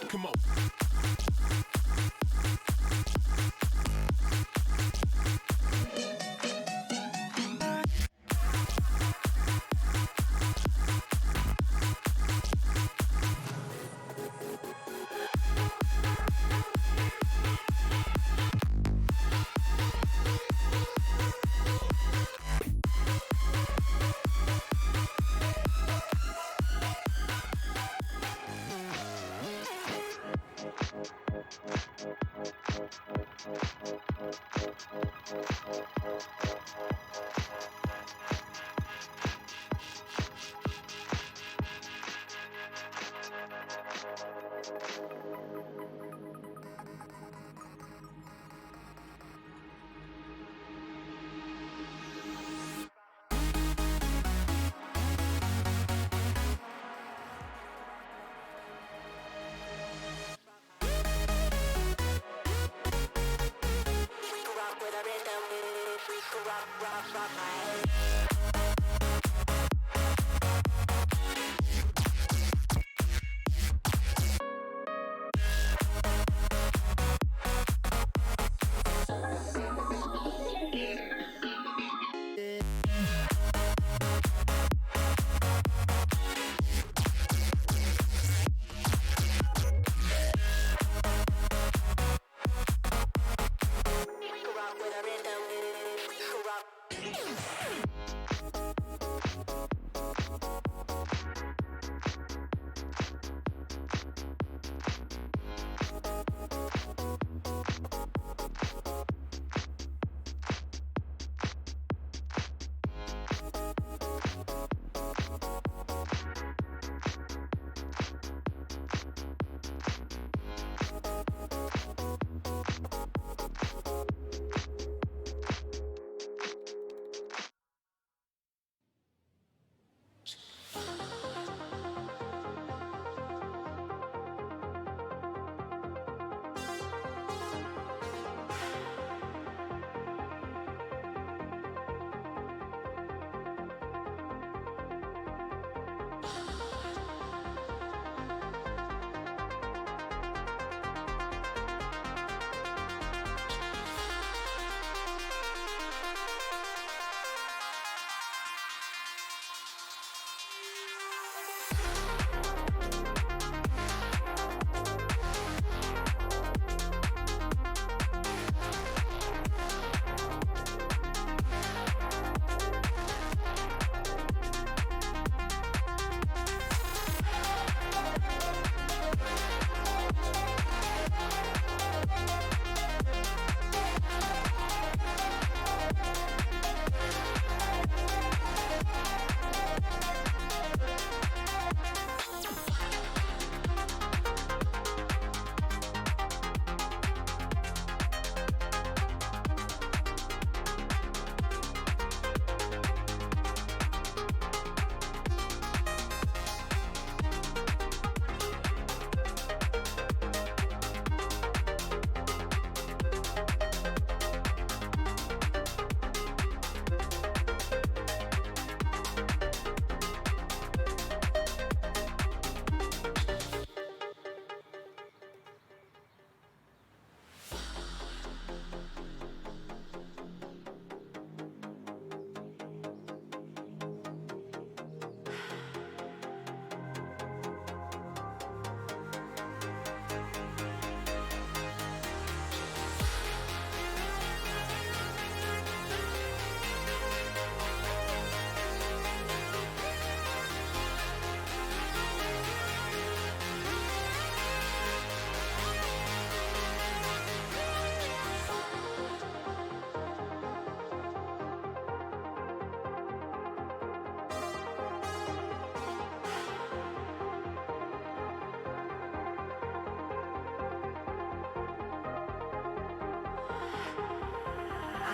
Come on.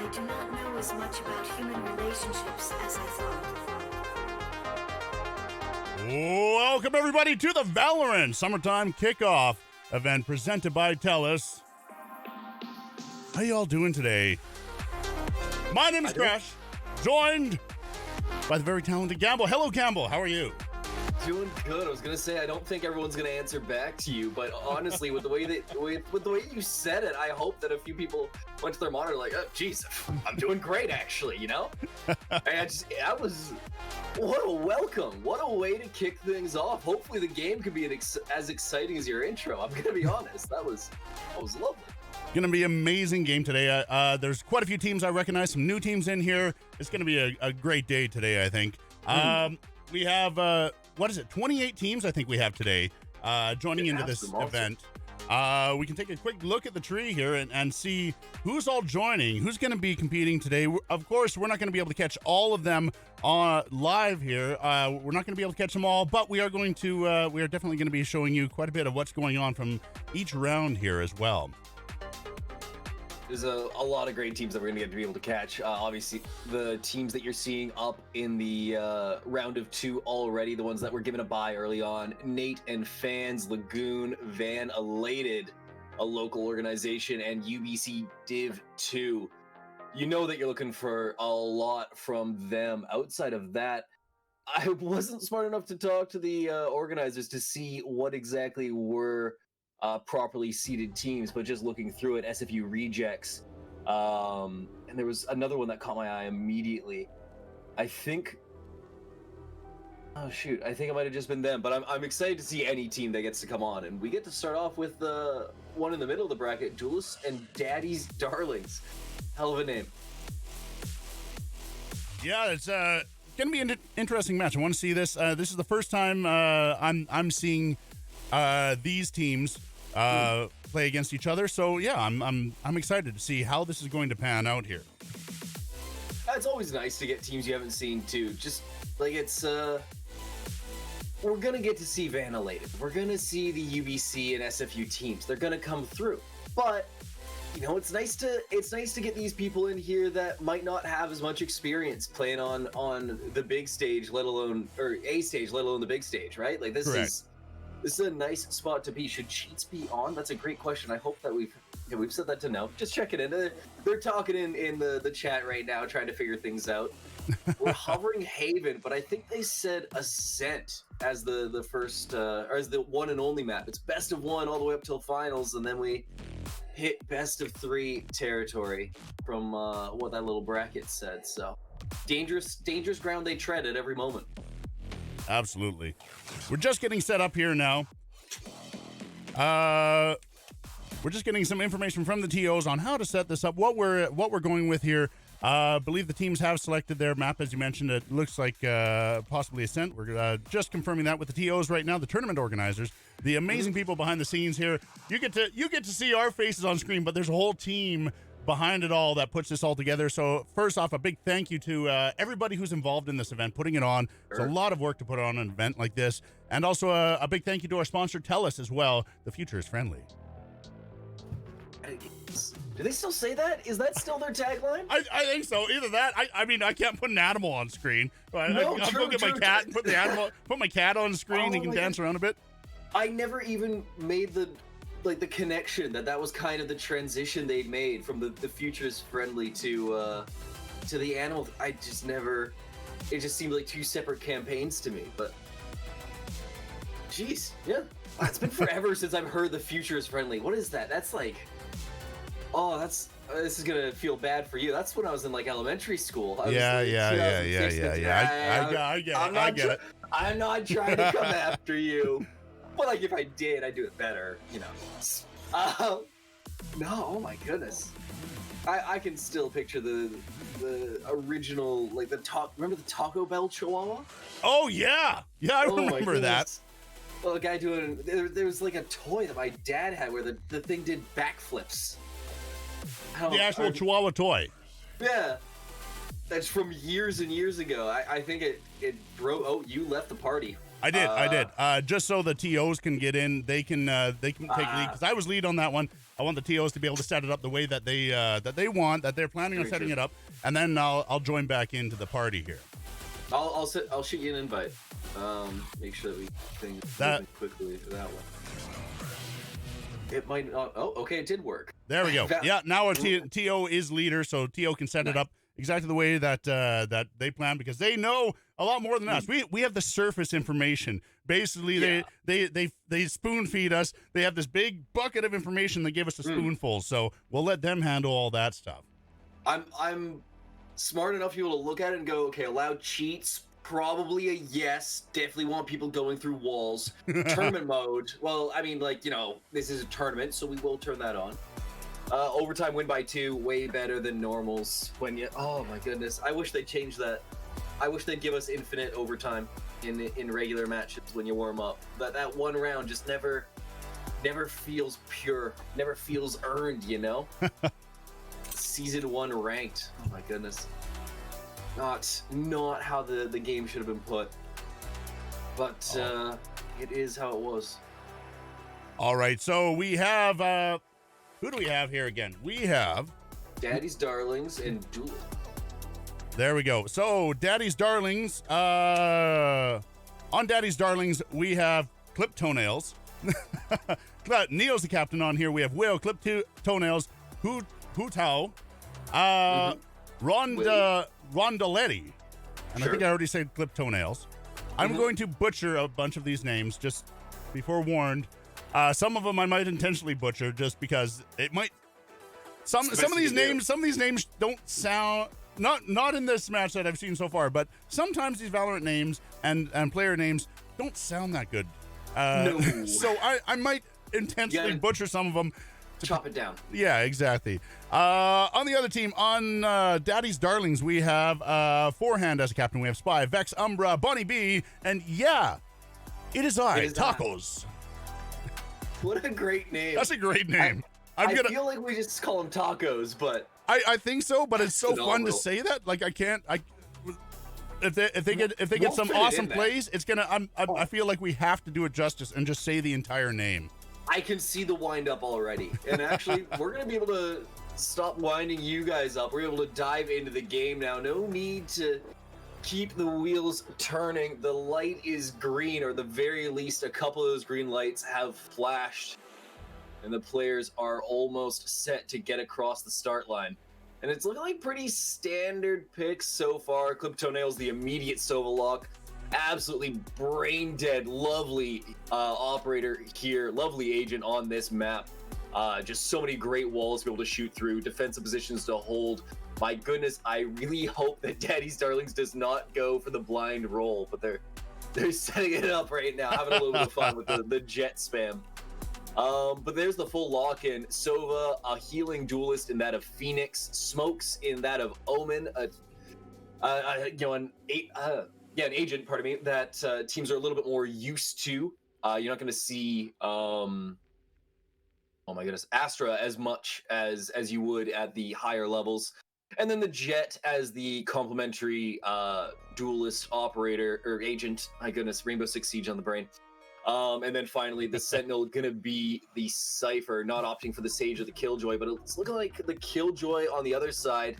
I do not know as much about human relationships as I thought. Welcome, everybody, to the Valorant Summertime Kickoff event presented by Telus. How you all doing today? My name is Crash, joined by the very talented Gamble. Hello, Gamble. How are you? Doing good. I was gonna say I don't think everyone's gonna answer back to you, but honestly, with the way you said it, I hope that a few people went to their monitor like, "Oh, geez, I'm doing great, actually." You know, what a welcome! What a way to kick things off. Hopefully, the game could be as exciting as your intro. I'm gonna be honest. That was lovely. Going to be an amazing game today. There's quite a few teams I recognize, some new teams in here. It's going to be a great day today, I think. We have, 28 teams I think we have today joining into this event. We can take a quick look at the tree here and see who's all joining, who's going to be competing today. Of course, we're not going to be able to catch all of them live here. We're not going to be able to catch them all, but we are definitely going to be showing you quite a bit of what's going on from each round here as well. There's a lot of great teams that we're going to get to be able to catch. Obviously, the teams that you're seeing up in the round of 2 already, the ones that were given a bye early on, Nate and Fans, Lagoon, Van Elated, a local organization, and UBC Div 2. You know that you're looking for a lot from them. Outside of that, I wasn't smart enough to talk to the organizers to see what exactly were properly seeded teams, but just looking through it, SFU Rejects, and there was another one that caught my eye immediately. I think it might have just been them, but I'm excited to see any team that gets to come on, and we get to start off with the one in the middle of the bracket, Duelist and Daddy's Darlings. Hell of a name. Yeah, it's gonna be an interesting match. I want to see this. This is the first time I'm seeing these teams play against each other. So yeah, I'm excited to see how this is going to pan out here. It's always nice to get teams you haven't seen too. Just like it's we're gonna get to see Van Elated. We're gonna see the UBC and SFU teams. They're gonna come through. But you know, it's nice to get these people in here that might not have as much experience playing on the big stage, let alone A stage, let alone the big stage, right? Like this Correct. This is a nice spot to be. Should cheats be on? That's a great question. I hope that we've said that to no. Just check it in. They're talking in the chat right now, trying to figure things out. We're hovering Haven, but I think they said Ascent as the first or as the one and only map. It's best of 1 all the way up till finals, and then we hit best of 3 territory from what that little bracket said. So dangerous ground they tread at every moment. Absolutely. We're just getting set up here now. We're just getting some information from the TOs on how to set this up, what we're going with here. I believe the teams have selected their map, as you mentioned. It looks like possibly Ascent. We're just confirming that with the TOs right now, the tournament organizers, the amazing people behind the scenes here. You get to see our faces on screen, but there's a whole team behind it all that puts this all together. So first off, a big thank you to everybody who's involved in this event, putting it on. It's a lot of work to put on an event like this. And also a big thank you to our sponsor, Telus, as well. The future is friendly. Do they still say that? Is that still their tagline? I think so. Either that. I mean, I can't put an animal on screen. I'll go get my cat and put the animal, put my cat on the screen. He can dance around a bit. I never even made the connection that was kind of the transition they'd made from the futures friendly to the animal. I just never. It just seemed like 2 separate campaigns to me. But jeez, yeah, it's been forever since I've heard the futures friendly. What is that? That's like, oh, this is gonna feel bad for you. That's when I was in like elementary school. I Yeah. I get it. I'm not trying to come after you. But like if I did, I'd do it better, you know. No, oh my goodness. I can still picture the original, like remember the Taco Bell Chihuahua? Oh yeah. Yeah, I remember that. Well, a guy doing, there was like a toy that my dad had where the thing did backflips. The actual Chihuahua toy. Yeah. That's from years and years ago. I think it broke. Oh, you left the party. I did. Just so the TOs can get in, they can take lead, because I was lead on that one. I want the TOs to be able to set it up the way that they want, that they're planning on setting it up, and then I'll join back into the party here. I'll shoot you an invite. Make sure that we think moving quickly that one. It might not. Oh, okay, it did work. There we go. Yeah, now our TO is leader, so TO can set it up exactly the way that that they plan, because they know a lot more than us. We have the surface information. Basically, they spoon feed us. They have this big bucket of information. They give us a spoonful, so we'll let them handle all that stuff. I'm smart enough to be able to look at it and go, okay, allow cheats. Probably a yes. Definitely want people going through walls. Tournament mode. Well, I mean, like, you know, this is a tournament, so we will turn that on. Overtime win by 2, way better than normals. When you, oh my goodness, I wish they'd change that. I wish they'd give us infinite overtime in regular matches when you warm up. That one round just never feels pure, never feels earned, you know. Season 1 ranked. Oh my goodness. Not how the game should have been put, but it is how it was. All right, so we have who do we have here again? We have Daddy's Darlings and Duel. There we go. So Daddy's Darlings, on Daddy's Darlings we have Clip Toenails. Neo's the captain on here. We have Will, Clip Toenails, Hu Tao, Rondoletti, and I think I already said Clip Toenails. I'm going to butcher a bunch of these names, just be forewarned. Some of them I might intentionally butcher, just because it might. Some of these names don't sound, not in this match that I've seen so far, but sometimes these Valorant names and player names don't sound that good. No. So I might intentionally butcher some of them. Chop it down. Yeah, exactly. On the other team, on Daddy's Darlings, we have Forehand as a captain. We have Spy, Vex, Umbra, Bunny B, and yeah, it is Tacos. What a great name. That's a great name. I feel like we just call them tacos, but I think so, but it's so fun to say that. Like if they get some awesome plays, it's gonna. I feel like we have to do it justice and just say the entire name. I can see the wind up already, and actually, we're gonna be able to stop winding you guys up. We're able to dive into the game now. No need to keep the wheels turning. The light is green, or the very least, a couple of those green lights have flashed, and the players are almost set to get across the start line. And it's looking like pretty standard picks so far. Clip Toenails, the immediate Sova lock. Absolutely brain dead, lovely operator here, lovely agent on this map. Just so many great walls to be able to shoot through, defensive positions to hold. My goodness, I really hope that Daddy's Darlings does not go for the blind roll, but they're setting it up right now, having a little bit of fun with the jet spam. But there's the full lock-in. Sova, a healing duelist in that of Phoenix, Smokes in that of Omen, an agent, pardon me, that teams are a little bit more used to. You're not going to see, Astra as much as you would at the higher levels. And then the Jet as the complementary duelist operator or agent. My goodness, Rainbow Six Siege on the brain. And then finally, the Sentinel going to be the Cypher, not opting for the Sage or the Killjoy, but it's looking like the Killjoy on the other side.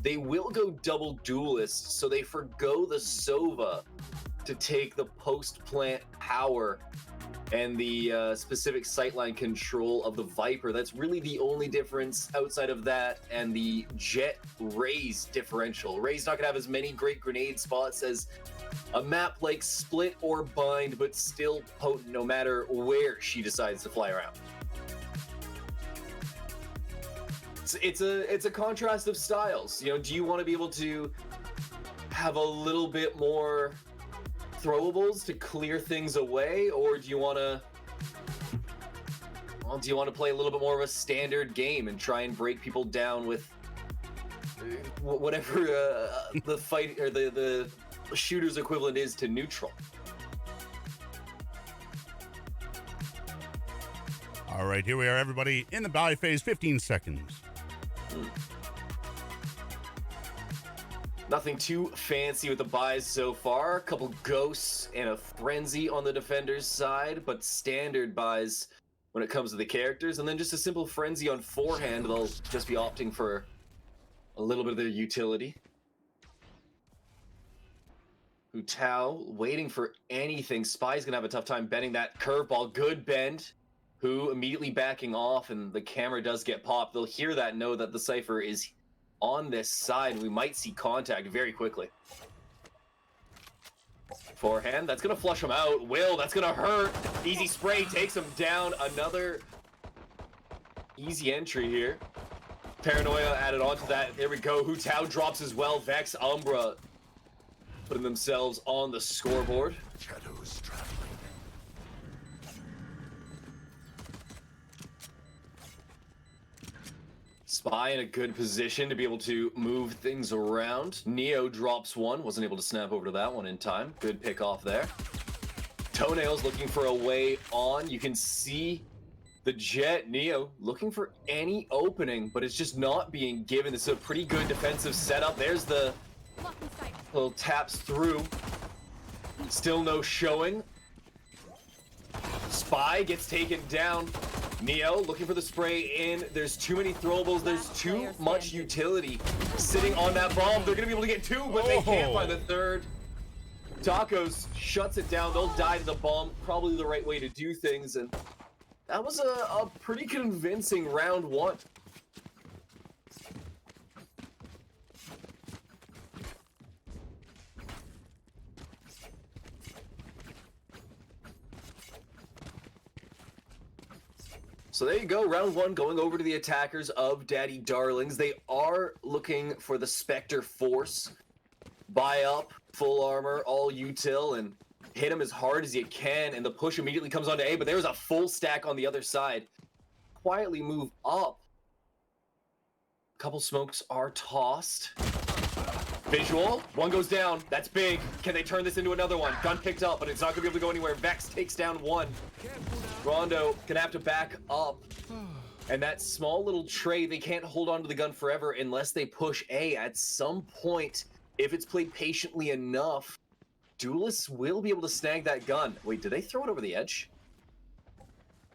They will go double duelist, so they forgo the Sova to take the post-plant power and the specific sightline control of the Viper. That's really the only difference outside of that and the Jet Raze differential. Raze not going to have as many great grenade spots as a map like Split or Bind, but still potent no matter where she decides to fly around. It's a contrast of styles. You know, do you want to be able to have a little bit more throwables to clear things away, or do you want to play a little bit more of a standard game and try and break people down with whatever the fight or the shooter's equivalent is to neutral? All right, here we are, everybody, in the buy phase. 15 seconds. Nothing too fancy with the buys so far. A couple ghosts and a frenzy on the defender's side, but standard buys when it comes to the characters. And then just a simple frenzy on forehand. They'll just be opting for a little bit of their utility. Hu Tao waiting for anything. Spy's gonna have a tough time bending that curveball. Good bend. Hu immediately backing off, and the camera does get popped. They'll hear that, know that the Cypher is on this side. We might see contact very quickly. Forehand, that's gonna flush him out. Will, that's gonna hurt. Easy spray takes him down. Another easy entry here. Paranoia added on to that. There we go. Hu Tao drops as well. Vex, Umbra putting themselves on the scoreboard. Shadows traveling. Spy in a good position to be able to move things around. Neo drops one, wasn't able to snap over to that one in time. Good pick off there. Toenails looking for a way on. You can see the Jet. Neo looking for any opening, but it's just not being given. This is a pretty good defensive setup. There's the little taps through. Still no showing. Spy gets taken down. Neo looking for the spray in. There's too many throwables. There's too much utility sitting on that bomb. They're going to be able to get two, but they can't find the third. Tacos shuts it down. They'll die to the bomb. Probably the right way to do things. And that was a pretty convincing round one. So there you go, round one going over to the attackers of Daddy Darlings. They are looking for the Spectre Force. Buy up, full armor, all util, and hit him as hard as you can, and the push immediately comes onto A, but there's a full stack on the other side. Quietly move up. A couple smokes are tossed. Visual, one goes down, that's big. Can they turn this into another one? Gun picked up, but it's not gonna be able to go anywhere. Vex takes down one. Rondo gonna have to back up. And that small little tray, they can't hold on to the gun forever unless they push A. At some point, if it's played patiently enough, Duelists will be able to snag that gun. Wait, did they throw it over the edge?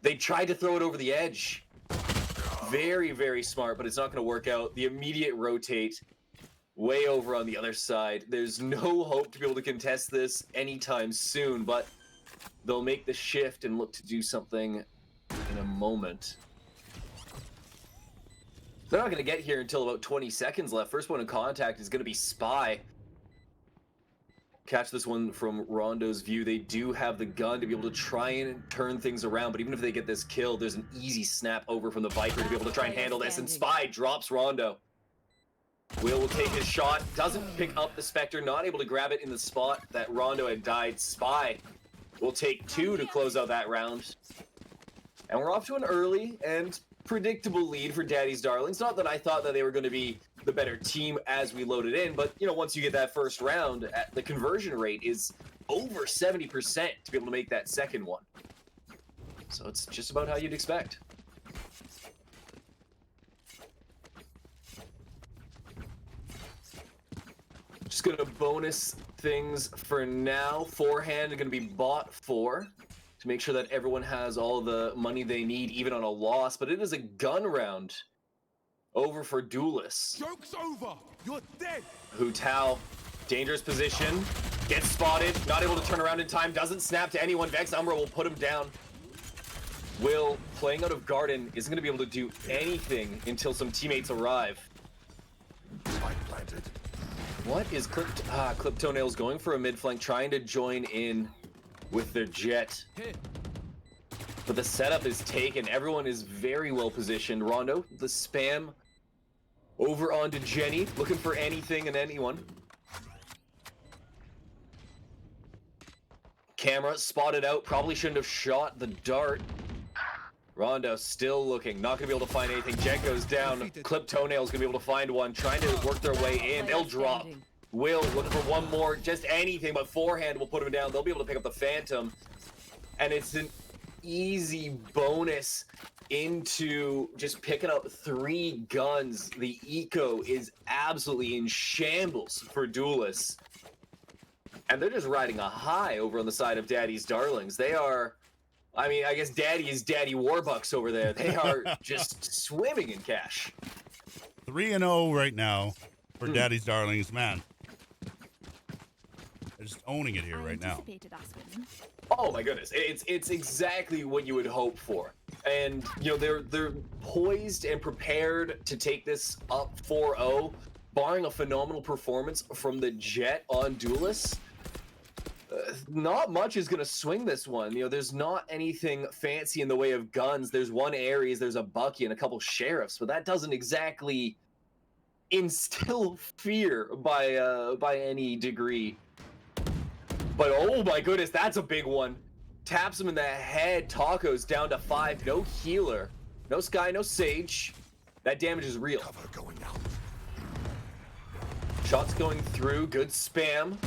They tried to throw it over the edge. Very, very smart, but it's not gonna work out. The immediate rotate way over on the other side. There's no hope to be able to contest this anytime soon, but they'll make the shift and look to do something in a moment. They're not going to get here until about 20 seconds left. First one in contact is going to be Spy. Catch this one from Rondo's view. They do have the gun to be able to try and turn things around, but even if they get this kill, there's an easy snap over from the Viper to be able to try and handle this, and Spy drops Rondo. Will take his shot, doesn't pick up the Spectre, not able to grab it in the spot that Rondo had died. Spy will take two to close out that round. And we're off to an early and predictable lead for Daddy's Darlings. Not that I thought that they were going to be the better team as we loaded in, but you know, once you get that first round, the conversion rate is over 70% to be able to make that second one. So it's just about how you'd expect. Just gonna bonus things for now. Forehand are gonna be bought for to make sure that everyone has all the money they need, even on a loss. But it is a gun round over for Duelists. Joke's over. You're dead. Hu Tao, dangerous position, gets spotted, not able to turn around in time, doesn't snap to anyone. Vex Umbra will put him down. Will, playing out of Garden, isn't gonna be able to do anything until some teammates arrive. Spike planted. What is Clip Toenails going for a mid flank, trying to join in with their Jet. But the setup is taken. Everyone is very well positioned. Rondo, the spam over onto Jenny, looking for anything and anyone. Camera spotted out, probably shouldn't have shot the dart. Rondo still looking, not gonna be able to find anything. Jet goes down. Clip Toenails gonna be able to find one, trying to work their way in. They'll drop. Will looking for one more, just anything, but forehand will put him down. They'll be able to pick up the Phantom. And it's an easy bonus into just picking up 3 guns. The eco is absolutely in shambles for Duelists. And they're just riding a high over on the side of Daddy's Darlings. They are I mean, I guess Daddy is Daddy Warbucks over there. They are just swimming in cash. 3-0 right now for Daddy's Darlings. Man, they're just owning it here right now. Oh my goodness, it's exactly what you would hope for. And you know, they're poised and prepared to take this up 4-0, barring a phenomenal performance from the Jet on Duelist. Not much is going to swing this one. You know, there's not anything fancy in the way of guns. There's one Ares, there's a Bucky, and a couple Sheriffs, but that doesn't exactly instill fear by any degree. But oh my goodness, that's a big one. Taps him in the head. Taco's down to 5. No healer. No Sky, no Sage. That damage is real. Cover going out. Shots going through. Good spam.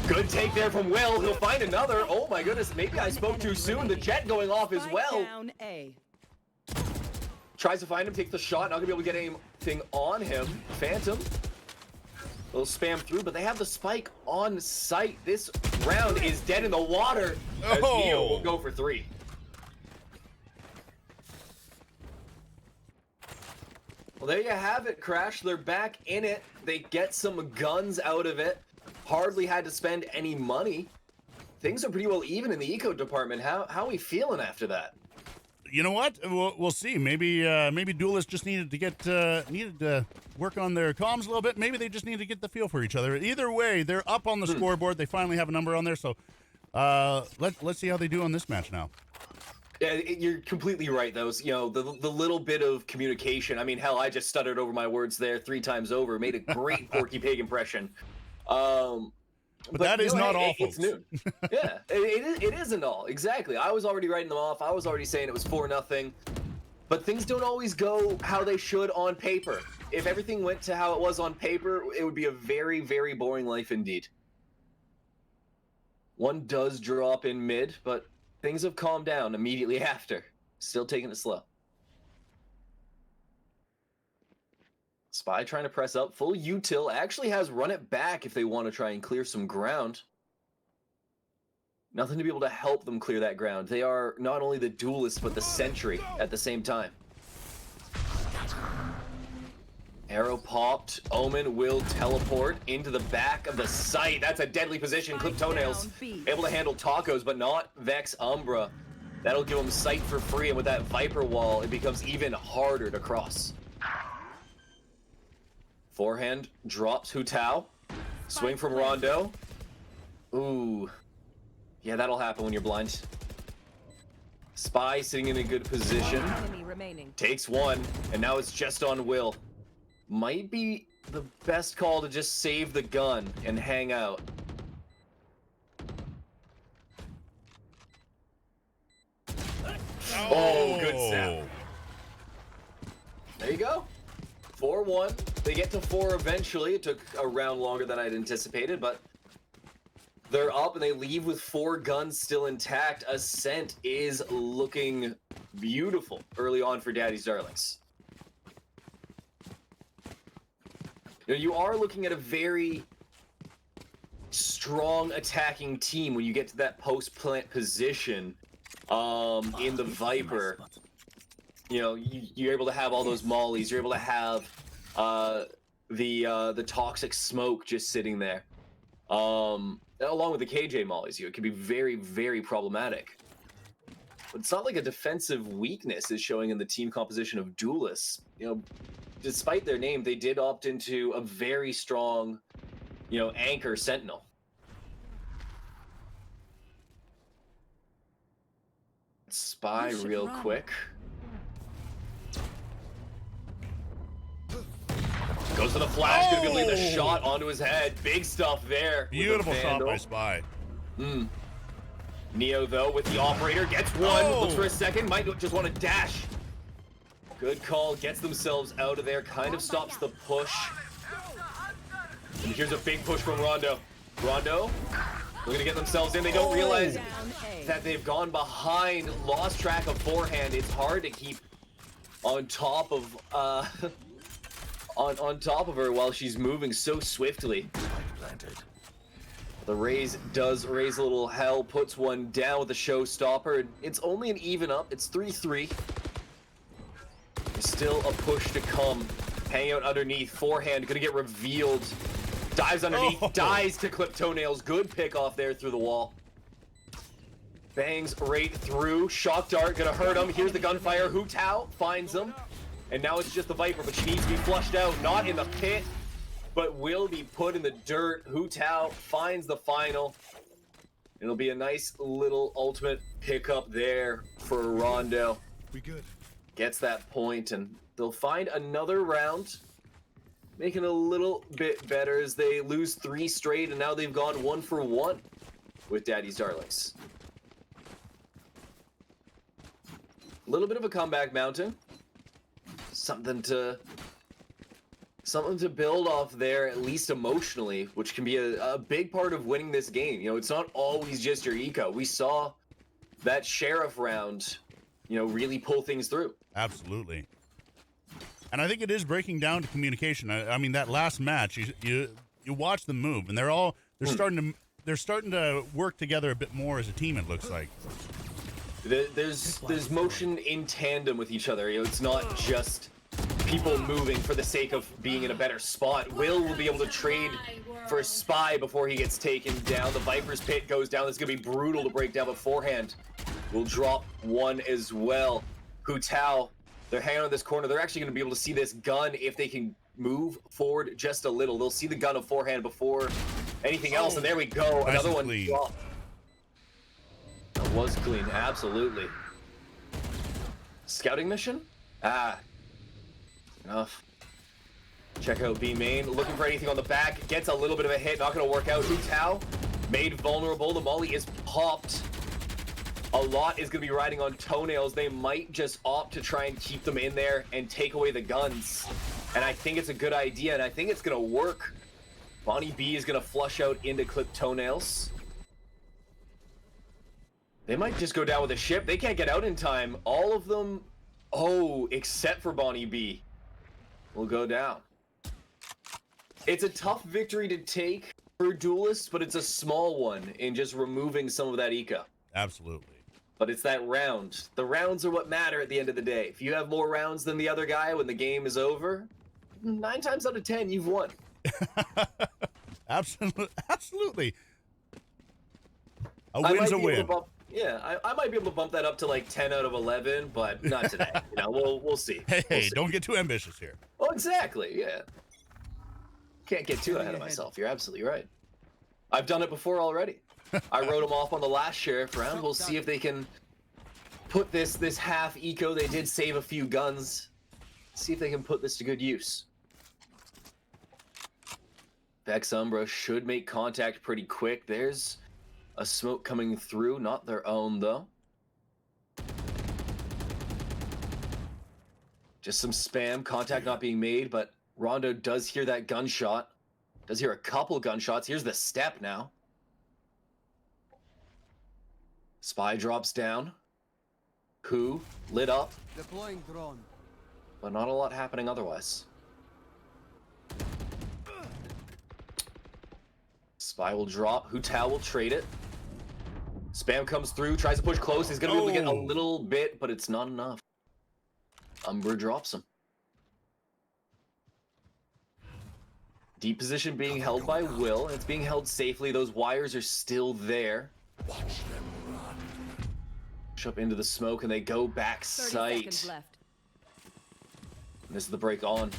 Good take there from Will. He'll find another. Oh my goodness, maybe I spoke too soon. The Jet going off as well. Down A. Tries to find him, takes the shot. Not gonna be able to get anything on him. Phantom. Little spam through, but they have the spike on site. This round is dead in the water as Neo will go for 3. Well, there you have it, Crash. They're back in it. They get some guns out of it. Hardly had to spend any money. Things are pretty well even in the eco department. How are we feeling after that? You know what? We'll see. Maybe Duelists just needed to work on their comms a little bit. Maybe they just need to get the feel for each other. Either way, they're up on the scoreboard. They finally have a number on there. So let's see how they do on this match now. Yeah, you're completely right. Those, you know, the little bit of communication. I mean, hell, I just stuttered over my words there 3 times over. Made a great Porky Pig impression. But that is not all, folks. It's noon. Yeah, it isn't all. Exactly. I was already writing them off. I was already saying it was 4-0. But things don't always go how they should on paper. If everything went to how it was on paper, it would be a very, very boring life indeed. One does drop in mid, but things have calmed down immediately after. Still taking it slow. Spy trying to press up. Full util. Actually has run it back if they want to try and clear some ground. Nothing to be able to help them clear that ground. They are not only the duelist, but the sentry at the same time. Arrow popped. Omen will teleport into the back of the site. That's a deadly position. Clip toenails. Able to handle tacos, but not Vex Umbra. That'll give him sight for free, and with that Viper wall, it becomes even harder to cross. Forehand drops Hu Tao. Swing from Rondo. Ooh. Yeah, that'll happen when you're blind. Spy sitting in a good position. Takes one, and now it's just on Will. Might be the best call to just save the gun and hang out. Oh, good snap. There you go. 4-1. They get to 4 eventually. It took a round longer than I'd anticipated, but they're up and they leave with 4 guns still intact. Ascent is looking beautiful early on for Daddy's Darlings. You know, you are looking at a very strong attacking team when you get to that post-plant position in the Viper. You know, you're able to have all those mollies. You're able to have the toxic smoke just sitting there, along with the KJ mollies. It can be very, very problematic. But it's not like a defensive weakness is showing in the team composition of Duelists. You know, despite their name, they did opt into a very strong, you know, anchor sentinel. Spy real quick. Goes to the flash, gonna be able to leave the shot onto his head. Big stuff there. Beautiful shot by Spy. Neo, though, with the operator, gets one. Looks for a second, might just want to dash. Good call, gets themselves out of there, kind of stops the push. And here's a big push from Rondo. Rondo, looking to get themselves in. They don't realize that they've gone behind, lost track of forehand. It's hard to keep on top of on top of her while she's moving so swiftly. The raise does raise a little hell, puts one down with the showstopper. It's only an even up. It's 3-3. There's still a push to come. Hanging out underneath. Forehand gonna get revealed. Dives underneath, dies to clip toenails. Good pick off there through the wall. Bangs right through. Shock dart gonna hurt him. Here's the gunfire. Hu Tao finds him. And now it's just the Viper, but she needs to be flushed out. Not in the pit, but will be put in the dirt. Hu Tao finds the final. It'll be a nice little ultimate pickup there for Rondo. We good. Gets that point, and they'll find another round. Making a little bit better as they lose 3 straight, and now they've gone 1 for 1 with Daddy's Darlings. A little bit of a comeback mountain. Something to build off there, at least emotionally, which can be a big part of winning this game. You know, it's not always just your eco. We saw that Sheriff round, you know, really pull things through. Absolutely. And I think it is breaking down to communication. I mean, that last match, you watch them move, and they're starting to work together a bit more as a team. It looks like there's motion in tandem with each other. You know, it's not just people moving for the sake of being in a better spot. Will be able to trade for Spy before he gets taken down. The Viper's pit goes down. It's gonna be brutal to break down beforehand. Will drop one as well. Hu Tao. They're hanging on this corner. They're actually going to be able to see this gun if they can move forward just a little. They'll see the gun of forehand before anything else, and there we go. Nice. Another one dropped. That was clean, absolutely. Scouting mission? Enough. Check out B main. Looking for anything on the back. Gets a little bit of a hit. Not going to work out. Hu Tao made vulnerable. The molly is popped. A lot is going to be riding on toenails. They might just opt to try and keep them in there and take away the guns. And I think it's a good idea, and I think it's going to work. Bonnie B is going to flush out into clip toenails. They might just go down with a ship. They can't get out in time. All of them, except for Bonnie B, will go down. It's a tough victory to take for Duelists, but it's a small one in just removing some of that eco. absolutely. But it's that round. The rounds are what matter at the end of the day. If you have more rounds than the other guy when the game is over, 9 times out of 10, you've won. Absolutely. A win's a win. I might be able to bump that up to like 10 out of 11, but not today. You know, we'll see. Hey, We'll see. don't get too ambitious here. Oh, exactly. Yeah. Can't get too ahead of myself. You're absolutely right. I've done it before already. I wrote them off on the last Sheriff round. We'll see if they can put this half eco. They did save a few guns. See if they can put this to good use. Vex Umbra should make contact pretty quick. There's a smoke coming through. Not their own, though. Just some spam. Contact not being made, but Rondo does hear that gunshot. Does hear a couple gunshots. Here's the step now. Spy drops down. Who lit up. Deploying drone. But not a lot happening otherwise. Spy will drop. Hu Tao will trade it. Spam comes through, tries to push close. He's going to be able to get a little bit, but it's not enough. Umbra drops him. Deep position being held by Will, and it's being held safely. Those wires are still there. Watch them run. Push up into the smoke, and they go back 30 sight. seconds left. And this is the break on.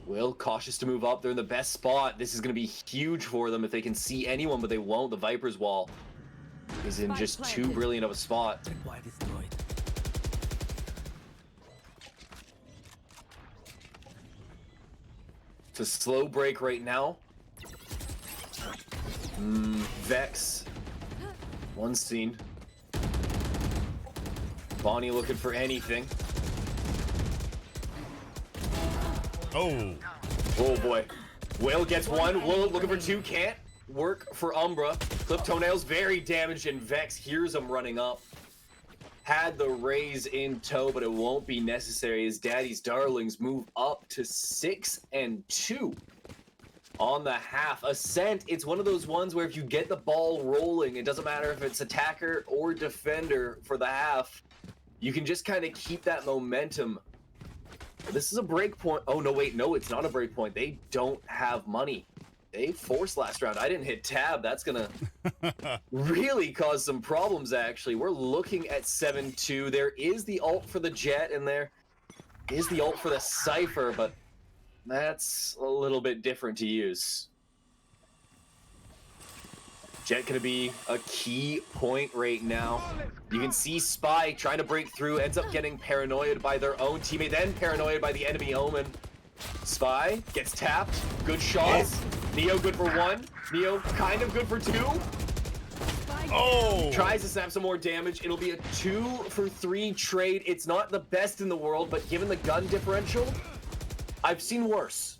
Will cautious to move up. They're in the best spot. This is going to be huge for them if they can see anyone, but they won't. The Viper's wall is in just too brilliant of a spot. Why destroyed? It's a slow break right now. Vex. One scene. Bonnie looking for anything. Oh. Oh boy. Will gets one. Will looking for two. Can't work for Umbra. Clip toenails very damaged, and Vex hears him running up. Had the raise in tow, but it won't be necessary as Daddy's Darlings move up to 6-2. on the half. Ascent, it's one of those ones where if you get the ball rolling, it doesn't matter if it's attacker or defender for the half, you can just kind of keep that momentum. This is a break point. Oh, no, wait, no, it's not a break point. They don't have money. They forced last round. I didn't hit tab. That's gonna really cause some problems, actually. We're looking at 7-2. There is the ult for the Jet, and there is the ult for the Cypher, but that's a little bit different to use. Jet gonna be a key point right now. You can see Spy trying to break through, ends up getting paranoid by their own teammate, then paranoid by the enemy Omen. Spy gets tapped. Good shots. Neo good for one. Neo kind of good for two. Oh! Tries to snap some more damage. It'll be a 2-for-3 trade. It's not the best in the world, but given the gun differential, I've seen worse.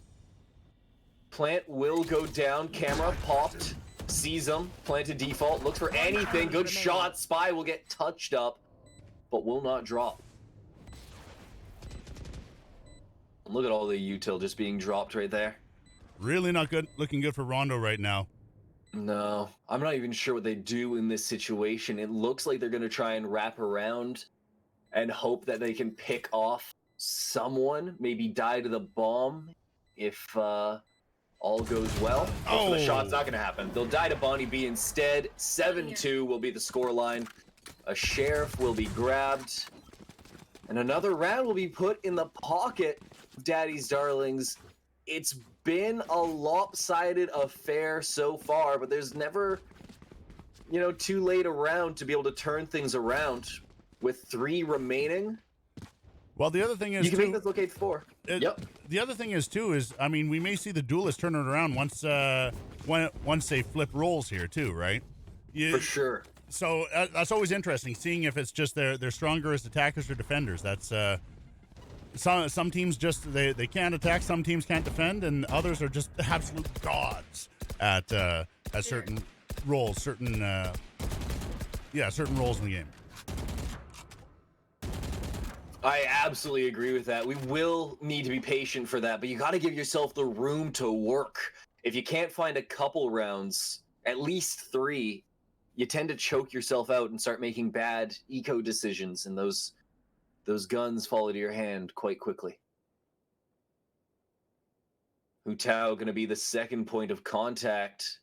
Plant will go down. Camera popped. Sees him. Plant to default. Looks for anything. Good shot. Spy will get touched up, but will not drop. Look at all the util just being dropped right there. Really not good. Looking good for Rondo right now. No, I'm not even sure what they do in this situation. It looks like they're going to try and wrap around and hope that they can pick off someone, maybe die to the bomb if all goes well. Oh, the shot's not going to happen. They'll die to Bonnie B instead. 7-2 will be the scoreline. A sheriff will be grabbed. And another round will be put in the pocket of Daddy's Darlings. It's been a lopsided affair so far, but there's never, you know, too late around to be able to turn things around. With 3 remaining, well, the other thing is, you can make this look 8-4. Yep. The other thing is too is, I mean, we may see the duelists turn it around once they flip roles here too, right? For sure. So that's always interesting, seeing if it's just they're stronger as attackers or defenders. That's some teams just they can't attack, some teams can't defend, and others are just absolute gods at certain roles, certain roles in the game. I absolutely agree with that. We will need to be patient for that, but you got to give yourself the room to work. If you can't find a couple rounds, at least 3, you tend to choke yourself out and start making bad eco decisions, and those guns fall into your hand quite quickly. Hu Tao going to be the second point of contact.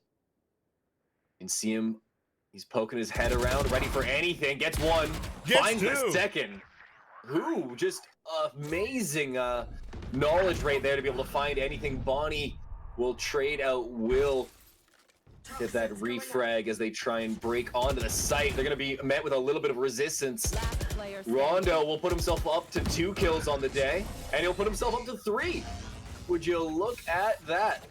You can see him. He's poking his head around, ready for anything. Gets one. Finds the second. Who just amazing knowledge right there to be able to find anything. Bonnie will trade out Will. Get that refrag as they try and break onto the site. They're going to be met with a little bit of resistance. Rondo will put himself up to 2 kills on the day, and he'll put himself up to 3. Would you look at that?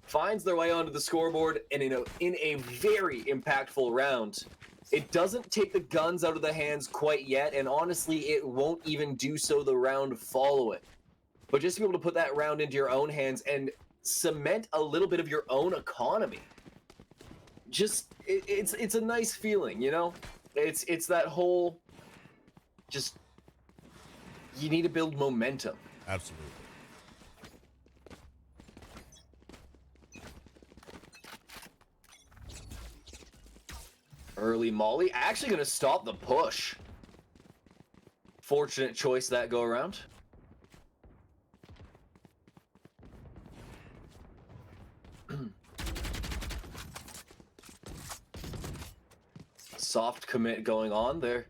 Finds their way onto the scoreboard, and in a very impactful round. It doesn't take the guns out of the hands quite yet, and honestly, it won't even do so the round following. But just to be able to put that round into your own hands and cement a little bit of your own economy. Just, it's a nice feeling, you know? It's that whole, just, you need to build momentum. Absolutely. Early Molly, actually going to stop the push. Fortunate choice that go around. Soft commit going on. They're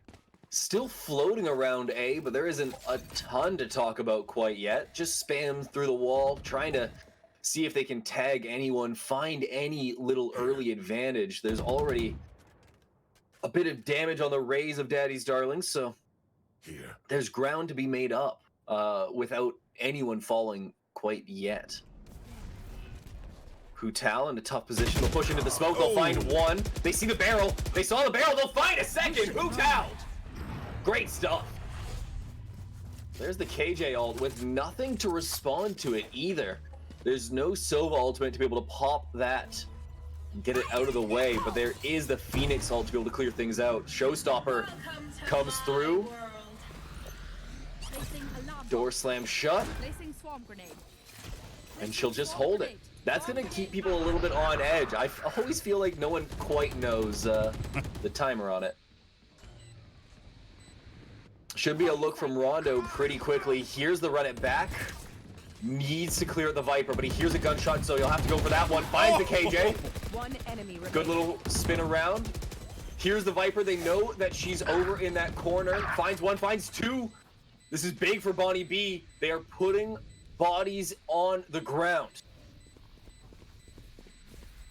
still floating around A, but there isn't a ton to talk about quite yet. Just spam through the wall, trying to see if they can tag anyone, find any little early advantage. There's already a bit of damage on the rays of Daddy's Darlings, so there's ground to be made up without anyone falling quite yet. Hu Tao in a tough position. They'll push into the smoke. They'll find one. They see the barrel. They saw the barrel. They'll find a second. Hu Tao. Great stuff. There's the KJ ult with nothing to respond to it either. There's no Sova ultimate to be able to pop that and get it out of the way, but there is the Phoenix ult to be able to clear things out. Showstopper comes through. Door slam shut. And she'll just hold it. That's going to keep people a little bit on edge. I always feel like no one quite knows the timer on it. Should be a look from Rondo pretty quickly. Here's the run it back. Needs to clear the Viper, but he hears a gunshot, so you'll have to go for that one. Finds the KJ. One enemy remaining. Good little spin around. Here's the Viper. They know that she's over in that corner. Finds one, finds two. This is big for Bonnie B. They are putting bodies on the ground.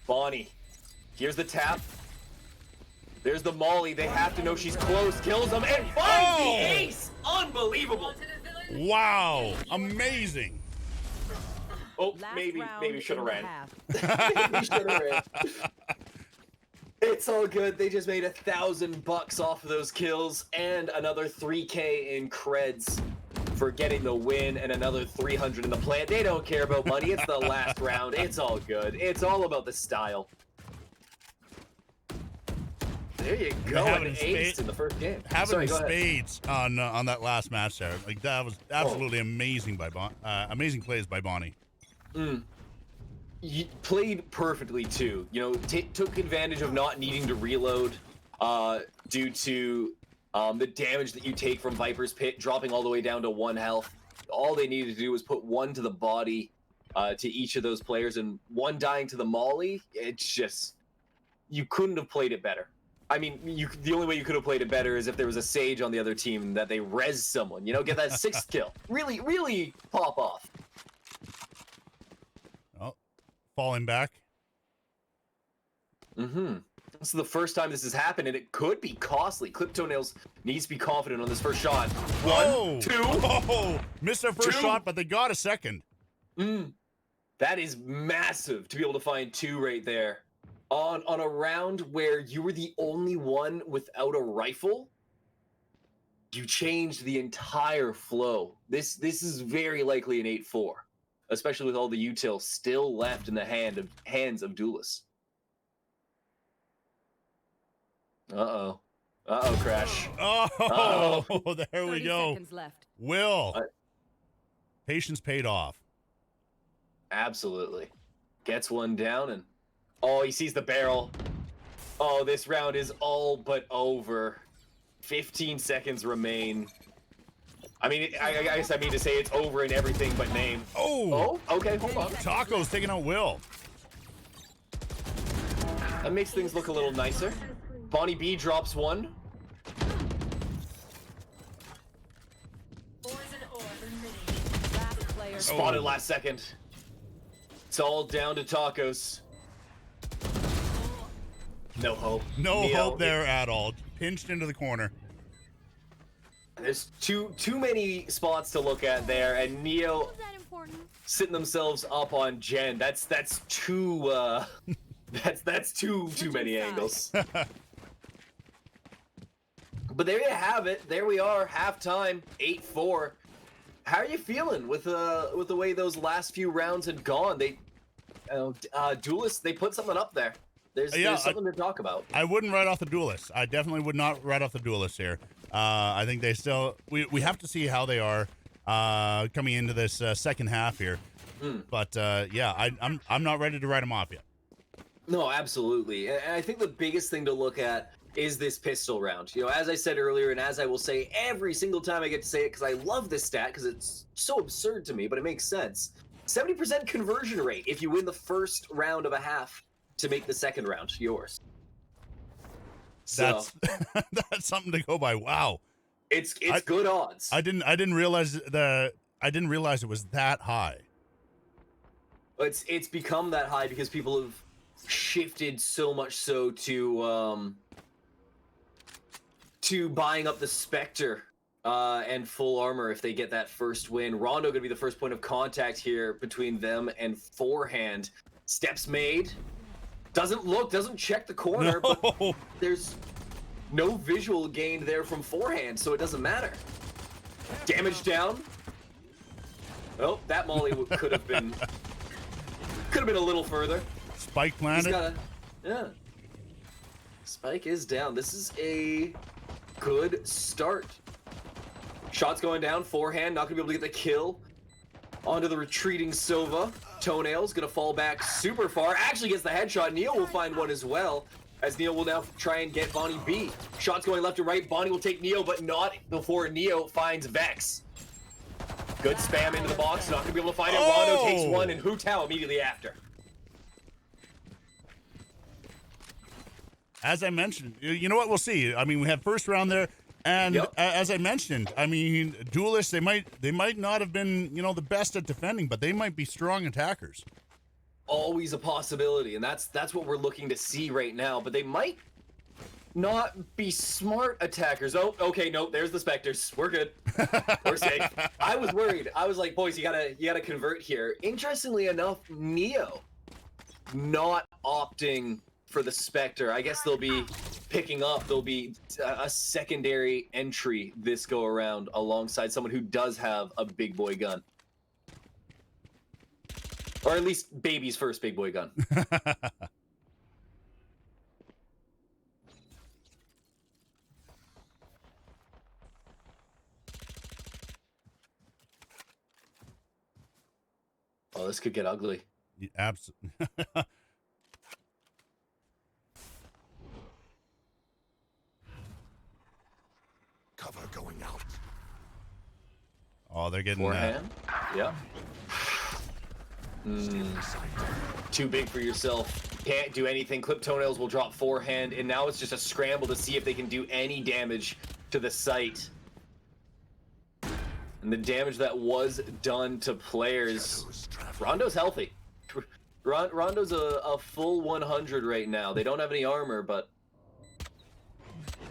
Bonnie. Here's the tap. There's the molly. They have to know she's close. Kills them and finds the ace. Unbelievable. Wow. Amazing. Oh, Last maybe round should have in the ran. half. Maybe should have ran. It's all good. They just made $1,000 off of those kills and another 3K in creds for getting the win and another 300 in the plant. They don't care about money. It's the last round. It's all good. It's all about the style. There you go. An ace in the first game. Having spades on that last match there, like that was absolutely amazing by amazing plays by Bonnie. You played perfectly too. You know, took advantage of not needing to reload due to the damage that you take from Viper's Pit, dropping all the way down to 1 health. All they needed to do was put one to the body to each of those players, and one dying to the molly. It's just, you couldn't have played it better. I mean, the only way you could have played it better is if there was a Sage on the other team that they res someone, you know, get that 6th kill. Really, really pop off. Oh, falling back. This is the first time this has happened, and it could be costly. Clip Toenails needs to be confident on this first shot. One, two. Oh, missed their first shot, but they got a second. That is massive to be able to find 2 right there. On a round where you were the only one without a rifle, you changed the entire flow. This is very likely an 8-4, especially with all the util still left in the hands of duelists. Uh-oh, Crash. Oh, there we 30 go. seconds left. Will. Patience paid off. Absolutely. Gets one down and he sees the barrel. Oh, this round is all but over. 15 seconds remain. I mean, I guess I mean to say it's over in everything but name. Oh, okay, hold on. Taco's taking out Will. That makes things look a little nicer. Bonnie B drops one. Last player. Spotted last second. It's all down to Tacos. No hope. No Neo, hope there at all. Pinched into the corner. There's too many spots to look at there, and Neo sitting themselves up on Jen. That's too that's too many angles. But there you have it. There we are. Halftime, 8-4. How are you feeling with the way those last few rounds had gone? Duelists, they put something up there. There's something to talk about. I wouldn't write off the duelists. I definitely would not write off the duelists here. I think they still. We have to see how they are coming into this second half here. But yeah, I'm not ready to write them off yet. No, absolutely. And I think the biggest thing to look at is this pistol round. You know, as I said earlier, and as I will say every single time I get to say it, because I love this stat, because it's so absurd to me, but it makes sense. 70% conversion rate if you win the first round of a half to make the second round yours. So, that's something to go by. Wow, it's good odds. I didn't realize it was that high. It's become that high because people have shifted so much so to buying up the Spectre and full armor if they get that first win. Rondo gonna be the first point of contact here between them and Forehand. Steps made. Doesn't check the corner, No. but there's no visual gained there from Forehand, so it doesn't matter. Damage down. Oh, that molly could have been a little further. Spike planted. Spike is down. This is a good start. Shots going down. Forehand, not gonna be able to get the kill Onto the retreating Sova. Toenail's gonna fall back super far. Actually gets the headshot. Neil will find one as well, as Neil will now try and get Bonnie B. Shots going left and right. Bonnie will take Neo, but not before Neo finds Vex. Good spam into the box. Not gonna be able to find it. Rondo takes one, and Hu Tao immediately after. As I mentioned, you know what? We'll see. I mean, we had first round there, and Yep. as I mentioned, I mean, duelists, they might not have been, you know, the best at defending, but they might be strong attackers. Always a possibility, and that's what we're looking to see right now. But they might not be smart attackers. Oh, okay, no, there's the Spectres. We're good. We're safe. I was worried. I was like, boys, you gotta convert here. Interestingly enough, Neo not opting for the Spectre. I guess they'll be picking up. There'll be a secondary entry this go around alongside someone who does have a big boy gun. Or at least baby's first big boy gun. Oh, this could get ugly. Absolutely. Cover going out. Oh, they're getting Forehand? Yeah. Too big for yourself. Can't do anything. Clip Toenails will drop forehand, and now it's just a scramble to see if they can do any damage to the site. And the damage that was done to players. Rondo's healthy. Rondo's a full 100 right now. They don't have any armor, but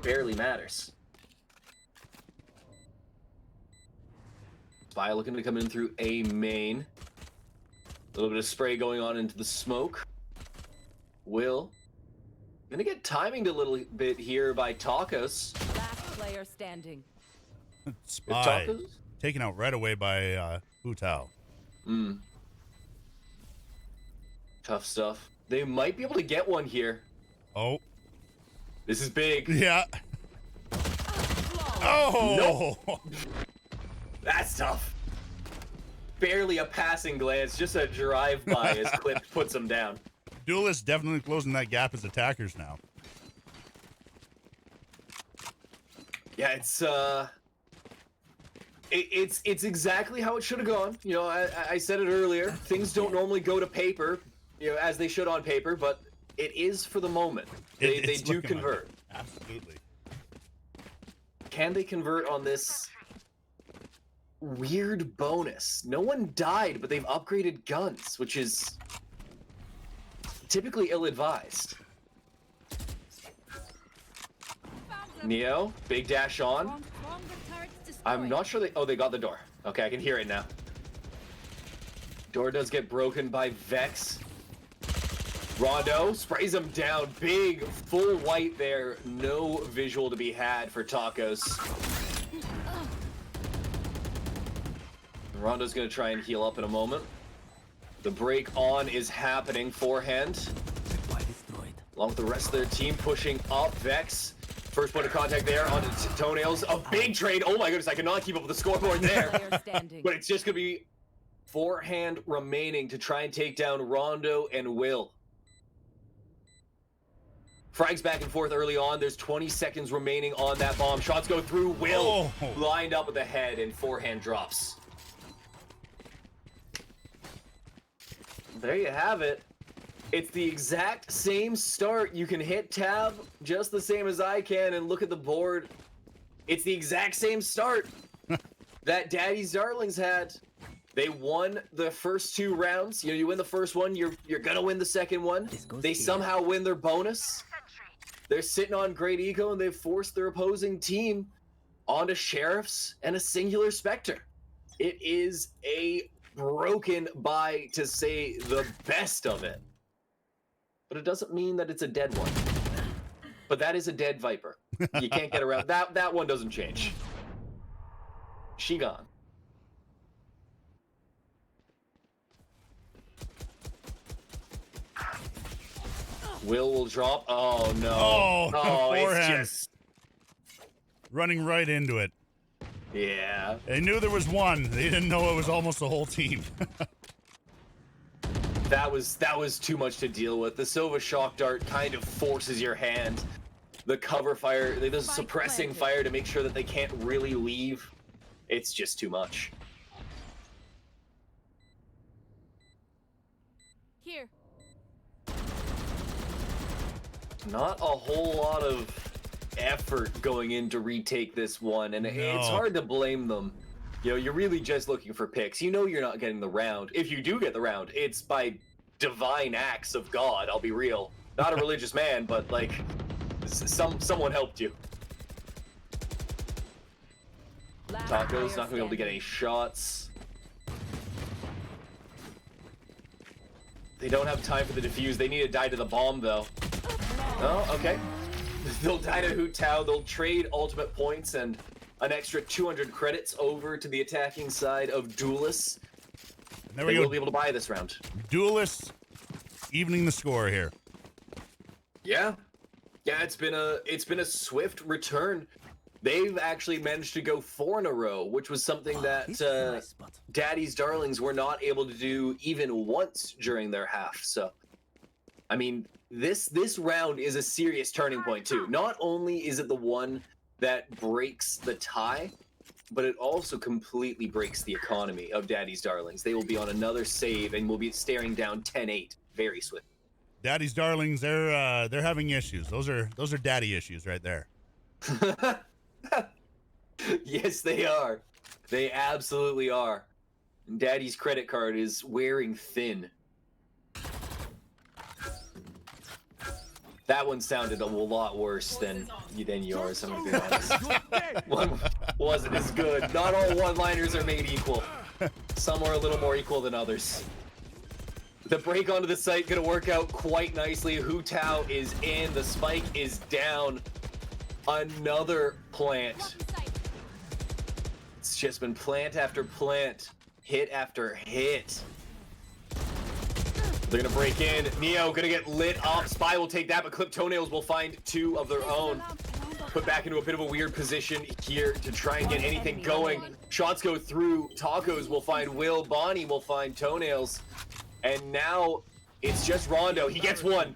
barely matters. Spy looking to come in through A main. A little bit of spray going on into the smoke. Will. Gonna get timinged a little bit here by Tacos. Last player standing. Spy Tacos? taken out right away by Hu Tao. Tough stuff. They might be able to get one here. Oh, This is big. yeah. Oh, That's tough. Barely a passing glance, just a drive-by as Clip puts him down. duelists definitely closing that gap as attackers now. Yeah, it's exactly how it should have gone. You know, I said it earlier. Things don't normally go to paper, you know, as they should on paper, but it is for the moment. They It's do looking like convert. it. Absolutely. Can they convert on this weird bonus? No one died, but they've upgraded guns, which is typically ill-advised. Neo, big dash on. I'm not sure they got the door. Okay, I can hear it now. Door does get broken by Vex. Rondo sprays him down. Big, full white there. No visual to be had for Tacos. Rondo's going to try and heal up in a moment. The break on is happening. Forehand. Along with the rest of their team pushing up. Vex. First point of contact there onto Toenails. A big trade. Oh my goodness, I cannot keep up with the scoreboard there. Player standing. But it's just going to be forehand remaining to try and take down Rondo and Will. Frags back and forth early on. There's 20 seconds remaining on that bomb. Shots go through. Will lined up with the head and forehand drops. There you have it. It's the exact same start. You can hit tab just the same as I can and look at the board. It's the exact same start that Daddy's Darlings had. They won the first two rounds. You know, you win the first one, you're gonna win the second one. They somehow win their bonus. They're sitting on great ego, and they've forced their opposing team onto Sheriffs and a singular Spectre. It is a broken by, to say the best of it. But it doesn't mean that it's a dead one. But that is a dead Viper. You can't get around that. That one doesn't change. She gone. Will drop. Oh no. Oh, it's forehand. just. Running right into it. Yeah. They knew there was one. They didn't know it was almost the whole team. That was too much to deal with. The Sova shock dart kind of forces your hand. The cover fire, the suppressing fire to make sure that they can't really leave. It's just too much. Here. Not a whole lot of effort going in to retake this one, and it's hard to blame them. You know, you're really just looking for picks. You know you're not getting the round. If you do get the round, it's by divine acts of God, I'll be real. Not a religious man, but like, someone helped you. Taco's not gonna be able to get any shots. They don't have time for the defuse. They need to die to the bomb, though. Oh, okay. They'll die to Hu Tao. They'll trade ultimate points and an extra 200 credits over to the attacking side of Duelists. There they will be able to buy this round. Duelists evening the score here. Yeah. Yeah, it's been a swift return. They've actually managed to go 4 in a row, which was something that Daddy's Darlings were not able to do even once during their half. So, I mean, this round is a serious turning point too. Not only is it the one that breaks the tie, but it also completely breaks the economy of Daddy's Darlings. They will be on another save and will be staring down 10-8 very swift. Daddy's Darlings, they're having issues. Those are daddy issues right there. Yes, they are. They absolutely are. And Daddy's credit card is wearing thin. That one sounded a lot worse than yours, I'm gonna be honest. One wasn't as good. Not all one-liners are made equal. Some are a little more equal than others. The break onto the site gonna work out quite nicely. Hu Tao is in, the spike is down. Another plant. It's just been plant after plant, hit after hit. They're gonna break in. Neo gonna get lit up. Spy will take that, but Clip Toenails will find 2 of their own. Put back into a bit of a weird position here to try and get anything going. Shots go through. Tacos will find Will. Bonnie will find Toenails. And now it's just Rondo. He gets 1.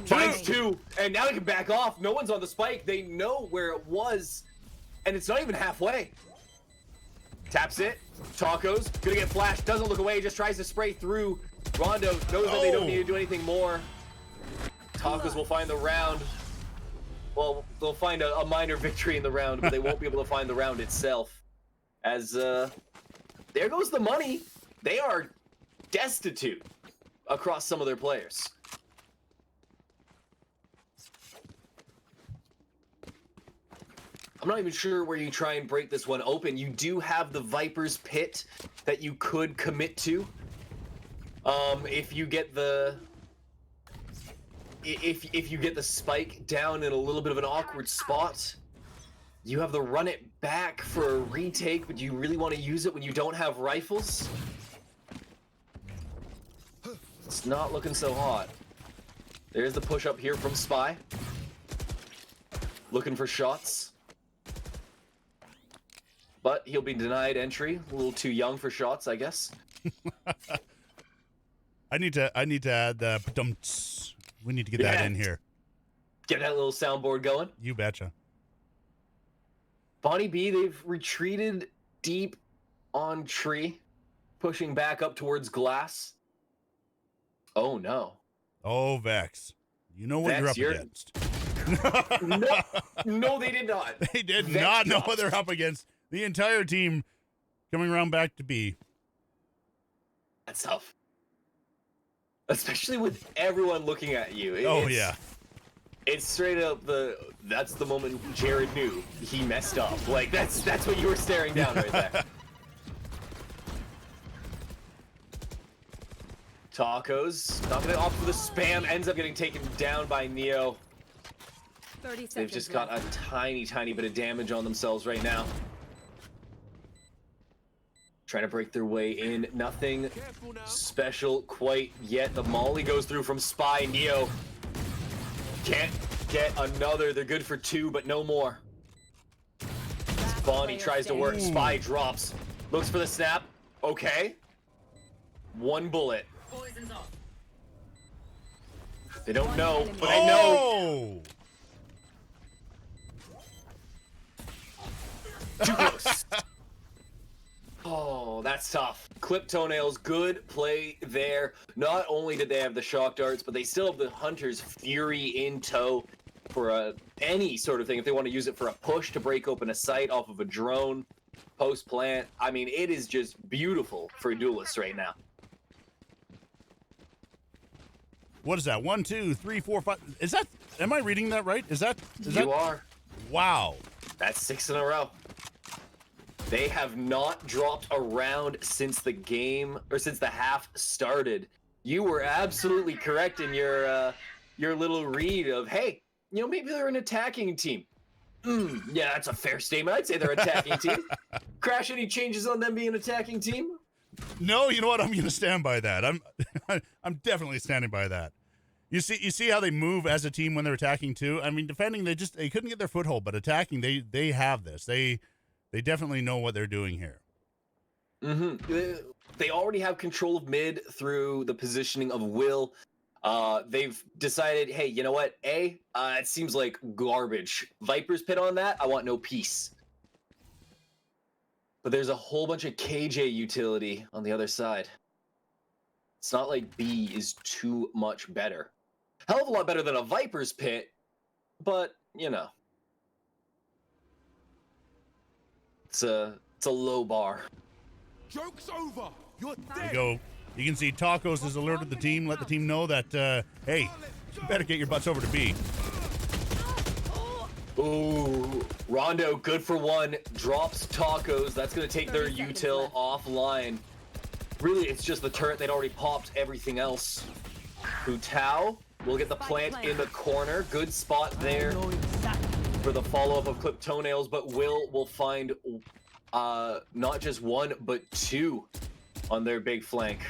Finds 2. And now he can back off. No one's on the spike. They know where it was. And it's not even halfway. Taps it. Tacos. Gonna get flashed. Doesn't look away. Just tries to spray through. Rondo knows that they don't need to do anything more. Tacos will find the round. Well, they'll find a minor victory in the round, but they won't be able to find the round itself. As, there goes the money. They are destitute across some of their players. I'm not even sure where you try and break this one open. You do have the Viper's Pit that you could commit to. If you get the if you get the spike down in a little bit of an awkward spot, you have the run it back for a retake, but do you really want to use it when you don't have rifles? It's not looking so hot. There's the push up here from Spy. Looking for shots. But he'll be denied entry. A little too young for shots, I guess. I need to add the ba-dum-ts. We need to get that in here. Get that little soundboard going. You betcha. Bonnie B, they've retreated deep on tree, pushing back up towards glass. Oh no. Oh, Vex. You know what Vex, you're up against. No, they did not. They did Vex not know what they're up against. The entire team coming around back to B. That's tough. Especially with everyone looking at you. Yeah. It's straight up that's the moment Jared knew he messed up. Like that's what you were staring down right there. Tacos knocking it off for the spam, ends up getting taken down by Neo. 30 seconds They've just got a tiny bit of damage on themselves right now. Trying to break their way in. Nothing special quite yet. The molly goes through from Spy. Neo can't get another. They're good for 2, but no more. Bonnie tries to work. Ooh. Spy drops. Looks for the snap. Okay. One bullet. They don't know, but I know. Too close. Oh, that's tough. Clip toenails, good play there. Not only did they have the shock darts, but they still have the Hunter's Fury in tow for any sort of thing. If they want to use it for a push to break open a site off of a drone, post plant. I mean, it is just beautiful for duelists right now. What is that? 1, 2, 3, 4, 5. Is that? Am I reading that right? Is that? You are. Wow. That's 6 in a row. They have not dropped a round since the game, or since the half started. You were absolutely correct in your little read of, hey, you know, maybe they're an attacking team. Yeah, that's a fair statement. I'd say they're an attacking team. Crash, any changes on them being an attacking team? No, you know what? I'm going to stand by that. I'm definitely standing by that. You see how they move as a team when they're attacking too. I mean, defending they couldn't get their foothold, but attacking they have this. They definitely know what they're doing here. They already have control of mid through the positioning of Will. They've decided, hey, you know what? It seems like garbage. Viper's Pit on that, I want no peace. But there's a whole bunch of KJ utility on the other side. It's not like B is too much better. Hell of a lot better than a Viper's Pit, but, you know. It's a low bar. Joke's over. You're There you dead. go. You can see Tacos has alerted the team, let the team know that, hey, you better get your butts over to B. Ooh, Rondo, good for one, drops Tacos. That's going to take their 30 seconds util left. offline. Really, it's just the turret. They'd already popped everything else. Hutao will get the plant in the corner. Good spot there for the follow-up of clip toenails, but will find not just one, but two on their big flank.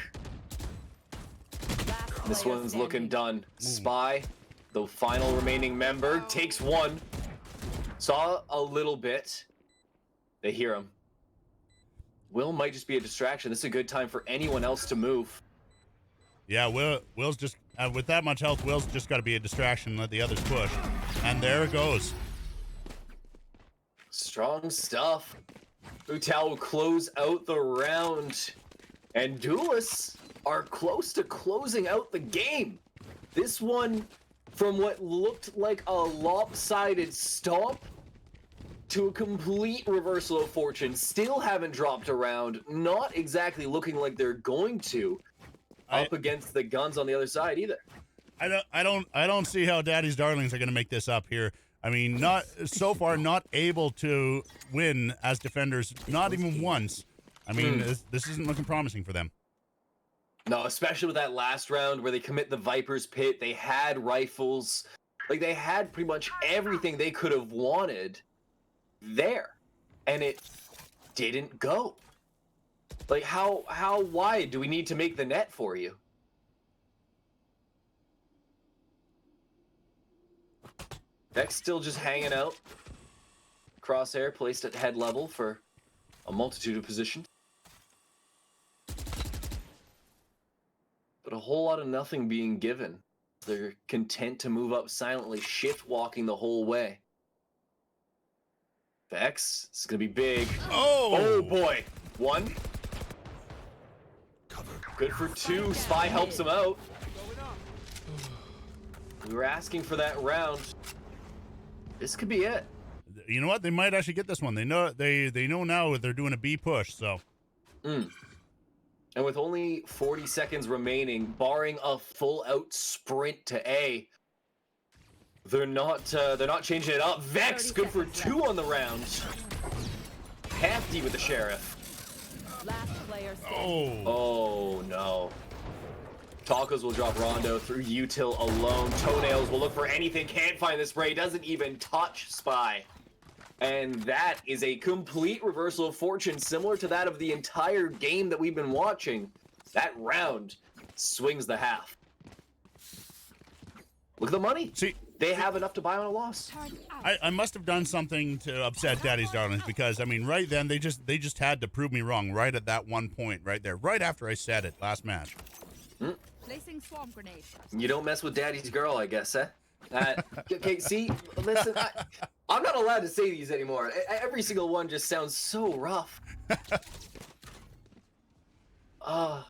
This one's looking done. Spy, the final remaining member, takes one. Saw a little bit. They hear him. Will might just be a distraction. This is a good time for anyone else to move. Yeah, Will's just with that much health. Will's just got to be a distraction. Let the others push, and there it goes. Strong stuff. Utal will close out the round, and duelists are close to closing out the game. This one, from what looked like a lopsided stomp to a complete reversal of fortune, still haven't dropped a round. Not exactly looking like they're going to up against the guns on the other side either. I don't see how Daddy's Darlings are going to make this up here. I mean, not so far, not able to win as defenders, not even once. I mean, this isn't looking promising for them. No, especially with that last round where they commit the Viper's Pit. They had rifles. Like, they had pretty much everything they could have wanted there. And it didn't go. Like, how wide do we need to make the net for you? Vex still just hanging out. Crosshair placed at head level for a multitude of positions. But a whole lot of nothing being given. They're content to move up silently, shift walking the whole way. Vex, this is gonna be big. Oh boy. One. Good for two. Spy helps him out. We were asking for that round. This could be it. You know what? They might actually get this one. They know now that they're doing a B push. So. And with only 40 seconds remaining, barring a full-out sprint to A, they're not changing it up. Vex, good for two on the round. Hefty with the sheriff. Last player standing. Oh no. Tacos will drop Rondo through util alone. Toenails will look for anything, can't find the spray, doesn't even touch Spy. And that is a complete reversal of fortune, similar to that of the entire game that we've been watching. That round swings the half. Look at the money. See, they have enough to buy on a loss. I must have done something to upset Daddy's Darlings because, I mean, right then, they just had to prove me wrong right at that one point right there, right after I said it last match. Placing swarm grenade. You don't mess with Daddy's girl, I guess, eh? Okay, see, listen, I'm not allowed to say these anymore. Every single one just sounds so rough. I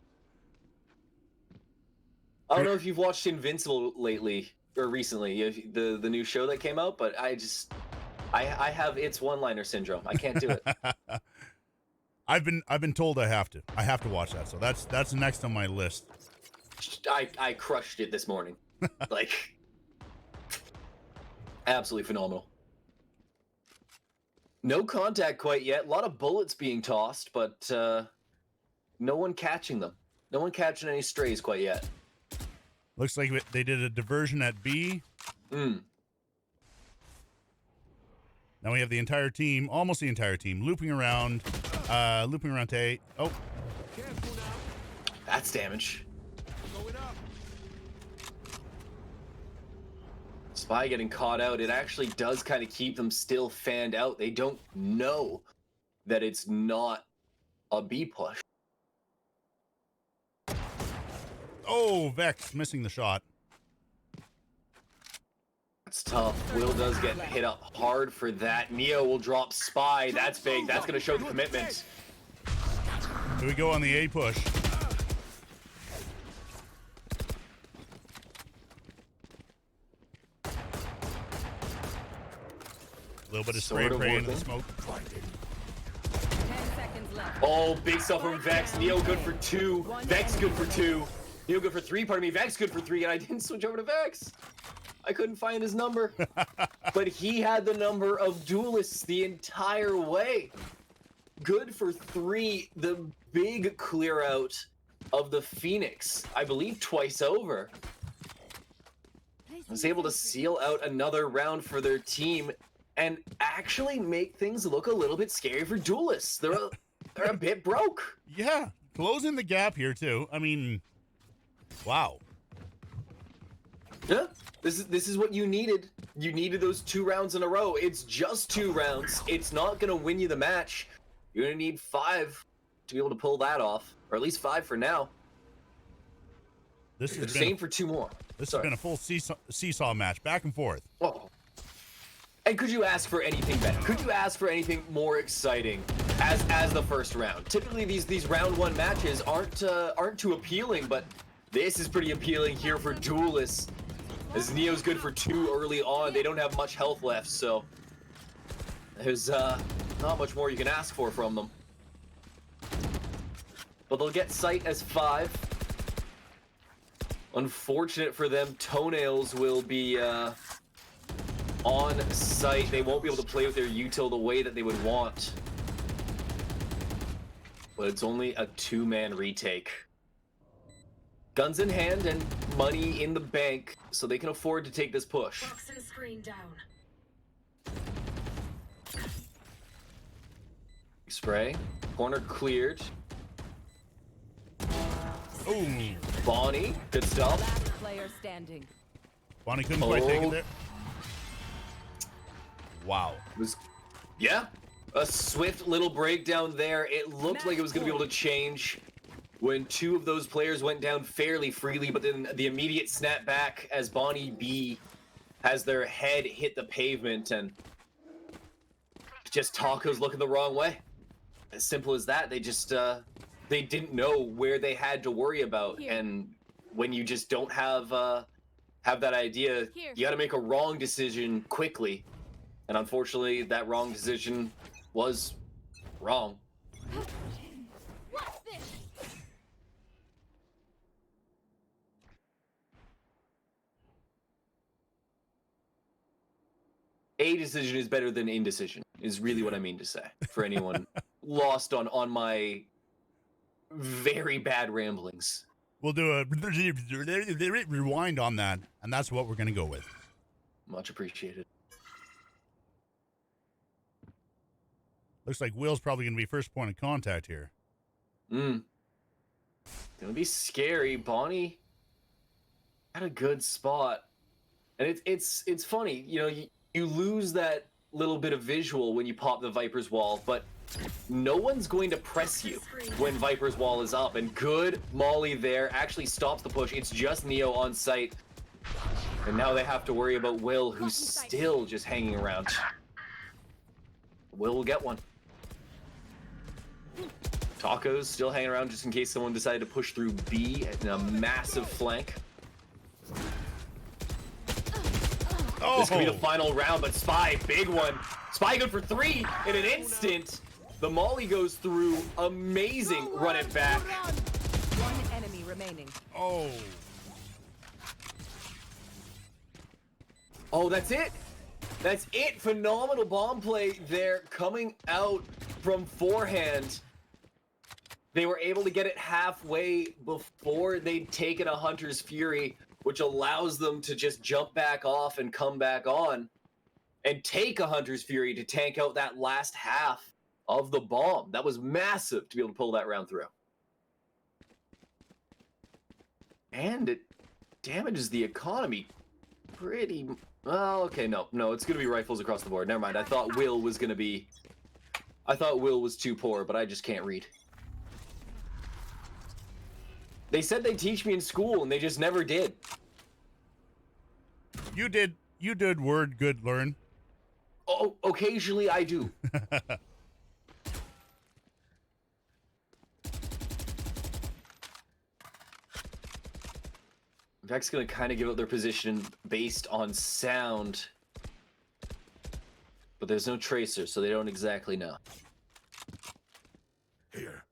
don't know if you've watched Invincible lately or recently, the new show that came out, but I have its one-liner syndrome. I can't do it. I've been told I have to watch that, so that's next on my list. I crushed it this morning. Like, absolutely phenomenal. No contact quite yet. A lot of bullets being tossed, but no one catching them. No one catching any strays quite yet. Looks like they did a diversion at B. Now we have the entire team, almost the entire team, looping around to A. Oh. Careful now. That's damage. Going up. Spy getting caught out. It actually does kind of keep them still fanned out. They don't know that it's not a B push. Oh, Vex missing the shot. It's tough. Will does get hit up hard for that. Neo will drop Spy. That's big. That's going to show the commitment. Here we go on the A push. A little bit of spray Sort of into the working. smoke. 10 seconds left. Oh, big stuff from Vex. Neo good for 2. Vex good for 2. Neo good for 3, pardon me. Vex good for 3, and I didn't switch over to Vex. I couldn't find his number. But he had the number of duelists the entire way. Good for 3. The big clear out of the Phoenix. I believe twice over. Was able to seal out another round for their team and actually make things look a little bit scary for duelists. They're a bit broke. Yeah, closing the gap here too. I mean, wow. Yeah, this is what you needed. You needed those 2 rounds in a row. It's just 2 rounds. It's not gonna win you the match. You're gonna need 5 to be able to pull that off, or at least 5 for now. This The has same for 2 more. This has been a full seesaw match, back and forth. Oh. And could you ask for anything better? Could you ask for anything more exciting as the first round? Typically, these round 1 matches aren't too appealing, but this is pretty appealing here for duelists. As Neo's good for 2 early on, they don't have much health left, so there's not much more you can ask for from them. But they'll get sight as 5. Unfortunate for them, toenails will be on site. They won't be able to play with their util the way that they would want. But it's only a 2-man retake. Guns in hand and money in the bank, so they can afford to take this push. Box and screen down. Spray. Corner cleared. Ooh, Bonnie, good stuff. Last player standing. Bonnie couldn't quite take it Oh. there. Wow. Yeah, a swift little breakdown there. It looked like it was going to be able to change when 2 of those players went down fairly freely, but then the immediate snap back as Bonnie B has their head hit the pavement and just Taco's looking the wrong way. As simple as that. They just they didn't know where they had to worry about. Here. And when you just don't have that idea, Here. you got to make a wrong decision quickly. And unfortunately, that wrong decision was wrong. What's this? A decision is better than indecision, is really what I mean to say. For anyone lost on my very bad ramblings. We'll do a rewind on that, and that's what we're going to go with. Much appreciated. Looks like Will's probably going to be first point of contact here. Gonna be scary. Bonnie had a good spot. And it's funny, you know, you lose that little bit of visual when you pop the Viper's wall, but no one's going to press you when Viper's wall is up. And good Molly there actually stops the push. It's just Neo on site. And now they have to worry about Will, who's still just hanging around. Will get one. Taco's still hanging around just in case someone decided to push through B in a massive flank. Oh. This could be the final round, but Spy, big one. Spy good for 3 in an instant. The Molly goes through. Amazing. Run it back. One enemy remaining. Oh. Oh, that's it. That's it. Phenomenal bomb play there coming out from forehand. They were able to get it halfway before they'd taken a Hunter's Fury, which allows them to just jump back off and come back on and take a Hunter's Fury to tank out that last half of the bomb. That was massive to be able to pull that round through. And it damages the economy pretty... Well, okay, no, it's going to be rifles across the board. Never mind. I thought Will was going to be... I thought Will was too poor, but I just can't read. They said they'd teach me in school, and they just never did. You did word good learn. Oh, occasionally I do. Vec's gonna kind of give up their position based on sound. But there's no tracer, so they don't exactly know. Here.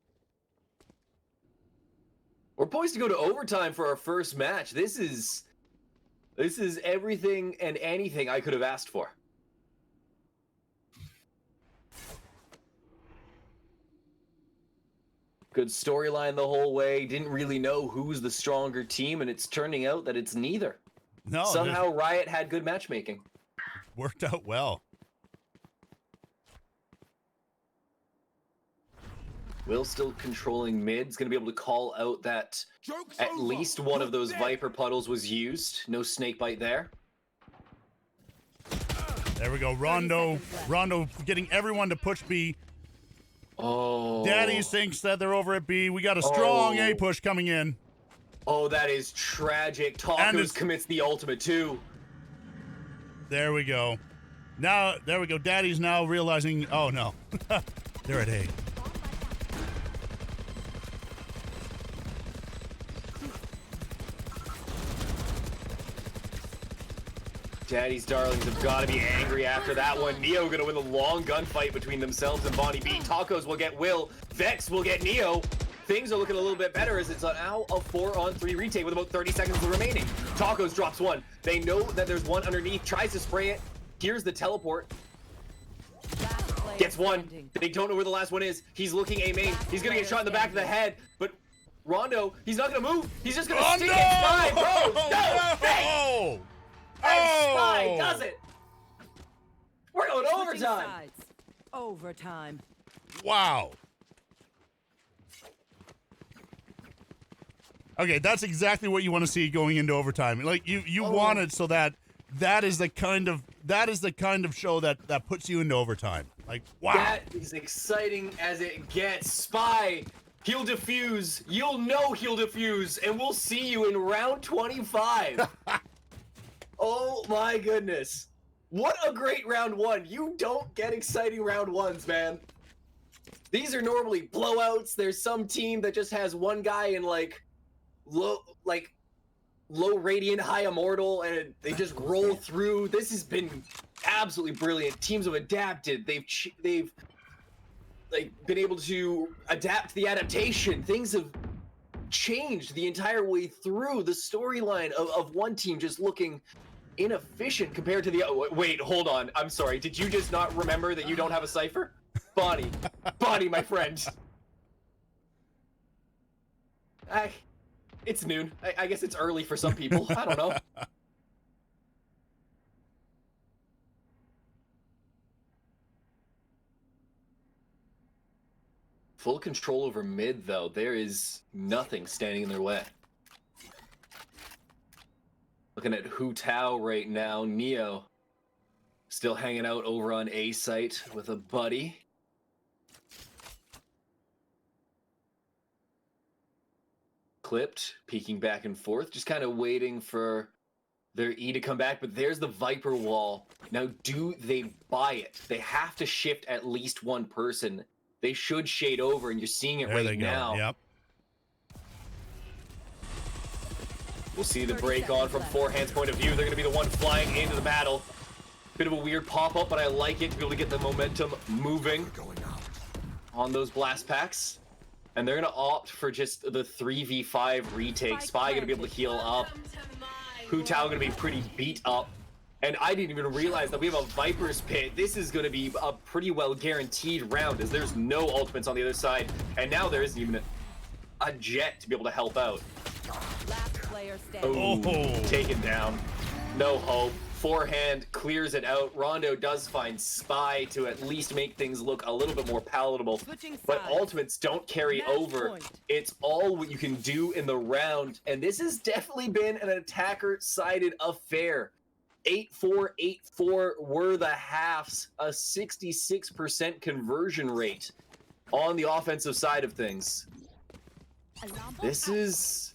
We're poised to go to overtime for our first match. This is everything and anything I could have asked for. Good storyline the whole way. Didn't really know who's the stronger team, and it's turning out that it's neither. No, Somehow Riot had good matchmaking. worked out well. Will still controlling mid. Is going to be able to call out that at least one of those Viper puddles was used. No snake bite there. There we go. Rondo getting everyone to push B. Oh. Daddy thinks that they're over at B. We got a strong Oh. A push coming in. Oh, that is tragic. Tacos commits the ultimate too. There we go. Now, there we go. Daddy's now realizing, oh no. They're at A. Daddy's darlings have got to be angry after that one. Neo gonna win the long gunfight between themselves and Bonnie B. Tacos will get Will. Vex will get Neo. Things are looking a little bit better as it's now a 4-on-3 retake with about 30 seconds remaining. Tacos drops one. They know that there's one underneath. Tries to spray it. Here's the teleport. Gets one. They don't know where the last one is. He's looking A main. He's gonna get shot in the back of the head. But Rondo, he's not gonna move. He's just gonna stick it. Spy, bro. No. Hey. And Spy does it. We're going to overtime. Sides. Overtime. Wow. Okay, that's exactly what you want to see going into overtime. Like you want it so that is the kind of show that puts you into overtime. Like, wow. That is exciting as it gets. Spy, he'll defuse. You'll know he'll defuse, and we'll see you in round 25. Oh my goodness. What a great round one. You don't get exciting round ones, man. These are normally blowouts. There's some team that just has one guy in low radiant, high immortal, and they just roll through. This has been absolutely brilliant. Teams have adapted. They've been able to adapt the adaptation. Things have changed the entire way through. The storyline of one team just looking inefficient compared to the other. Wait, hold on. I'm sorry. Did you just not remember that you don't have a cipher? Bonnie, my friend. It's noon. I guess it's early for some people. I don't know. Full control over mid, though. There is nothing standing in their way. Looking at Hu Tao right now. Neo still hanging out over on A site with a buddy. Clipped, peeking back and forth, just kind of waiting for their E to come back. But there's the Viper wall. Now, do they buy it? They have to shift at least one person. They should shade over, and you're seeing it right now. Yep. We'll see the break on from Forehand's point of view. They're going to be the one flying into the battle. Bit of a weird pop-up, but I like it to be able to get the momentum moving on those blast packs. And they're going to opt for just the 3v5 retake. Spy going to be able to heal up. Hu Tao going to be pretty beat up. And I didn't even realize that we have a Viper's Pit. This is going to be a pretty well guaranteed round, as there's no ultimates on the other side. And now there isn't even a jet to be able to help out. Last player standing. Oh, taken down. No hope. Forehand clears it out. Rondo does find Spy to at least make things look a little bit more palatable. But ultimates don't carry over. It's all what you can do in the round. And this has definitely been an attacker-sided affair. 8-4, 8-4 were the halves. A 66% conversion rate on the offensive side of things. This is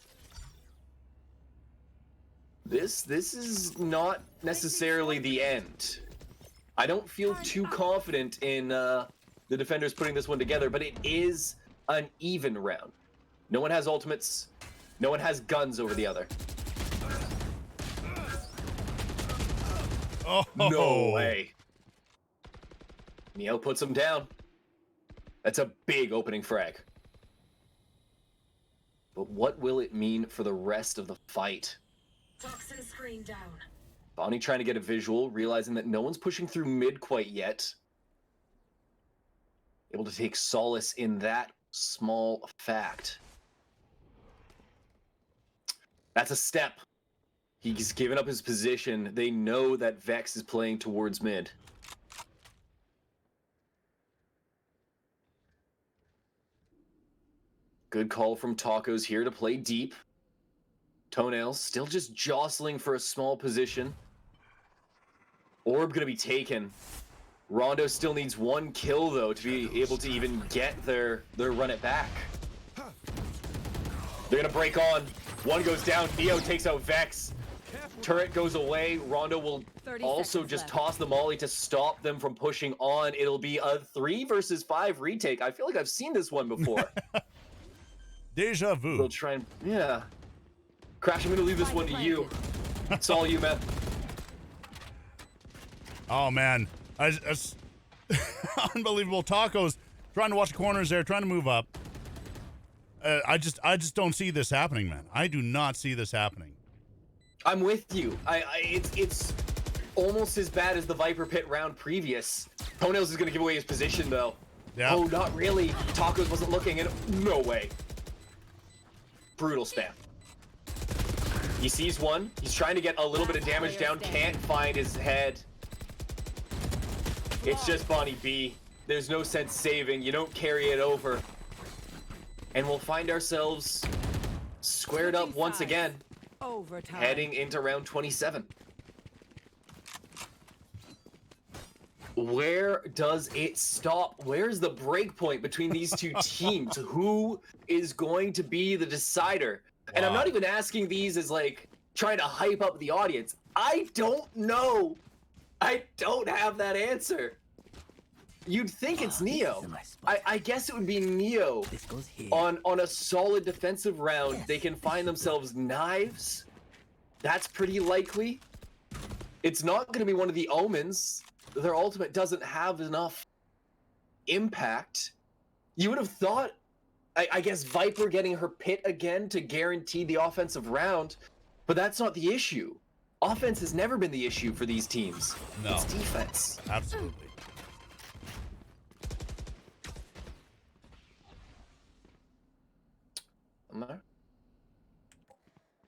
not necessarily the end. I don't feel too confident in the defenders putting this one together, but it is an even round. No one has ultimates. No one has guns over the other. Oh. No way. Neo puts him down. That's a big opening frag. But what will it mean for the rest of the fight? Toxin screen down. Bonnie trying to get a visual, realizing that no one's pushing through mid quite yet. Able to take solace in that small fact. That's a step. He's given up his position. They know that Vex is playing towards mid. Good call from Tacos here to play deep. Toenails still just jostling for a small position. Orb gonna be taken. Rondo still needs one kill though to be able to even get their run it back. They're gonna break on. One goes down. Neo takes out Vex. Turret goes away. Rondo will also just toss the molly to stop them from pushing on. It'll be a 3 versus 5 retake. I feel like I've seen this one before. Deja vu. They'll try and, yeah. Crash, I'm gonna leave this one to you. It's all you, man. Oh man, unbelievable. Tacos trying to watch the corners there, trying to move up. I just don't see this happening, man. I do not see this happening. I'm with you. It's almost as bad as the Viper Pit round previous. Toenails is gonna give away his position though. Yeah. Oh, not really. Tacos wasn't looking, and no way. Brutal spam. He sees one. He's trying to get a little bit of damage down. Can't find his head. It's just Bonnie B. There's no sense saving. You don't carry it over. And we'll find ourselves squared up once again. Overtime. Heading into round 27. Where does it stop? Where's the break point between these two teams? Who is going to be the decider? Wow. And I'm not even asking these as like trying to hype up the audience. I don't know. I don't have that answer. You'd think it's Neo. I guess it would be Neo. On a solid defensive round, they can find themselves knives. That's pretty likely. It's not going to be one of the Omens. Their ultimate doesn't have enough impact. You would have thought, I guess, Viper getting her pit again to guarantee the offensive round, but that's not the issue. Offense has never been the issue for these teams. No. It's defense. Absolutely.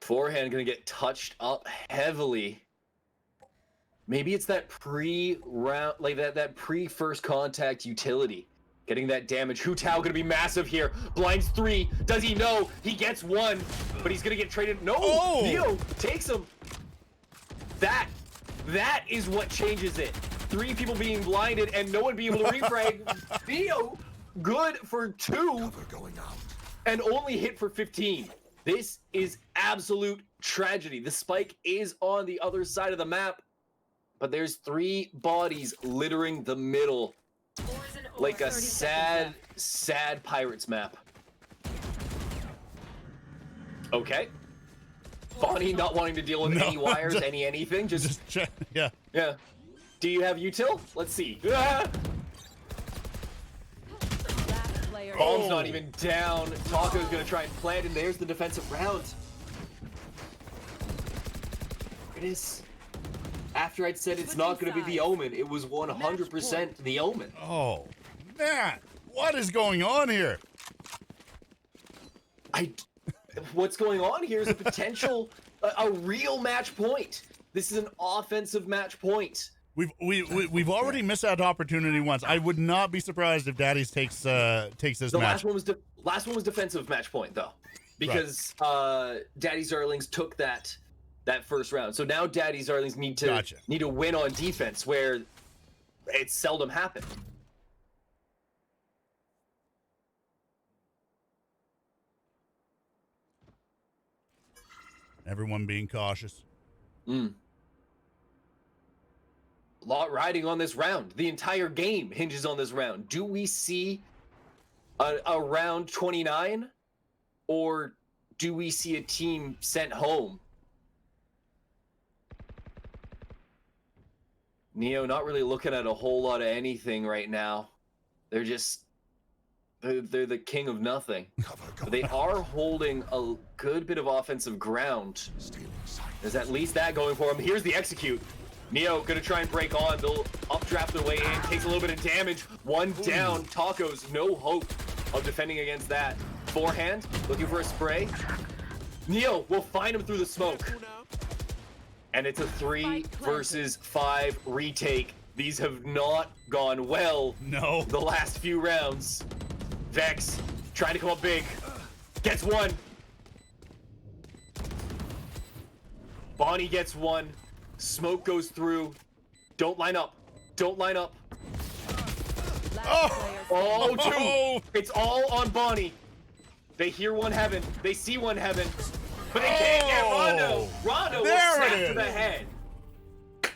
Forehand gonna get touched up heavily. Maybe it's that pre-round, like that pre-first contact utility. Getting that damage. Hu Tao gonna be massive here. Blinds 3. Does he know? He gets 1, but he's gonna get traded. No! Oh! Neo takes him. That is what changes it. 3 people being blinded and no one being able to refrag. Neo, good for 2 and only hit for 15. This is absolute tragedy. The spike is on the other side of the map, but there's 3 bodies littering the middle. Like a sad, sad Pirates map. Okay. Bonnie not wanting to deal with any wires, anything. Just check. Yeah. Yeah. Do you have util? Let's see. Ah! Last player. Bomb's not even down. Taco's gonna try and plant, and there's the defensive round. It is. After I'd said it's not gonna be the Omen, it was 100% the Omen. Oh, man. What is going on here? What's going on here is a potential, a real match point. This is an offensive match point. We've already missed that opportunity once. I would not be surprised if Daddy's takes this The match. last one was defensive match point though, because Daddy's Darlings took that first round. So now Daddy's Darlings need to win on defense, where it seldom happened. Everyone being cautious. A lot riding on this round. The entire game hinges on this round. Do we see a round 29, or do we see a team sent home? Neo not really looking at a whole lot of anything right now. They're the king of nothing. But they are holding a good bit of offensive ground. There's at least that going for them. Here's the execute. Neo gonna try and break on. They'll updraft their way in. Takes a little bit of damage. One down. Tacos, no hope of defending against that. Forehand, looking for a spray. Neo will find him through the smoke. And it's a 3 versus 5 retake. These have not gone well. No. The last few rounds. Vex trying to come up big. Gets one. Bonnie gets one. Smoke goes through. Don't line up. Don't line up. Oh, 2. It's all on Bonnie. They hear one heaven. They see one heaven. But they can't get Rondo. Rondo will snap to the head.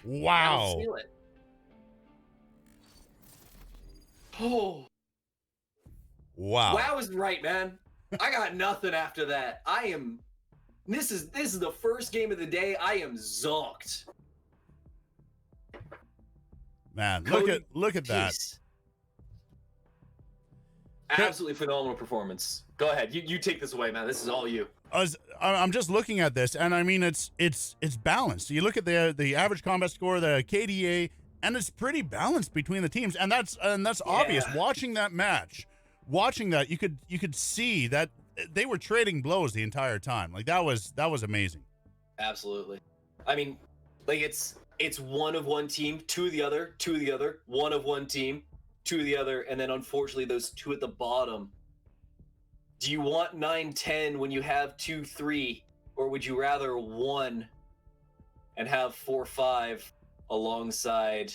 Wow. I'll seal it. Oh. Wow. Wow is right, man. I got nothing after that. This is the first game of the day. I am zonked. Man, Cody, look at that. Absolutely phenomenal performance. Go ahead. You take this away, man. This is all you. I'm just looking at this, and I mean it's balanced. You look at the average combat score, the KDA, and it's pretty balanced between the teams, and that's obvious. Watching that match, you could see that they were trading blows the entire time. Like that was amazing. Absolutely. I mean, like it's one of one team, two of the other, one of one team, two of the other, and then unfortunately those 2 at the bottom. Do you want 9-10 when you have 2-3, or would you rather 1 and have 4-5 alongside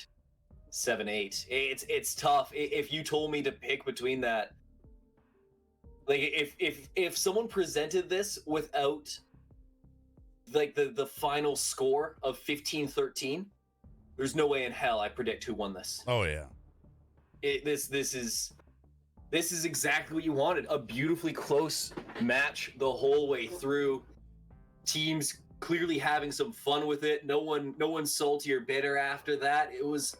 7-8? It's tough. If you told me to pick between that, like if someone presented this without like the final score of 15-13, there's no way in hell I predict who won this. Oh yeah. This is exactly what you wanted. A beautifully close match the whole way through. Teams clearly having some fun with it. No one salty or bitter after that. It was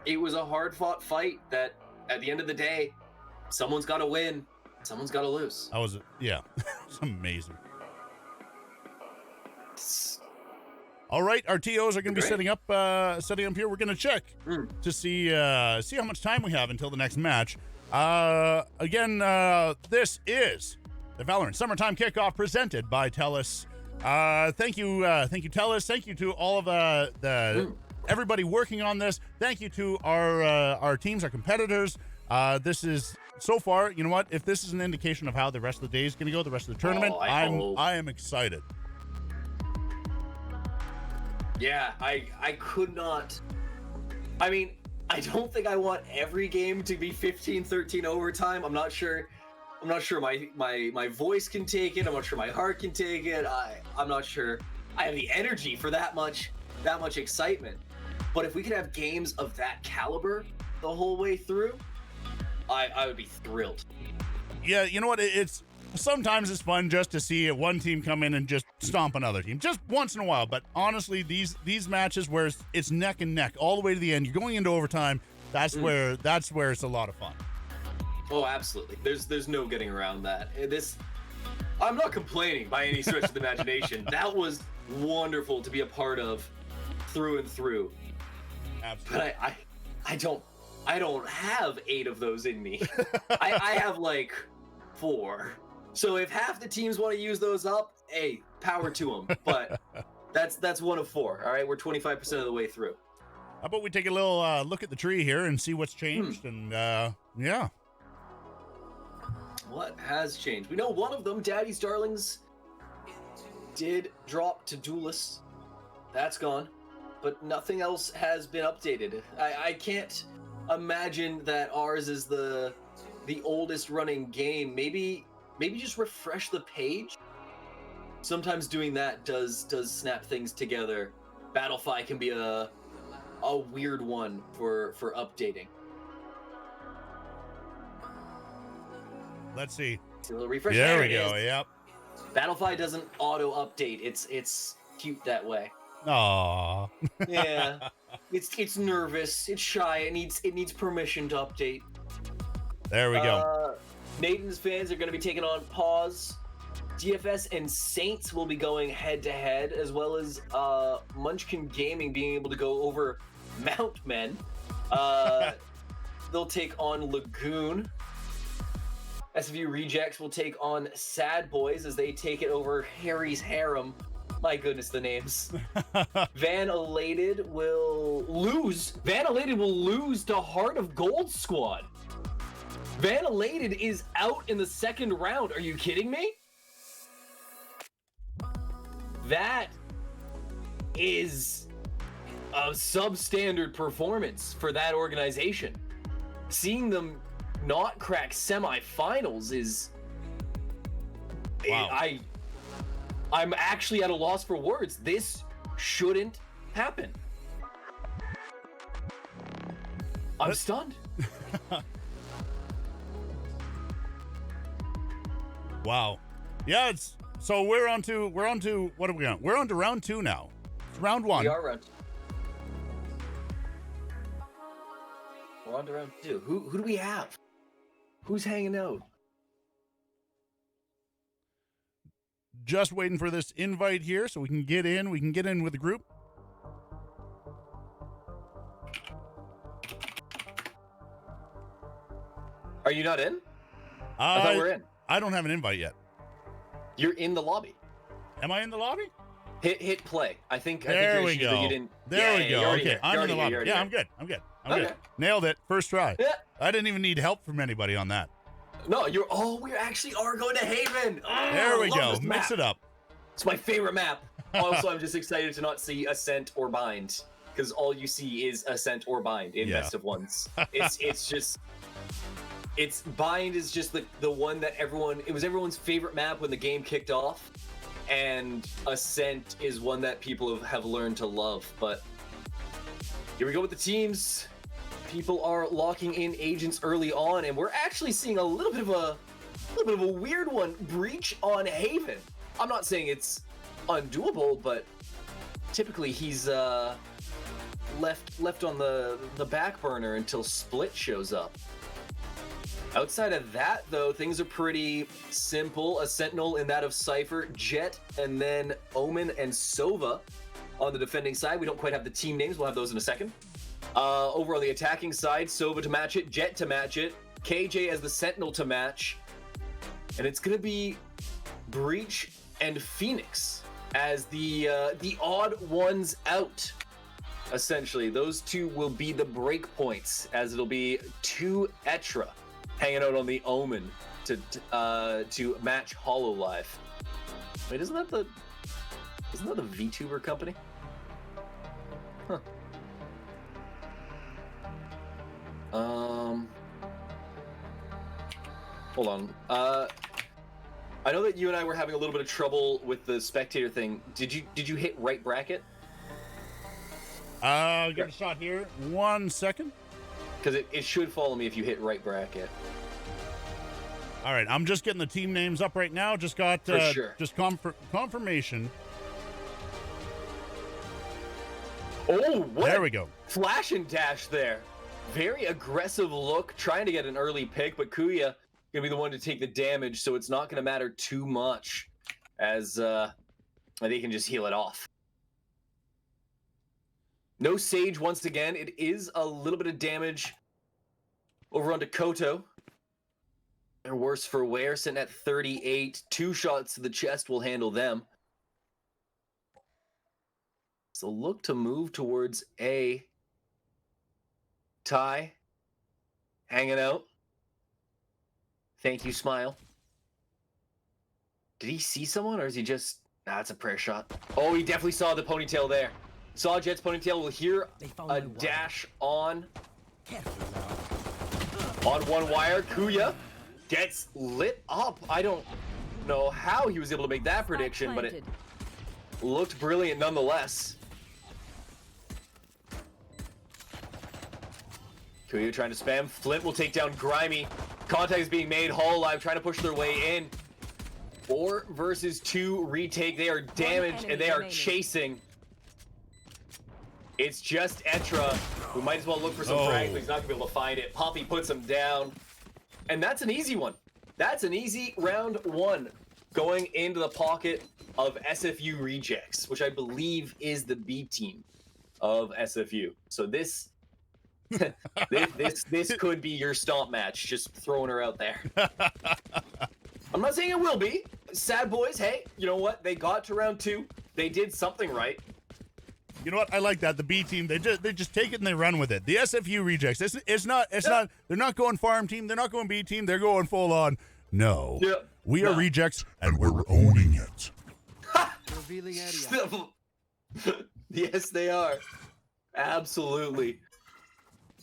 a hard fought fight that at the end of the day, someone's got to win, someone's got to lose. It's amazing. All right, our TOs are going to be setting up here. We're going to check to see how much time we have until the next match. Again, this is the Valorant Summertime Kickoff presented by Telus. Thank you, Telus. Thank you to all of everybody working on this. Thank you to our teams, our competitors. This is so far. You know what? If this is an indication of how the rest of the day is going to go, the rest of the tournament, I am excited. Yeah, I could not. I mean, I don't think I want every game to be 15-13 overtime. I'm not sure my voice can take it. I'm not sure my heart can take it. I'm not sure I have the energy for that much excitement. But if we could have games of that caliber the whole way through, I would be thrilled. Yeah, you know what? It's sometimes it's fun just to see one team come in and just stomp another team, just once in a while. But honestly, these matches where it's neck and neck all the way to the end, you're going into overtime. That's where it's a lot of fun. Oh, absolutely. There's no getting around that. I'm not complaining by any stretch of the imagination. That was wonderful to be a part of through and through. Absolutely. But I don't have 8 of those in me. I have like 4. So if half the teams want to use those up, hey, power to them. But that's 1 of 4. All right, we're 25% of the way through. How about we take a little look at the tree here and see what's changed? And yeah. What has changed? We know one of them, Daddy's Darlings, did drop to Duelist. That's gone. But nothing else has been updated. I can't imagine that ours is the oldest running game. Maybe just refresh the page. Sometimes doing that does snap things together. Battlefy can be a weird one for updating. Let's see. So we'll refresh. There we it go. is. Yep. Battlefy doesn't auto update. It's cute that way. Aww. Yeah. It's nervous. It's shy. It needs permission to update. There we go. Nathan's fans are going to be taking on Pause. DFS and Saints will be going head to head, as well as Munchkin Gaming being able to go over Mount Men. They'll take on Lagoon. SFU Rejects will take on Sad Boys as they take it over Harry's Harem. My goodness, the names. Van Elated will lose. Van Elated will lose to Heart of Gold Squad. Van Elated is out in the second round. Are you kidding me? That is a substandard performance for that organization. Seeing them not crack semifinals is... Wow. I'm actually at a loss for words. This shouldn't happen. I'm stunned. Wow. Yeah, so we're on to what are we on? We're on to round 2 now. It's round 1. We are round 2. We're on to round 2. Who do we have? Who's hanging out? Just waiting for this invite here so we can get in. We can get in with the group. Are you not in? I thought we're in. I don't have an invite yet. You're in the lobby. Am I in the lobby? Hit play. I think There your we issue is that go. you didn't. There we yeah, go. you're already Okay, here. I'm You're in the already lobby. here. Yeah, You're I'm good. Okay. Good. Nailed it. First try. Yeah. I didn't even need help from anybody on that. No, we actually are going to Haven. Oh, There we I love go. this Mix map. it up. It's my favorite map. Also, I'm just excited to not see Ascent or Bind, because all you see is Ascent or Bind in Yeah. Best of Ones. It's Bind is just the one that it was everyone's favorite map when the game kicked off, and Ascent is one that people have learned to love. But here we go with the teams. People are locking in agents early on, and we're actually seeing a little bit of a weird one. Breach on Haven. I'm not saying it's undoable, but typically he's left on the back burner until Split shows up. Outside of that, though, things are pretty simple. A Sentinel in that of Cypher, Jet, and then Omen and Sova on the defending side. We don't quite have the team names. We'll have those in a second. Over on the attacking side, Sova to match it, Jet to match it, KJ as the Sentinel to match, and it's going to be Breach and Phoenix as the odd ones out. Essentially, those two will be the break points, as it'll be 2 Etra hanging out on the Omen to match HoloLive. Wait, isn't that the VTuber company? Huh. Hold on. I know that you and I were having a little bit of trouble with the spectator thing. Did you hit right bracket? Get a shot here. 1 second. Because it should follow me if you hit right bracket. All right, I'm just getting the team names up right now. Just got For sure. just confirmation. Oh, what? There we go. Flash and dash there. Very aggressive look, trying to get an early pick, but Kuya gonna be the one to take the damage, so it's not gonna matter too much as they can just heal it off. No Sage once again. It is a little bit of damage over onto Koto. They're worse for wear, sitting at 38. 2 shots to the chest will handle them. So look to move towards A. Ty, hanging out. Thank you, smile. Did he see someone, or is he just... Nah, it's a prayer shot. Oh, he definitely saw the ponytail there. Saw Jet's ponytail. We'll hear a dash on one wire. Kuya gets lit up. I don't know how he was able to make that prediction, but it looked brilliant nonetheless. Kuya trying to spam. Flint will take down Grimy. Contact is being made. Hall Alive trying to push their way in. 4 versus 2 retake. They are damaged and they are chasing. It's just Etra, who might as well look for some frags, but he's not gonna be able to find it. Poppy puts him down. And that's an easy one. That's an easy round 1 going into the pocket of SFU Rejects, which I believe is the B team of SFU. So this this could be your stomp match, just throwing her out there. I'm not saying it will be. Sad Boys, hey, you know what? They got to round 2. They did something right. You know what? I like that. The B team, they just take it and they run with it. The SFU Rejects, it's not they're not going farm team, they're not going B team, they're going full on. No. Yeah. We are Rejects and we're owning it. Revealing area. Yes, they are. Absolutely.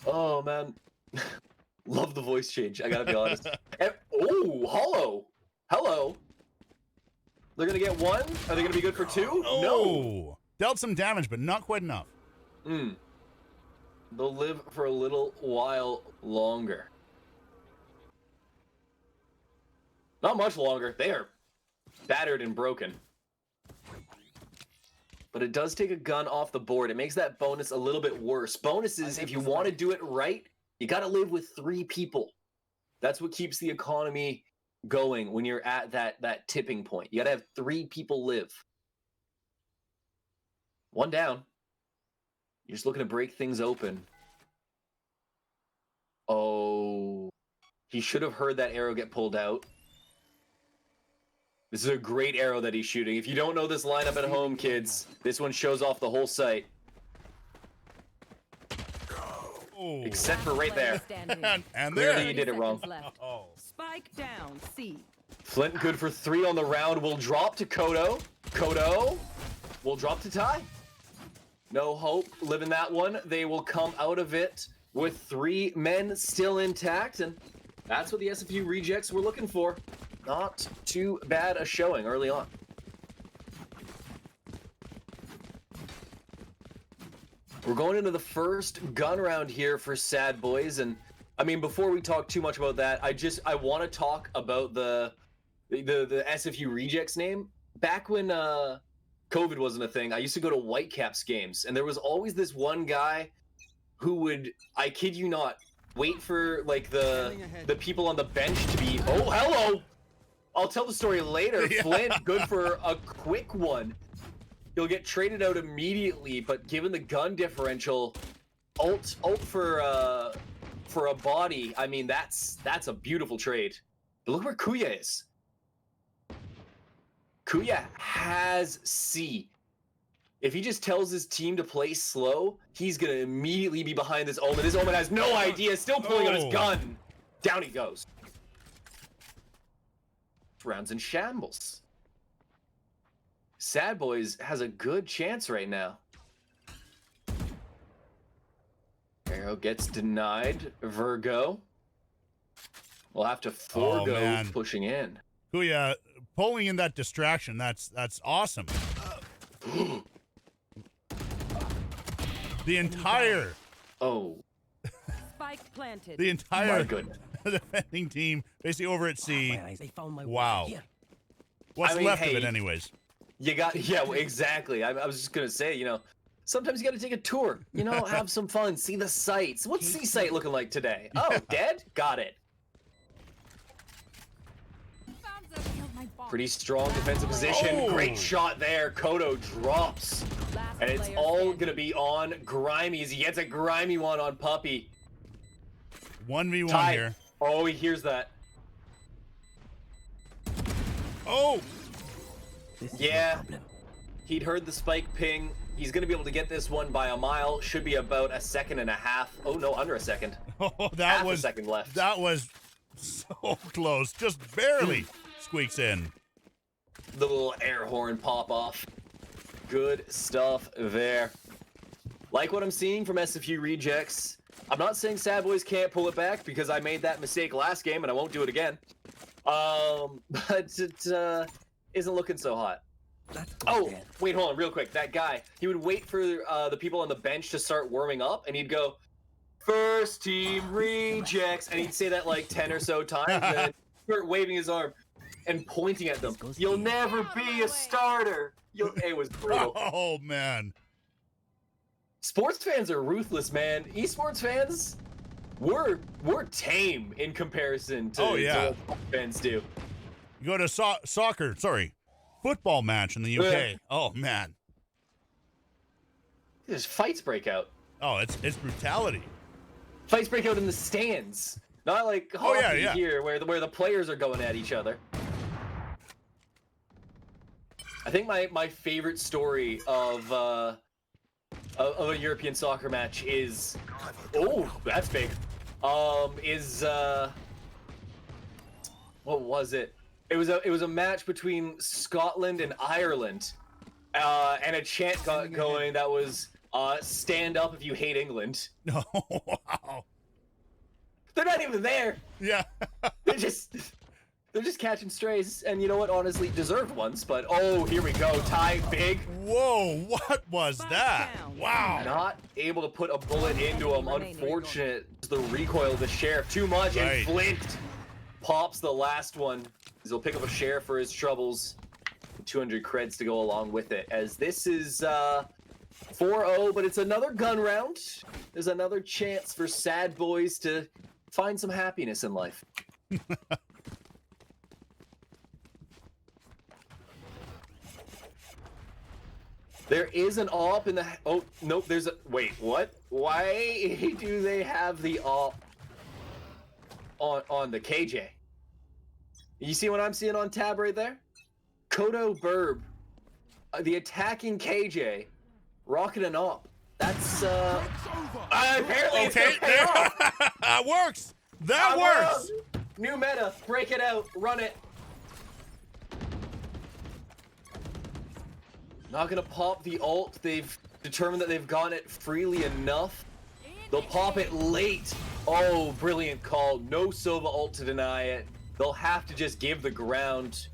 Oh man. Love the voice change, I gotta be honest. Oh, Hollow. Hello. They're gonna get 1? Are they gonna be good for 2? Oh. No. Dealt some damage, but not quite enough. They'll live for a little while longer. Not much longer. They are battered and broken. But it does take a gun off the board. It makes that bonus a little bit worse. Bonuses, if you want to do it right, you got to live with 3 people. That's what keeps the economy going when you're at that tipping point. You got to have 3 people live. 1 down. You're just looking to break things open. Oh, he should have heard that arrow get pulled out. This is a great arrow that he's shooting. If you don't know this lineup at home, kids, this one shows off the whole site. Oh. Except for right there. And Clearly there. you did it wrong. Oh. Spike down, C. Flint good for 3 on the round. Will drop to Koto. Koto will drop to Ty. No hope living that one. They will come out of it with 3 men still intact, and that's what the SFU Rejects were looking for. Not too bad a showing early on. We're going into the first gun round here for Sad Boys, and I mean, before we talk too much about that, I want to talk about the SFU Rejects name. Back when COVID wasn't a thing, I used to go to Whitecaps games, and there was always this one guy who would, I kid you not, wait for like the people on the bench to be, oh, hello! I'll tell the story later. Yeah. Flint, good for a quick one. He'll get traded out immediately, but given the gun differential, ult for a body, I mean, that's a beautiful trade. But look where Kuya is. Kuya has C. If he just tells his team to play slow, he's gonna immediately be behind this Omen. This Omen has no idea, still pulling on his gun. Down he goes. Rounds in shambles. Sad Boys has a good chance right now. Arrow gets denied. Virgo will have to forego pushing in. Kuya, pulling in that distraction, that's awesome. The entire Spike planted. the entire My goodness. defending team basically over at C. They found my Wow. Here. What's I mean, left of hey, it anyways? You got, yeah, well, exactly. I was just gonna say, you know, sometimes you got to take a tour. You know, have some fun, see the sights. What's C-site looking like today? Oh, dead? Got it. Pretty strong defensive position. Oh. Great shot there. Kodo drops. Last And it's player all standing. gonna be on Grimy as he gets a grimy one on Puppy. 1v1 Ty. here. Oh, he hears that. Oh, This is Yeah. no problem. He'd heard the spike ping. He's gonna be able to get this one by a mile. Should be about a second and a half. Oh no, under a second. that Half was a second left. That was so close. Just barely squeaks in. The little air horn pop off. Good stuff there. Like what I'm seeing from SFU rejects. I'm not saying Sad Boys can't pull it back because I made that mistake last game and I won't do it again. But it isn't looking so hot. Let's go Oh, then. wait, hold on, real quick. That guy, he would wait for the people on the bench to start warming up, and he'd go, "First team rejects," and he'd say that like 10 or so times, and then start waving his arm and pointing at them. goes You'll here. never be a starter. It was brutal. Oh man. Sports fans are ruthless, man. Esports fans, we're tame in comparison to, Oh, yeah. to what fans do. You go to football match in the UK. Oh man. There's fights break out. Oh, it's brutality. Fights break out in the stands, not like hockey Oh, yeah. here, where the players are going at each other. I think my favorite story of a European soccer match is, oh, that's big. Is what was it? It was a match between Scotland and Ireland, and a chant got going that was "Stand up if you hate England." Oh, wow. They're not even there. Yeah. They're just catching strays, and you know what? Honestly, deserved ones. But oh, here we go. Ty big, Whoa, what was Spike that? down. Wow. not able to put a bullet into him. Unfortunate. The recoil of the sheriff too much, Right. and Flint pops the last one. He'll pick up a share for his troubles. 200 creds to go along with it. As this is 4-0, but it's another gun round. There's another chance for Sad Boys to find some happiness in life. There is an AWP in the... Oh, nope, there's a... Wait, what? Why do they have the AWP on the KJ? You see what I'm seeing on tab right there? Kodo Burb, the attacking KJ, rocking an AWP. That's, apparently it's Okay, gonna pay there. off. That works. That I'm works. wrong. New meta, break it out, run it. Not gonna pop the ult. They've determined that they've gotten it freely enough. They'll pop it late. Oh, brilliant call. No Sova ult to deny it. They'll have to just give the ground.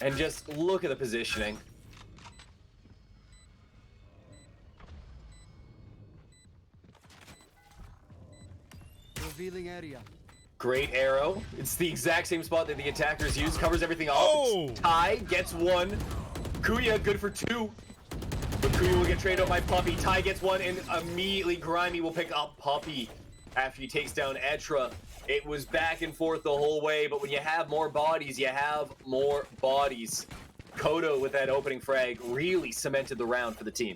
And just look at the positioning. Revealing area. Great arrow. It's the exact same spot that the attackers use. Covers everything off. Oh. Ty gets one. Kuya good for two. But Kuya will get traded out by Puppy. Ty gets one, and immediately Grimy will pick up Puppy after he takes down Etra. It was back and forth the whole way, but when you have more bodies, you have more bodies. Kodo with that opening frag really cemented the round for the team.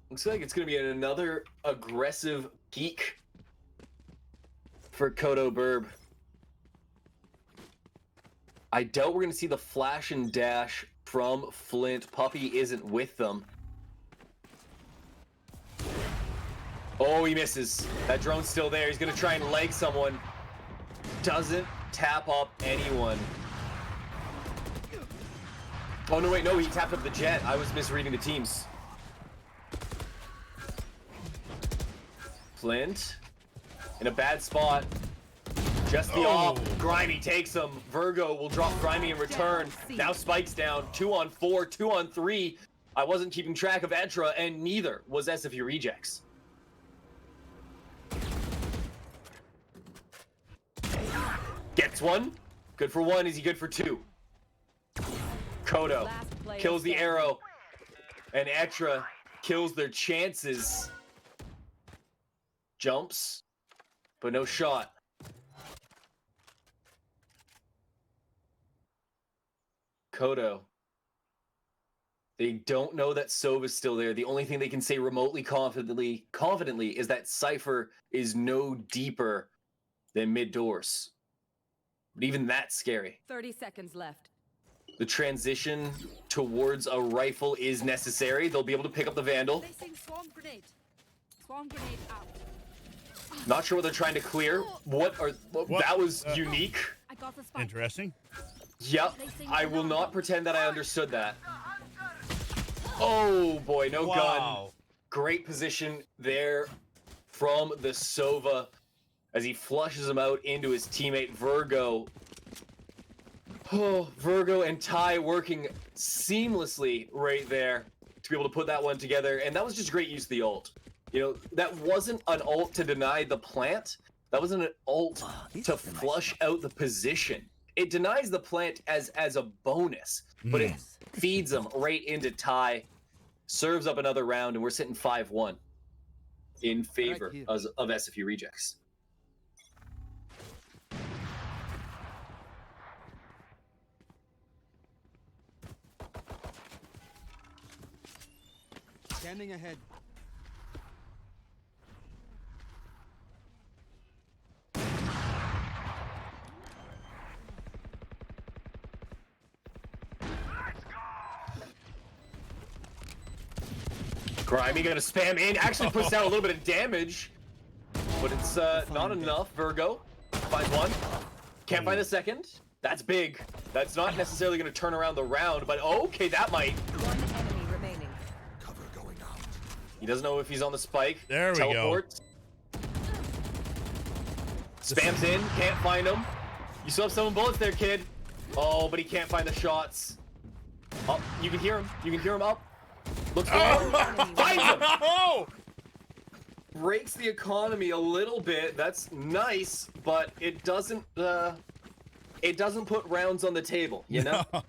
Looks like it's going to be another aggressive peak for Kodo Burb. I doubt we're going to see the flash and dash from Flint. Puppy isn't with them. Oh, he misses. That drone's still there. He's going to try and leg someone. Doesn't tap up anyone. Oh, no, wait, no, he tapped up the jet. I was misreading the teams. Flint in a bad spot. Just the off. Grimy takes him. Virgo will drop Grimy in return. Now Spike's down. 2 on 4, 2 on 3. I wasn't keeping track of Etra, and neither was SFU Rejects. Gets one. Good for 1. Is he good for 2? Kodo kills the arrow, and Etra kills their chances. Jumps, but no shot. Kodo. They don't know that Sova's still there. The only thing they can say remotely confidently is that Cypher is no deeper than mid doors. But even that's scary. 30 seconds left. The transition towards a rifle is necessary. They'll be able to pick up the Vandal. Placing swarm grenade. Swarm grenade out. Not sure what they're trying to clear. What? That was unique. I got the spike. Interesting. Yep. I will not pretend that I understood that. Oh boy, no gun. Great position there from the Sova as he flushes him out into his teammate Virgo. Oh, Virgo and Ty working seamlessly right there to be able to put that one together, and that was just great use of the ult. You know, that wasn't an ult to deny the plant. That wasn't an ult to flush out the position. It denies the plant as a bonus, but it feeds them right into Ty, serves up another round, and we're sitting 5-1 in favor of SFU Rejects. Standing ahead. Grimy gonna spam in, actually puts down a little bit of damage, but it's not enough. Virgo finds one, can't find the second. That's big. That's not necessarily gonna turn around the round, but okay, that might. One enemy remaining. Cover going out. He doesn't know if he's on the spike. There we Teleports. Spams in, can't find him. You still have 7 bullets there, kid. Oh, but he can't find the shots. Oh, you can hear him. You can hear him up. Looks for him. Finds him. Breaks the economy a little bit. That's nice, but it doesn't put rounds on the table, you know? No.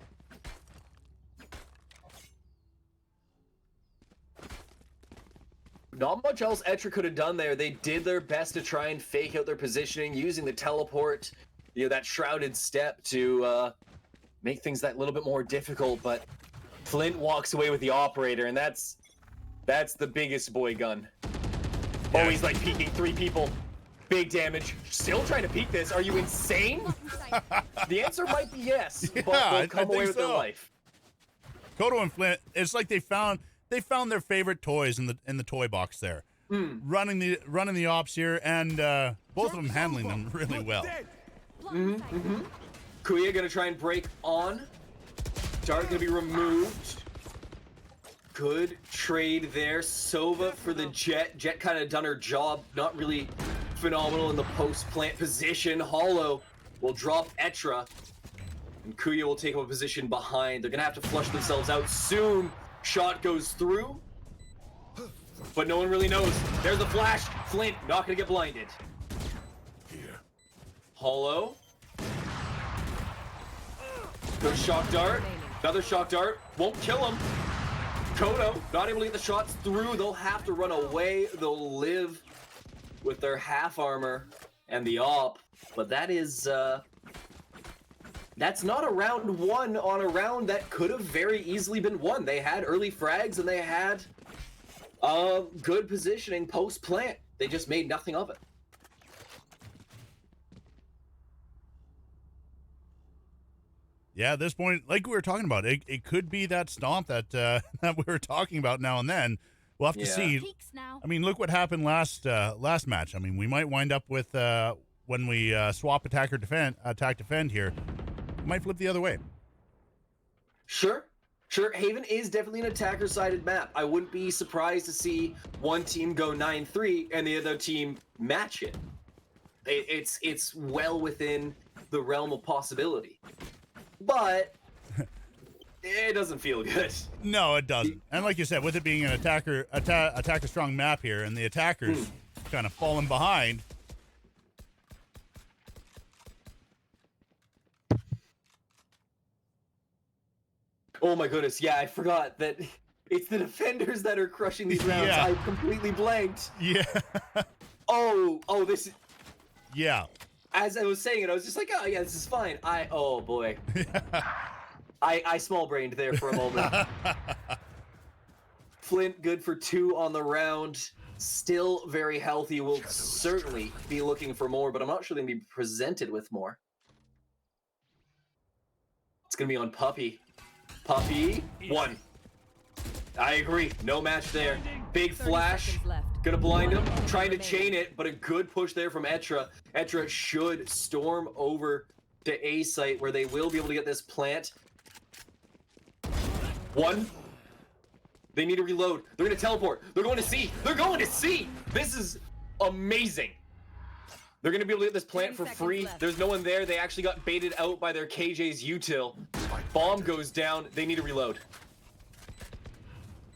Not much else Etra could have done there. They did their best to try and fake out their positioning using the teleport, you know, that shrouded step to make things that little bit more difficult, but Flint walks away with the operator, and that's the biggest boy gun. Yeah. Oh, he's like peeking 3 people. Big damage. Still trying to peek this. Are you insane? The answer might be yes, but they'll come away with their life. Kodo and Flint, it's like they found their favorite toys in the toy box there. Running the ops here, and both of them handling them really well. Kuya gonna try and break on. Dart gonna be removed. Good trade there. Sova for the Jet. Jet kind of done her job. Not really phenomenal in the post-plant position. Hollow will drop Etra. And Kuya will take up a position behind. They're gonna have to flush themselves out soon. Shot goes through. But no one really knows. There's the flash. Flint not gonna get blinded. Hollow. Good shock dart. Another shock dart. Won't kill him. Kodo not able to get the shots through. They'll have to run away. They'll live with their half armor and the op. But that is that's not a round 1 on a round that could have very easily been won. They had early frags and they had good positioning post plant. They just made nothing of it. Yeah, at this point, like we were talking about, it could be that stomp that that we were talking about now and then. We'll have to see. Peaks now. I mean, look what happened last match. I mean, we might wind up with when we swap attack defend here, might flip the other way. Sure. Sure, Haven is definitely an attacker-sided map. I wouldn't be surprised to see one team go 9-3 and the other team match it. It's well within the realm of possibility. But it doesn't feel good. No, it doesn't. And like you said, with it being an attacker strong map here, and the attackers kind of falling behind. Oh my goodness, yeah, I forgot that it's the defenders that are crushing these rounds. Yeah. I completely blanked. Yeah. Oh, this is... Yeah. As I was saying it, I was just like, oh yeah, this is fine. Oh boy. I small-brained there for a moment. Flint, good for 2 on the round. Still very healthy. Will certainly be looking for more, but I'm not sure they're going to be presented with more. It's going to be on Puppy. Puppy, 1. I agree. No match there. Big 30 flash. seconds left. Gonna blind him. One Trying to remaining. chain it, but a good push there from Etra. Etra should storm over to A site where they will be able to get this plant. 1. They need to reload. They're gonna teleport. They're going to C. They're going to C. This is amazing. They're gonna be able to get this plant 10 for seconds free. left. There's no one there. They actually got baited out by their KJ's util. Bomb goes down. They need to reload.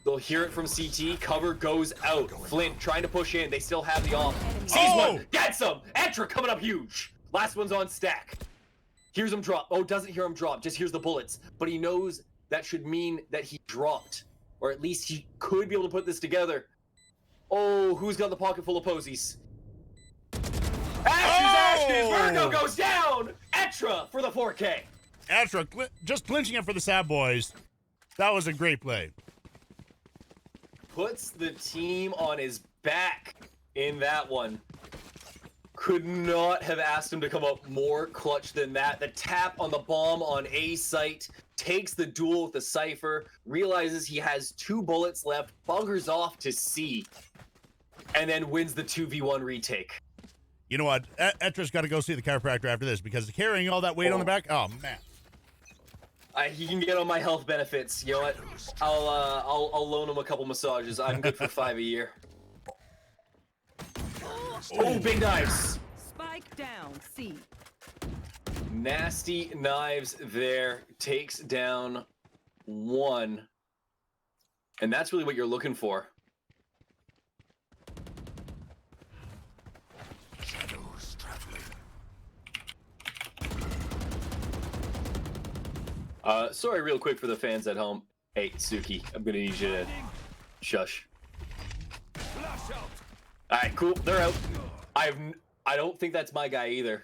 They'll hear it from CT. Cover goes out. Flint trying to push in. They still have the off. Sees Oh! one. Gets him. Etra coming up huge. Last one's on stack. Hears him drop. Oh, doesn't hear him drop. Just hears the bullets. But he knows that should mean that he dropped. Or at least he could be able to put this together. Oh, who's got the pocket full of posies? Ashes! Virgo goes down! Etra for the 4K. Astra just clinching it for the Sad Boys. That was a great play. Puts the team on his back in that one. Could not have asked him to come up more clutch than that. The tap on the bomb on A site, takes the duel with the Cypher, realizes he has 2 bullets left, buggers off to C, and then wins the 2v1 retake. You know what? Etra's got to go see the chiropractor after this, because carrying all that weight on the back, oh man. He can get on my health benefits. You know what? I'll loan him a couple massages. I'm good for 5 a year. Oh, big knives. Spike down. C. Nasty knives there. Takes down 1. And that's really what you're looking for. Shadows traveling. Sorry, real quick for the fans at home. Hey, Suki, I'm gonna need you to shush. All right, cool. They're out. I don't think that's my guy either.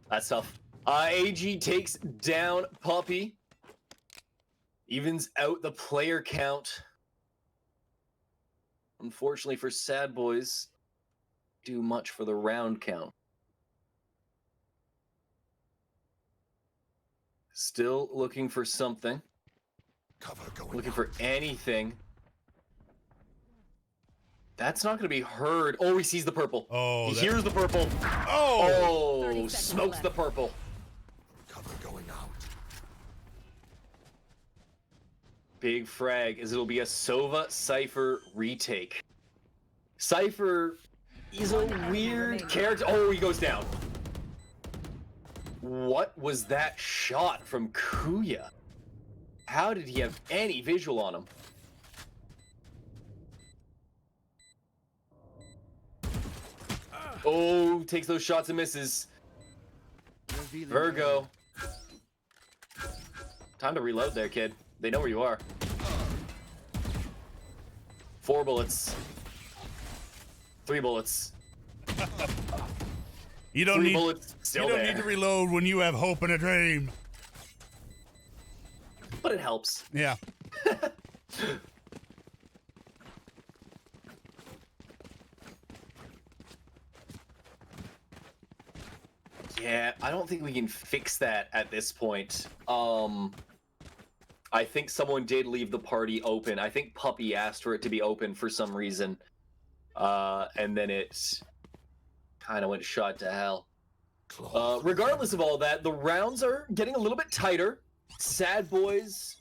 That's tough. AG takes down Puppy. Evens out the player count. Unfortunately for Sad Boys, do much for the round count. Still looking for something. Cover going Looking out. for anything. That's not going to be heard. Oh, he sees the purple. Oh, he that- hears the purple. Oh! 30 Oh, seconds smokes left. the purple. Cover going out. Big frag, as it'll be a Sova Cypher retake. Cypher is a One enemy weird remaining. character. Oh, he goes down. What was that shot from Kuya? How did he have any visual on him? Oh, takes those shots and misses. Revealing Virgo. Time to reload there, kid. They know where you are. 4 bullets. 3 bullets. You don't 3 need bullets. Still you don't there. need to reload when you have hope and a dream. But it helps. Yeah. Yeah, I don't think we can fix that at this point. I think someone did leave the party open. I think Puppy asked for it to be open for some reason. And then it kind of went shot to hell. claws. Regardless of all that, the rounds are getting a little bit tighter. Sad Boys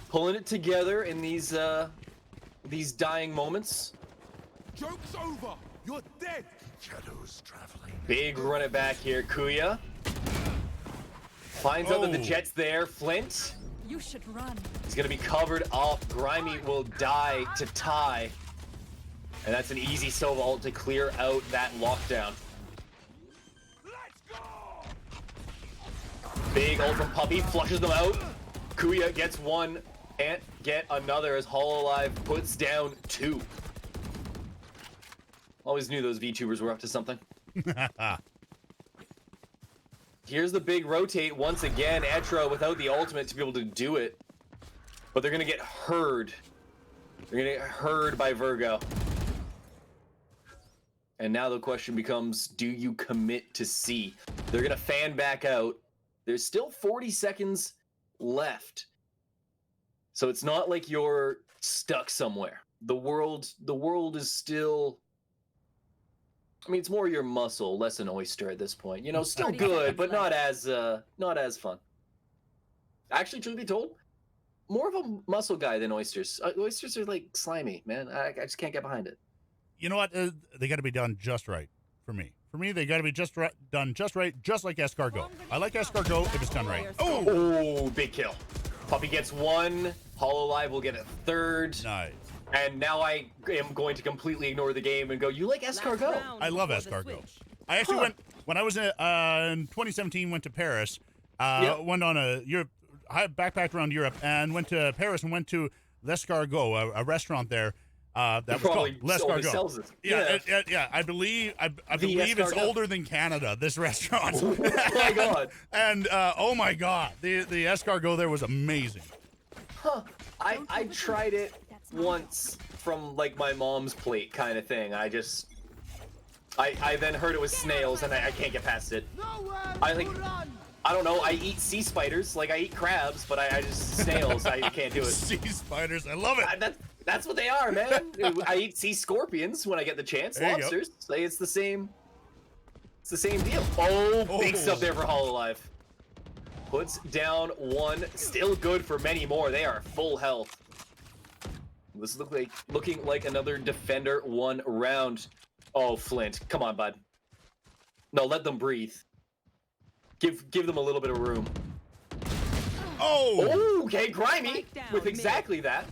pulling it together in these dying moments. Joke's over. You're dead. Shadows traveling. Big run it back here. Kuya finds out that the Jet's there. Flint. You should run. He's gonna be covered up. Grimy will die to tie. And that's an easy Sova ult to clear out that lockdown. Let's go. Big ult from Puppy, flushes them out. Kuya gets one, can't get another as Hololive puts down 2. Always knew those VTubers were up to something. Here's the big rotate once again. Etra without the ultimate to be able to do it. But they're gonna get heard. They're gonna get heard by Virgo. And now the question becomes, do you commit to C? They're gonna fan back out. There's still 40 seconds left. So it's not like you're stuck somewhere. The world is still, I mean, it's more your muscle, less an oyster at this point. You know, still good, but not as fun. Actually, truth be told, more of a muscle guy than oysters. Oysters are like slimy, man. I just can't get behind it. You know what? They got to be done just right for me. For me, they got to be done just right, just like escargot. I like escargot if it's done right. Oh, big kill. Puppy gets 1. Hololive will get a 3rd. Nice. And now I am going to completely ignore the game and go, you like escargot? I love escargot. I actually went, when I was in 2017, went to Paris, went on I backpacked around Europe and went to Paris and went to L'Escargot, a restaurant there. That was called L'Escargot. Yeah. I believe it's older than Canada, this restaurant. Oh my god. And oh my god, the escargot there was amazing. Huh. I tried it once from like my mom's plate kind of thing. I then heard it was snails and I can't get past it. I don't know, I eat sea spiders, like I eat crabs, but I just snails, I can't do it. Sea spiders, I love it. That's what they are, man. I eat sea scorpions when I get the chance. There Lobsters, like it's the same. It's the same deal. Oh, big sub there for Hololive. Puts down 1, still good for many more. They are full health. This is looking like another defender 1 round. Oh, Flint, come on, bud. No, let them breathe. Give them a little bit of room. Oh, okay, Grimy with exactly that.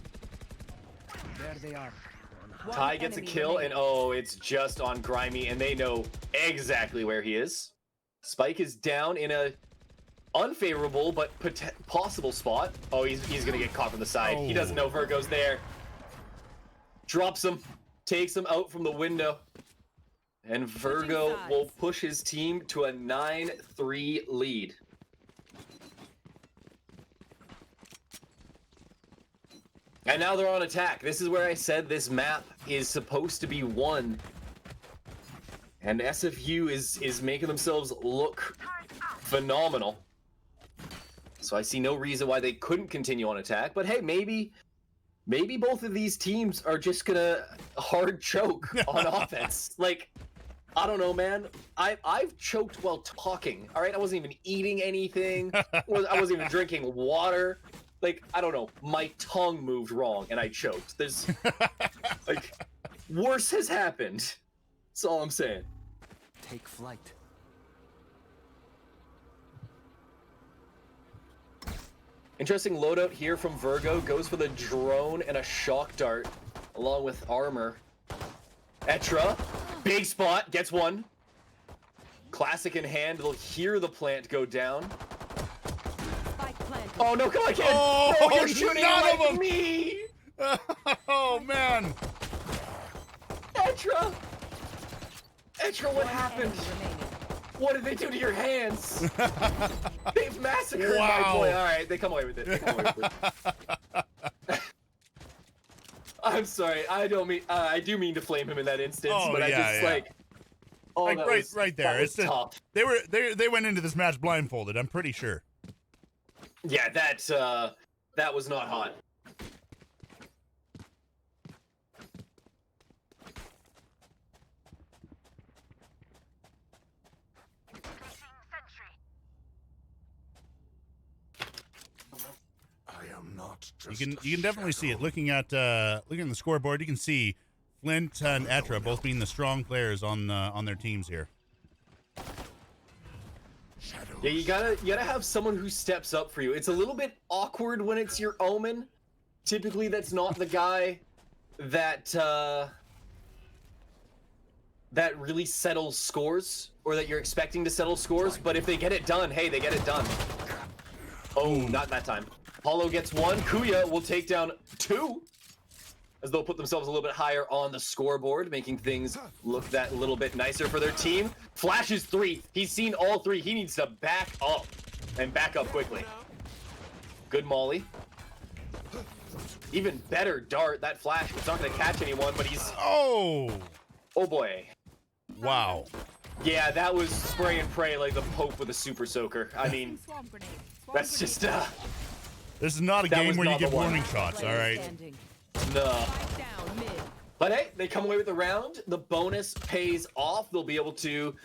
There they are. Ty gets a kill, and it's just on Grimy, and they know exactly where he is. Spike is down in a unfavorable but possible spot. Oh, he's gonna get caught from the side. He doesn't know Virgo's there. Drops him, takes him out from the window, and Virgo will push his team to a 9-3 lead. And now they're on attack. This is where I said this map is supposed to be won. And SFU is making themselves look phenomenal. So I see no reason why they couldn't continue on attack. But hey, maybe both of these teams are just gonna hard choke on offense. Like, I don't know, man. I've choked while talking. All right, I wasn't even eating anything. I wasn't even drinking water. Like, I don't know, my tongue moved wrong and I choked. There's, like, worse has happened. That's all I'm saying. Take flight. Interesting loadout here from Virgo. Goes for the drone and a shock dart along with armor. Etra, big spot, gets 1. Classic in hand, they'll hear the plant go down. Oh no, come on, kid! Oh, no, you're shooting none like of them! Me! Oh man! Etra, what happened? What did they do to your hands? They've massacred my boy. All right, they come away with it. I'm sorry. I don't mean. I do mean to flame him in that instance, but I just like. Oh, like right there. It's tough. They went into this match blindfolded. I'm pretty sure. Yeah, that was not hot. I am not You can definitely see it. Looking at the scoreboard, you can see Flint and Etra both being the strong players on their teams here. Yeah, you gotta have someone who steps up for you. It's a little bit awkward when it's your Omen. Typically, that's not the guy that that really settles scores, or that you're expecting to settle scores. But if they get it done, hey, they get it done. Oh, not that time. Hollow gets one. Kuya will take down two, as they'll put themselves a little bit higher on the scoreboard, making things look that little bit nicer for their team. Flashes three. He's seen all three. He needs to back up, and back up quickly. Good molly. Even better dart. That flash was not going to catch anyone, but he's... Oh boy. Wow. Yeah, that was spray and pray like the Pope with a super soaker. I mean, that's just... This is not a game where you get warning shots, all right? No. But hey, they come away with the round. The bonus pays off. They'll be able to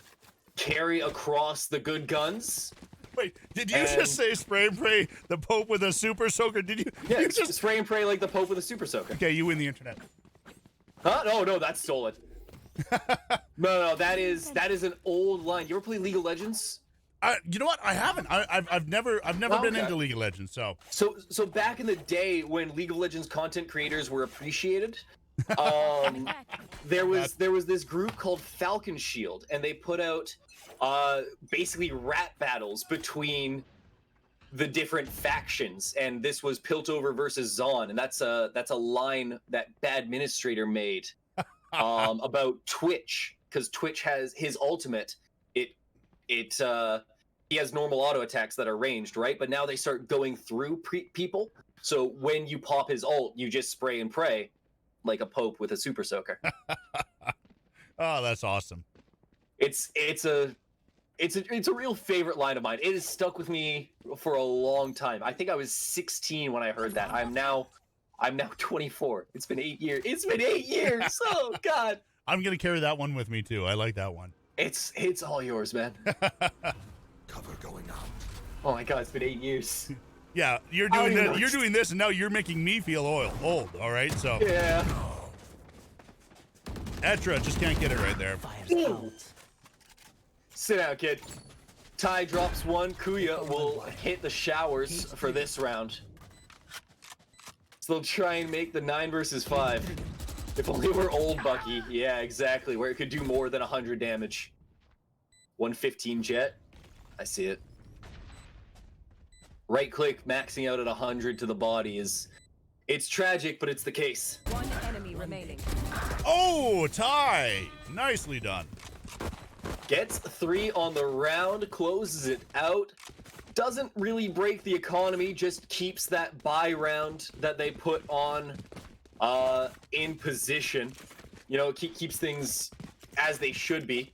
carry across the good guns. Wait, did you just say spray and pray the Pope with a super soaker? Did you? Yeah, you just spray and pray like the Pope with a super soaker. Okay, you win the internet. Huh? No, that's stolen. No, that is an old line. You ever play League of Legends? You know what? I haven't. I've never been into League of Legends. So back in the day when League of Legends content creators were appreciated, there was this group called Falcon Shield, and they put out basically rap battles between the different factions, and this was Piltover versus Zon, and that's a line that Bad Administrator made about Twitch, because Twitch has his ultimate. He has normal auto attacks that are ranged, right? But now they start going through people. So when you pop his ult, you just spray and pray like a Pope with a super soaker. Oh, that's awesome. It's a real favorite line of mine. It has stuck with me for a long time. I think I was 16 when I heard that. I'm now 24. It's been 8 years. It's been 8 years. Oh God. I'm gonna carry that one with me too. I like that one. It's all yours, man. Cover going out. Oh my God, it's been 8 years. Yeah, you're doing this. You're doing this, and now you're making me feel old. All right, so Yeah. Etra just can't get it right there. Sit down, kid. Ty drops one. Kuya will hit the showers for this round. So they'll try and make the 9 versus 5. If only we're old Bucky. Yeah, exactly. Where it could do more than 100 damage. 115 jet. I see it. Right click, maxing out at 100 to the body is... It's tragic, but it's the case. One enemy remaining. Oh, Ty! Nicely done. Gets 3 on the round, closes it out. Doesn't really break the economy, just keeps that buy round that they put on in position. You know, keeps things as they should be.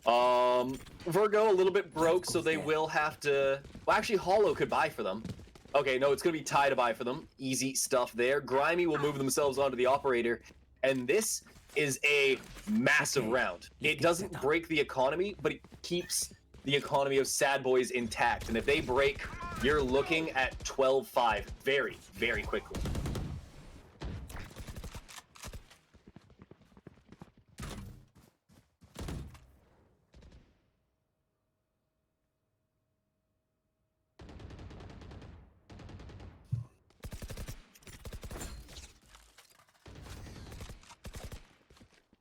Virgo a little bit broke, so they will have to... Well, actually, Hollow could buy for them. Okay, no, it's going to be Ty to buy for them. Easy stuff there. Grimy will move themselves onto the operator, and this is a massive round. It doesn't break the economy, but it keeps the economy of Sad Boys intact. And if they break, you're looking at 12-5 very, very quickly.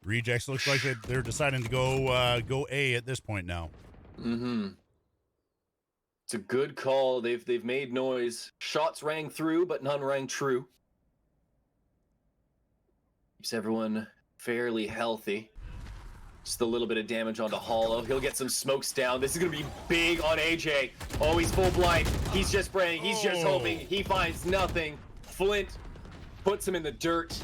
Rejects looks like they're deciding to go A at this point now. Mm-hmm. It's a good call. They've made noise. Shots rang through, but none rang true. Keeps everyone fairly healthy. Just a little bit of damage onto Hollow. He'll get some smokes down. This is going to be big on AJ. Oh, he's full blind. He's just praying. He's just hoping. He finds nothing. Flint puts him in the dirt.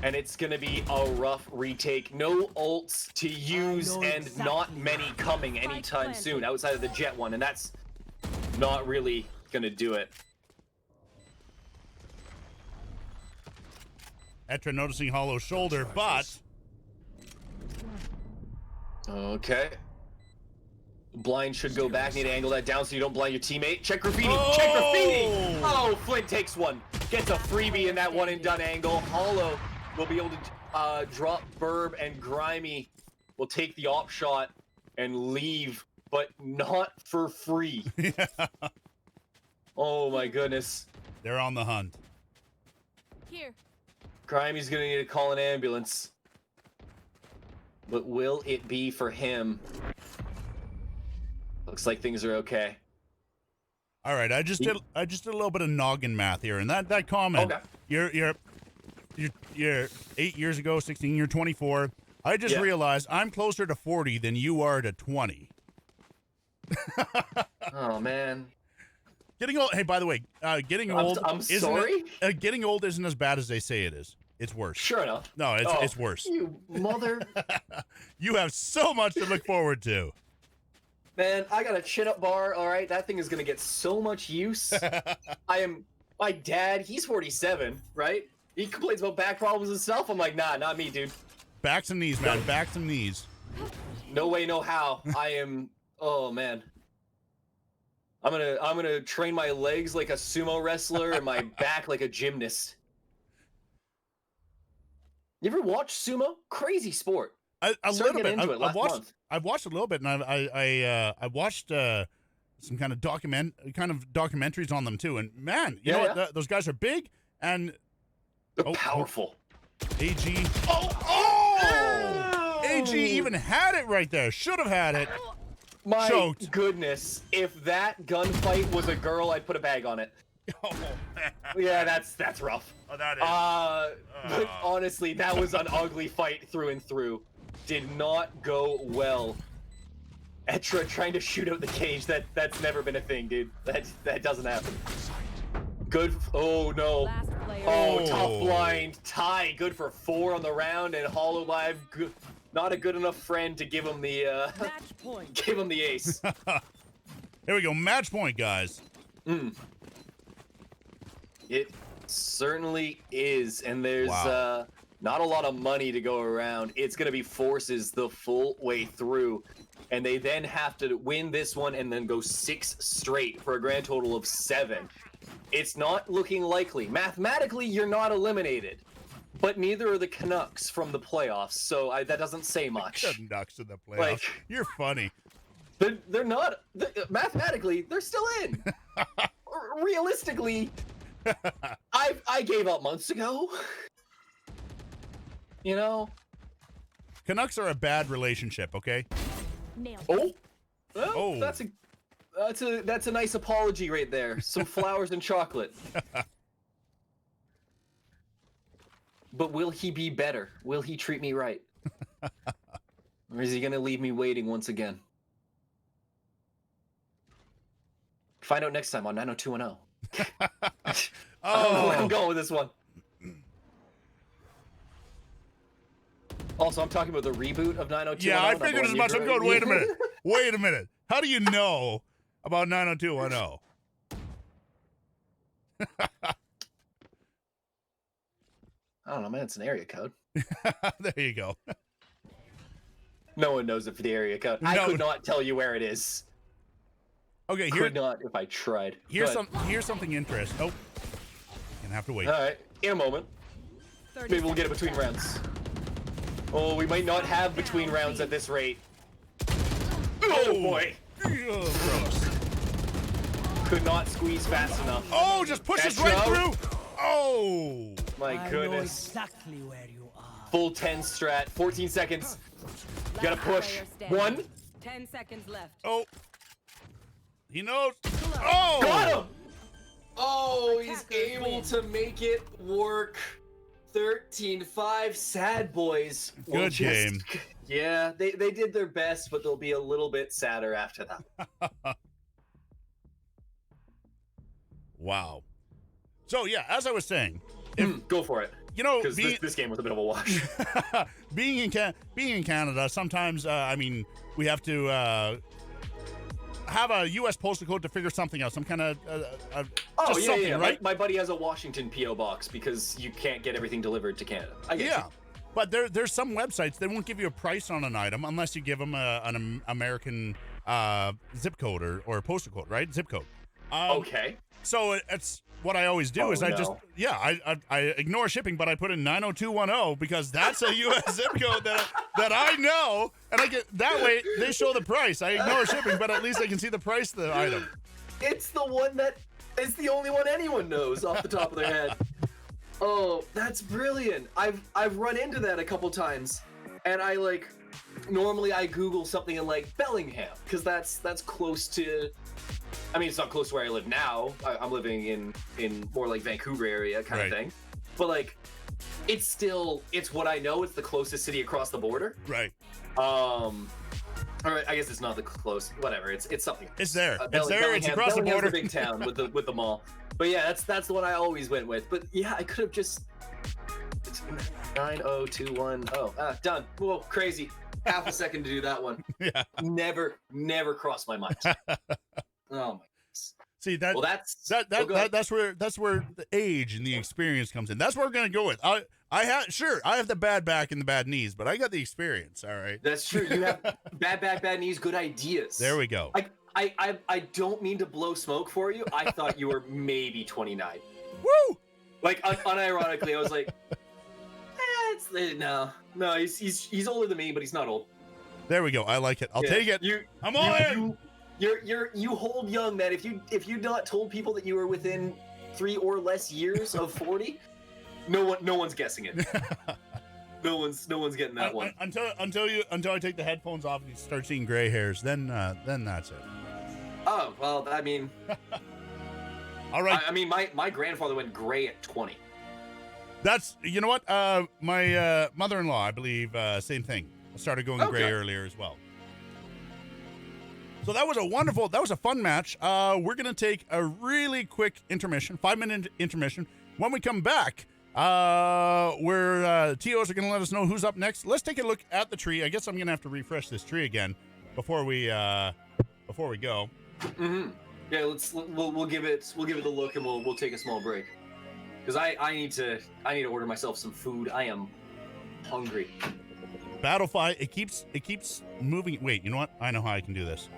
And it's going to be a rough retake. No ults to use and not many coming anytime soon outside of the Jet one. And that's not really going to do it. Etra noticing Hollow's shoulder, but... Okay. Blind should go back. Need to angle that down so you don't blind your teammate. Check graffiti. Check graffiti. Oh, Flint takes one. Gets a freebie in that one and done angle. Hollow will be able to drop Burb, and Grimy will take the op shot and leave, but not for free. Yeah. Oh my goodness. They're on the hunt. Here. Grimy's gonna need to call an ambulance. But will it be for him? Looks like things are okay. All right, I just did a little bit of noggin math here, and that comment. Okay. You're 8 years ago, 16. You're 24. I just realized I'm closer to 40 than you are to 20. Oh man. Getting old. Hey, by the way, getting old. I'm sorry. Getting old isn't as bad as they say it is. It's worse. Sure enough. No, it's worse. You mother. You have so much to look forward to. Man, I got a chin-up bar. All right, that thing is gonna get so much use. My dad. He's 47, right? He complains about back problems and stuff. I'm like, nah, not me, dude. Backs and knees, man. Backs and knees. No way, no how. I am. Oh man. I'm gonna train my legs like a sumo wrestler and my back like a gymnast. You ever watch sumo? Crazy sport. A little bit. I've watched a little bit, and I watched some kind of documentaries on them too. And man, you know what? Those guys are big and they're powerful. AG. AG even had it right there. Should have had it. My goodness! If that gunfight was a girl, I'd put a bag on it. Oh man. Yeah, that's rough. Oh, that is. But honestly, that was an ugly fight through and through. Did not go well. Etra trying to shoot out the cage. That's never been a thing, dude. That doesn't happen. Good. Oh no. Oh, tough blind. Ty, good for 4 on the round, and Hollow Live, good, not a good enough friend to give him the Match point. give him the ace. Here we go. Match point, guys. It certainly is, and there's not a lot of money to go around. It's going to be forces the full way through, and they then have to win this one and then go 6 straight for a grand total of 7. It's not looking likely. Mathematically, you're not eliminated, but neither are the Canucks from the playoffs, so that doesn't say much. Canucks in the playoffs. Like, you're funny. They're not. Mathematically, they're still in. Realistically, I gave up months ago. You know? Canucks are a bad relationship, okay? Nailed. Oh. Well, Oh. That's a nice apology right there. Some flowers and chocolate. But will he be better? Will he treat me right? Or is he gonna leave me waiting once again? Find out next time on 90210. Oh, I'm going with this one. Also, I'm talking about the reboot of 90210. yeah, I figured as much. I'm going, wait a minute. Wait a minute. How do you know about 90210? I don't know, man. It's an area code. There you go. No one knows it for the area code. I No. could not tell you where it is. Okay, Could not if I tried. here's Go ahead. here's something interesting. Oh, gonna have to wait. All right, in a moment. Maybe we'll get it between rounds. Oh, we might not have between rounds at this rate. Oh boy. Gross. Could not squeeze fast enough. Oh, just pushes That's right out. through. Oh, My I know goodness. exactly where you are. Full 10 strat, 14 seconds. You gotta push. 1. 10 seconds left. oh. He knows. Oh, Got him! Oh, he's able to make it work. 13-5. Sad boys. will Good game. Yeah, they did their best, but they'll be a little bit sadder after that. Wow. So yeah, as I was saying, Go for it. you know, Because this game was a bit of a wash. being in Canada, sometimes I mean, we have to have a U.S. postal code to figure something out, some kind of Oh, just yeah, something, yeah. right? My buddy has a Washington P.O. box because you can't get everything delivered to Canada. I get Yeah, you. but there's some websites they won't give you a price on an item unless you give them an American zip code or postal code, right? Zip code. Okay. So it's what I always do is I just no. I ignore shipping, but I put in 90210 because that's a U.S. zip code that I know, and I get that way they show the price. I ignore shipping, but at least I can see the price of the item. It's the one that is the only one anyone knows off the top of their head. Oh, that's brilliant. I've run into that a couple times, and I normally I Google something in Bellingham because that's close to. I mean, it's not close to where I live now. I'm living in more like Vancouver area kind of thing. But it's what I know. It's the closest city across the border. Right. All right. I guess it's not the close. Whatever. It's something. It's there. It's there. It's across the border. The big town with the mall. But yeah, that's the one I always went with. But yeah, I could have just 90210. Done. Whoa, crazy. Half a second to do that one. Yeah. Never crossed my mind. Oh my. See Well, that's where the age and the experience comes in. That's what we're gonna go with. I have the bad back and the bad knees, but I got the experience. All right. That's true. You have bad back, bad knees, good ideas. There we go. I don't mean to blow smoke for you. I thought you were maybe 29. Woo! Unironically, I was like, no. He's older than me, but he's not old. There we go. I like it. I'll take it. I'm all in. You hold young, man. If you not told people that you were within 3 or less years of 40, no one's guessing it. No one's getting that one. Until I take the headphones off and you start seeing gray hairs, then that's it. Oh well, I mean, all right. I mean, my grandfather went gray at 20. That's what my mother-in-law, I believe, same thing. Started going gray earlier as well. So that was a fun match. We're going to take a really quick intermission, 5-minute intermission. When we come back, TOs are going to let us know who's up next. Let's take a look at the tree. I guess I'm going to have to refresh this tree again before we go. Mm-hmm. Yeah, we'll give it the look and we'll take a small break. Because I need to order myself some food. I am hungry. Battlefy, it keeps moving. Wait, you know what? I know how I can do this.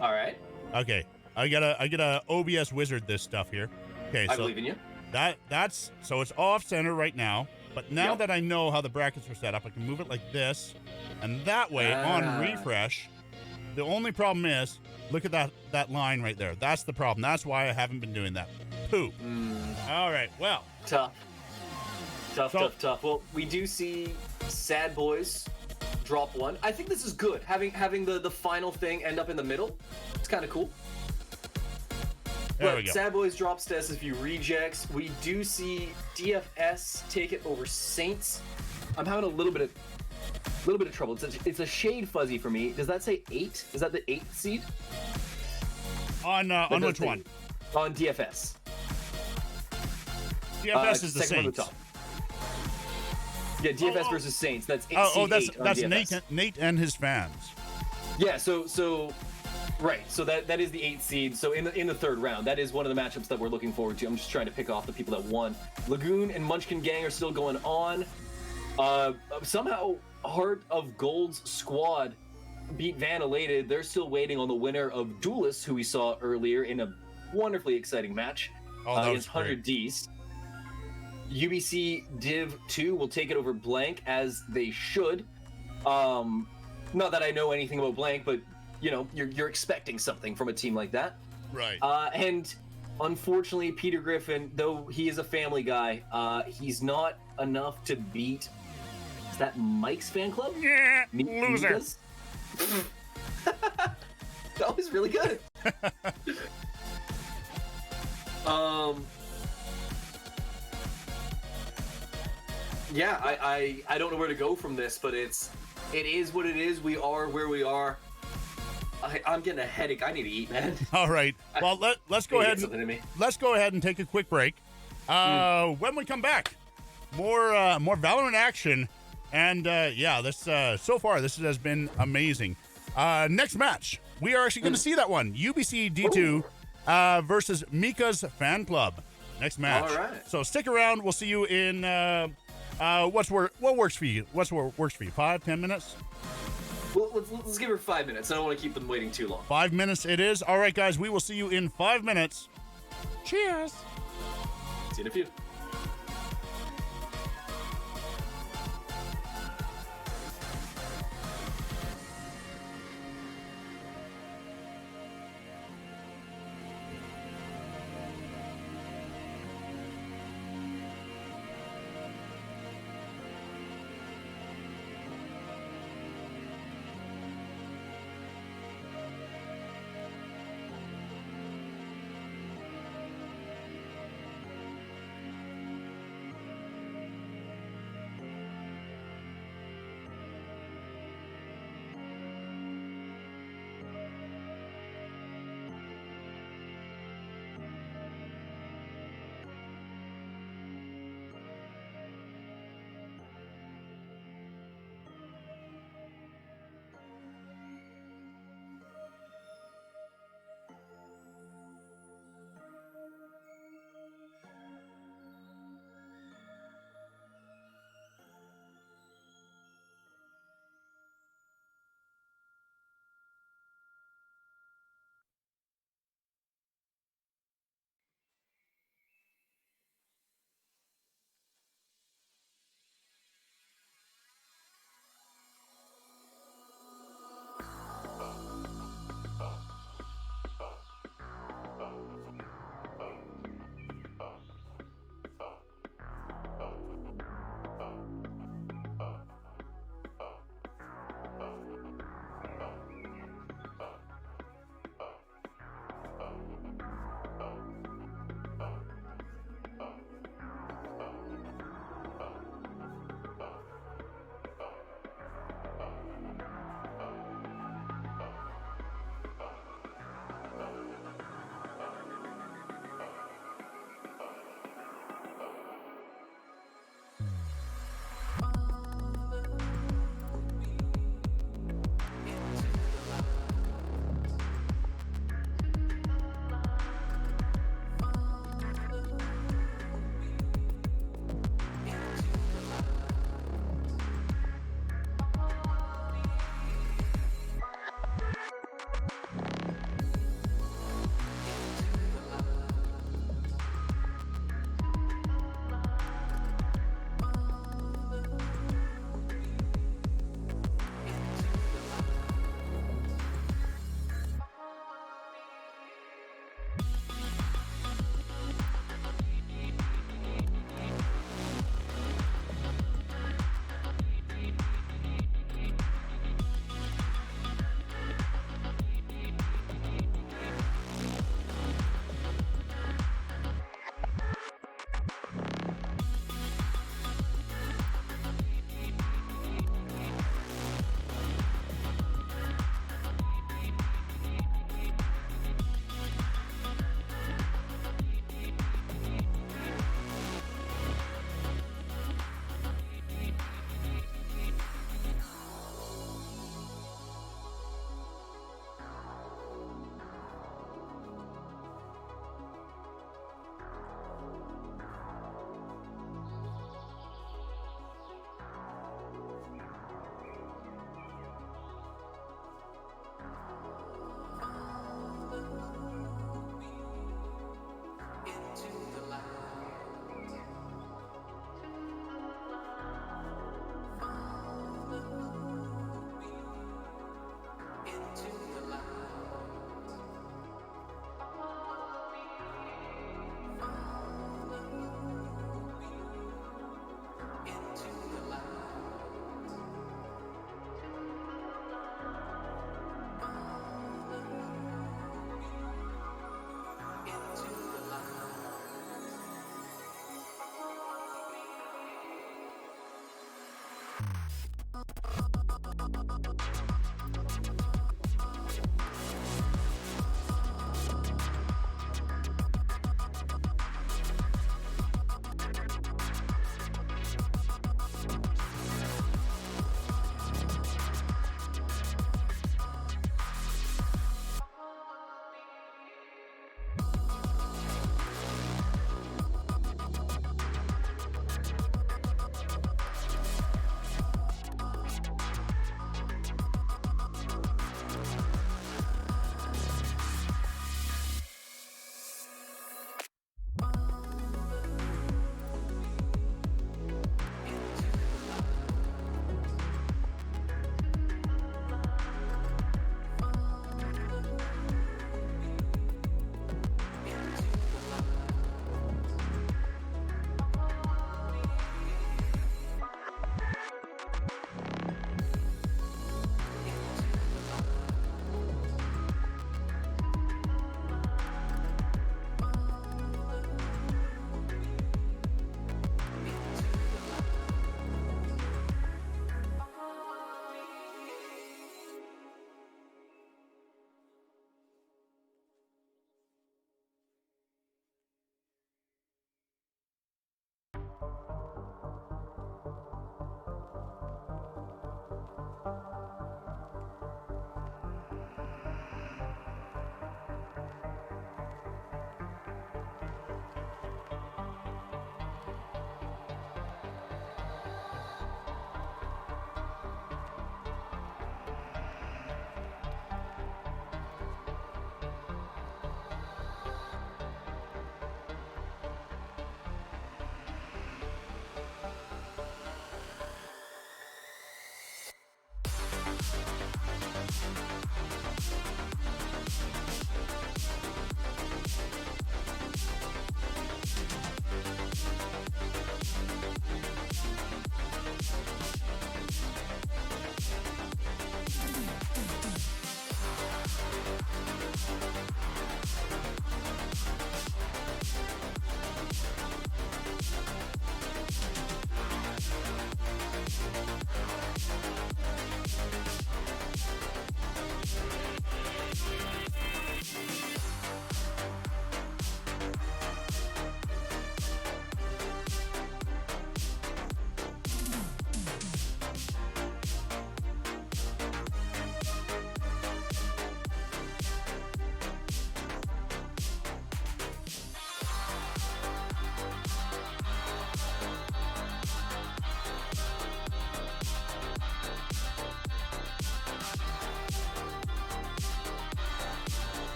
All right. Okay. I gotta OBS wizard this stuff here. Okay, I believe in you. That's it's off center right now. But now that I know how the brackets are set up, I can move it like this, and that way on refresh. The only problem is, look at that line right there. That's the problem. That's why I haven't been doing that. Poo. All right. Well. Tough. Well, we do see Sad Boys drop one. I think this is good. Having the final thing end up in the middle. It's kind of cool. There we go. Sad Boys drops to SFU Rejects. We do see DFS take it over Saints. I'm having a little bit of trouble. It's a shade fuzzy for me. Does that say 8? Is that the 8th seed? On which one? On DFS. DFS is the Saints. Yeah, DFS versus Saints. That's 8. That's Nate and his fans. Yeah, so right. So that is the 8th seed. So in the third round, that is one of the matchups that we're looking forward to. I'm just trying to pick off the people that won. Lagoon and Munchkin Gang are still going on. Somehow Heart of Gold's squad beat Van Elated. They're still waiting on the winner of Duelist, who we saw earlier in a wonderfully exciting match against 100 Ds. UBC Div 2 will take it over Blank, as they should. Not that I know anything about Blank, but you're expecting something from a team like that. Right. And unfortunately, Peter Griffin, though he is a family guy, he's not enough to beat. Is that Mike's fan club? Yeah, loser. That was really good. Yeah, I don't know where to go from this, but it is what it is. We are where we are. I'm getting a headache. I need to eat, man. All right. Well, let's go ahead. Let's go ahead and take a quick break. When we come back, more Valorant action, and this so far this has been amazing. Next match, we are actually going to see that one. UBC D2 versus Mika's fan club. Next match. All right. So stick around. We'll see you in what works for you? What's what works for you? 5-10 minutes? Well, let's give her 5 minutes. I don't want to keep them waiting too long. 5 minutes it is. All right, guys, we will see you in 5 minutes. Cheers. See you in a few.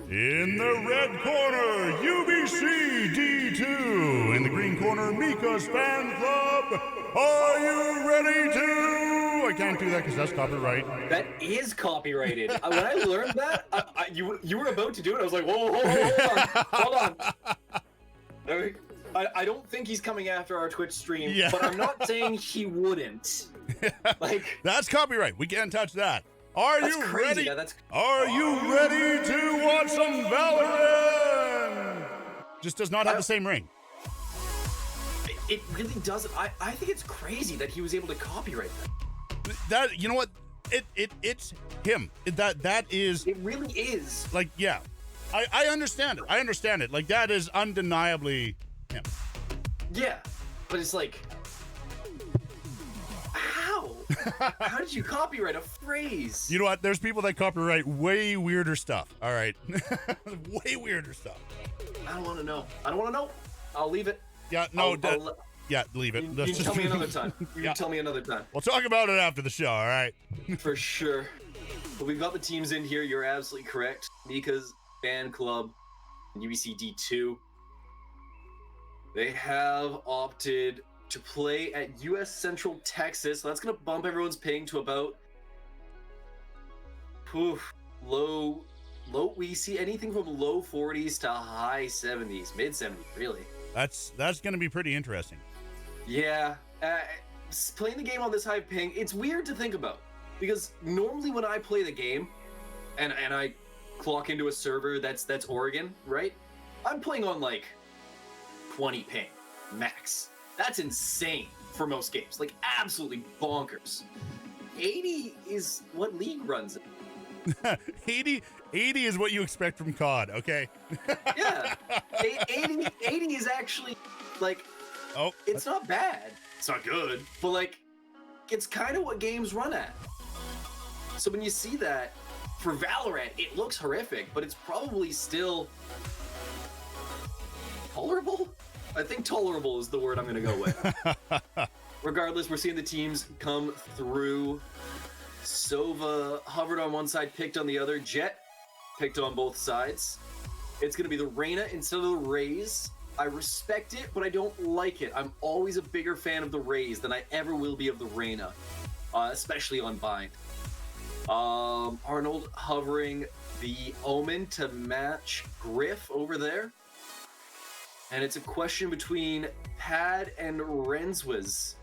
In the red corner, UBC D2. In the green corner, Mika's Fan Club. Are you ready to? I can't do that because that's copyright. That is copyrighted. When I learned that, you were about to do it. I was like, whoa, hold on. I don't think he's coming after our Twitch stream, Yeah. but I'm not saying he wouldn't. Like, that's copyright. We can't touch that. Are that's you crazy. ready? Yeah, that's... Are you ready to watch some Valorant? Just does not have the same ring. It really doesn't. I think it's crazy that he was able to copyright that. That, you know what? It's him. That is. It really is. Like, yeah. I understand it. I understand it. Like, that is undeniably him. Yeah, but it's like, how? How did you copyright a phrase? You know what? There's people that copyright way weirder stuff. All right. Way weirder stuff. I don't want to know. I don't want to know. I'll leave it. Yeah, no. Yeah, leave it. You can tell me another time. You Yeah. can tell me another time. We'll talk about it after the show, all right? For sure. But we've got the teams in here. You're absolutely correct. Mika's Fan Club UBC D2. They have opted to play at US Central Texas. So that's going to bump everyone's ping to about low. We see anything from low 40s to high 70s, mid 70s, really. That's going to be pretty interesting. Yeah, playing the game on this high ping, it's weird to think about because normally when I play the game and I clock into a server that's Oregon, right? I'm playing on like 20 ping max. That's insane for most games, like absolutely bonkers. 80 is what league runs it. 80 is what you expect from COD, okay? Yeah, 80 is actually like, it's not bad. It's not good, but like, it's kind of what games run at. So when you see that for Valorant, it looks horrific, but it's probably still tolerable. I think tolerable is the word I'm going to go with. Regardless, we're seeing the teams come through. Sova hovered on one side, picked on the other. Jet picked on both sides. It's going to be the Reyna instead of the Raze. I respect it, but I don't like it. I'm always a bigger fan of the Raze than I ever will be of the Reyna, especially on Bind. Arnold hovering the Omen to match Griff over there. And it's a question between Pad and Renswiz.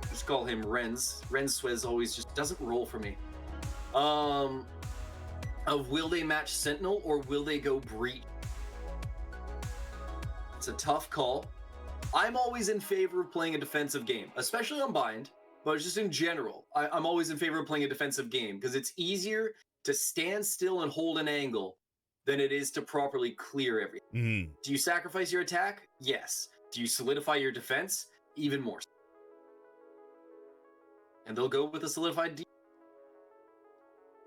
Just call him Renz. Renswiz always just doesn't roll for me. Of will they match Sentinel or will they go Breach? It's a tough call. I'm always in favor of playing a defensive game, especially on Bind, but just in general. I'm always in favor of playing a defensive game because it's easier to stand still and hold an angle than it is to properly clear everything. Mm. Do you sacrifice your attack? Yes. Do you solidify your defense? Even more. And they'll go with a solidified D.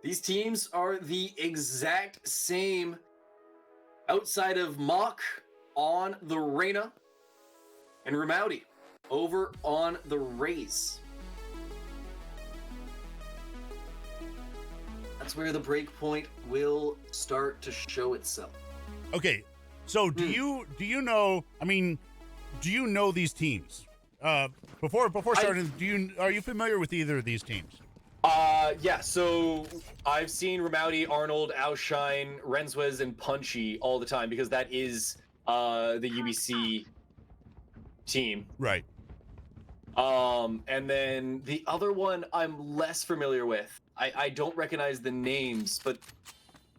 These teams are the exact same outside of Mock on the Reyna and Ramouti over on the Raze. That's where the breakpoint will start to show itself. Okay, so do you know? I mean, do you know these teams? Before starting, are you familiar with either of these teams? Yeah. So I've seen Ramouti, Arnold, Outshine, Renswiz, and Punchy all the time because that is the UBC team. Right. And then the other one I'm less familiar with. I don't recognize the names, but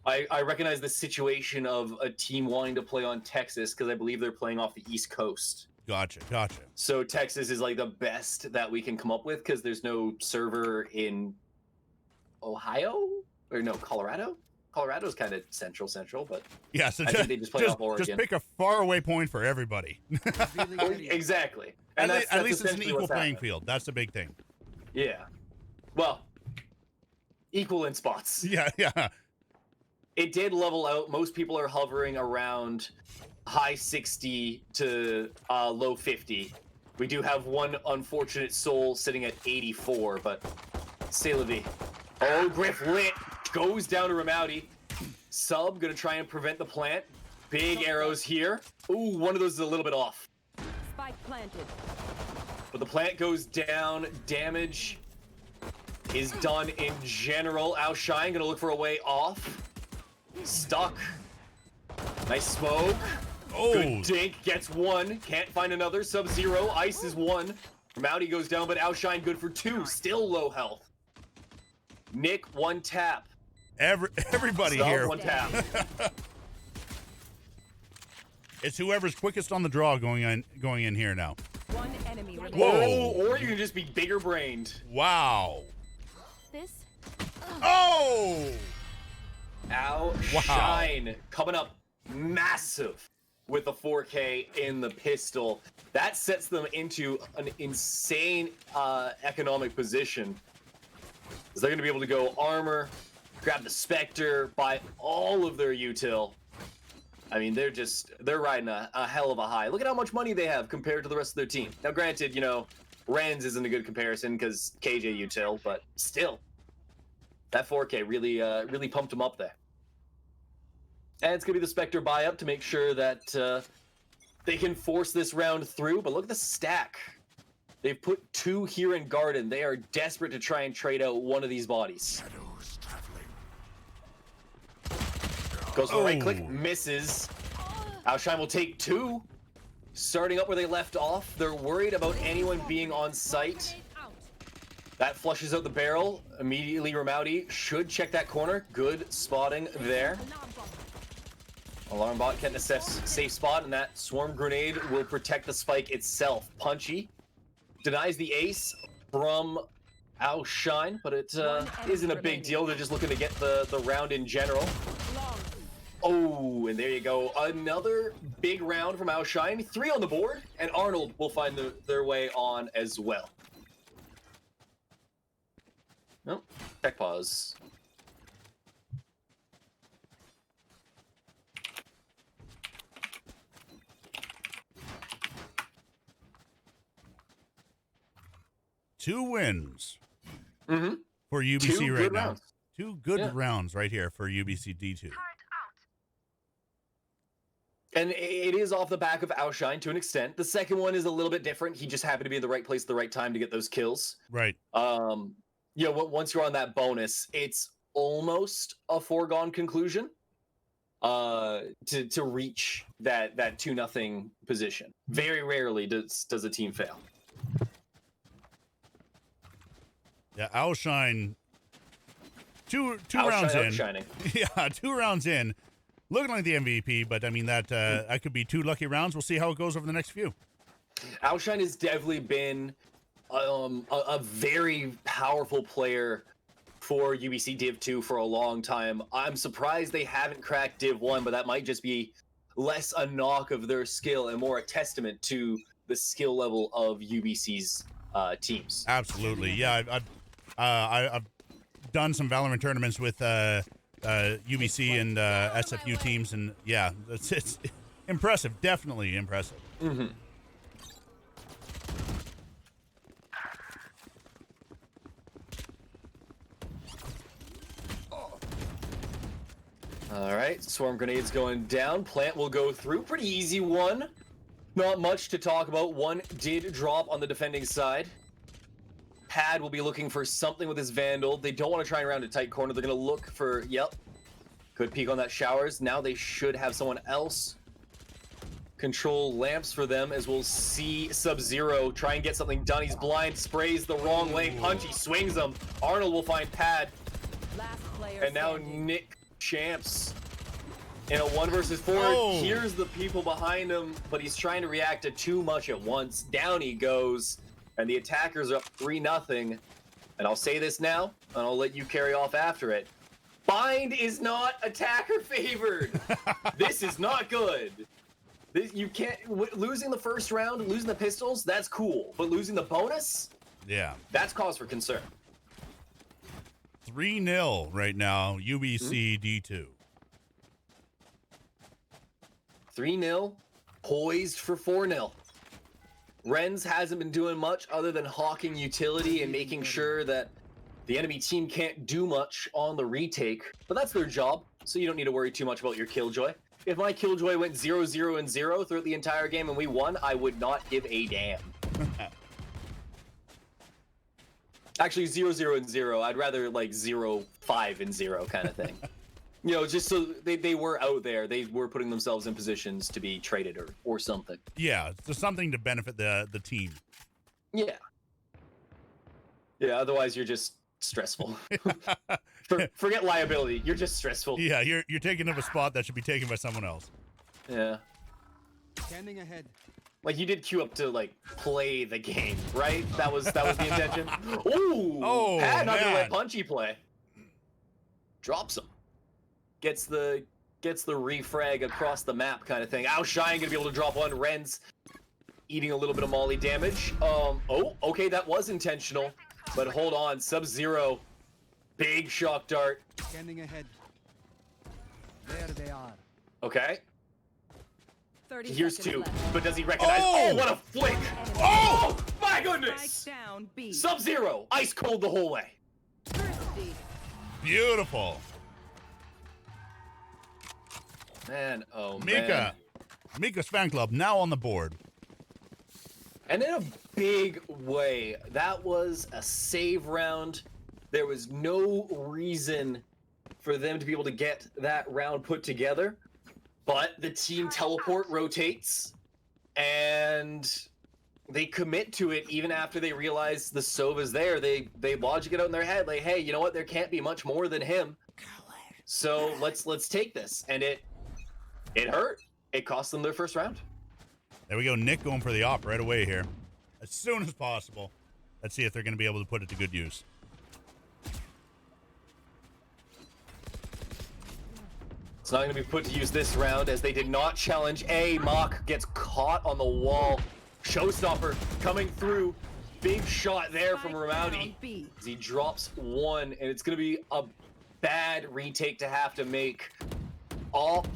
I recognize the situation of a team wanting to play on Texas because I believe they're playing off the East Coast. Gotcha. So Texas is like the best that we can come up with because there's no server in Ohio or no Colorado. Colorado's kind of central, but yeah. So I think they just play off Oregon. Just pick a faraway point for everybody. Exactly. And And at least it's an essentially equal what's playing happening. field. That's the big thing. Yeah. Well, equal in spots. Yeah. It did level out. Most people are hovering around high 60 to low 50. We do have one unfortunate soul sitting at 84, but c'est la vie. Oh, Griff lit. Goes down to Ramouti. Sub gonna try and prevent the plant. Big arrows here. Ooh, one of those is a little bit off. Spike planted. But the plant goes down. Damage is done in general. Outshine gonna look for a way off. Stuck. Nice smoke. Oh, Good dink. Gets one. Can't find another. Sub-Zero. Ice is one. Ramouti goes down, but Outshine good for two. Still low health. Nick, one tap. everybody Stop, here. one tap. It's whoever's quickest on the draw going in here now. One enemy remaining. Whoa. Oh, or you can just be bigger brained. Wow. This Oh. Outshine coming up massive with the 4K in the pistol. That sets them into an insane economic position. They're going to be able to go armor, grab the Spectre, buy all of their util. I mean, they're riding a hell of a high. Look at how much money they have compared to the rest of their team. Now, granted, Renz isn't a good comparison because KJ util, but still, that 4K really pumped them up there. And it's going to be the Spectre buy-up to make sure that they can force this round through. But look at the stack. They've put 2 here in Garden. They are desperate to try and trade out one of these bodies. Shadows traveling. Goes for right click, misses. Outshine will take 2. Starting up where they left off. They're worried about anyone being on site. That flushes out the barrel. Immediately, Ramauti should check that corner. Good spotting there. Alarm bot getting a safe spot, and that swarm grenade will protect the spike itself. Punchy denies the ace from Outshine, but it isn't a big deal. They're just looking to get the round in general. Oh, and there you go. Another big round from Outshine. 3 on the board, and Arnold will find their way on as well. Nope. Check pause. Two wins Mm-hmm. for UBC 2 right good now. rounds. 2 good Yeah. rounds right here for UBC D2. And it is off the back of Outshine to an extent. The second one is a little bit different. He just happened to be in the right place at the right time to get those kills. Right. You know, once you're on that bonus, it's almost a foregone conclusion to reach that 2-0 position. Very rarely does a team fail. Yeah, Outshine. Two Outshine rounds in. outshining. Yeah, 2 rounds in. Looking like the MVP, but I mean that could be 2 lucky rounds. We'll see how it goes over the next few. Outshine has definitely been a very powerful player for UBC Div 2 for a long time. I'm surprised they haven't cracked Div 1, but that might just be less a knock of their skill and more a testament to the skill level of UBC's teams. Absolutely. Yeah, I've done some Valorant tournaments with UBC and SFU teams, and yeah, it's impressive. Definitely impressive. Mm-hmm. All right, swarm grenades going down. Plant will go through. Pretty easy one. Not much to talk about. One did drop on the defending side. Pad will be looking for something with his Vandal. They don't want to try and round a tight corner. They're going to look for, yep. Good peek on that Showers. Now they should have someone else control lamps for them, as we'll see Sub-Zero try and get something done. He's blind, sprays the wrong way. Punchy swings him. Arnold will find Pad. Last player And now standing. Nick Champs in a 1 versus 4. Oh. Here's the people behind him, but he's trying to react to too much at once. Down he goes, and the attackers are up 3-0. And I'll say this now, and I'll let you carry off after it. Bind is not attacker favored. This is not good. You can't losing the first round, losing the pistols, that's cool, but losing the bonus, Yeah. that's cause for concern. 3-0 right now, UBC D2. 3-0, poised for 4-0. Renz hasn't been doing much other than hawking utility and making sure that the enemy team can't do much on the retake, but that's their job, so you don't need to worry too much about your Killjoy. If my Killjoy went 0-0-0 throughout the entire game and we won, I would not give a damn. Actually, 0-0-0. I'd rather like 0-5-0 kind of thing. You know, just so they were out there. They were putting themselves in positions to be traded or something. Yeah, so something to benefit the team. Yeah. Yeah, otherwise you're just stressful. Forget liability. You're just stressful. Yeah, you're taking up a spot that should be taken by someone else. Yeah. Scanning ahead. Like you did queue up to like play the game, right? That was the intention. Ooh. Oh, Pat not gonna man. let Punchy play. Drops him. Gets the refrag across the map kind of thing. Outshine gonna be able to drop one. Ren's eating a little bit of molly damage. Oh, okay, that was intentional. But hold on, Sub-Zero. Big shock dart. Scanning ahead. There they are. Okay. 30 Here's seconds 2. left. But does he recognize? Oh! Oh, what a flick! Enemy. Oh, my Strike goodness! down B. Sub-Zero, ice cold the whole way. Thirsty. Beautiful. Man, oh Mika. man. Mika's fan club now on the board. And in a big way, that was a save round. There was no reason for them to be able to get that round put together. But the team teleport rotates, and they commit to it even after they realize the Sova's there. They logic it out in their head, like, hey, you know what? There can't be much more than him. So let's take this. And it hurt. It cost them their first round. There we go. Nick going for the op right away here. As soon as possible. Let's see if they're going to be able to put it to good use. It's not going to be put to use this round as they did not challenge A. Mock gets caught on the wall. Showstopper coming through. Big shot there from Ramadi as he drops one, and it's going to be a bad retake to have to make off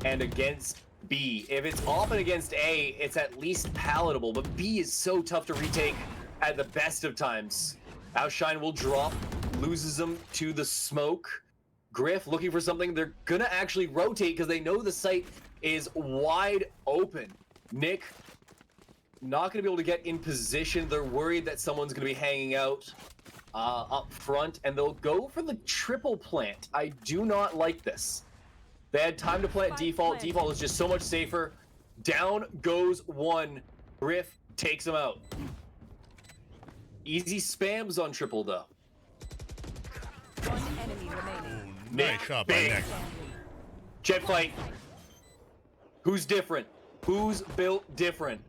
and against B. If it's off and against A, it's at least palatable, but B is so tough to retake at the best of times. Outshine will drop, loses him to the smoke. Griff looking for something. They're gonna actually rotate because they know the site is wide open. Nick not gonna be able to get in position. They're worried that someone's gonna be hanging out up front, and they'll go for the triple plant. I do not like this. They had time to plant default. Default is just so much safer. Down goes one. Griff takes him out. Easy spams on triple though. One enemy remaining. Nice shot by big. Nick. Jet fight. Who's different? Who's built different?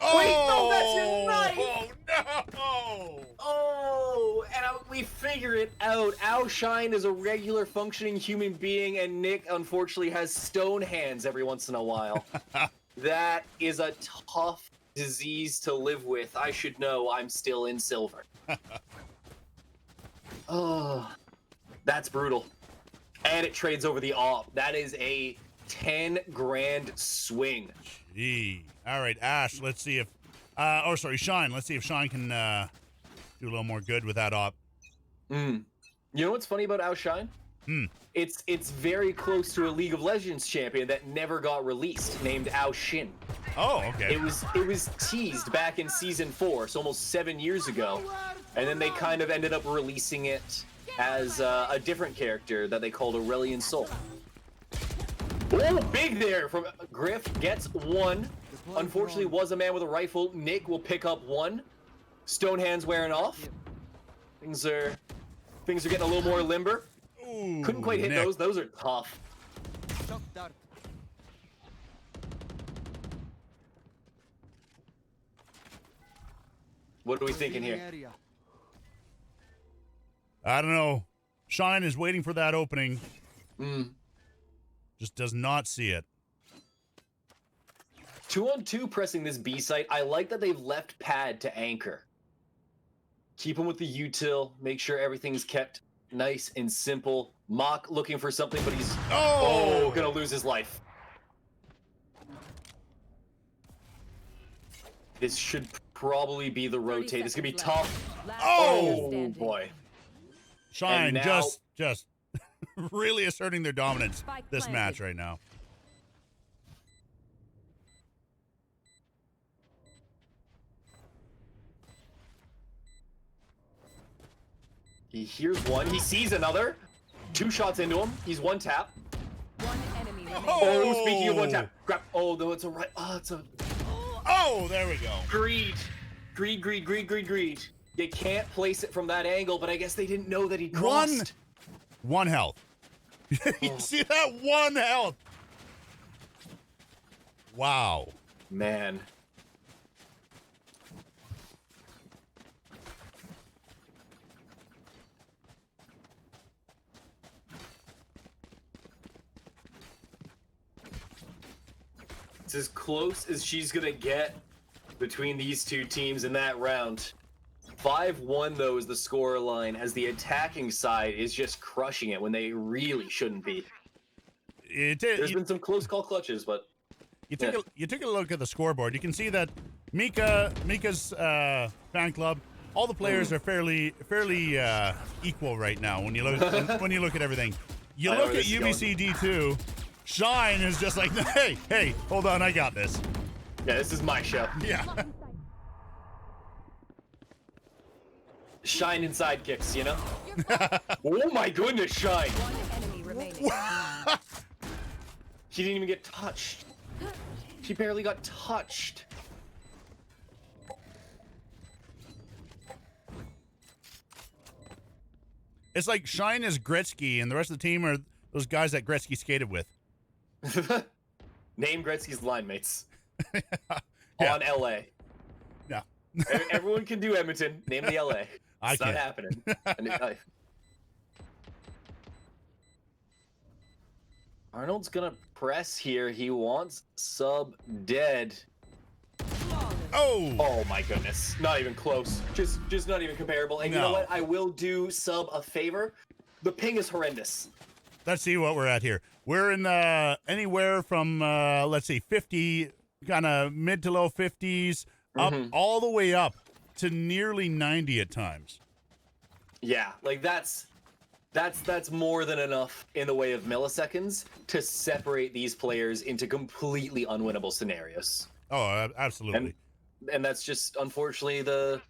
Oh, Wait, no, that's your knife! Oh, no! Oh, and we figure it out. Outshine is a regular functioning human being, and Nick unfortunately has stone hands every once in a while. That is a tough disease to live with. I should know. I'm still in silver. Oh, that's brutal. And it trades over the op. That is a 10 grand swing. Gee. All right, Ash, let's see if... Shine. Let's see if Shine can do a little more good with that op. You know what's funny about Outshine? It's very close to a League of Legends champion that never got released, named Ao-Shin. Oh, okay. It was teased back in season 4, so almost 7 years ago, and then they kind of ended up releasing it as a different character that they called Aurelian Soul. Oh, big there from Griff, gets one. Unfortunately, was a man with a rifle. Nick will pick up one. Stone hands wearing off. Things are getting a little more limber. Ooh, Couldn't quite hit Nick. those. Those are tough. Shock dart. What are we thinking here? Area. I don't know. Shine is waiting for that opening. Just does not see it. 2-on-2 pressing this B site. I like that they've left pad to anchor. Keep him with the util. Make sure everything's kept nice and simple. Mock looking for something, but he's gonna lose his life. This should probably be the rotate. It's gonna be tough. Oh boy. Shine And now- just really asserting their dominance Spike this planted. match right now. He hears one. He sees another. 2 shots into him. He's one tap. One enemy remaining. Oh, speaking of one tap. Grab. Oh, no, it's a right. Oh, it's a Oh, there we go. greed. Greed. You can't place it from that angle, but I guess they didn't know that he crossed. One health. You see that? 1 health. Wow. Man. It's as close as she's gonna get between these two teams in that round. 5-1 though is the score line, as the attacking side is just crushing it when they really shouldn't be. There's been some close call clutches, but You took a look at the scoreboard. You can see that Mika's fan club. All the players are fairly equal right now when you look at everything. You I know look where at this is going. UBCD too. Shine is just like, hey, hold on, I got this. Yeah, this is my show. Yeah. Shine and sidekicks, you know? Oh my goodness, Shine! One enemy remaining. She didn't even get touched. She barely got touched. It's like Shine is Gretzky, and the rest of the team are those guys that Gretzky skated with. Name Gretzky's line mates. Yeah. On LA. Yeah. Everyone can do Edmonton. Name the LA. I It's not can't. happening. Arnold's gonna press here. He wants sub dead. Oh! Oh my goodness. Not even close. Just not even comparable. And you know No. what? I will do sub a favor. The ping is horrendous. Let's see what we're at here. We're in anywhere from, let's see, 50, kind of mid to low 50s, up all the way up to nearly 90 at times. Yeah, like that's more than enough in the way of milliseconds to separate these players into completely unwinnable scenarios. Oh, absolutely. And that's just unfortunately the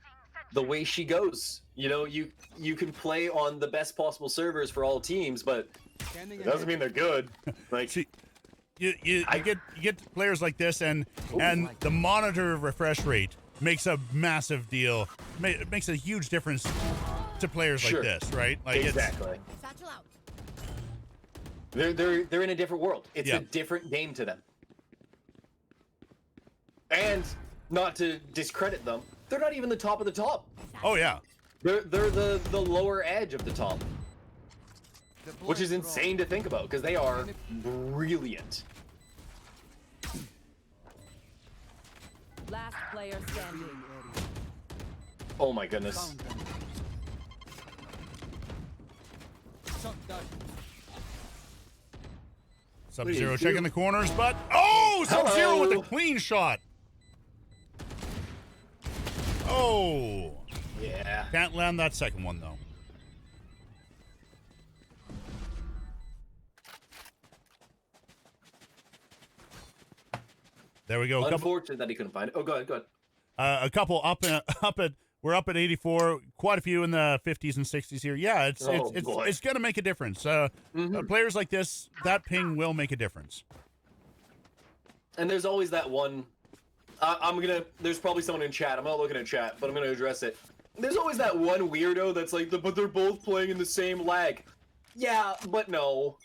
way she goes. You know, you can play on the best possible servers for all teams, but it doesn't mean they're good. Like See, you get players like this, and the monitor refresh rate makes a massive deal. It makes a huge difference to players Sure. like this, right? Like exactly. They're in a different world. It's Yeah. a different game to them. And not to discredit them, they're not even the top of the top. Oh yeah, They're the lower edge of the top, which is insane to think about because they are brilliant. Last player standing. Oh my goodness. Sub-Zero checking the corners, but oh, Sub-Zero with a Hello. clean shot. Oh, Yeah. can't land that second one though. There we go. A couple, Unfortunate that he couldn't find it. Oh, go ahead, go ahead. a couple up at. We're up at 84. Quite a few in the 50s and 60s here. Yeah, it's boy. it's going to make a difference. Players like this, that ping will make a difference. And there's always that one. There's probably someone in chat. I'm not looking at chat, but I'm gonna address it. There's always that one weirdo that's like, but they're both playing in the same lag. Yeah, but no.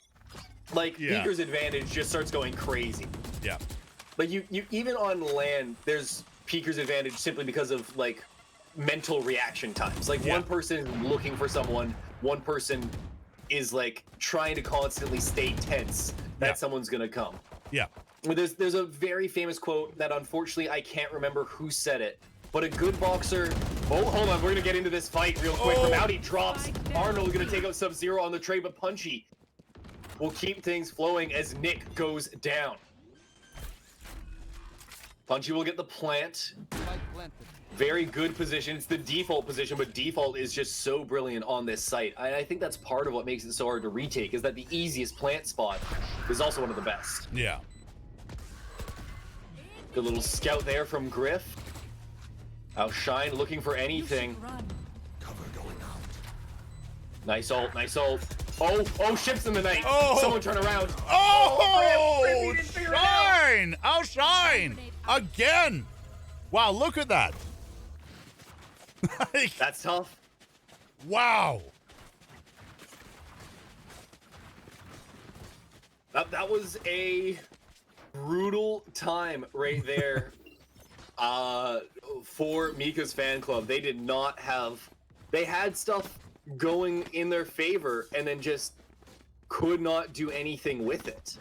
Like, Yeah. Beaker's advantage just starts going crazy. Yeah. Like, you even on land, there's Peaker's advantage simply because of, like, mental reaction times. Like, Yeah. one person is looking for someone, one person is, like, trying to constantly stay tense that Yeah. someone's gonna come. Yeah. There's a very famous quote that unfortunately I can't remember who said it, but a good boxer. Oh, hold on, we're gonna get into this fight real quick. From out he drops. Arnold gonna take out Sub-Zero on the trade, but Punchy will keep things flowing as Nick goes down. Punchy will get the plant. Very good position. It's the default position, but default is just so brilliant on this site. I think that's part of what makes it so hard to retake, is that the easiest plant spot is also one of the best. Yeah. Good little scout there from Griff. Now Shine looking for anything. Cover going out. Nice ult, nice ult. Oh, ships in the night. Oh. Someone turn around. Oh, Griff, he didn't figure it out. Shine! Outshine! Again! Wow, look at that. Like, That's tough. wow. That was a brutal time right there for Mika's fan club. They did not have... They had stuff going in their favor and then just could not do anything with it.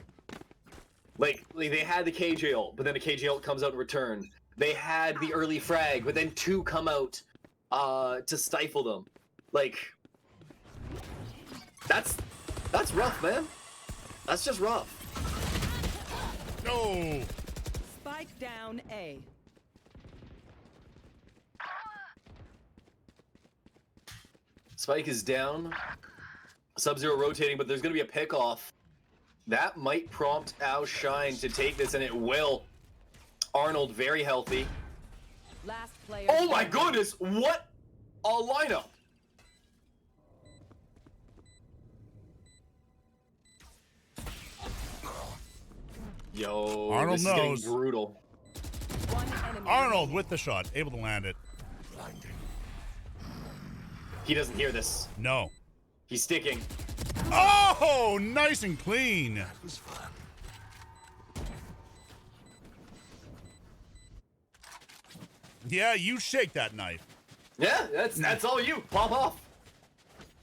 Like they had the KJ ult, but then the KJ ult comes out in return. They had the early frag, but then two come out to stifle them. Like, that's rough, man. That's just rough. No. Spike down A. Spike is down. Sub-Zero rotating, but there's going to be a pick-off. That might prompt Outshine to take this, and it will. Arnold very healthy. Last player. Oh my goodness, what a lineup! Yo, Arnold this knows. is getting brutal. One enemy Arnold remaining. with the shot, able to land it. He doesn't hear this. No. He's sticking. Oh, nice and clean. That was fun. Yeah, you shake that knife. Yeah, that's all you. Pop off.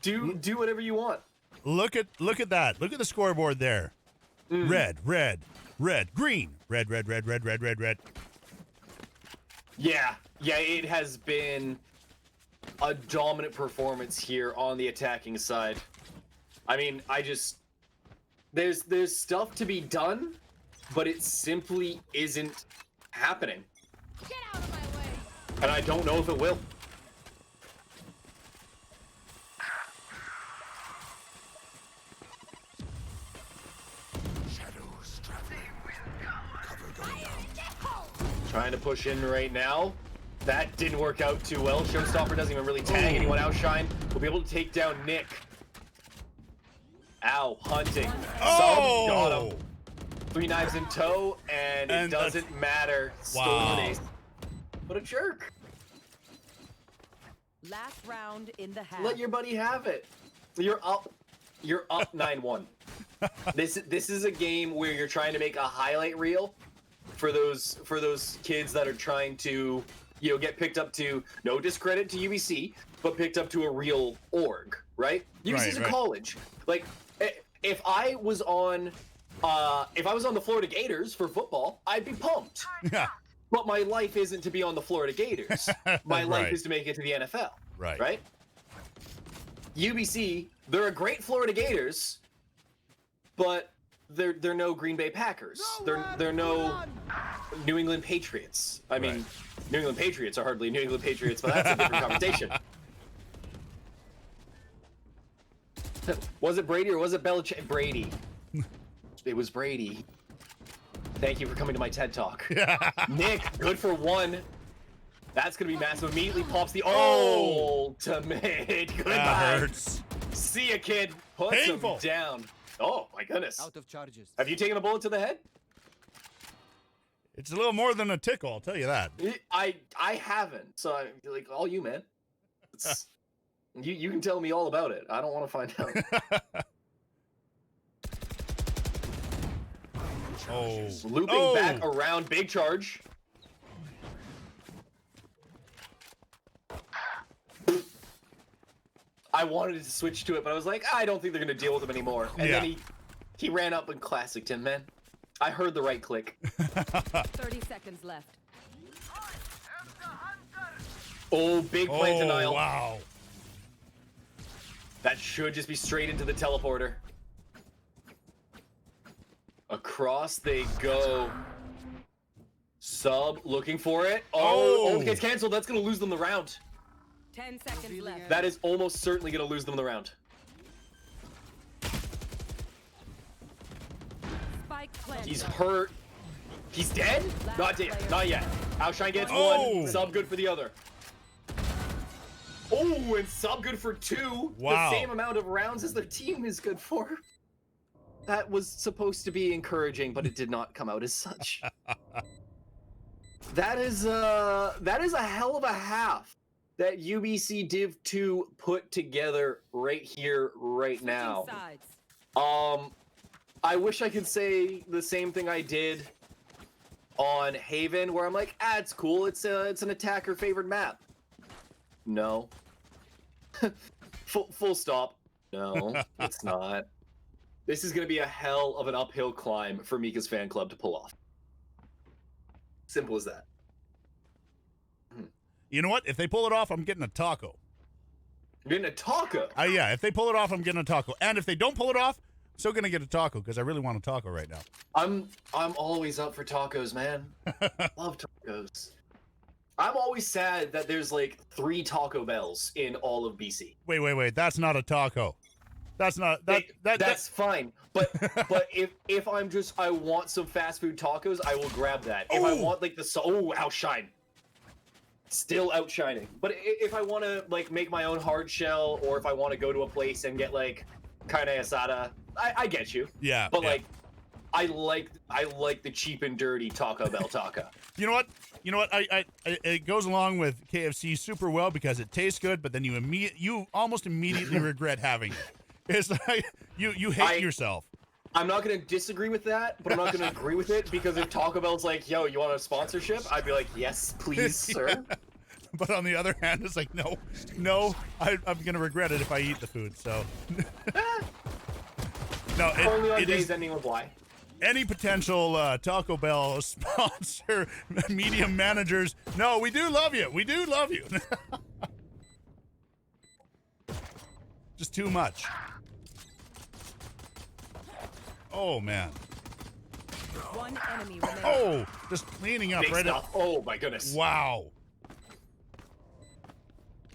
Do whatever you want. Look at that. Look at the scoreboard there. Red, red, red, green. Red, red, red, red, red, red, red. Yeah, it has been a dominant performance here on the attacking side. I mean, there's stuff to be done, but it simply isn't happening. Get out of my way. And I don't know if it will. Shadows traveling. Cover going out. Trying to push in right now. That didn't work out too well. Showstopper doesn't even really tag anyone. Outshine will be able to take down Nick. Ow, hunting. Oh! Sub got him. 3 knives in tow, and it doesn't matter. Still Wow. an ace. What a jerk. Last round in the half. Let your buddy have it. You're up 9-1. This is a game where you're trying to make a highlight reel for those kids that are trying to, get picked up to, no discredit to UBC, but picked up to a real org, right? UBC's a college. Like, if I was on the Florida Gators for football, I'd be pumped. Yeah. But my life isn't to be on the Florida Gators. My life Right. is to make it to the NFL. Right. Right? UBC, they're a great Florida Gators, but they're no Green Bay Packers. They're no New England Patriots. I mean, Right. New England Patriots are hardly New England Patriots, but that's a different conversation. Was it Brady or was it Belichick? Brady. It was Brady. Thank you for coming to my TED Talk. Nick, good for 1. That's going to be massive. Immediately pops the ultimate. Goodbye. That hurts. See ya, kid. Put Painful. him down. Oh, my goodness. Out of charges. Have you taken a bullet to the head? It's a little more than a tickle, I'll tell you that. I haven't. So, all you, man. You can tell me all about it. I don't want to find out. Oh. Looping back around, big charge. I wanted to switch to it, but I was like, I don't think they're going to deal with him anymore. And then he ran up and classicked him, man. I heard the right click. 30 seconds left. Oh, big plant denial. Wow. That should just be straight into the teleporter. Across they go. Sub looking for it. Oh, gets canceled. That's going to lose them the round. 10 seconds left. That is almost certainly going to lose them the round. Spike planted. He's hurt. He's dead? Not dead. Not yet. Outshine gets Oh. 1. Sub good for the other. Oh, and Sub good for 2. Wow. The same amount of rounds as their team is good for. That was supposed to be encouraging, but it did not come out as such. That is a hell of a half that UBC Div 2 put together right here, right now. Switching sides. I wish I could say the same thing I did on Haven, where I'm like, it's cool. It's an attacker favored map. No. Full stop. No, it's not. This is going to be a hell of an uphill climb for Mika's fan club to pull off. Simple as that. You know what? If they pull it off, I'm getting a taco. You're getting a taco. Yeah, if they pull it off, I'm getting a taco. And if they don't pull it off, I'm still going to get a taco because I really want a taco right now. I'm always up for tacos, man. Love tacos. I'm always sad that there's like 3 Taco Bells in all of BC. Wait. That's not a taco. That's not That's fine. But if I'm just I want some fast food tacos, I will grab that. If I want like outshine. Still outshining. But if I want to like make my own hard shell, or if I want to go to a place and get like carne asada, I get you. Yeah. But like I like the cheap and dirty Taco Bell taco. You know what? I it goes along with KFC super well because it tastes good, but then you almost immediately regret having it. It's like you hate yourself. I'm not going to disagree with that, but I'm not going to agree with it because if Taco Bell's like, yo, you want a sponsorship? I'd be like, yes, please, sir. But on the other hand, it's like, no, I'm going to regret it if I eat the food. So, no, Only on it days is ending with Y. any potential Taco Bell sponsor, media managers. No, we do love you. We do love you. Just too much. Oh man. One enemy remaining. Oh, just cleaning up Big right stuff. up. Oh my goodness. Wow.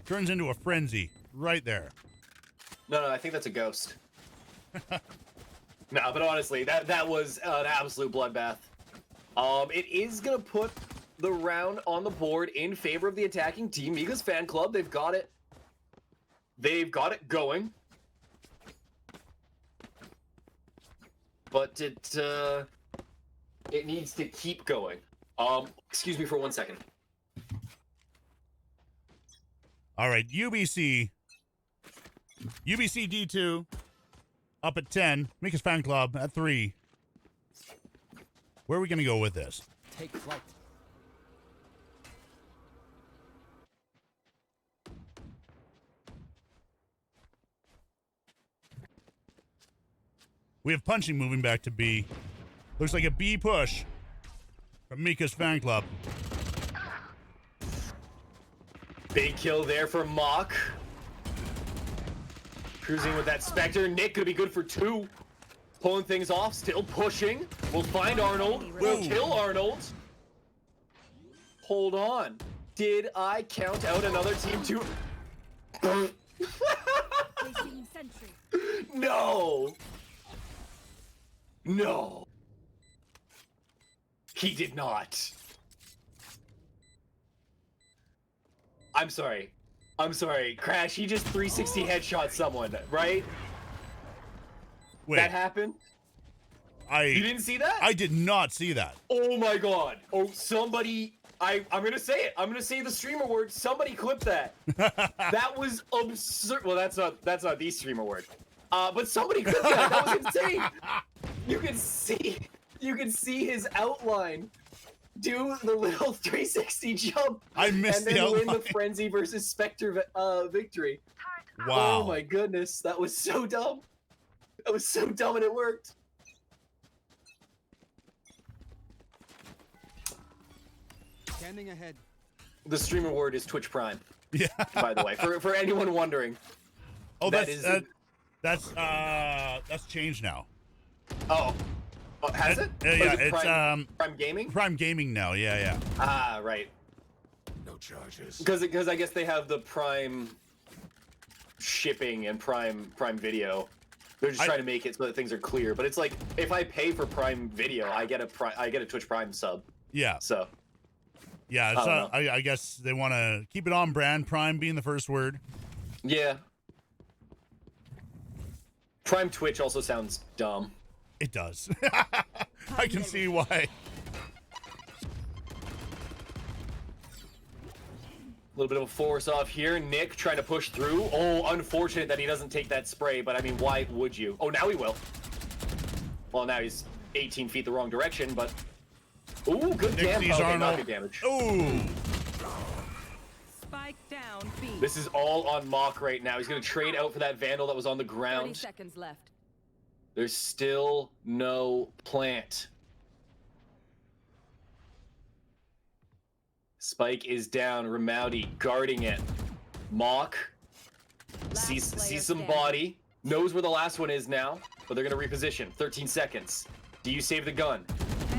Turns into a frenzy right there. No, I think that's a ghost. No, but honestly, that was an absolute bloodbath. It is gonna put the round on the board in favor of the attacking team. Mika's fan club, they've got it going. But it needs to keep going. Excuse me for 1 second. All right, UBC D2 up at 10. Mika's fan club at 3. Where are we going to go with this? Take flight. We have punching moving back to B. Looks like a B push from Mika's fan club. Big kill there for Mock. Cruising with that Spectre. Nick gonna be good for 2. Pulling things off, still pushing. We'll find Arnold. We'll kill Arnold. Hold on. Did I count out another team too? No. No. He did not. I'm sorry. Crash, he just 360 headshot someone, right? Wait, That happened? You didn't see that? I did not see that. Oh my god. Oh, somebody... I'm gonna say it. I'm gonna say the streamer word. Somebody clip that. That was absurd. Well, that's not the streamer word. But somebody clip that. That was insane. You can see his outline do the little 360 jump. I missed and then the win the outline. Frenzy versus Spectre victory. Wow. Oh my goodness, that was so dumb. That was so dumb and it worked. Scanning ahead. The streamer word is Twitch Prime, Yeah. by the way, for anyone wondering. Oh, That that's changed now. Oh, has it? Yeah, Or is yeah, it it's Prime Gaming. Prime Gaming now. Yeah. Ah, right. No charges. Because I guess they have the Prime shipping and Prime Video. They're just trying to make it so that things are clear. But it's like if I pay for Prime Video, I get a Twitch Prime sub. Yeah. So Yeah. I don't know. I guess they want to keep it on brand. Prime being the first word. yeah. Prime Twitch also sounds dumb. It does. I can see why. A little bit of a force off here. Nick trying to push through. Oh, unfortunate that he doesn't take that spray, but I mean, why would you? Oh, now he will. Well, now he's 18 feet the wrong direction, but... Ooh, good Nick damage. sees Okay, Arnold. not good damage. Ooh. Spike down B. This is all on Mock right now. He's going to trade out for that Vandal that was on the 30 ground. seconds left. There's still no plant. Spike is down. Ramowdy guarding it. Mock sees player some standing. body. Knows where the last one is now, but they're going to reposition. 13 seconds. Do you save the gun?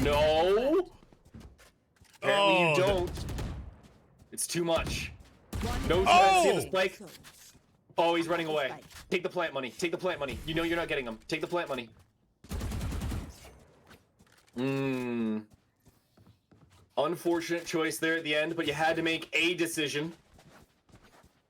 No. Apparently Oh, you don't. It's too much. One No Oh! chance to save the spike. Oh, he's running away. Take the plant money. Take the plant money. You know you're not getting him. Take the plant money. Unfortunate choice there at the end, but you had to make a decision.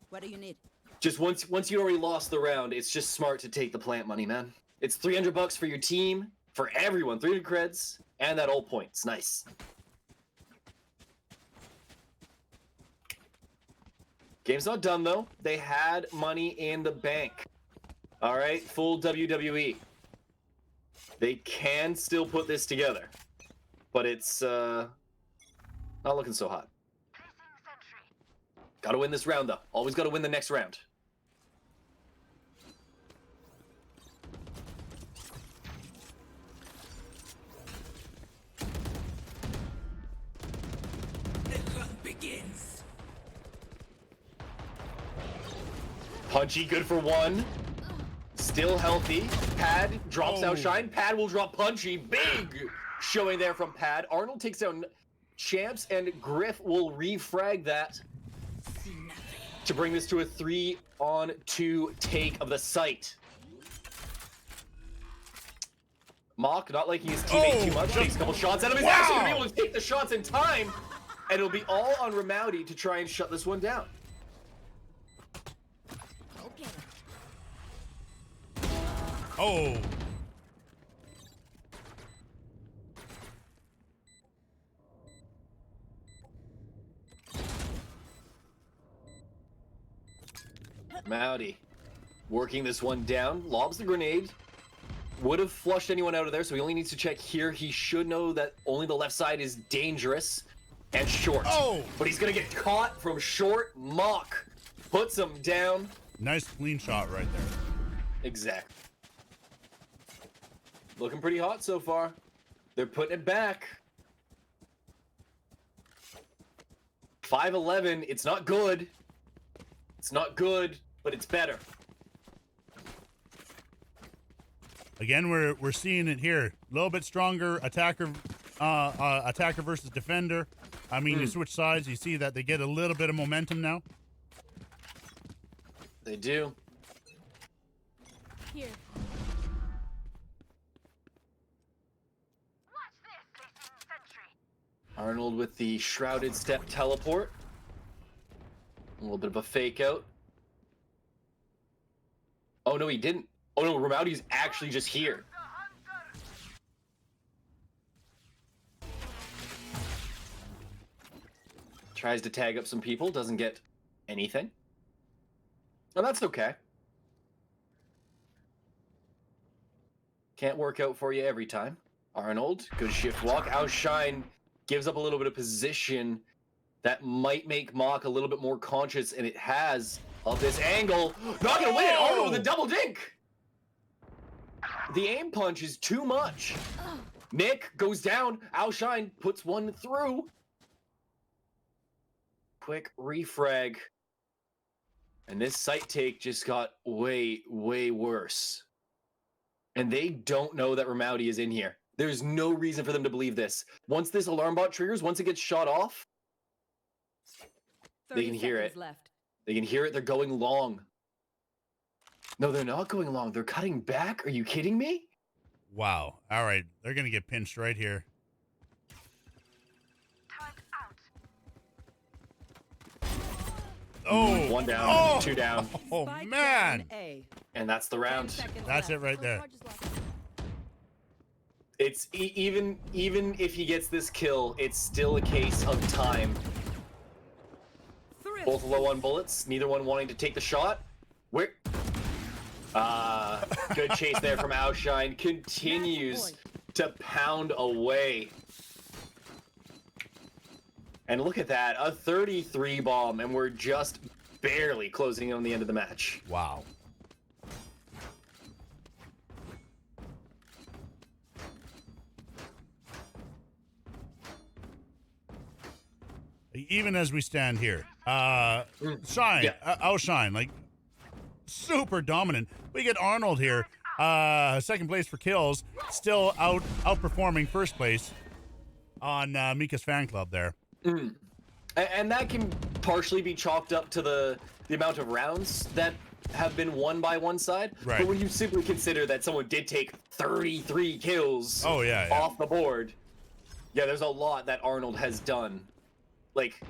What do you need? Just once you already lost the round, it's just smart to take the plant money, man. It's $300 for your team, for everyone, 300 creds, and that all points. Nice. Game's not done though. They had money in the bank. All right, full WWE. They can still put this together, but it's not looking so hot. Gotta win this round though. Always gotta win the next round. Punchy, good for one. Still healthy. Pad drops Outshine. Pad will drop Punchy. Big showing there from Pad. Arnold takes down Champs, and Griff will refrag that to bring this to a 3-on-2 take of the site. Mock not liking his teammate too much. Takes a couple shots at him. He's actually gonna be able to take the shots in time, and it'll be all on Ramowdy to try and shut this one down. Oh. Mowdy working this one down, lobs the grenade. Would have flushed anyone out of there, so he only needs to check here. He should know that only the left side is dangerous and short. Oh! But he's gonna get caught from short. Mock puts him down. Nice clean shot right there. Exactly. Looking pretty hot so far. They're putting it back. 5-11. It's not good. It's not good, but it's better. Again, we're seeing it here. A little bit stronger attacker versus defender. I mean, you switch sides, you see that they get a little bit of momentum now. They do. Here. Arnold with the shrouded step teleport. A little bit of a fake out. Oh no, he didn't. Oh no, Ramowdy's actually just here. Tries to tag up some people, doesn't get anything. Oh, that's okay. Can't work out for you every time. Arnold, good shift walk. Outshine gives up a little bit of position that might make Mock a little bit more conscious, and it has of this angle. Not gonna win it. Arnold with a double dink. The aim punch is too much. Nick goes down. Outshine puts one through. Quick refrag. And this site take just got way, way worse. And they don't know that Ramowdy is in here. There's no reason for them to believe this. Once this alarm bot triggers, once it gets shot off, they can hear it. Left. They can hear it. They're going long. No, they're not going long. They're cutting back. Are you kidding me? Wow. All right. They're going to get pinched right here. Oh. One down, two down. Oh, Spike man. down A. And that's the 10 round. seconds That's left. it right there. It's even if he gets this kill, it's still a case of time. Both low on bullets, neither one wanting to take the shot. Where? Good chase there from Outshine. Continues to pound away. And look at that, a 33 bomb, and we're just barely closing in on the end of the match. Wow. Even as we stand here, Outshine, like super dominant. We get Arnold here, second place for kills, still outperforming first place on Mika's fan club there. And that can partially be chalked up to the amount of rounds that have been won by one side. Right. But when you simply consider that someone did take 33 kills off the board, yeah, there's a lot that Arnold has done. Like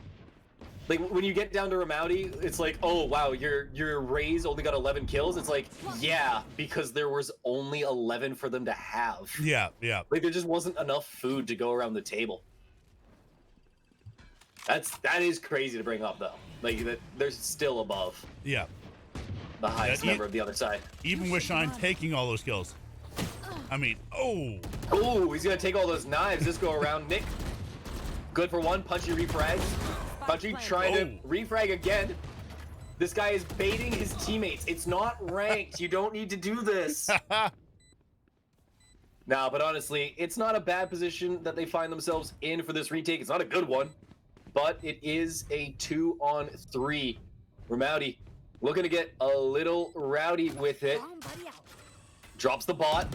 when you get down to Ramouty, it's like, oh wow, your Rays only got 11 kills. It's like, yeah, because there was only 11 for them to have. Yeah. Like there just wasn't enough food to go around the table. That is crazy to bring up though. Like that they're still above. Yeah. The highest member of the other side. Even with Shine taking all those kills. I mean, oh, he's gonna take all those knives this go around. Nick, good for one. Punchy refrags. Punchy trying to refrag again. This guy is baiting his teammates. It's not ranked. You don't need to do this. No, but honestly, it's not a bad position that they find themselves in for this retake. It's not a good one, but it is a 2-on-3. Ramouty looking to get a little rowdy with it. Drops the bot.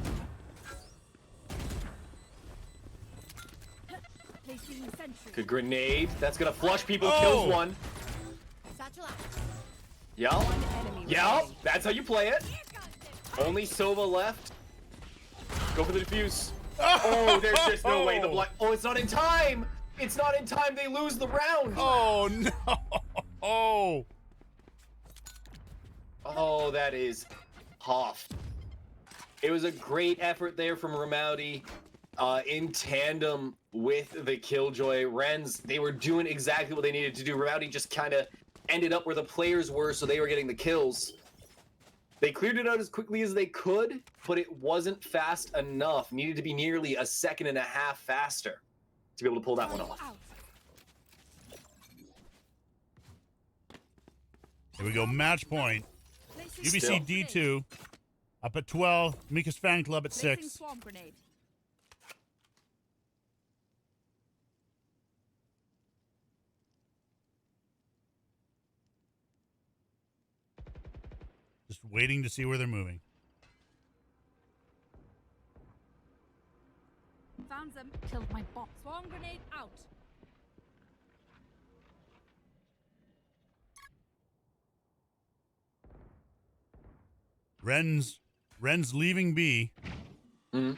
Good grenade. That's gonna flush people. Kills one. Yup. That's how you play it. Only Sova left. Go for the defuse. Oh, there's just no way. The black. Oh, it's not in time. It's not in time. They lose the round. Oh no. Oh, that is tough. It was a great effort there from Ramouty in tandem with the Killjoy. Rens, they were doing exactly what they needed to do. Ramouty just kind of ended up where the players were, so they were getting the kills. They cleared it out as quickly as they could, but it wasn't fast enough. Needed to be nearly a second and a half faster to be able to pull that one off. Here we go, match point. UBC D2 up at 12. Mika's fan club at 6. Just waiting to see where they're moving. Found them. Killed my bot. Swarm grenade out. Ren's leaving B. Mm-hmm.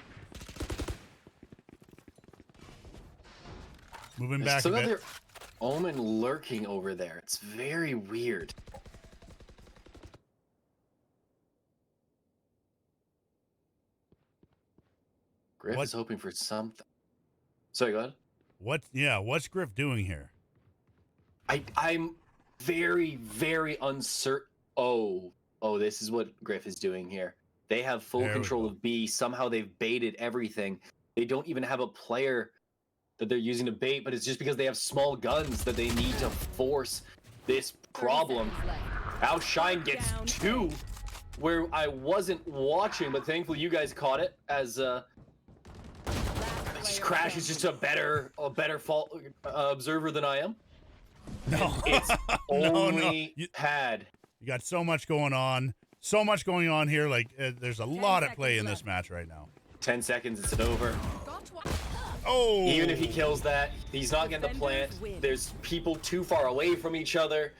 Moving back still a bit. got their Omen lurking over there. It's very weird. Griff is hoping for something. Sorry, go ahead. What's Griff doing here? I'm very, very uncertain. Oh, this is what Griff is doing here. They have full control of B. Somehow they've baited everything. They don't even have a player that they're using to bait, but it's just because they have small guns that they need to force this problem. Now Shine gets 2, where I wasn't watching, but thankfully you guys caught it as Crash is just a better fault observer than I am. No, it's only no. pad. You got so much going on. So much going on here. Like, there's a lot at play in this match right now. 10 seconds, it's over. Oh! Even if he kills that, he's not getting the plant. There's people too far away from each other.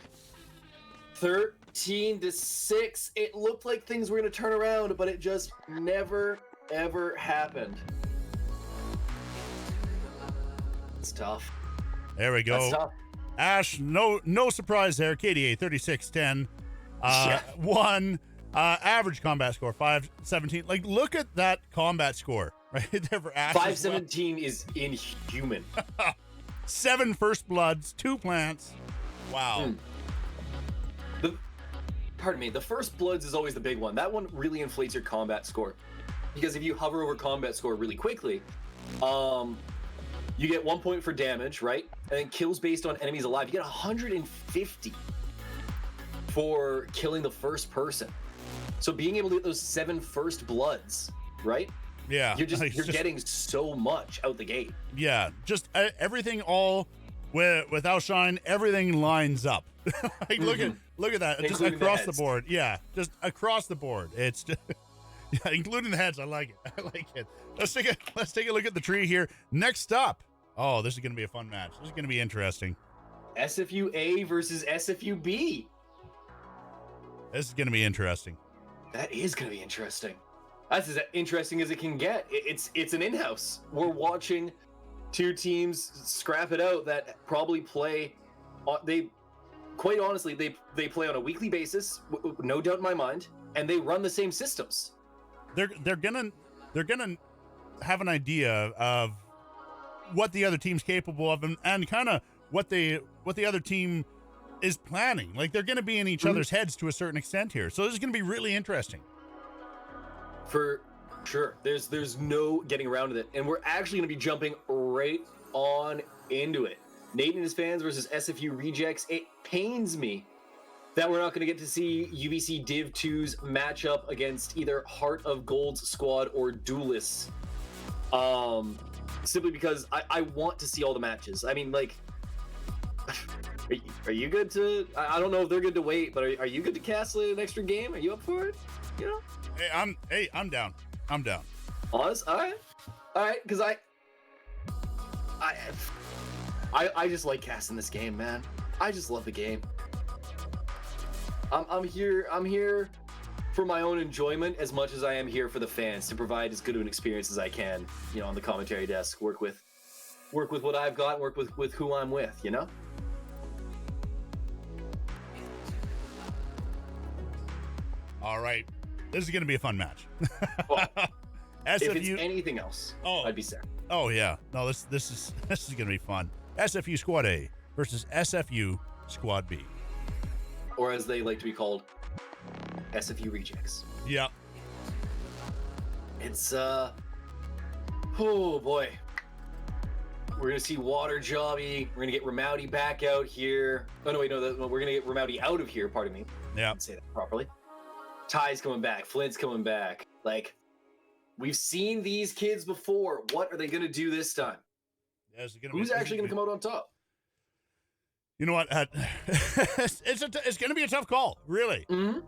13-6. It looked like things were going to turn around, but it just never, ever happened. It's tough. There we go. That's tough. Ash, no surprise there. KDA 36-10. One average combat score 517. Like, look at that combat score right there for Ash. 517 is inhuman. 7 first bloods, 2 plants. Wow. Pardon me. The first bloods is always the big one. That one really inflates your combat score, because if you hover over combat score really quickly, you get 1 point for damage, right? And then kills based on enemies alive. You get 150 for killing the first person. So being able to get those 7 first bloods, right? Yeah. You're getting so much out the gate. Yeah. Just everything all without Shine, everything lines up. Like, look at that. Just across the board. Yeah. Just across the board. It's just, yeah, including the heads. I like it. I like it. Let's take a look at the tree here. Next up. Oh, this is going to be a fun match. This is going to be interesting. SFUA versus SFUB. This is going to be interesting. That is going to be interesting. That's as interesting as it can get. It's an in-house. We're watching two teams scrap it out that probably play. They, quite honestly, they play on a weekly basis, no doubt in my mind, and they run the same systems. They're gonna have an idea of what the other team's capable of, and kind of what the other team is planning. Like, they're gonna be in each other's heads to a certain extent here. So this is gonna be really interesting. For sure. There's no getting around it. And we're actually going to be jumping right on into it. Nate and his fans versus SFU Rejects. It pains me that we're not going to get to see UBC Div 2's matchup against either Heart of Gold's squad or Duelists. Simply because I want to see all the matches. I mean, like, are you good to... I don't know if they're good to wait, but are you good to cast an extra game? Are you up for it? You know? I'm down. I'm down. Honest? All right. Because I just like casting this game, man. I just love the game. I'm here for my own enjoyment as much as I am here for the fans to provide as good of an experience as I can. You know, on the commentary desk, work with what I've got, work with who I'm with. You know. All right. This is going to be a fun match. Well, SFU, if it's anything else, I'd be sad. Oh yeah, no, this is going to be fun. SFU Squad A versus SFU Squad B, or as they like to be called, SFU Rejects. Yeah. It's oh boy, we're gonna see Water Jobby. We're gonna get Ramowdy back out here. Oh no, wait, no, we're gonna get Ramowdy out of here. Pardon me. Yeah. I didn't say that properly. Ty's coming back. Flint's coming back. Like, we've seen these kids before. What are they going to do this time? Yeah, who's actually going to come out on top? You know what? It's going to be a tough call, really. Mm-hmm.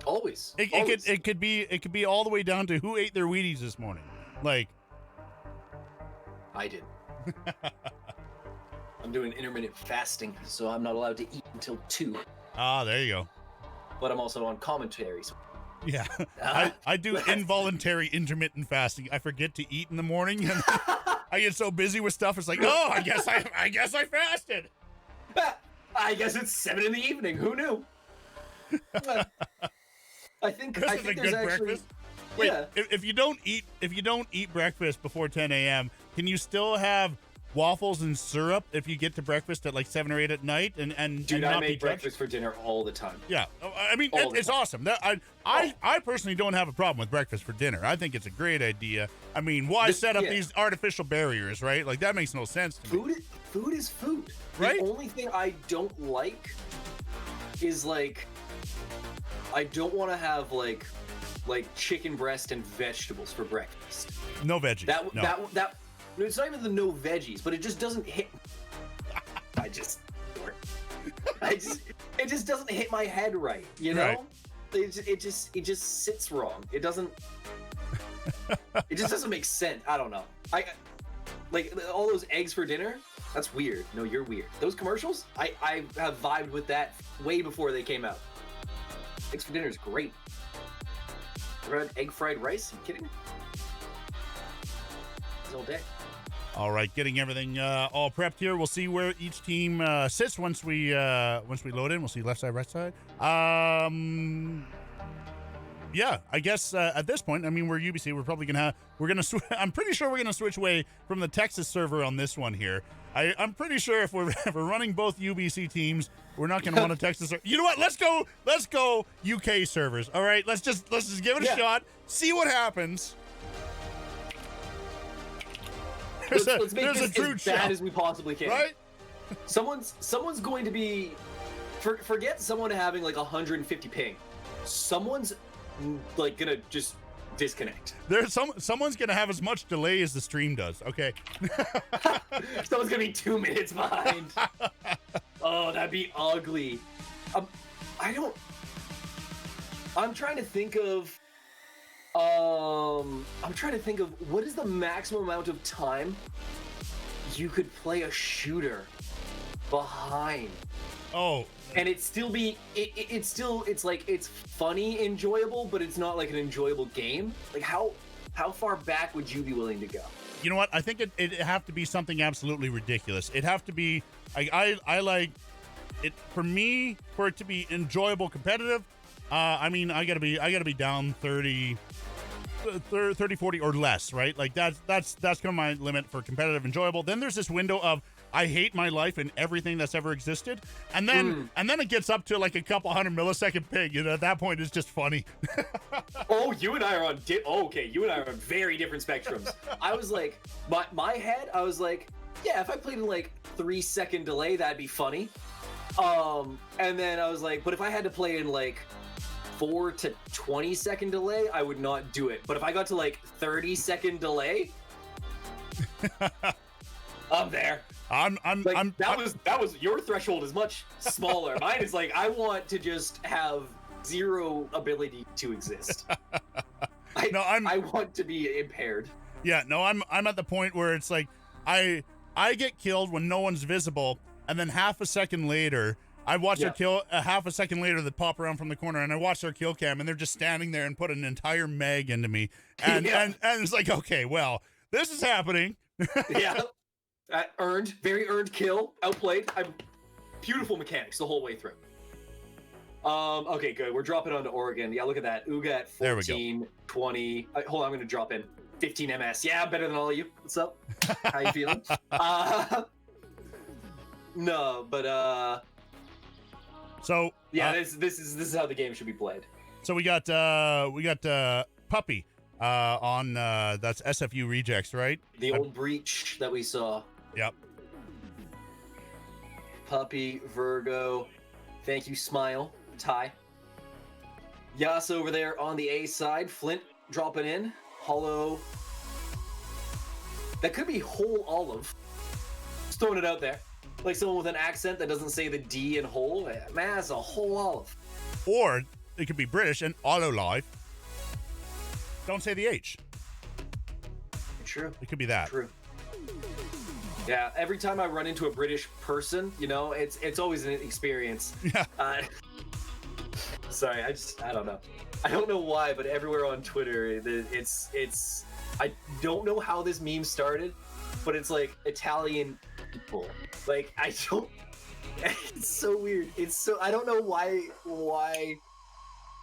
Always. It could be all the way down to who ate their Wheaties this morning. Like, I did. I'm doing intermittent fasting, so I'm not allowed to eat until 2. Ah, there you go. But I'm also on commentary. So... Yeah, I do involuntary intermittent fasting. I forget to eat in the morning, and I get so busy with stuff. It's like, oh, I guess I fasted. I guess it's 7 in the evening. Who knew? I think this is a good breakfast. Wait, yeah. If you don't eat breakfast before 10 a.m., can you still have waffles and syrup if you get to breakfast at like 7 or 8 at night and Dude, not I make be breakfast for dinner all the time. Yeah, I mean it's awesome. I personally don't have a problem with breakfast for dinner. I think it's a great idea. I mean, why set up these artificial barriers, right? Like, that makes no sense to me. Food is food. Right? The only thing I don't like is, like, I don't want to have like chicken breast and vegetables for breakfast. No veggies. That it's not even the no veggies, but it just doesn't hit. It just doesn't hit my head right, you know? Right. It just sits wrong. It just doesn't make sense. I don't know. I like all those eggs for dinner. That's weird. No, you're weird. Those commercials, I have vibed with that way before they came out. Eggs for dinner is great. Ever had egg fried rice? Are you kidding me? It's all day. All right, getting everything all prepped here. We'll see where each team sits once we load in. We'll see left side, right side. Yeah, I guess at this point, I mean, we're UBC. I'm pretty sure we're gonna switch away from the Texas server on this one here. I'm pretty sure if we're running both UBC teams, we're not gonna want a Texas server. You know what? Let's go UK servers. All right, let's just give it a shot. See what happens. Let's make this true as bad as we possibly can. Right? Someone's going to be. Forget someone having like 150 ping. Someone's like gonna just disconnect. Someone's gonna have as much delay as the stream does. Okay. Someone's gonna be 2 minutes behind. Oh, that'd be ugly. I'm trying to think of what is the maximum amount of time you could play a shooter behind. Oh, And it's still it's like it's funny, enjoyable, but it's not like an enjoyable game. Like how far back would you be willing to go? you know what? I think it'd have to be something absolutely ridiculous. It'd have to be, I like it, for me, for it to be enjoyable, competitive. I mean, I gotta be down 30, 40 or less, right? Like that's kind of my limit for competitive, enjoyable. Then there's this window of I hate my life and everything that's ever existed, and then it gets up to like a couple 100-millisecond ping. You know, at that point, it's just funny. Oh, you and I are on you and I are on very different spectrums. I was like, my head, I was like, yeah, if I played in like 3-second delay, that'd be funny. And then I was like, but if I had to play in like 4 to 20-second delay, I would not do it. But if I got to like 30-second delay, I'm there. That was your threshold is much smaller. Mine is like, I want to just have zero ability to exist. I want to be impaired. Yeah, no, I'm at the point where it's like I get killed when no one's visible, and then half a second later I watch their kill. Half a second later, they pop around from the corner, and I watch their kill cam, and they're just standing there and put an entire mag into me, and and it's like, okay, well, this is happening. Yeah, very earned kill, outplayed. Beautiful mechanics the whole way through. Okay, good. We're dropping on to Oregon. Yeah, look at that. Uga at 14, 20. Hold on, I'm gonna drop in 15 MS. Yeah, better than all of you. What's up? How you feeling? No, but So yeah, this is how the game should be played. So we got Puppy on that's SFU Rejects, right? The old breach that we saw. Yep. Puppy, Virgo, thank you, Smile, Ty. Yas over there on the A side. Flint dropping in. Hollow. That could be whole olive. Just throwing it out there. Like someone with an accent that doesn't say the D in whole. Man, that's a whole olive. Or it could be British and auto live. Don't say the H. True. It could be that. True. Yeah, every time I run into a British person, you know, it's always an experience. Yeah. Sorry, I don't know. I don't know why, but everywhere on Twitter, it's I don't know how this meme started, but it's like Italian people. Like, I don't, it's so weird. I don't know why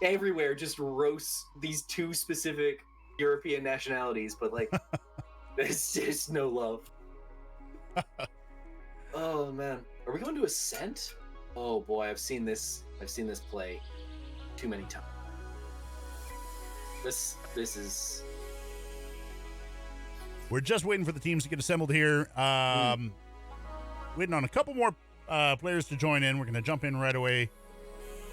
everywhere just roasts these two specific European nationalities, but like, there's just no love. Oh man, are we going to Ascent? Oh boy, I've seen this play too many times. This is. We're just waiting for the teams to get assembled here. Waiting on a couple more players to join in. We're going to jump in right away.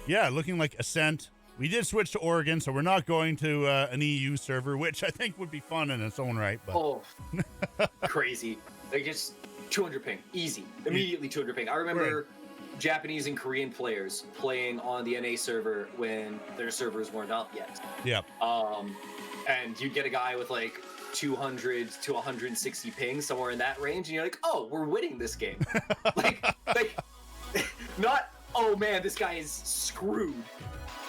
Yeah, looking like Ascent. We did switch to Oregon, so we're not going to an EU server, which I think would be fun in its own right. But. Oh, crazy. Like, just 200 ping. Easy. Immediately 200 ping. I remember Japanese and Korean players playing on the NA server when their servers weren't up yet. Yeah. And you get a guy with like 200 to 160 ping, somewhere in that range, and you're like, oh, we're winning this game. like, not, oh man, this guy is screwed.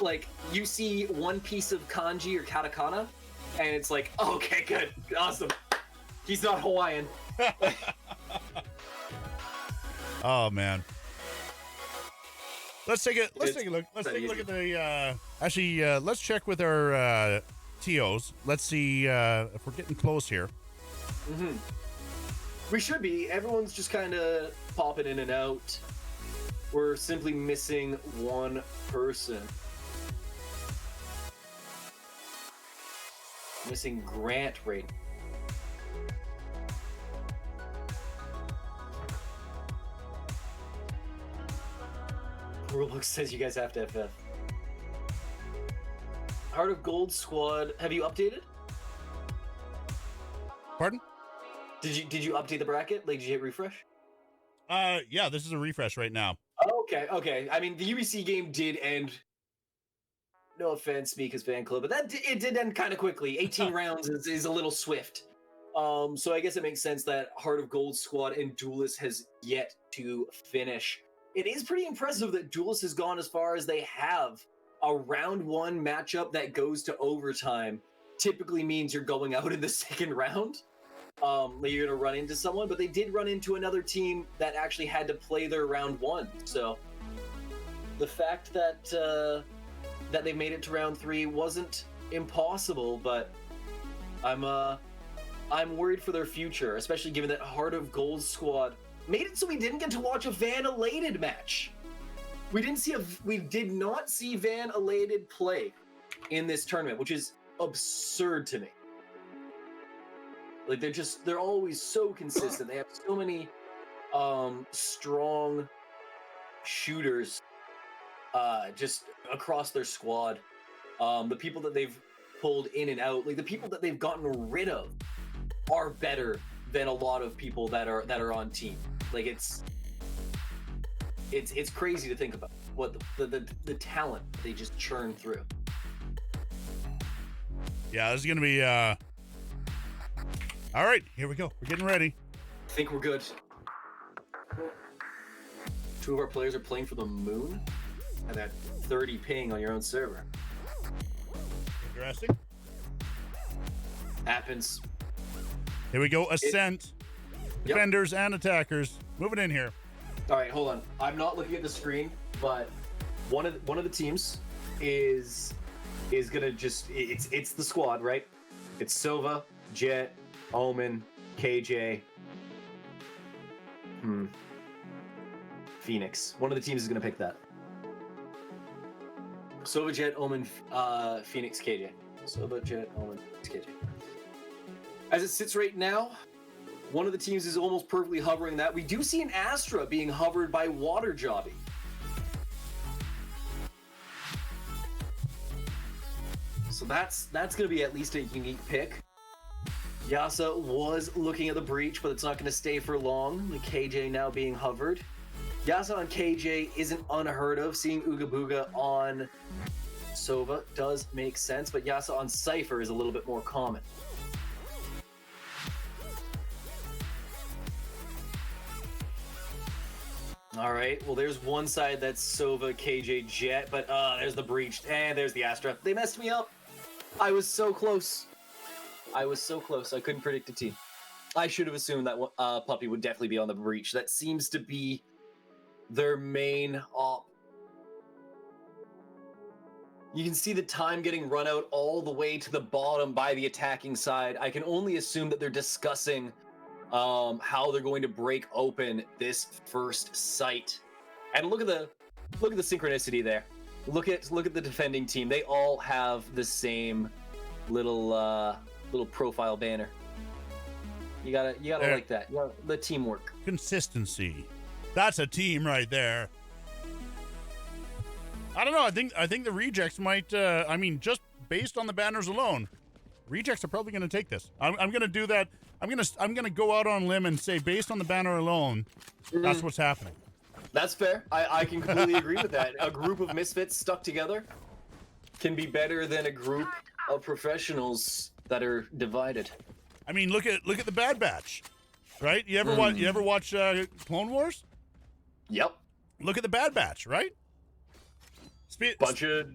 Like, you see one piece of kanji or katakana, and it's like, oh, okay, good, awesome. He's not Hawaiian. Oh man. Let's take a look. Let's take a look at the. Let's check with our TOs. Let's see if we're getting close here. Mm-hmm. We should be. Everyone's just kind of popping in and out. We're simply missing one person. Missing Grant right now. Rulebook says you guys have to FF. Heart of Gold squad. Have you updated? Pardon? Did you update the bracket? Like, did you hit refresh? Yeah, this is a refresh right now. Oh, okay. I mean, the UBC game did end. No offense, Mika's fan club, but it did end kind of quickly. 18 rounds is a little swift. So I guess it makes sense that Heart of Gold squad and Duelist has yet to finish. It is pretty impressive that Duelist has gone as far as they have. A round one matchup that goes to overtime typically means you're going out in the second round. You're gonna run into someone, but they did run into another team that actually had to play their round one. So the fact that that they made it to round three wasn't impossible, but I'm worried for their future, especially given that Heart of Gold squad made it so we didn't get to watch a Van Elated match. We did not see Van Elated play in this tournament, which is absurd to me. Like they're always so consistent. They have so many strong shooters just across their squad. The people that they've pulled in and out, like the people that they've gotten rid of, are better than a lot of people that are on team. Like it's crazy to think about what the talent they just churn through. Yeah, this is gonna be all right, here we go. We're getting ready. I think we're good. Two of our players are playing for the moon and that 30 ping on your own server. Interesting. Happens. Here we go. Ascent. Defenders and attackers. Moving in here. All right, hold on. I'm not looking at the screen, but one of the teams is gonna just it's the squad, right? It's Sova, Jet, Omen, KJ, Phoenix. One of the teams is gonna pick that. Sova, Jet, Omen, Phoenix, KJ. Sova, Jet, Omen, Phoenix, KJ. As it sits right now, one of the teams is almost perfectly hovering that. We do see an Astra being hovered by Water Jobby. So that's going to be at least a unique pick. Yasa was looking at the breach, but it's not going to stay for long. The KJ now being hovered. Yasa on KJ isn't unheard of. Seeing Ooga Booga on Sova does make sense, but Yasa on Cypher is a little bit more common. All right, well, there's one side that's Sova, KJ, Jet, but there's the breach, and there's the Astra. They messed me up. I was so close. I couldn't predict a team. I should have assumed that Puppy would definitely be on the breach. That seems to be their main op. You can see the time getting run out all the way to the bottom by the attacking side. I can only assume that they're discussing how they're going to break open this first site. And look at the synchronicity there. Look at the defending team. They all have the same little profile banner. You gotta like that. The teamwork. Consistency. That's a team right there. I don't know. I think the rejects might. Just based on the banners alone, rejects are probably going to take this. I'm going to do that. I'm gonna go out on a limb and say, based on the banner alone, that's what's happening. That's fair. I can completely agree with that. A group of misfits stuck together can be better than a group of professionals that are divided. I mean, look at the Bad Batch, right? You ever watch Clone Wars? Yep. Look at the Bad Batch, right? Bunch of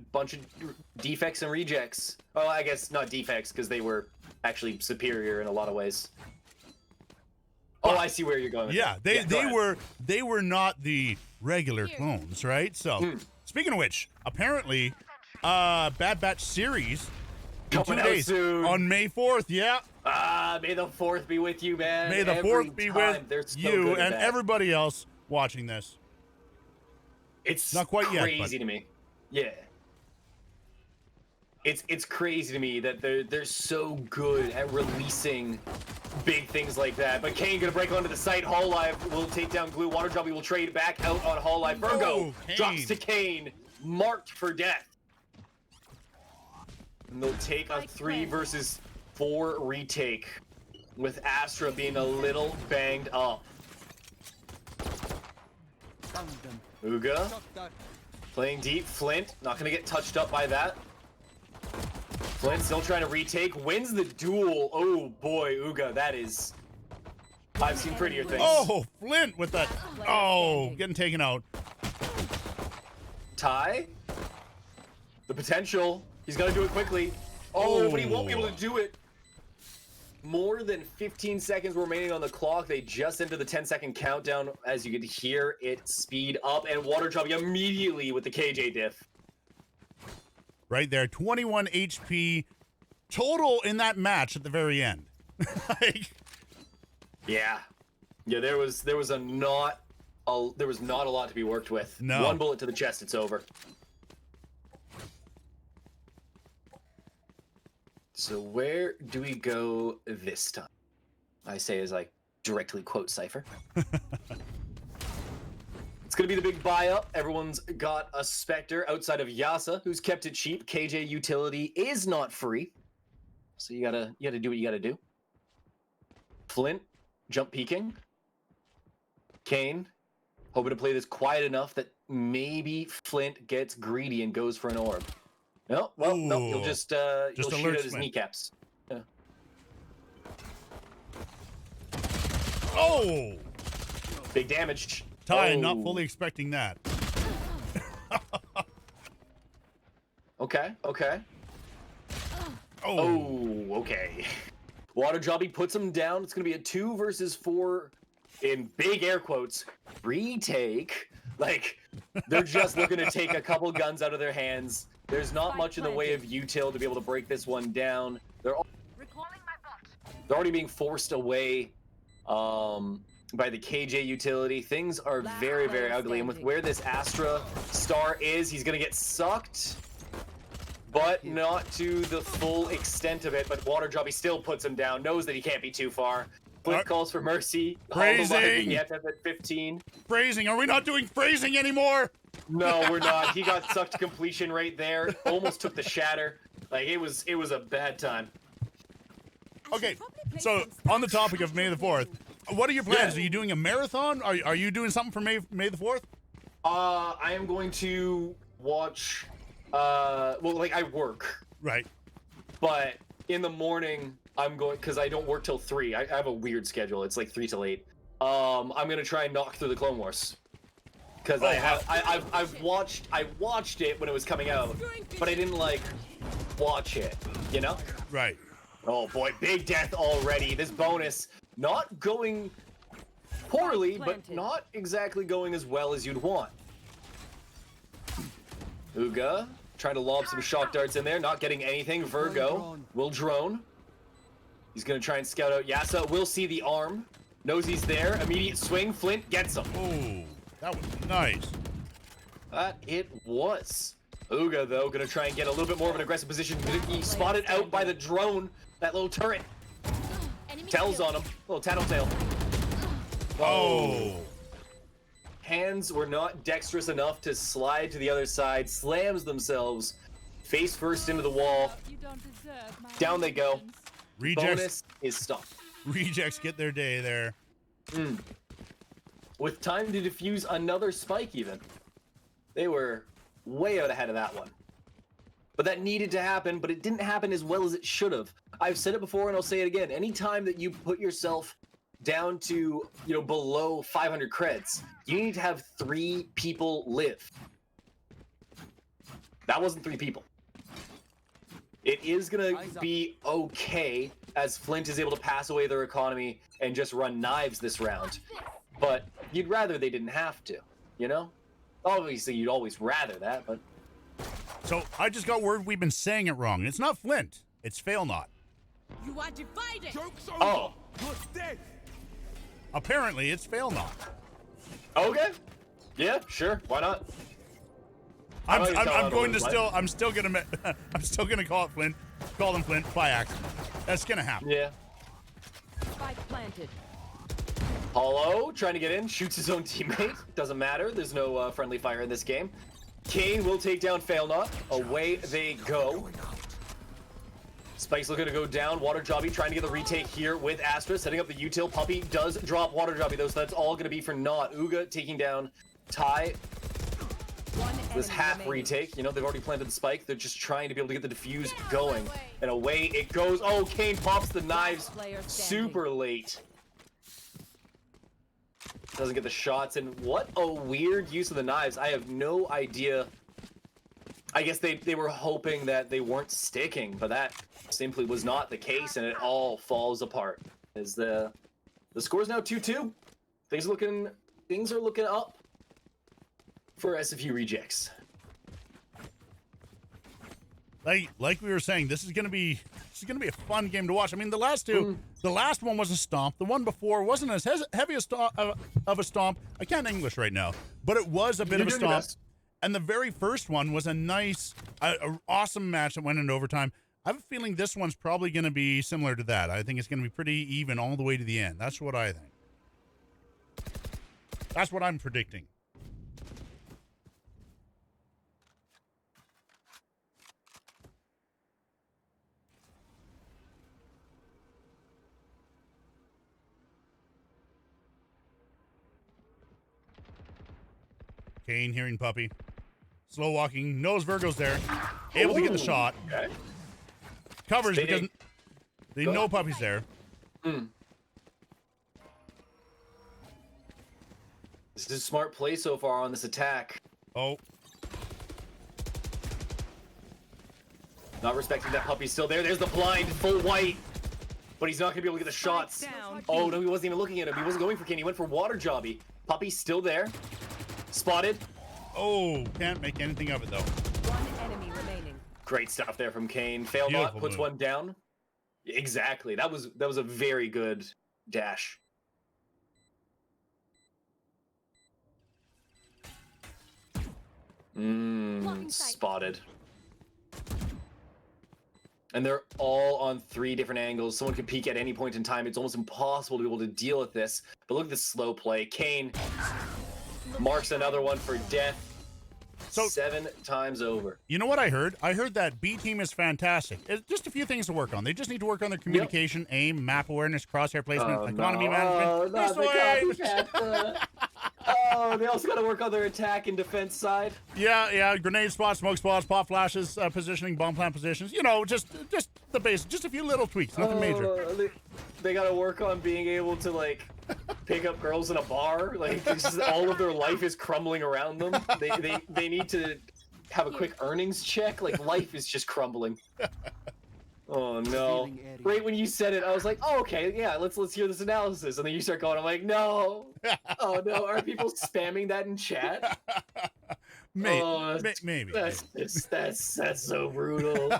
defects and rejects. Well, I guess not defects because they were actually superior in a lot of ways. Oh, I see where you're going. Yeah, they were not the regular clones, right? So, speaking of which, apparently, Bad Batch series in coming 2 out days soon on May 4th. Yeah. May the 4th be with you, man. May the 4th be with you and that. everybody else watching this. It's not quite crazy yet, to me. Yeah. It's crazy to me that they're so good at releasing big things like that. But Kane gonna break onto the site. Hall Live will take down Glue. Water Jobby will trade back out on Hall Live. Virgo drops to Kane, marked for death. And they'll take a 3 versus 4 retake, with Astra being a little banged up. Uga playing deep. Flint not gonna get touched up by that. Flint still trying to retake, wins the duel. Oh boy, Uga, that is... I've seen prettier things. Oh, Flint with that. Oh, getting taken out. Ty, the potential. He's got to do it quickly. Oh, but he won't be able to do it. More than 15 seconds remaining on the clock. They just entered the 10-second countdown. As you could hear it speed up, and Water dropping immediately with the KJ diff. Right there, 21 HP total in that match at the very end. Like, yeah, there was not a lot to be worked with. No. One bullet to the chest, it's over. So where do we go this time? I say as I directly quote Cypher. It's gonna be the big buy up. Everyone's got a Spectre outside of Yasa, who's kept it cheap. KJ utility is not free, so you gotta do what you gotta do. Flint jump peeking. Kane hoping to play this quiet enough that maybe Flint gets greedy and goes for an orb. No, well, no, he'll just he'll shoot at his Flint. kneecaps. Yeah. oh, Big damage. Ty, Oh. not fully expecting that. Okay. Oh, okay. Water Jobby puts him down. It's going to be a 2 versus 4 in big air quotes. Retake. Like, they're just looking to take a couple guns out of their hands. There's not much in the way of util to be able to break this one down. They're already being forced away by the KJ utility. Things are very, very ugly. And with where this Astra star is, he's going to get sucked. But not to the full extent of it. But Water Jobby still puts him down. Knows that he can't be too far. Flint calls for mercy. Phrasing. Yet at 15. Phrasing. Are we not doing phrasing anymore? No, we're not. He got sucked to completion right there. Almost took the shatter. Like, it was a bad time. Okay, so on the topic of May the 4th, what are your plans? Yeah. Are you doing a marathon? Are you doing something for May the 4th? I am going to watch. Well, like, I work, Right. but in the morning I'm going, because I don't work till 3. I have a weird schedule. It's like 3 till 8. I'm gonna try and knock through the Clone Wars. Because I've watched it when it was coming out, but I didn't like watch it, you know? Right. Oh boy, big death already. This bonus not going poorly, but not exactly going as well as you'd want. Uga trying to lob some shock darts in there, not getting anything. Virgo will drone. He's gonna try and scout out Yasa. Will see the arm. Knows he's there. Immediate swing. Flint gets him. Oh, that was nice. That it was. Uga, though, gonna try and get a little bit more of an aggressive position. He's spotted out by the drone. That little turret. Tells on him. Little tattletale. Oh. Hands were not dexterous enough to slide to the other side. Slams themselves face first into the wall. You don't deserve my Down they go. Rejects. Bonus is stopped. Rejects get their day there. With time to defuse another spike even. They were way out ahead of that one. But that needed to happen, but it didn't happen as well as it should have. I've said it before and I'll say it again. Anytime that you put yourself down to, below 500 creds, you need to have 3 people live. That wasn't 3 people. It is gonna be okay as Flint is able to pass away their economy and just run knives this round. But you'd rather they didn't have to, you know? Obviously, you'd always rather that, but... So I just got word we've been saying it wrong. It's not Flint. It's Fail Not. You are divided. Joke's over. Oh. You're dead. Apparently, it's Fail Not. Okay. Yeah, sure. Why not? I'm still gonna call it Flint. Call him Flint by accident. That's gonna happen. Yeah. Spike planted. Paulo trying to get in, shoots his own teammate. Doesn't matter. There's no friendly fire in this game. Kane will take down Fail Not. Away they go. Spike's looking to go down. Water Jobby trying to get the retake here with Astra. Setting up the util. Puppy does drop Water Jobby though, so that's all going to be for Not. Uga taking down Ty. One this enemy half remaining. retake. You know, they've already planted the spike. They're just trying to be able to get the defuse going. And away it goes. Oh, Kane pops the knives Player standing. super late. Doesn't get the shots. And what a weird use of the knives. I have no idea. I guess they were hoping that they weren't sticking, but that simply was not the case, and it all falls apart. As the score's now 2-2. Things are looking up for SFU rejects. Like we were saying, this is gonna be a fun game to watch. I mean, the last two, the last one was a stomp. The one before wasn't as heavy of a stomp. I can't English right now, but it was a bit of a stomp. And the very first one was a nice, awesome match that went into overtime. I have a feeling this one's probably going to be similar to that. I think it's going to be pretty even all the way to the end. That's what I think. That's what I'm predicting. Kane hearing Puppy. Slow walking. Knows Virgo's there. Able to get the shot. Okay. Covers Spinning. because they know Puppy's there. This is a smart play so far on this attack. Oh. Not respecting that Puppy's still there. There's the blind, full white. But he's not going to be able to get the shots. Down. Oh, no, he wasn't even looking at him. He wasn't going for Kane. He went for Water Jobby. Puppy's still there. Spotted. Oh, can't make anything of it, though. One enemy remaining. Great stuff there from Kane. Fail not, Beautiful puts move. one down. Exactly. That was a very good dash. Spotted. And they're all on 3 different angles. Someone could peek at any point in time. It's almost impossible to be able to deal with this. But look at this slow play. Kane marks another one for death. So 7 times over. you know what I heard? I heard that B team is fantastic. It's just a few things to work on. They just need to work on their communication, aim, map awareness, crosshair placement, economy management. Not Just the way- copycat. Oh, they also got to work on their attack and defense side. Yeah. Grenade spots, smoke spots, pop flashes, positioning, bomb plant positions. You know, just the basics. Just a few little tweaks, nothing major. They got to work on being able to like pick up girls in a bar. Like it's just, all of their life is crumbling around them. They need to have a quick earnings check. Like life is just crumbling. Oh no! Right when you said it, I was like, "Oh, okay, yeah, let's hear this analysis." And then you start going, "I'm like, no, oh no, are people spamming that in chat?" Maybe. That's so brutal.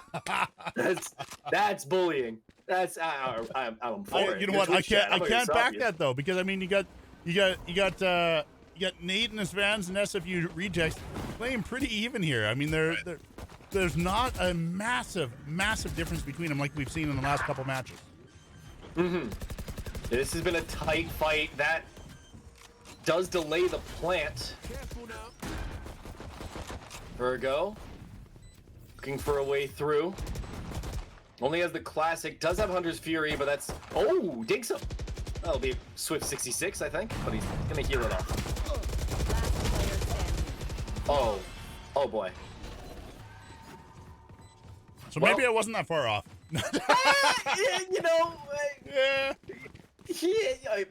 That's bullying. That's I'm for it. You know Your what? Twitch chat, I how about can't yourself? back that though, because I mean, you got Nate and his fans and SFU rejects playing pretty even here. I mean, there's not a massive difference between them like we've seen in the last couple matches. This has been a tight fight. That does delay the plant. Careful now. Virgo looking for a way through. Only has the classic. Does have Hunter's Fury, but that's digs him. That'll be Swift 66, I think, but he's gonna heal it off. Last player standing. Oh boy. So Well- maybe I wasn't that far off. You know, Yeah.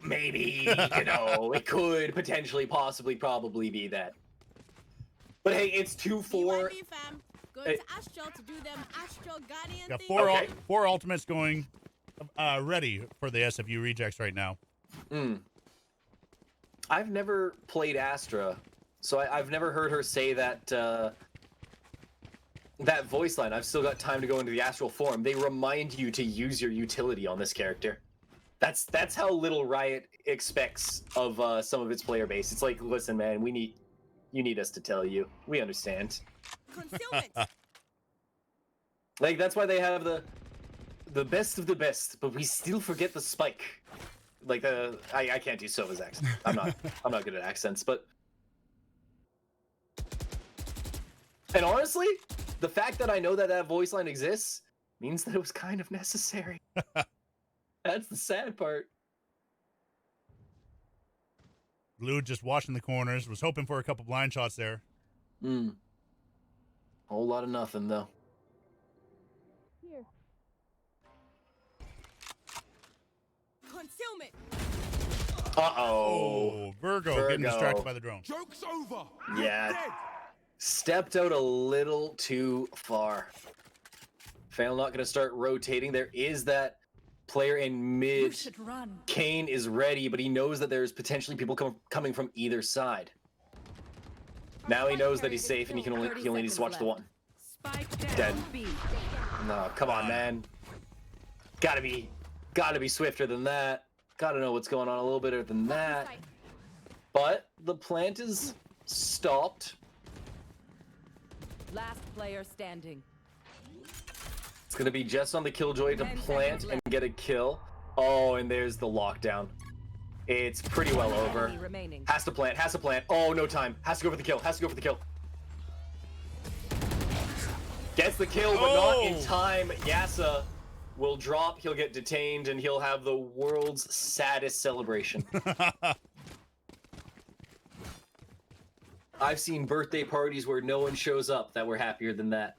maybe, you know, it could potentially, possibly, probably be that. But hey, it's 2-4. BYB fam, go Hey. to Astral to do them Astral Guardian Got thing. Okay. four ultimates going, ready for the SFU rejects right now. I've never played Astra, so I've never heard her say that that voice line. I've still got time to go into the astral form. They remind you to use your utility on this character. That's how Little Riot expects of some of its player base. It's like, listen, man, you need us to tell you. We understand. Concealment. Like that's why they have the best of the best, but we still forget the spike. Like I can't do Sova's accent. I'm not good at accents, but and honestly, the fact that I know that voice line exists means that it was kind of necessary. That's the sad part. Blue just watching the corners, was hoping for a couple blind shots there. Whole lot of nothing though. Concealment. Uh-oh. Virgo getting distracted by the drone. Joke's over. Yeah. You're dead. Stepped out a little too far. Fail not going to start rotating. There is that player in mid. run. Kane is ready, but he knows that there's potentially people coming from either side. Now he knows that he's safe and he only needs to watch the one. Spike down. Dead. B. No, come on, man. Gotta be swifter than that. Gotta know what's going on a little better than that. But the plant is stopped. Last player standing. It's gonna be just on the Killjoy to 10 plant seconds and left. get a kill. Oh, and there's the lockdown. It's pretty well over. Enemy remaining. Has to plant, has to plant. Oh, no time. Has to go for the kill, has to go for the kill. Gets the kill, but not in time. Yasa will drop, he'll get detained, and he'll have the world's saddest celebration. I've seen birthday parties where no one shows up that were happier than that.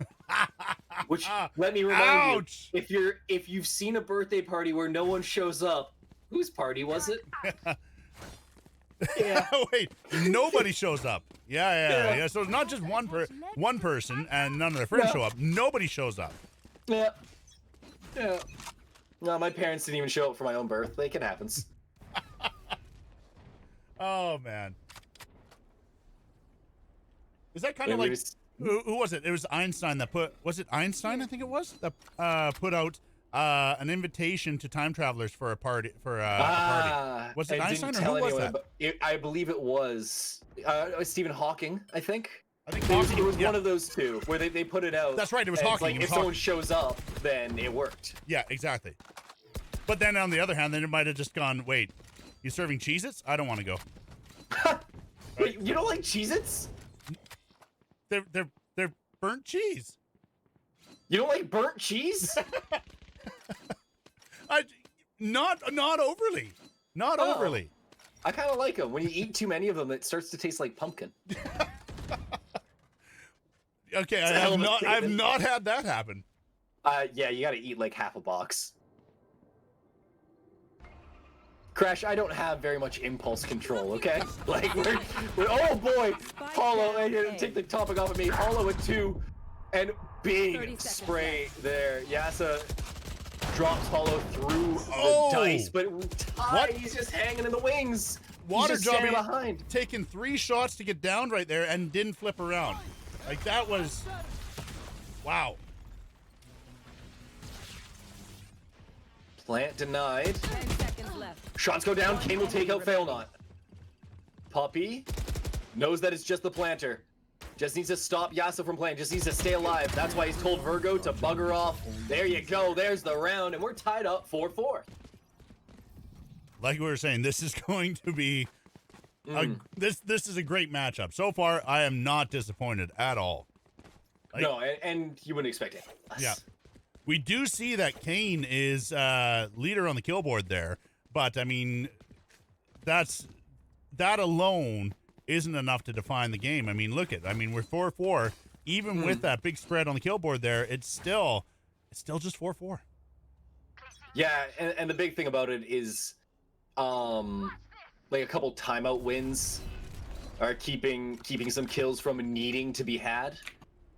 Which, let me remind Ouch. you, if you've seen a birthday party where no one shows up, whose party was it? Yeah. Wait, nobody shows up. Yeah. Yeah. So it's not just one person and none of their friends No. show up. Nobody shows up. Yeah. Yeah. No, my parents didn't even show up for my own birthday. It happens. Oh man. Is that kind Yeah, of we like was- who was it? It was Einstein that was it Einstein? I think it was that put out an invitation to time travelers for a party a party. Was it I Einstein didn't or tell who was anyone, that? but I believe it was Stephen Hawking. I think. I think It was, Hawking, it was yeah. one of those two where they put it out. That's right, it was and it's Hawking, Like, it was if someone Hawking. shows up, then it worked. Yeah, exactly. But then on the other hand, then it might have just gone, wait, you serving Cheez-Its? I don't want to go. Wait, you don't like Cheez-Its? They're burnt cheese. You don't like burnt cheese? Not overly. Not Oh. overly. I kind of like them. When you eat too many of them, it starts to taste like pumpkin. Okay, It's a hell of a I've statement. not had that happen. Yeah, you gotta eat like half a box. Crash, I don't have very much impulse control, okay? Like, we're oh boy! Hollow, and take the topic off of me. Hollow at 2, and 30 big seconds spray there. Yasa drops Hollow through Oh! the dice, but What? he's just hanging in the wings. Water He's just standing Jobby behind. taking 3 shots to get down right there and didn't flip around. Like, that was... Wow. Plant denied. 10 seconds left. Shots go down. Kane will take out Fail Not. Puppy knows that it's just the planter. Just needs to stop Yasa from playing. Just needs to stay alive. That's why he's told Virgo to bugger off. There you go. There's the round, and we're tied up 4-4. Like we were saying, this is going to be... This is a great matchup. So far, I am not disappointed at all. Like- No, and you wouldn't expect it. Yeah. We do see that Kane is leader on the kill board there, but I mean, that alone isn't enough to define the game. I mean, we're 4-4. Even with that big spread on the kill board there, it's still just 4-4. Yeah, and the big thing about it is, like a couple timeout wins are keeping some kills from needing to be had.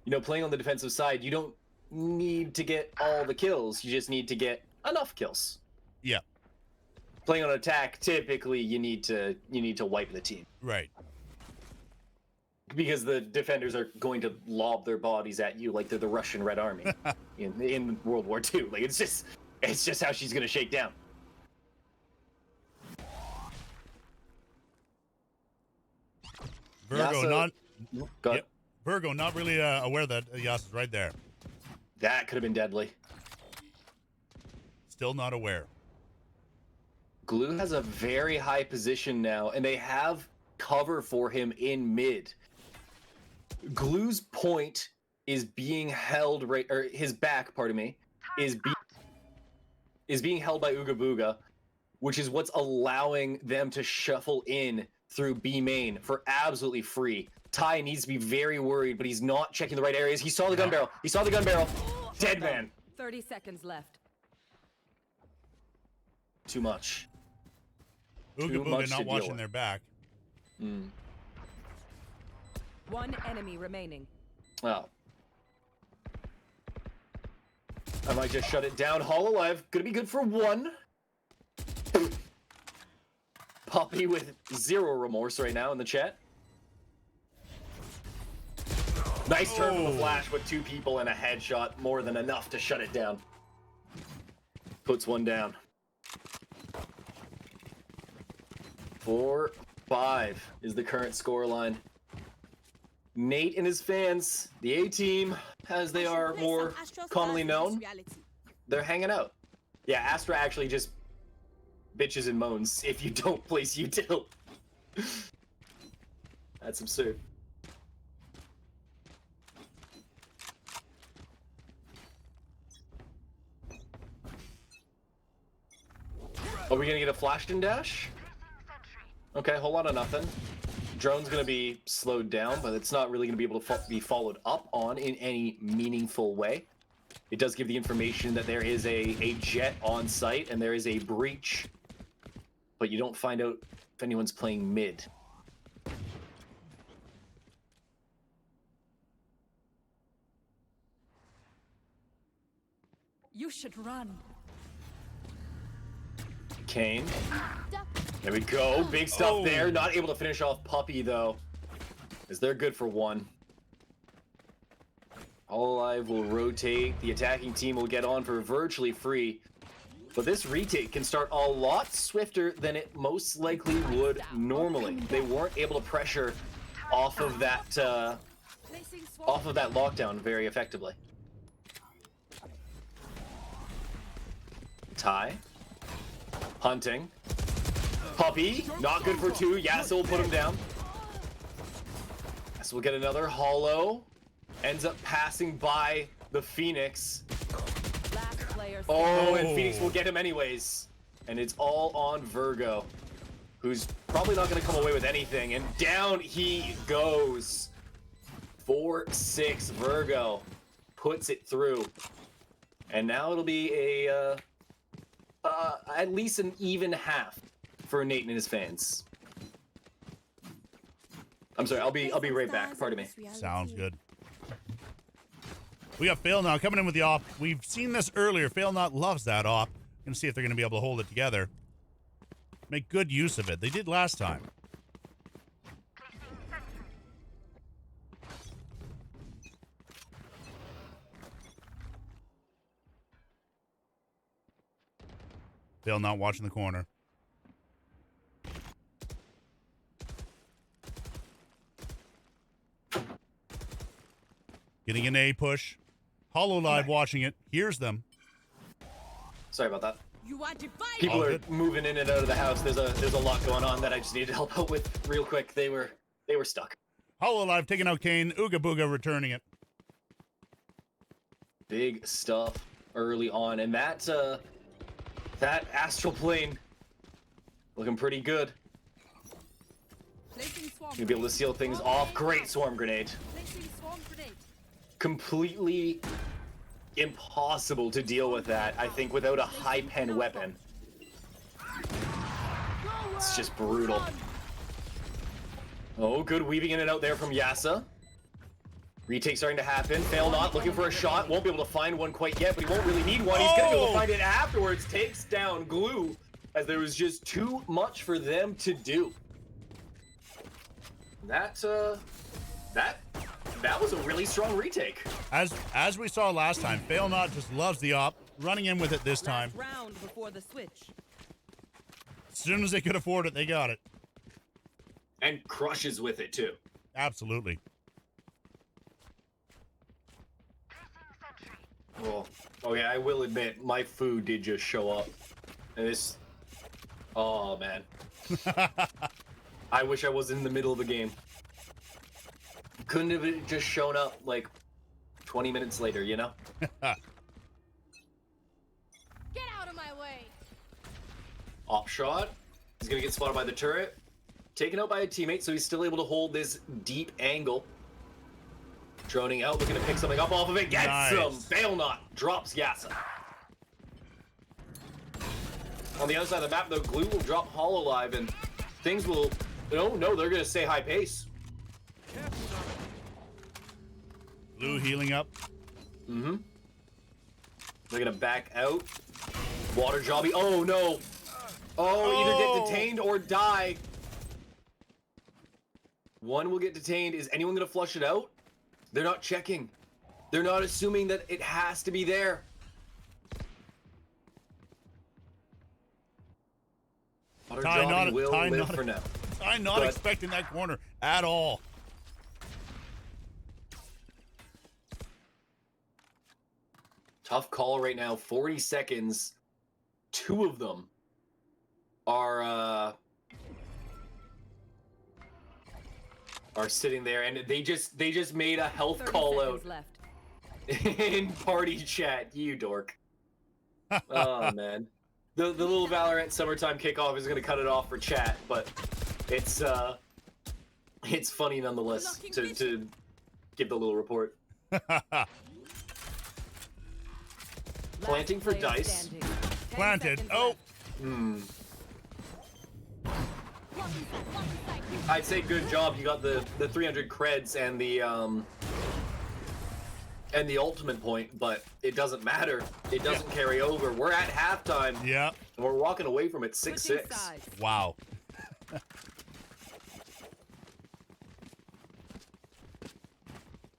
You know, playing on the defensive side, you don't need to get all the kills. You just need to get enough kills. Yeah, Playing on attack, typically you need to wipe the team right. because the defenders are going to lob their bodies at you like they're the Russian Red Army in World War II. Like it's just how she's gonna shake down. Virgo Yasa- not Go ahead. yep. Virgo not really aware that Yasa's right there. That could have been deadly. Still not aware. Glue has a very high position now, and they have cover for him in mid. Glue's point is being held or his back, pardon me, is being held by Ooga Booga, which is what's allowing them to shuffle in through B main for absolutely free. Ty needs to be very worried, but he's not checking the right areas. He saw the gun barrel. He saw the gun barrel. Dead man. 30 seconds left. Too much. Ooga Too much Booga to not deal watching with. their back. One enemy remaining. Well. I might just shut it down. Hololive, gonna be good for one. Poppy with 0 remorse right now in the chat. Nice turn from the flash with 2 people and a headshot. More than enough to shut it down. Puts one down. 4-5 is the current score line. Nate and his fans, the A team, as they are more commonly known, they're hanging out. Yeah, Astra actually just bitches and moans if you don't place util. That's absurd. Are we gonna get a flash and dash? Okay, whole lot of nothing. Drone's gonna be slowed down, but it's not really gonna be able to be followed up on in any meaningful way. It does give the information that there is a jet on site and there is a breach, but you don't find out if anyone's playing mid. You should run. Kane. There we go. Big stuff there. Not able to finish off Puppy, though, as they're good for one. All Alive will rotate. The attacking team will get on for virtually free. But this retake can start a lot swifter than it most likely would normally. They weren't able to pressure off of that lockdown very effectively. Ty. Hunting. Puppy, not good for 2. Yasa will put him down. So we'll get another hollow. Ends up passing by the Phoenix. Last player Oh, and Phoenix will get him anyways. And it's all on Virgo, who's probably not going to come away with anything. And down he goes. 4-6 Virgo puts it through. And now it'll be a at least an even half for Nate and his fans. I'm sorry, I'll be right back. Pardon me. Sounds good. We got Fail Not coming in with the op. We've seen this earlier. Fail Not loves that op. Gonna see if they're gonna be able to hold it together. Make good use of it. They did last time. Fail Not watching the corner. Getting an A push. Hollow Live watching it. Hears them. Sorry about that. You are divided. People All are good. moving in and out of the house. There's a lot going on that I just need to help out with real quick. They were stuck. Hollow Live taking out Kane. Ooga Booga returning it. Big stuff early on, and that astral plane looking pretty good. Placing swarm Gonna be able to seal things off. Great swarm grenade. Placing swarm grenade. Completely impossible to deal with that, I think, without a high pen weapon. It's just brutal. Oh, good weaving in and out there from Yasa. Retake starting to happen. Fail Not looking for a shot. Won't be able to find one quite yet, but he won't really need one. He's gonna be able to find it afterwards. Takes down Glue, as there was just too much for them to do. That was a really strong retake. As we saw last time, Fail Not just loves the op. Running in with it this time. Last round before the switch. As soon as they could afford it, they got it. And crushes with it too. Absolutely. Well, okay, I will admit, my food did just show up. And this... Oh, man. I wish I was in the middle of the game. Couldn't have it just shown up, like, 20 minutes later, you know? Get out of my way. Op shot. He's gonna get spotted by the turret. taken out by a teammate, so he's still able to hold this deep angle. Droning out, looking to pick something up off of it. Gets some. Fail not. Drops Yasa. On the other side of the map, though, Glue will drop Hololive, and things will... No, they're going to stay high pace. Blue healing up. Mm-hmm. They're going to back out. Water Jobby. Oh, no. Oh, either get detained or die. One will get detained. Is anyone going to flush it out? They're not checking. They're not assuming that it has to be there. Water Jobby will live for now. I'm not expecting that corner at all. Tough call right now. 40 seconds. Two of them are sitting there, and they just made a health call out left. in party chat. You dork. Oh man, the little Valorant summertime kickoff is gonna cut it off for chat, but it's funny nonetheless to give the little report. Planting for dice. Planted. Oh. I'd say good job. You got the 300 creds and the ultimate point, but it doesn't matter. It doesn't carry over. We're at halftime. Yeah. And we're walking away from it 6-6. Wow.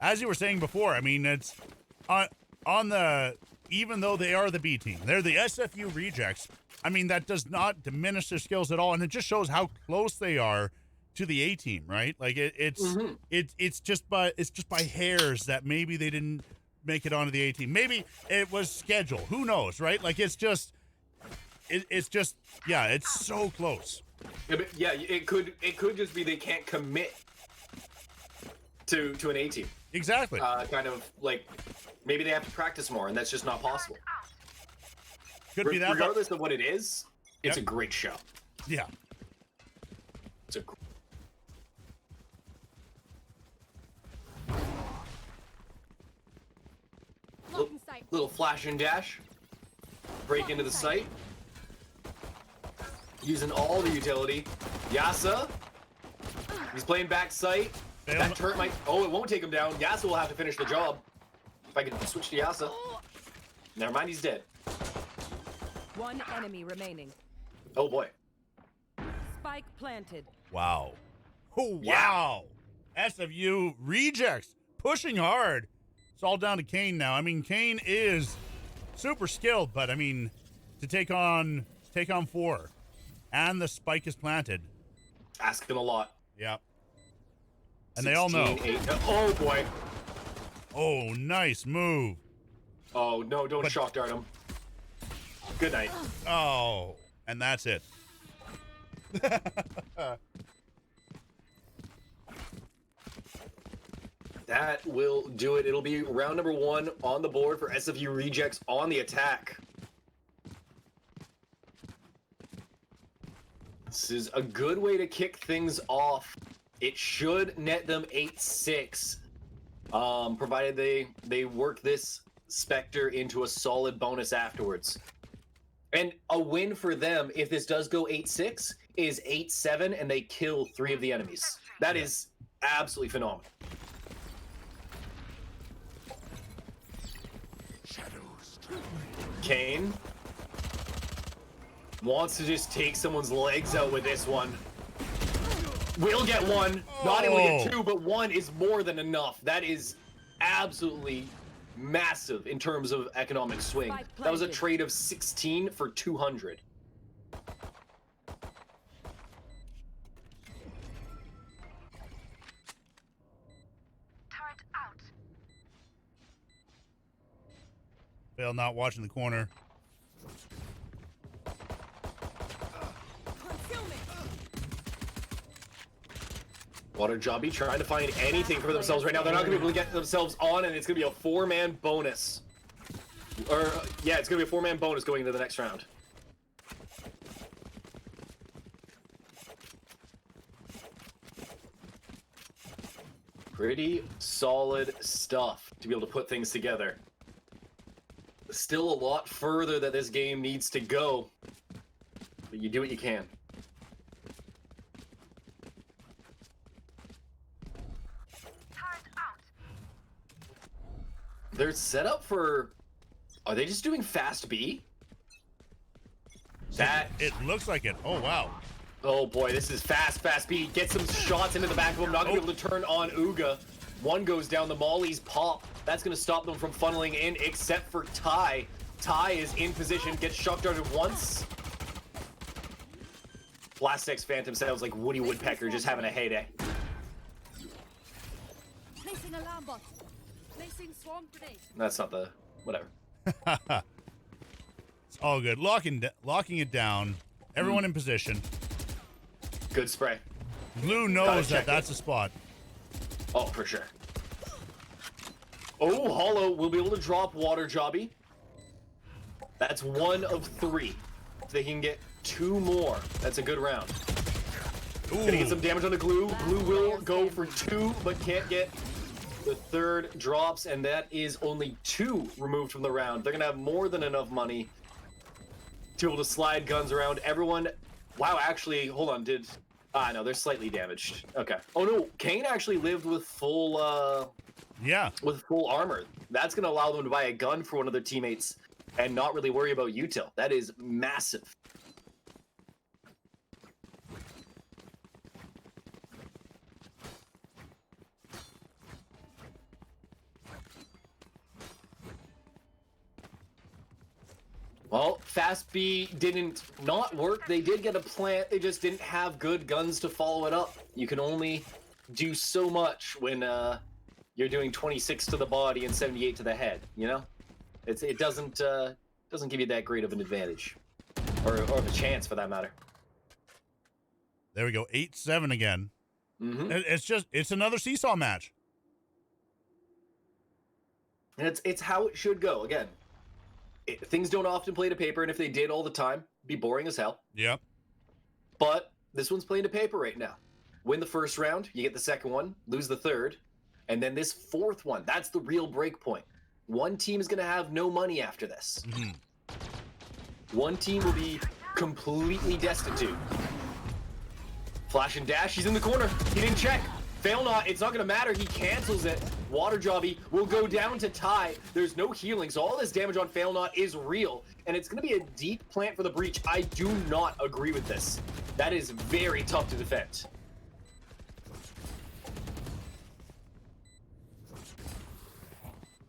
As you were saying before, I mean, it's on the, even though they are the B team, they're the SFU rejects. I mean, that does not diminish their skills at all, and it just shows how close they are to the A team, right? Like it's just by hairs that maybe they didn't make it onto the A team. Maybe it was schedule. Who knows, right? Like it's just yeah, it's so close. Yeah, it could just be they can't commit to an A team. Exactly. Kind of like maybe they have to practice more, and that's just not possible. Could be that. Regardless of what it is, it's a great show. Yeah. It's a little flash and dash. Break into the site. Using all the utility. Yasa. He's playing back sight. That turret might... Oh, it won't take him down. Yasa will have to finish the job. If I can switch to Yasa. Never mind, he's dead. One enemy remaining. Oh, boy. Spike planted. Wow. Oh, wow. SFU rejects. Pushing hard. It's all down to Kane now. I mean, Kane is super skilled, but I mean, to take on 4, and the spike is planted. Asking a lot. Yeah. And they all know. 8. Oh, boy. Oh, nice move. Oh, no, don't shock dart him. Good night. Oh, and that's it. That will do it. It'll be round number 1 on the board for SFU Rejects on the attack. This is a good way to kick things off. It should net them 8-6, provided they work this Spectre into a solid bonus afterwards. And a win for them, if this does go 8-6, is 8-7, and they kill 3 of the enemies. That is absolutely phenomenal. Kane wants to just take someone's legs out with this one. We'll get 1. Not only get 2, but 1 is more than enough. That is absolutely massive in terms of economic swing. That was a trade of 16 for 200. Fail not watching the corner. Water Jobby trying to find anything for themselves right now. They're not going to be able to get themselves on, and it's going to be a 4-man bonus. Or, yeah, it's going to be a 4-man bonus going into the next round. Pretty solid stuff to be able to put things together. Still a lot further that this game needs to go, but you do what you can. They're set up for... Are they just doing fast B? That... It looks like it. Oh, wow. Oh boy, this is fast B. Get some shots into the back of him. Not gonna be able to turn on Uga. One goes down, the mollies pop. That's gonna stop them from funneling in, except for Ty. Ty is in position, gets shock darted once. Blast X Phantom sounds like Woody Woodpecker just having a heyday. Placing alarm bot. Placing swarm grenade. That's not the... whatever. It's all good. Locking it down. Everyone in position. Good spray. Blue knows that that's a spot. Oh, for sure. Oh, Hollow will be able to drop Water Jobby. That's 1 of 3. If they can get 2 more, that's a good round. Ooh. Gonna get some damage on the Glue. Glue will go for 2, but can't get the 3rd drops, and that is only 2 removed from the round. They're gonna have more than enough money to be able to slide guns around. Everyone... Wow, actually, hold on, no, they're slightly damaged. Okay. Oh no, Kane actually lived with full, Yeah. with full armor. That's gonna allow them to buy a gun for one of their teammates and not really worry about util. That is massive. Well, Fast B didn't not work. They did get a plant. They just didn't have good guns to follow it up. You can only do so much when you're doing 26 to the body and 78 to the head. You know, it doesn't give you that great of an advantage, or of a chance for that matter. There we go. 8-7 again. Mm-hmm. It's another seesaw match. And it's how it should go. Again. Things don't often play to paper, and if they did all the time, it'd be boring as hell. Yep. But this one's playing to paper right now. Win the first round, you get the second one, lose the third, and then this 4th one, that's the real break point. One team is going to have no money after this. Mm-hmm. One team will be completely destitute. Flash and dash, he's in the corner. He didn't check. Fail not, it's not going to matter. He cancels it. Water Jobby will go down to Ty. There's no healing, so all this damage on Fail Not is real, and it's going to be a deep plant for the breach. I do not agree with this. That is very tough to defend.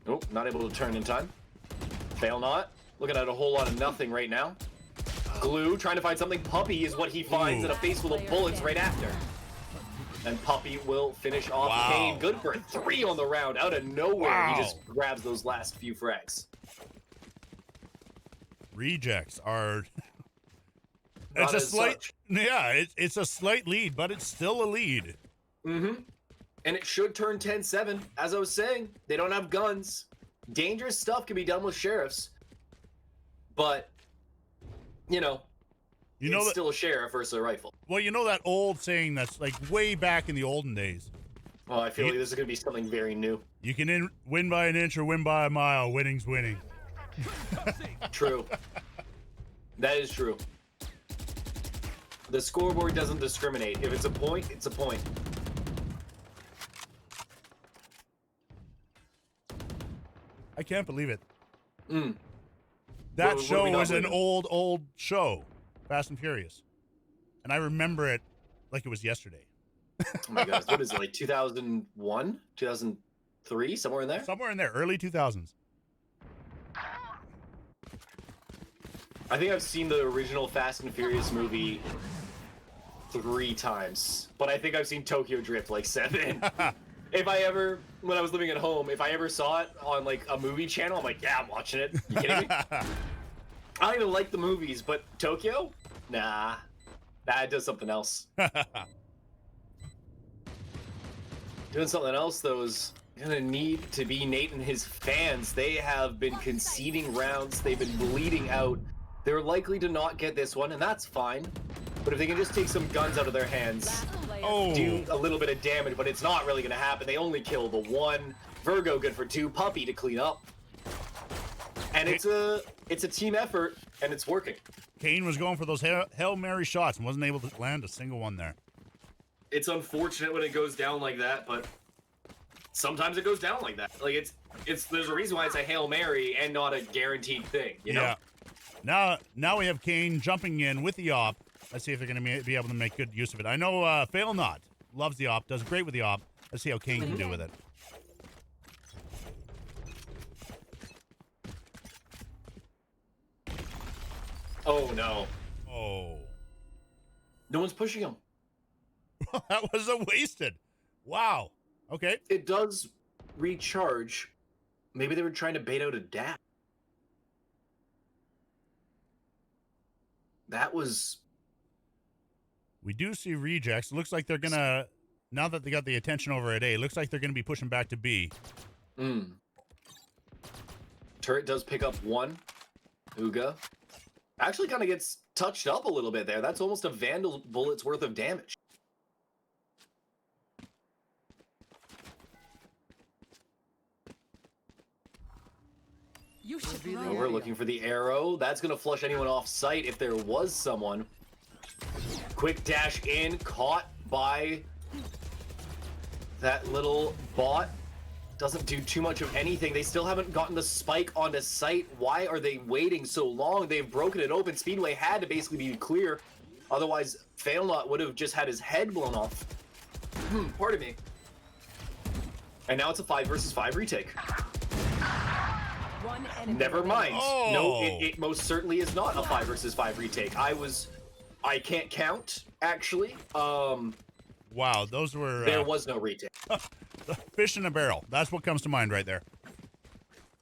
Nope, not able to turn in time. Fail Not, looking at a whole lot of nothing right now. Glue, trying to find something. Puppy is what he finds in a face full of bullets right after. And Puppy will finish off Kane. Good for 3 on the round. Out of nowhere, he just grabs those last few frags. Rejects are... It's a slight... Yeah, it's a slight lead, but it's still a lead. Mm-hmm. And it should turn 10-7. As I was saying, they don't have guns. Dangerous stuff can be done with sheriffs. But, you know... it's still a sheriff versus a rifle. Well, you know that old saying that's like way back in the olden days. Oh, I feel like this is going to be something very new. You can win by an inch or win by a mile. Winning's winning. True. That is true. The scoreboard doesn't discriminate. If it's a point, it's a point. I can't believe it. Mm. That show was an old show. Fast and Furious. And I remember it like it was yesterday. Oh my gosh, what is it, like 2001? 2003? Somewhere in there? Somewhere in there, early 2000s. I think I've seen the original Fast and Furious movie 3 times. But I think I've seen Tokyo Drift like 7. If I ever, when I was living at home, if I ever saw it on like a movie channel, I'm like, yeah, I'm watching it. You kidding me? I don't even like the movies, but Tokyo? Nah. It does something else. Doing something else, though, is gonna need to be Nate and his fans. They have been conceding rounds. They've been bleeding out. They're likely to not get this one, and that's fine. But if they can just take some guns out of their hands, Oh. do a little bit of damage, but it's not really going to happen. They only kill the one. Virgo good for 2. Puppy to clean up. And it's a team effort, and it's working. Kane was going for those Hail Mary shots and wasn't able to land a single one there. It's unfortunate when it goes down like that, but sometimes it goes down like that. Like there's a reason why it's a Hail Mary and not a guaranteed thing, you know? Yeah. Now we have Kane jumping in with the op. Let's see if they're going to be able to make good use of it. I know Fail Not loves the op, does great with the op. Let's see how Kane can do with it. Oh, no. Oh. No one's pushing him. That was a wasted. Wow. Okay. It does recharge. Maybe they were trying to bait out a dash. That was... We do see rejects. Looks like they're going to, now that they got the attention over at A, looks like they're going to be pushing back to B. Turret does pick up 1. Uga. Actually kind of gets touched up a little bit there. That's almost a Vandal bullet's worth of damage. You should Oh, we're looking for the arrow. That's going to flush anyone off site if there was someone. Quick dash in, caught by that little bot. Doesn't do too much of anything. They still haven't gotten the spike onto site. Why are they waiting so long? They've broken it open. Speedway had to basically be clear. Otherwise, Failnot would have just had his head blown off. Pardon me. And now it's a 5 versus 5 retake. One enemy Never mind. Oh. No, it most certainly is not a 5 versus 5 retake. I can't count, actually. Wow, those were... There was no retake. Fish in a barrel. That's what comes to mind right there.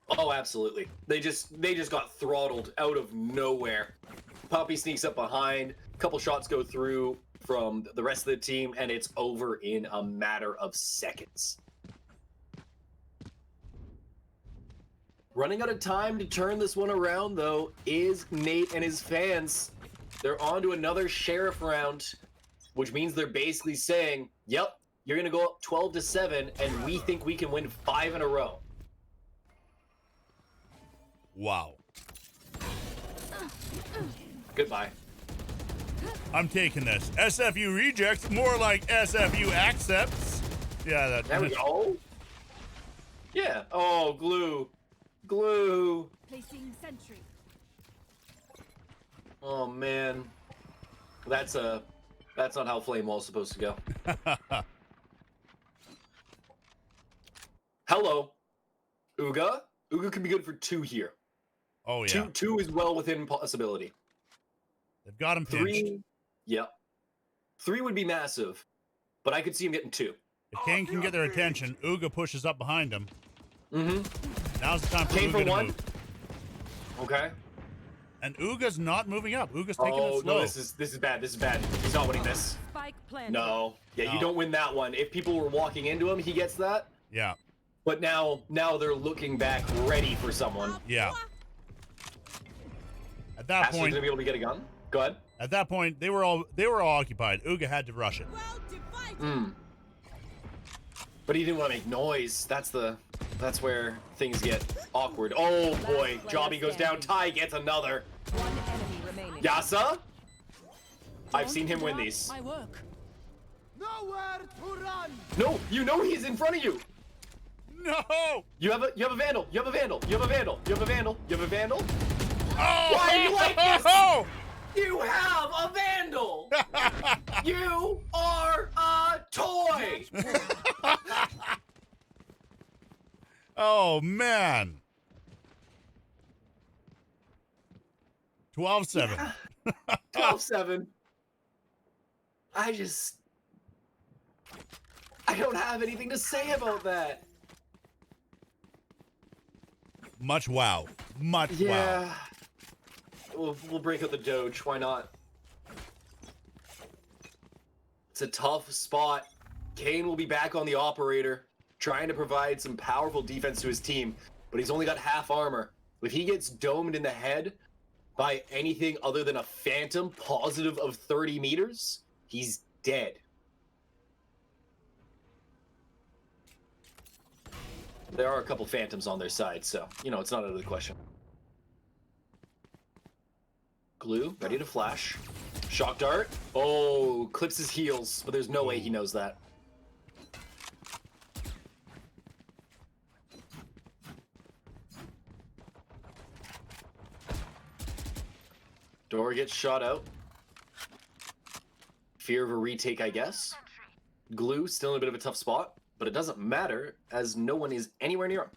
Oh, absolutely. They just got throttled out of nowhere. Poppy sneaks up behind. A couple shots go through from the rest of the team, and it's over in a matter of seconds. Running out of time to turn this one around, though, is Nate and his fans. They're on to another sheriff round, which means they're basically saying, yep, you're going to go up 12-7, and we think we can win 5 in a row. Wow. Goodbye. I'm taking this. SFU rejects, more like SFU accepts. Yeah, that. There we go. Yeah. Oh, glue. Glue. Placing sentry. Oh, man. That's not how Flame Wall's supposed to go. Hello. Uga. Uga could be good for 2 here. Oh, yeah. Two is well within possibility. They've got him pinched. 3, yep. 3 would be massive, but I could see him getting 2. If Kane can get their attention, Uga pushes up behind him. Mm-hmm. Now's the time for Kane Uga for to 1. move. Okay. And Uga's not moving up. Uga's taking Oh it slow. no, this is bad. This is bad. He's not winning this. Spike planted. No. Yeah, No. you don't win that one. If people were walking into him, he gets that. Yeah. But now they're looking back, ready for someone. Yeah. At that Ashley's point, gonna be able to get a gun. Go ahead. At that point, they were all occupied. Uga had to rush it. But he didn't want to make noise. That's where things get awkward. Oh boy, Jobby goes down. Ty gets another. One enemy remaining. Yasa? I've seen him win these. My work. Nowhere to run! No, you know he's in front of you. No! You have a vandal. You have a vandal. You have a vandal. You have a vandal. You have a vandal. Oh! Why are you like this? Oh! You have a vandal. You are a toy. Oh, man. 12-7. 12-7. I don't have anything to say about that. Much wow. Much wow. Yeah. We'll break out the Doge. Why not? It's a tough spot. Kane will be back on the operator, trying to provide some powerful defense to his team, but he's only got half armor. If he gets domed in the head by anything other than a phantom positive of 30 meters, he's dead. there are a couple phantoms on their side, so you know it's not out of the question. Glue, ready to flash. Shock dart. Oh, clips his heels, but there's no way he knows that. Door gets shot out. Fear of a retake, I guess. Glue still in a bit of a tough spot, but it doesn't matter as no one is anywhere near him.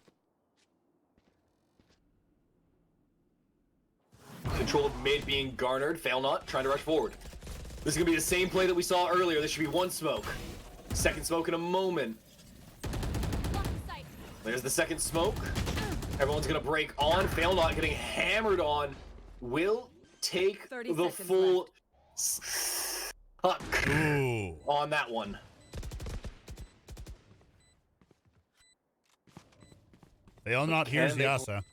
Controlled mid being garnered. Fail not, trying to rush forward. This is going to be the same play that we saw earlier. This should be one smoke. Second smoke in a moment. There's the second smoke. Everyone's going to break on. Fail not getting hammered on. Will take the full huck on that one. Fail not, here's Yasa.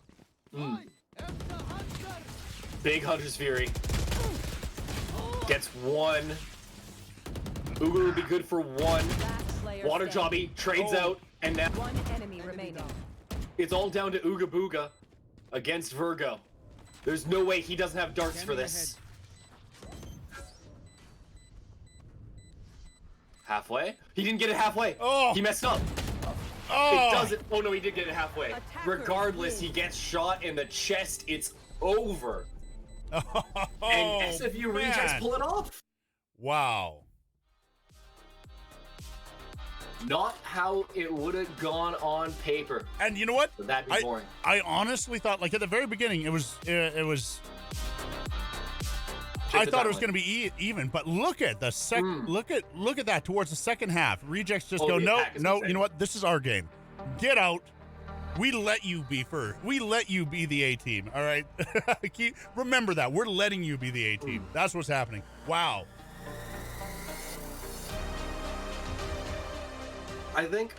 Big Hunter's Fury. Gets one. Uga will be good for one. Water Jobby trades out, and now One enemy remaining. it's all down to Uga Booga against Virgo. There's no way he doesn't have darts for this. Halfway? He didn't get it halfway. Oh. He messed up. Oh, It doesn't. Oh no, he did get it halfway. Attacker Regardless, he gets shot in the chest. It's over. And SFU Rejects man. pull it off. Wow. Not how it would have gone on paper. And you know what? But that'd be boring. I honestly thought, like at the very beginning, it was. I thought it was going to be even, but look at the look at that towards the second half. Rejects just go, the no, attack is no. insane. You know what? This is our game. Get out. We let you be first. We let you be the A team. All right. Remember that. We're letting you be the A team. That's what's happening. Wow. I think.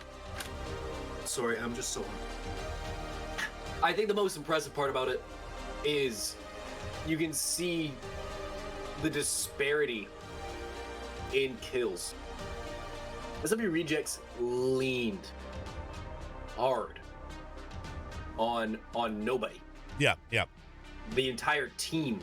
Sorry, I'm just so. I think the most impressive part about it is you can see the disparity in kills. SW Rejects leaned hard on nobody. Yeah. Yeah. The entire team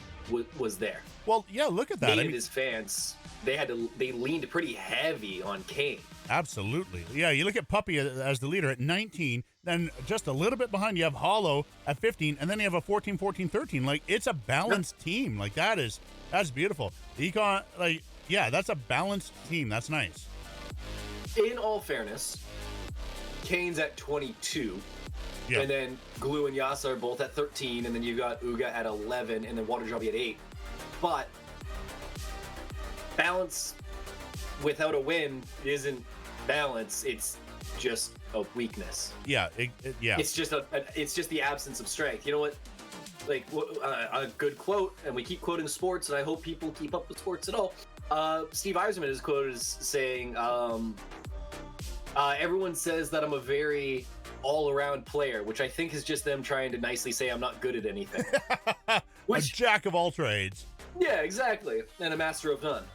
was there. Well, yeah. Look at that. Nate and his fans, they leaned pretty heavy on Kane. Absolutely. Yeah, you look at Puppy as the leader at 19, then just a little bit behind you have Hollow at 15, and then you have a 14, 14, 13. Like, it's a balanced team. Like, that's beautiful. Econ, like, yeah, that's a balanced team. That's nice. In all fairness, Kane's at 22, Yeah. and then Glue and Yasa are both at 13, and then you've got Uga at 11, and then Water Jobby at 8. But balance without a win isn't balance. It's just a weakness. Yeah, yeah. It's just it's just the absence of strength. You know what? Like a good quote, and we keep quoting sports, and I hope people keep up with sports at all. Steve Eiserman is quoted as saying, "Everyone says that I'm a very all-around player," which I think is just them trying to nicely say I'm not good at anything. A Which, jack of all trades. yeah, exactly, and a master of none.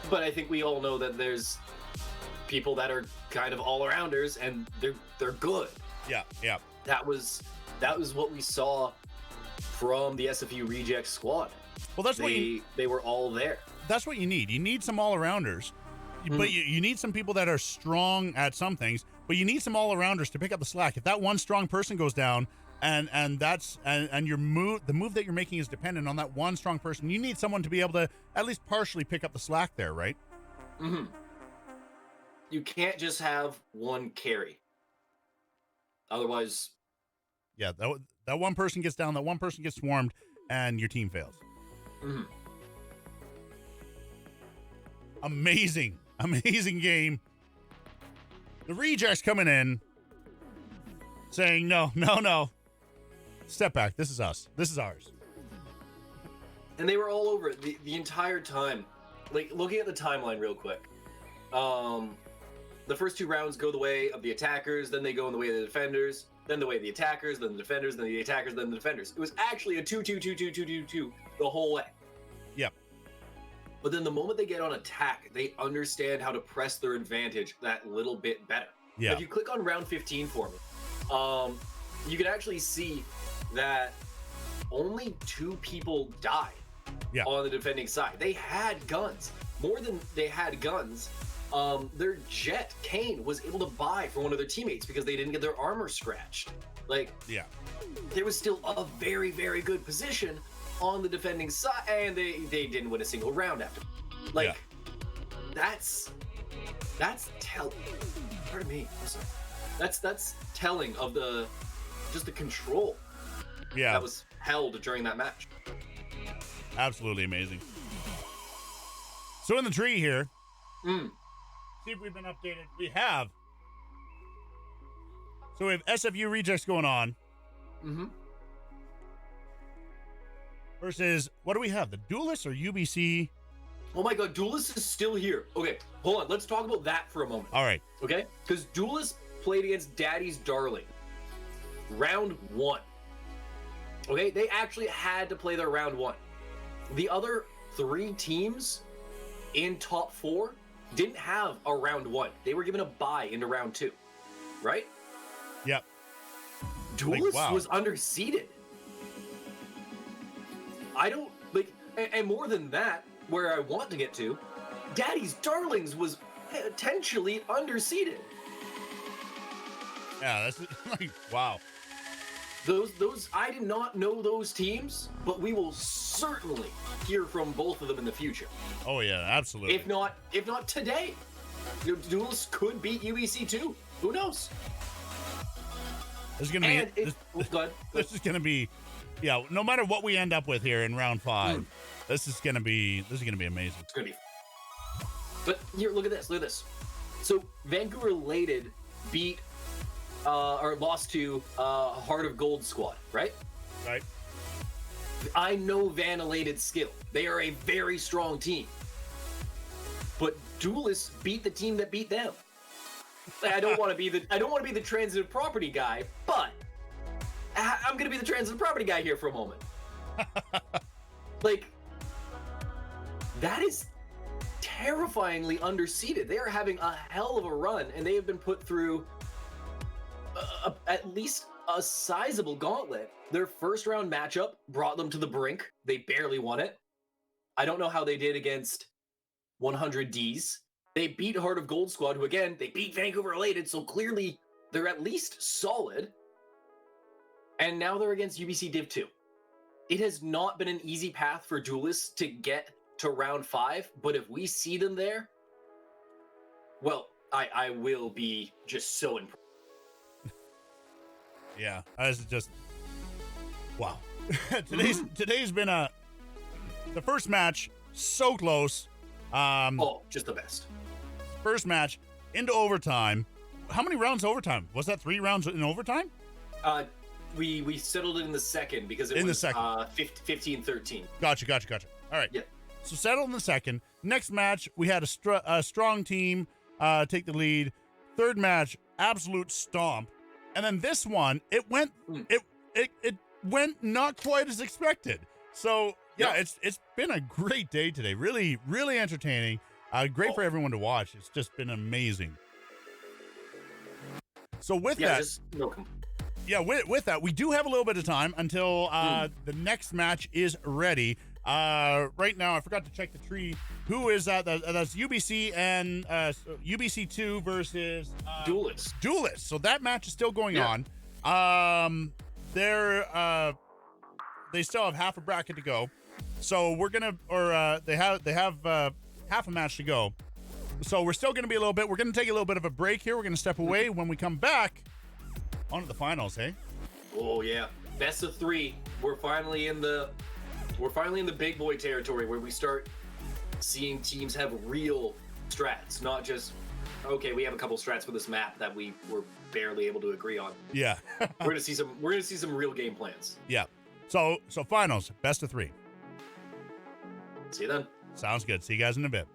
But I think we all know that there's people that are kind of all-arounders, and they're good. Yeah, yeah. That was what we saw from the SFU Reject squad. Well, that's what they were all there. that's what you need. You need some all-arounders, but you need some people that are strong at some things, but you need some all-arounders to pick up the slack. If that one strong person goes down, and your the move that you're making is dependent on that one strong person, you need someone to be able to at least partially pick up the slack there, right? Mm-hmm. You can't just have one carry. Otherwise, Yeah, that one person gets down, that one person gets swarmed, and your team fails. mm-hmm. Amazing game. The Rejects coming in, saying, no. Step back. This is us. This is ours. And they were all over it the entire time. Like, looking at the timeline real quick. The first two rounds go the way of the attackers, then they go in the way of the defenders, then the way of the attackers, then the defenders, then the attackers, then the defenders. It was actually a 2-2-2-2-2-2-2 the whole way. Yep. But then the moment they get on attack, they understand how to press their advantage that little bit better. Yeah. If you click on round 15 for me, you can actually see that only 2 people died on the defending side. They had guns. More than they had guns, their Jet, Kane, was able to buy for one of their teammates because they didn't get their armor scratched. Like, there was still a very, very good position on the defending side, and they didn't win a single round after. Like, that's telling. Pardon me. I'm sorry. That's telling of the control that was held during that match. Absolutely amazing. So in the tree here, see if we've been updated. We have. So we have SFU rejects going on. Versus, what do we have? The Duelists or UBC? Oh my god, Duelist is still here. Okay, hold on. Let's talk about that for a moment. All right. Okay? Because Duelist played against Daddy's Darling. Round 1. Okay? They actually had to play their round 1. The other 3 teams in top 4 didn't have a round 1. They were given a bye into round 2. Right? Yep. Duelist was underseeded. I don't, like, and more than that, where I want to get to, Daddy's Darlings was potentially underseeded. Yeah, that's like, wow. Those I did not know those teams, but we will certainly hear from both of them in the future. Oh yeah, absolutely. If not today, Duelists could beat UBC too. Who knows? This is gonna be. This is gonna be. Yeah, no matter what we end up with here in round 5, this is gonna be amazing. It's gonna be. But here, look at this. Look at this. So Vancouver Lated beat or lost to Heart of Gold squad, right? Right. I know Van Elated's skill. They are a very strong team. But Duelists beat the team that beat them. I don't want to be the transitive property guy, but I'm gonna be the transitive property guy here for a moment. Like, that is terrifyingly underseeded. They are having a hell of a run, and they have been put through at least a sizable gauntlet. Their first round matchup brought them to the brink. They barely won it. I don't know how they did against 100Ds. They beat Heart of Gold squad, who again, they beat Vancouver Elated, so clearly they're at least solid. And now they're against UBC Div 2. It has not been an easy path for Duelists to get to round 5, but if we see them there, well, I will be just so impressed. Yeah, this is just wow. Today's been the first match so close. Just the best. First match into overtime. How many rounds overtime? Was that 3 rounds in overtime? We settled it in the second because it was 15-13. Gotcha. All right. Yeah. So settled in the second. Next match, we had a strong team take the lead. Third match, absolute stomp. And then this one, it went not quite as expected. So yeah, it's been a great day today. Really, really entertaining. Great for everyone to watch. It's just been amazing. So with that, with that, we do have a little bit of time until the next match is ready. Right now, I forgot to check the tree. Who is that? That's UBC and UBC2 versus Duelists. So that match is still going on. They still have half a bracket to go. So we're gonna, they have half a match to go. So we're still gonna be we're gonna take a little bit of a break here. We're gonna step away. When we come back, on to the finals, hey? Oh yeah, best of 3. We're finally in the big boy territory where we start seeing teams have real strats, not just okay, we have a couple strats for this map that we were barely able to agree on. Yeah. we're gonna see some real game plans. Yeah. So finals, best of 3. See you then. Sounds good. See you guys in a bit.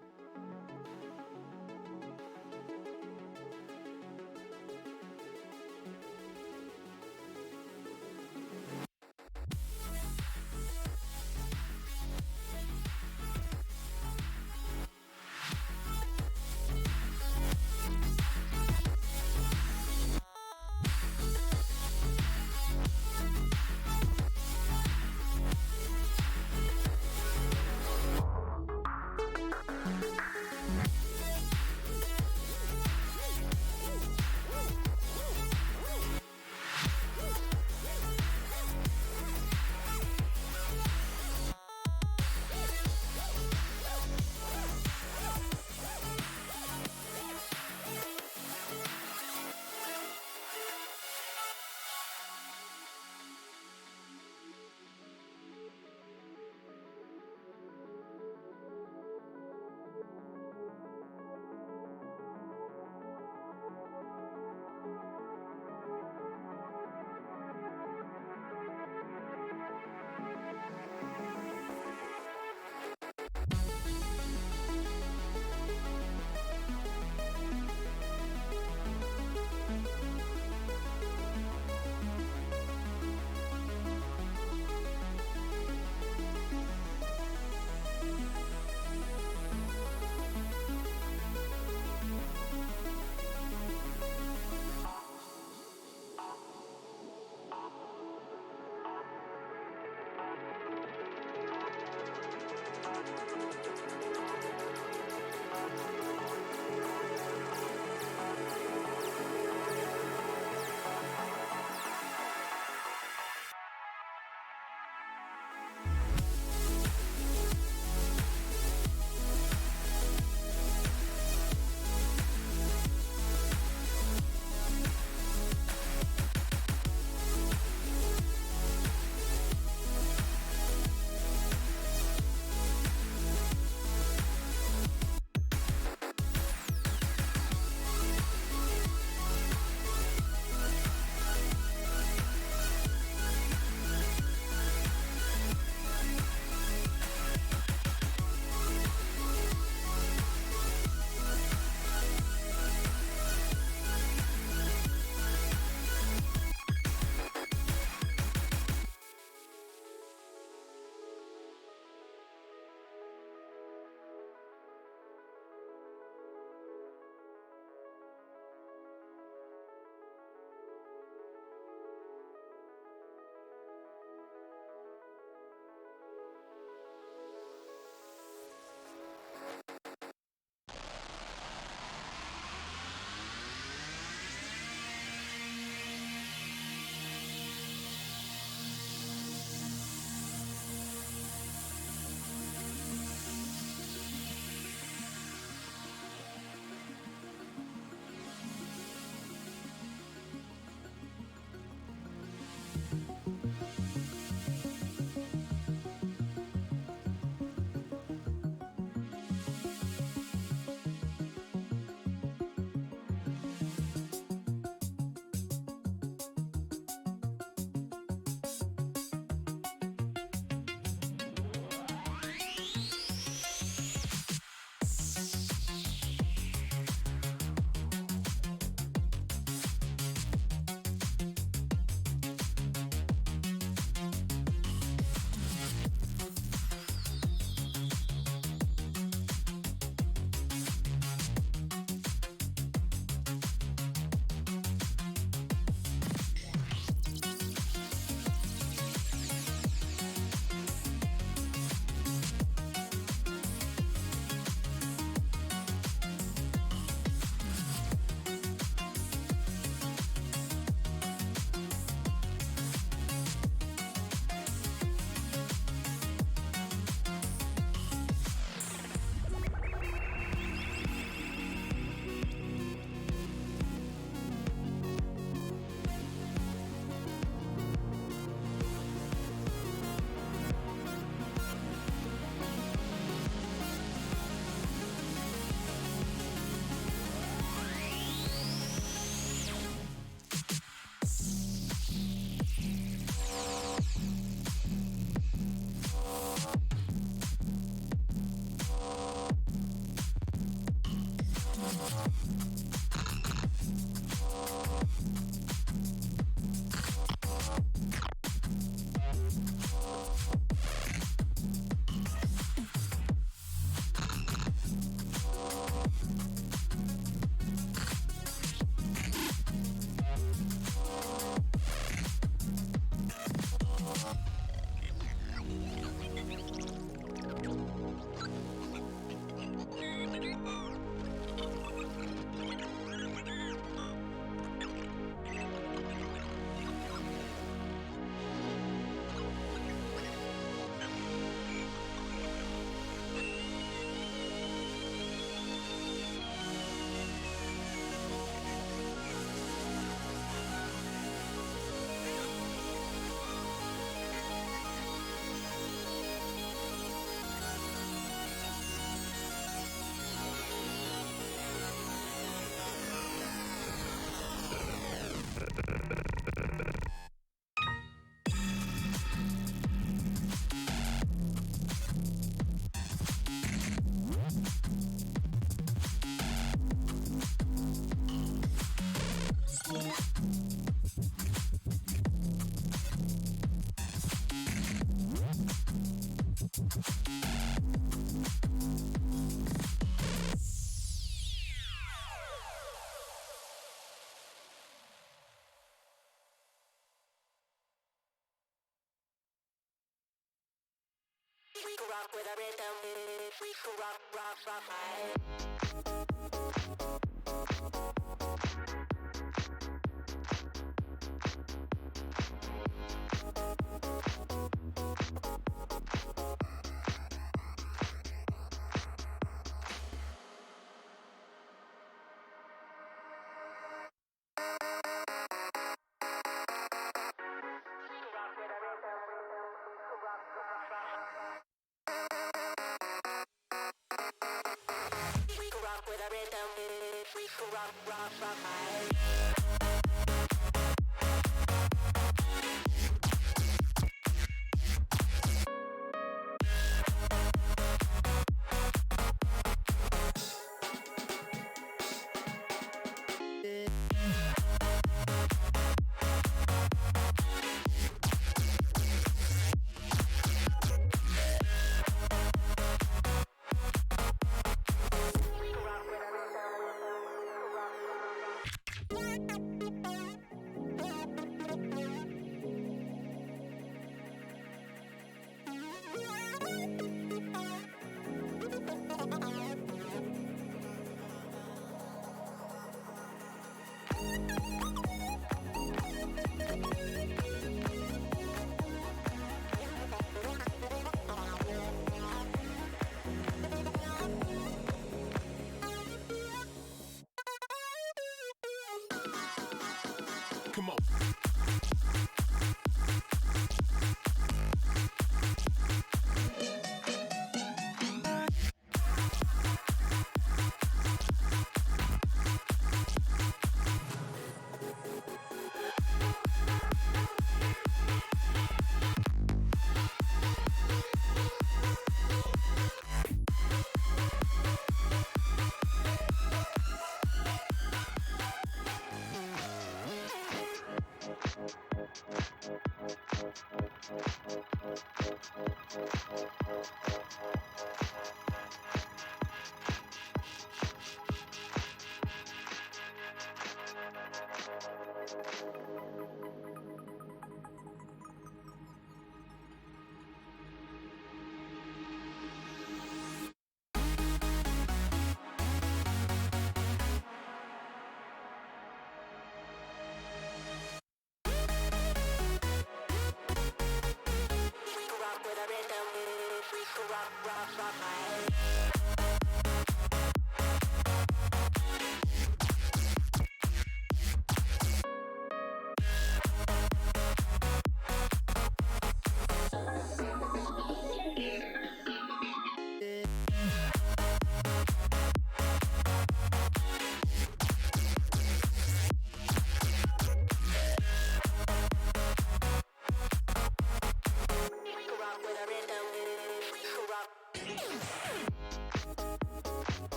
Come on.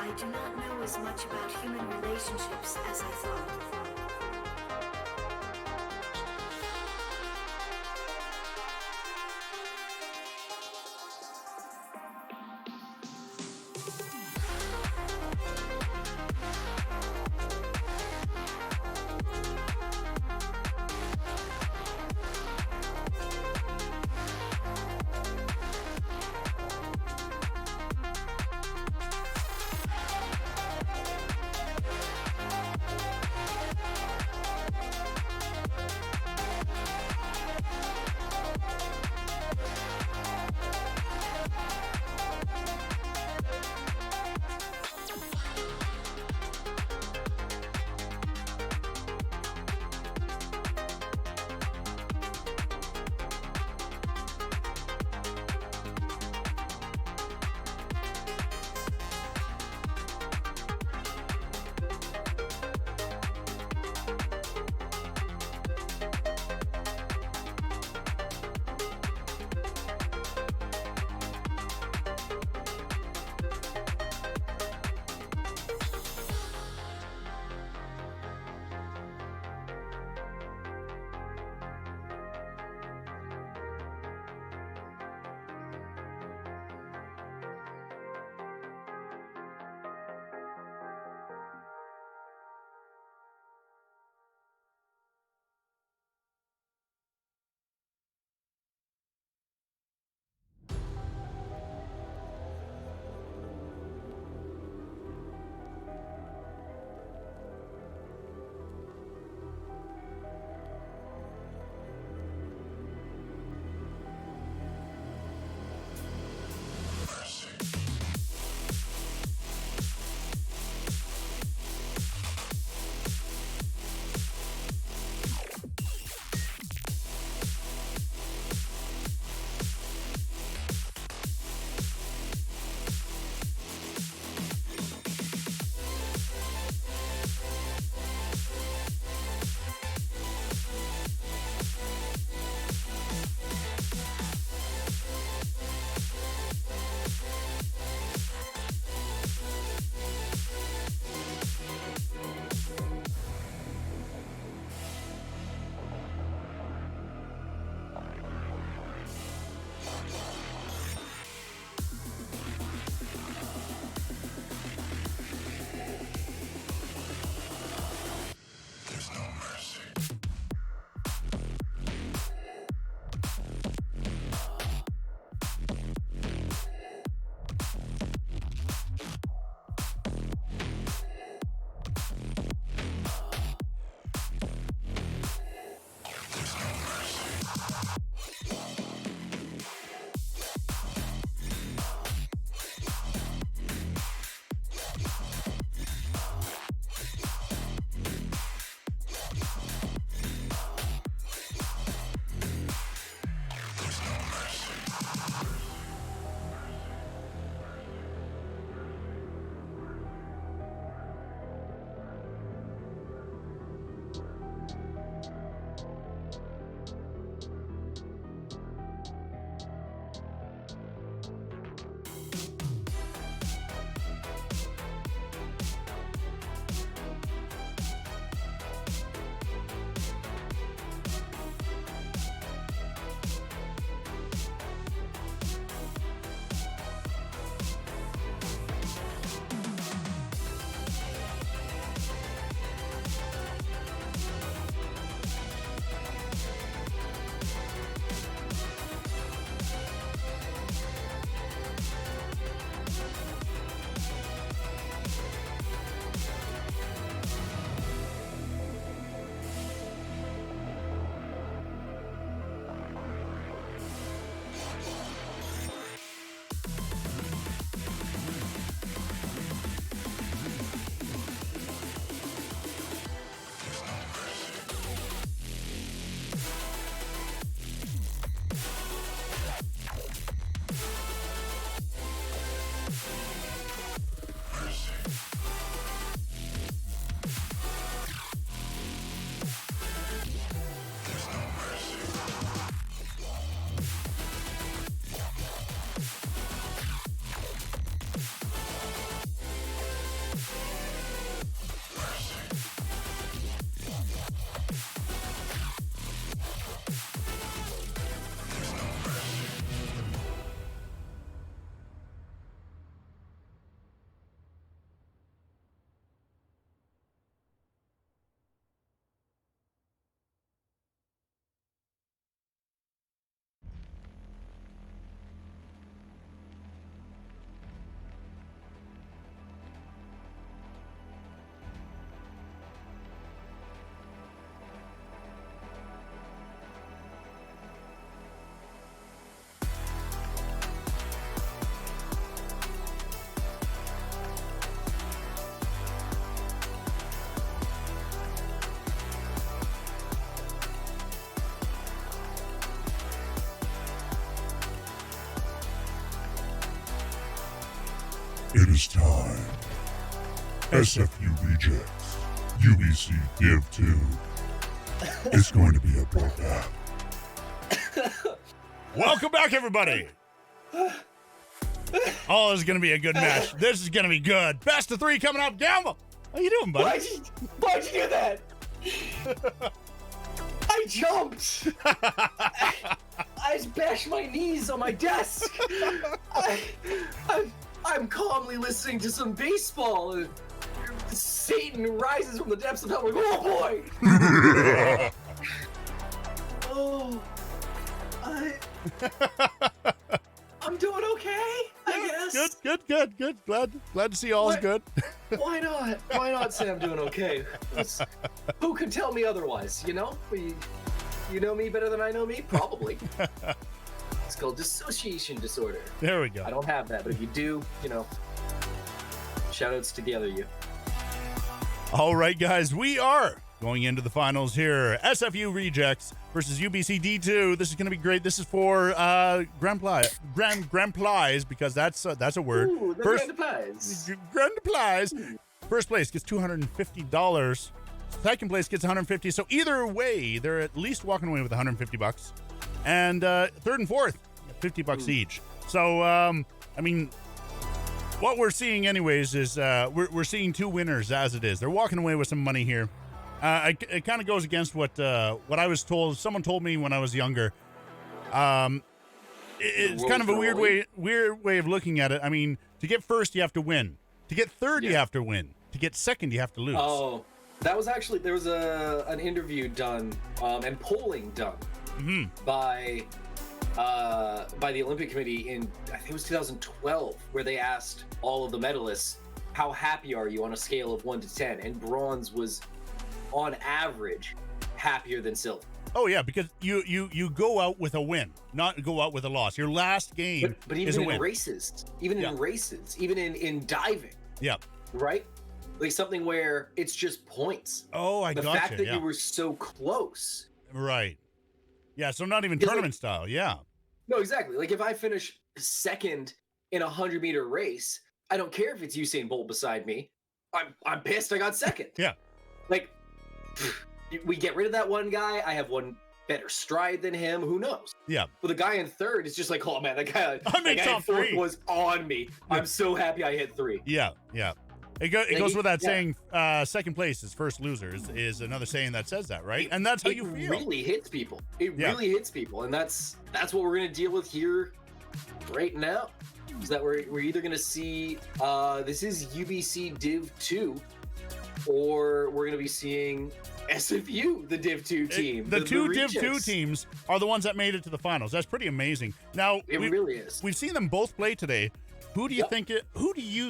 I do not know as much about human relationships as I thought. It is time. SFU Rejects. UBC Div 2. It's going to be a bloodbath. Welcome back, everybody. Oh, this is going to be a good match. This is going to be good. Best of 3 coming up. Gamble. How you doing, buddy? Why'd you do that? I jumped. I just bashed my knees on my desk. I'm calmly listening to some baseball. And Satan rises from the depths of hell. Like, oh boy. Oh, I'm doing okay, I guess. Good. Glad to see all's good. Why not? Why not say I'm doing okay? Who can tell me otherwise? You know? You know me better than I know me? Probably. It's called dissociation disorder. There we go. I don't have that, but if you do, you know, shoutouts to the other you. All right, guys, we are going into the finals here. SFU Rejects versus UBC D2. This is going to be great. This is for Grand Prize, because that's a word. Ooh, the Grand Prize. Grand Prize. First place gets $250. Second place gets $150. So either way, they're at least walking away with $150. And third and fourth, $50 each. So I mean, what we're seeing anyways is we're seeing 2 winners as it is. They're walking away with some money here. It kind of goes against what I was told. Someone told me when I was younger. It's kind of a weird way of looking at it. I mean, to get first, you have to win. To get third, you have to win. To get second, you have to lose. Oh, that was actually, there was an interview done and polling done by the Olympic Committee in, I think it was 2012, where they asked all of the medalists, how happy are you on a scale of 1 to 10? And bronze was, on average, happier than silver. Oh yeah, because you go out with a win, not go out with a loss. Your last game but even is a in win. races, even in diving, right? Like something where it's just points. Oh, I the gotcha. fact that you were so close. Right. Yeah, so not even It's tournament like, style. Yeah. No, exactly. Like if I finish second in a 100-meter race, I don't care if it's Usain Bolt beside me. I'm pissed I got second. Yeah. Like we get rid of that one guy. I have one better stride than him. Who knows? Yeah. But the guy in third is just like, oh man, that guy made top in fourth 3. was on me. I'm so happy I hit 3. Yeah. It goes with that saying, second place is first loser is another saying that says that, right? And that's how you feel. It really hits people. It really hits people. And that's what we're going to deal with here right now. Is that we're either going to see, this is UBC Div 2, or we're going to be seeing SFU, the Div 2 team. The two Div Rejects. 2 teams are the ones that made it to the finals. That's pretty amazing. Now, It really is. We've seen them both play today. Who do you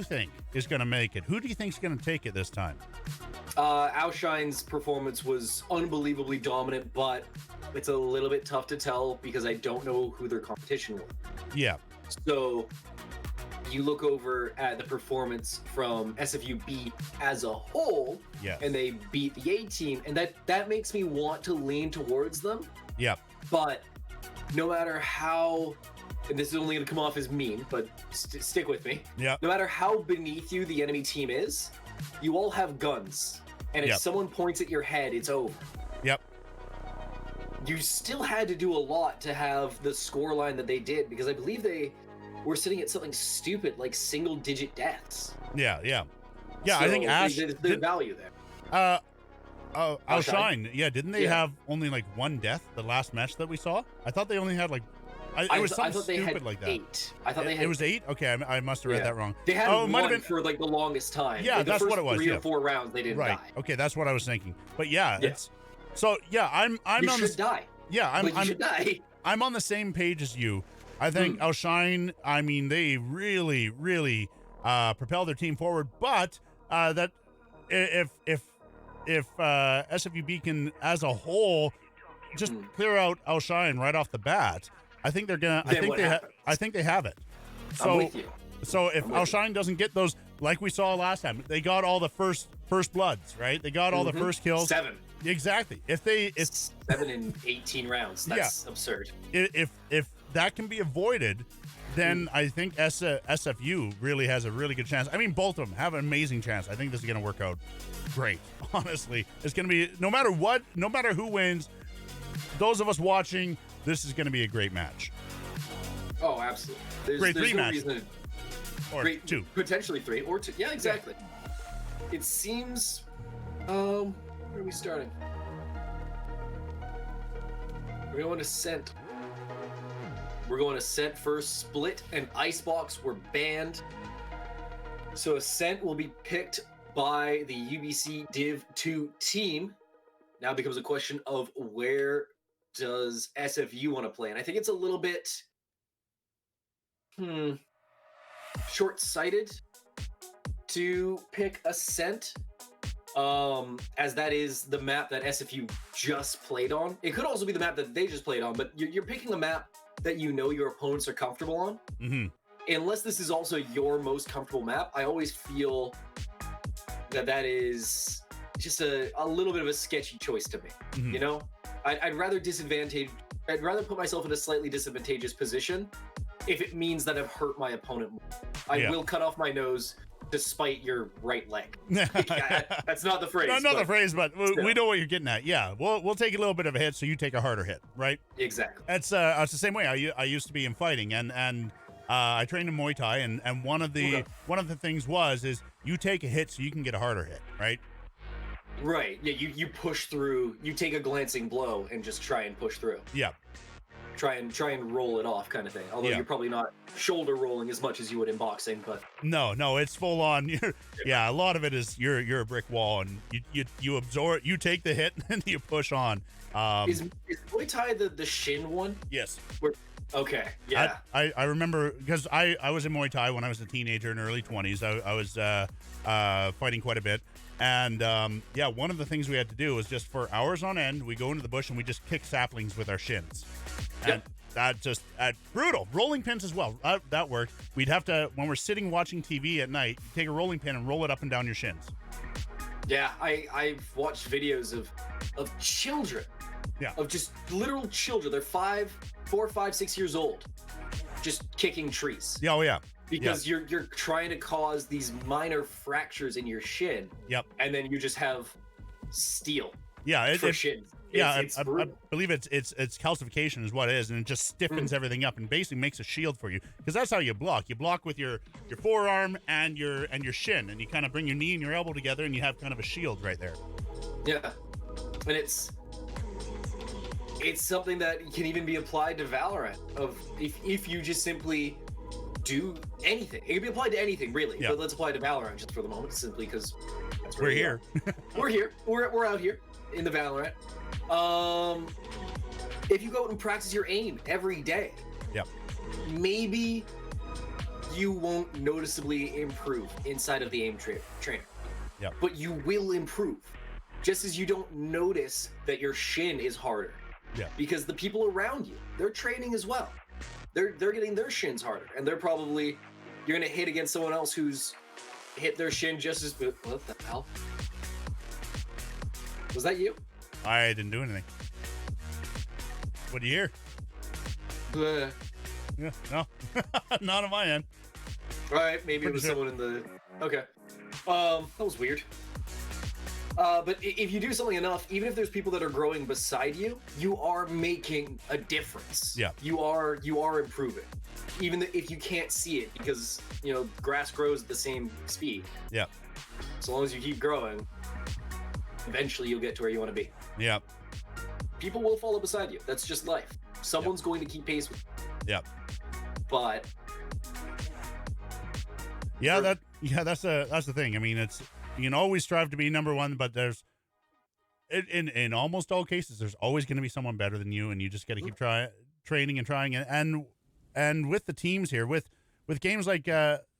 think is going to make it? Who do you think is going to take it this time? Alshine's performance was unbelievably dominant, but it's a little bit tough to tell because I don't know who their competition was. Yeah. So you look over at the performance from SFUB as a whole, and they beat the A team, and that makes me want to lean towards them. Yeah. But no matter how, and this is only going to come off as mean, but stick with me. Yeah. No matter how beneath you the enemy team is, you all have guns, and if someone points at your head, it's over. Yep. You still had to do a lot to have the score line that they did, because I believe they were sitting at something stupid like single-digit deaths. Yeah. So I think Ash there's value there. Outshine. Yeah, didn't they have only like 1 death the last match that we saw? I thought they only had like it was something stupid like that. 8. I thought they had. It was 8. Okay, I must have read that wrong. They had it might have one been for like the longest time. Yeah, like, that's what it was. 3 or 4 rounds they didn't die. Okay, that's what I was thinking. But it's so I'm you on should this. die. Yeah, you should die. I'm on the same page as you. I think Outshine, I mean, they really, really propel their team forward. But that if SFUB can, as a whole, just clear out Outshine right off the bat, I think they're gonna. I think they have it. So, I'm with you. So if Outshine doesn't get those, like we saw last time, they got all the first bloods, right? They got all the first kills. 7. Exactly. It's 7 in 18 rounds. That's absurd. If that can be avoided, then I think SFU really has a really good chance. I mean, both of them have an amazing chance. I think this is going to work out great. Honestly, it's going to be, no matter what, no matter who wins, those of us watching, this is going to be a great match. Oh, absolutely. Great There's no rematch. reason Or great, two. Potentially 3 or 2. Yeah, exactly. It seems. Where are we starting? We're going to Ascent. We're going to Ascent first. Split and Icebox were banned. So Ascent will be picked by the UBC Div 2 team. Now it becomes a question of where does SFU want to play? And I think it's a little bit short-sighted to pick Ascent, as that is the map that SFU just played on. It could also be the map that they just played on, but you're picking a map that you know your opponents are comfortable on. Mm-hmm. Unless this is also your most comfortable map, I always feel that is just a little bit of a sketchy choice to me. Mm-hmm. You know, I'd rather put myself in a slightly disadvantageous position if it means that I've hurt my opponent more. I will cut off my nose despite your right leg. That's not the phrase. Not the phrase, but still. we know what you're getting at. Yeah, we'll take a little bit of a hit, so you take a harder hit, right? Exactly. It's the same way. I used to be in fighting, and I trained in Muay Thai, and one of the things is you take a hit so you can get a harder hit, right? Right. Yeah. You push through. You take a glancing blow and just try and push through. Yeah. Try and roll it off, kind of thing. Although you're probably not shoulder rolling as much as you would in boxing, but no, it's full on. A lot of it is you're a brick wall, and you absorb, you take the hit, and you push on. Is Muay Thai the shin one? Yes. Okay. Yeah. I remember because I was in Muay Thai when I was a teenager in early 20s. I was fighting quite a bit. And one of the things we had to do was just for hours on end, we go into the bush and we just kick saplings with our shins. And that just brutal. Rolling pins as well. That worked. We'd have to, when we're sitting watching TV at night, take a rolling pin and roll it up and down your shins. Yeah, I've watched videos of children. Yeah. Of just literal children. They're 4, 5, 6 years old, just kicking trees. Yeah, oh yeah. Because you're trying to cause these minor fractures in your shin. Yep. And then you just have steel. Yeah, for shins. I believe it's calcification is what it is, and it just stiffens everything up and basically makes a shield for you. Because that's how you block. You block with your forearm and your shin, and you kind of bring your knee and your elbow together, and you have kind of a shield right there. Yeah, and it's something that can even be applied to Valorant. Of if you just simply do anything, it can be applied to anything really. Yeah. But let's apply it to Valorant just for the moment, simply because that's where We're here. We're here. We're out here in the Valorant. If you go out and practice your aim every day, maybe you won't noticeably improve inside of the aim trainer. Yeah. But you will improve, just as you don't notice that your shin is harder. Yeah. Because the people around you, they're training as well. They're getting their shins harder, and you're gonna hit against someone else who's hit their shin just as. What the hell? Was that you? I didn't do anything. What do you hear? Yeah, no, not on my end. All right, maybe it was someone in the. Okay, that was weird. But if you do something enough, even if there's people that are growing beside you, you are making a difference. Yeah. You are improving, even if you can't see it, because grass grows at the same speed. Yeah. So long as you keep growing, eventually you'll get to where you want to be. Yeah. People will follow beside you. That's just life. Someone's going to keep pace with you. Yeah. But that's the thing. I mean, you can always strive to be number one, but there's in almost all cases there's always going to be someone better than you, and you just got to keep training and trying. And with the teams here, with games like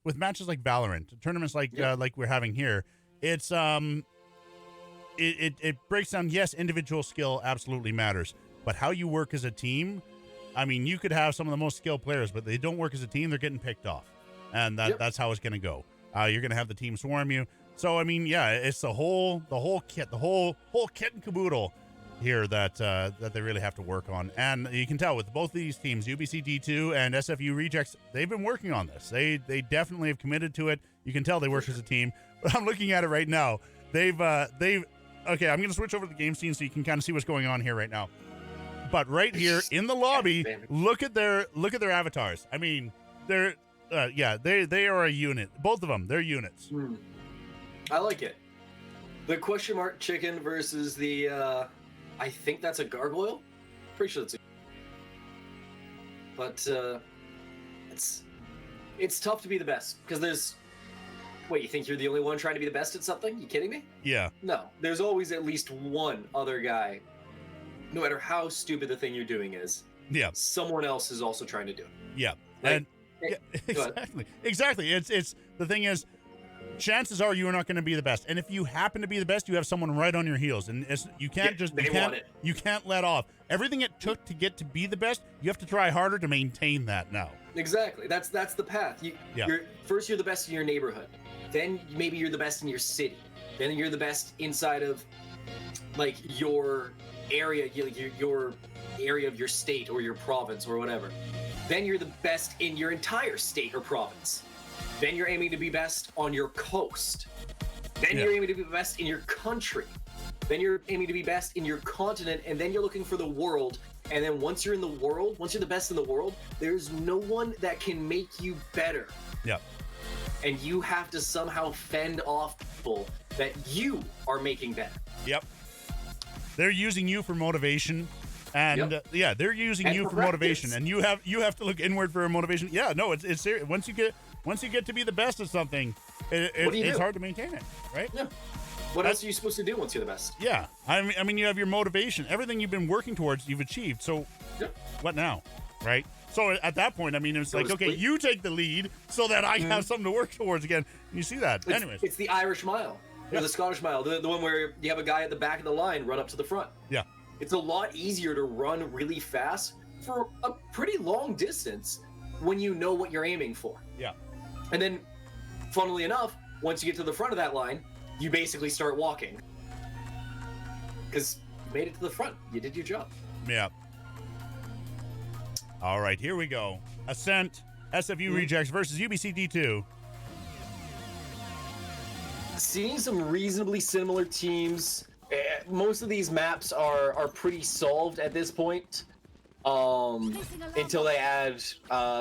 with matches like Valorant, tournaments like we're having here, it's it breaks down. Yes, individual skill absolutely matters, but how you work as a team. I mean, you could have some of the most skilled players, but they don't work as a team. They're getting picked off, and that's how it's going to go. You're going to have the team swarm you. So I mean, it's the whole kit, the whole kit and caboodle here that that they really have to work on. And you can tell with both these teams, UBC D2 and SFU Rejects, they've been working on this. They definitely have committed to it. You can tell they work as a team. But I'm looking at it right now. They've okay, I'm going to switch over to the game scene so you can kind of see what's going on here right now. But right here in the lobby, look at their avatars. I mean, they're they are a unit. Both of them, they're units. I like it. The question mark chicken versus the I think that's a gargoyle. Pretty sure that's a. But it's tough to be the best because there's. Wait, you think you're the only one trying to be the best at something? You kidding me? Yeah. No, there's always at least one other guy. No matter how stupid the thing you're doing is. Yeah. Someone else is also trying to do it. Yeah. Like, And yeah, exactly. It's the thing is, chances are you are not going to be the best, and if you happen to be the best, you have someone right on your heels, and you can't you can't let off. Everything it took to get to be the best, you have to try harder to maintain that now. Exactly. That's the path. You're first you're the best in your neighborhood, then maybe you're the best in your city, then you're the best inside of like your area, your area of your state or your province or whatever. Then you're the best in your entire state or province. Then you're aiming to be best on your coast. Then you're aiming to be best in your country. Then you're aiming to be best in your continent, and then you're looking for the world. And then once you're in the world, once you're the best in the world, there's no one that can make you better. Yeah. And you have to somehow fend off people that you are making better. Yep. They're using you for motivation. And they're using you for motivation, and you have to look inward for a motivation. Yeah, no, it's serious. Once you get to be the best at something, it's hard to maintain it, right? Yeah. What else are you supposed to do once you're the best? Yeah, I mean, you have your motivation, everything you've been working towards, you've achieved. So, what now, right? So at that point, I mean, it's like, okay, you take the lead so that I have something to work towards again. You see that, anyways. It's the Irish mile or the Scottish mile, the one where you have a guy at the back of the line run up to the front. Yeah. It's a lot easier to run really fast for a pretty long distance when you know what you're aiming for. Yeah. And then, funnily enough, once you get to the front of that line, you basically start walking. Because you made it to the front. You did your job. Yeah. All right, here we go. Ascent, SFU Rejects versus UBC D2. Seeing some reasonably similar teams. Most of these maps are pretty solved at this point, until they add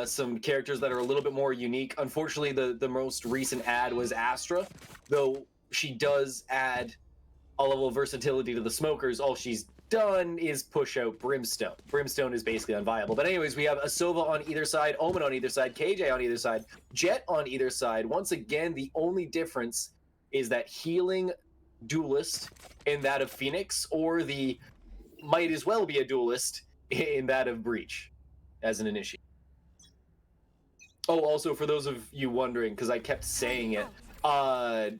some characters that are a little bit more unique. Unfortunately, the most recent add was Astra, though she does add a level of versatility to the smokers. All she's done is push out Brimstone. Brimstone is basically unviable. But anyways, we have Asova on either side, Omen on either side, KJ on either side, Jet on either side. Once again, the only difference is that healing duelist in that of Phoenix, or the might as well be a duelist in that of Breach as an initiate. Oh, also for those of you wondering, because I kept saying it,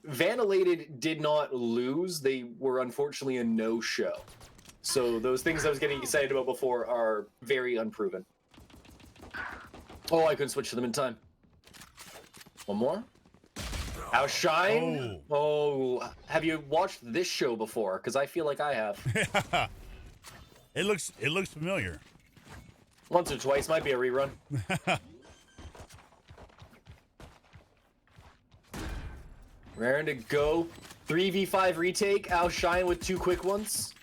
Vanillated did not lose. They were unfortunately a no-show. So those things I was getting excited about before are very unproven. Oh, I couldn't switch to them in time. One more. Outshine? Oh, have you watched this show before? Because I feel like I have. It looks familiar. Once or twice, might be a rerun. Raring to go. 3v5 retake. Outshine with 2 quick ones.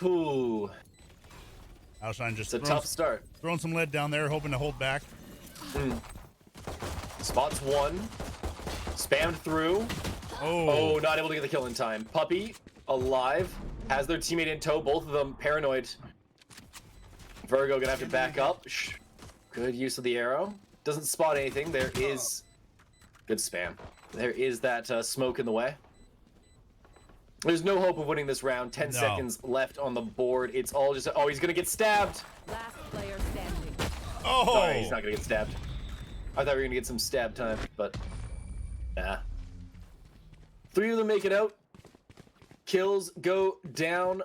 Ooh. Outshine just It's a tough start. Throwing some lead down there, hoping to hold back. Spots 1. Spammed through. Oh, not able to get the kill in time. Puppy, alive. Has their teammate in tow. Both of them paranoid. Virgo gonna have to back up. Good use of the arrow. Doesn't spot anything. There is... Good spam. There is that smoke in the way. There's no hope of winning this round. 10 seconds left on the board. It's all just... Oh, he's gonna get stabbed. Last player standing. Oh! Sorry, he's not gonna get stabbed. I thought we were gonna get some stab time, but... Nah. 3 of them make it out. Kills go down.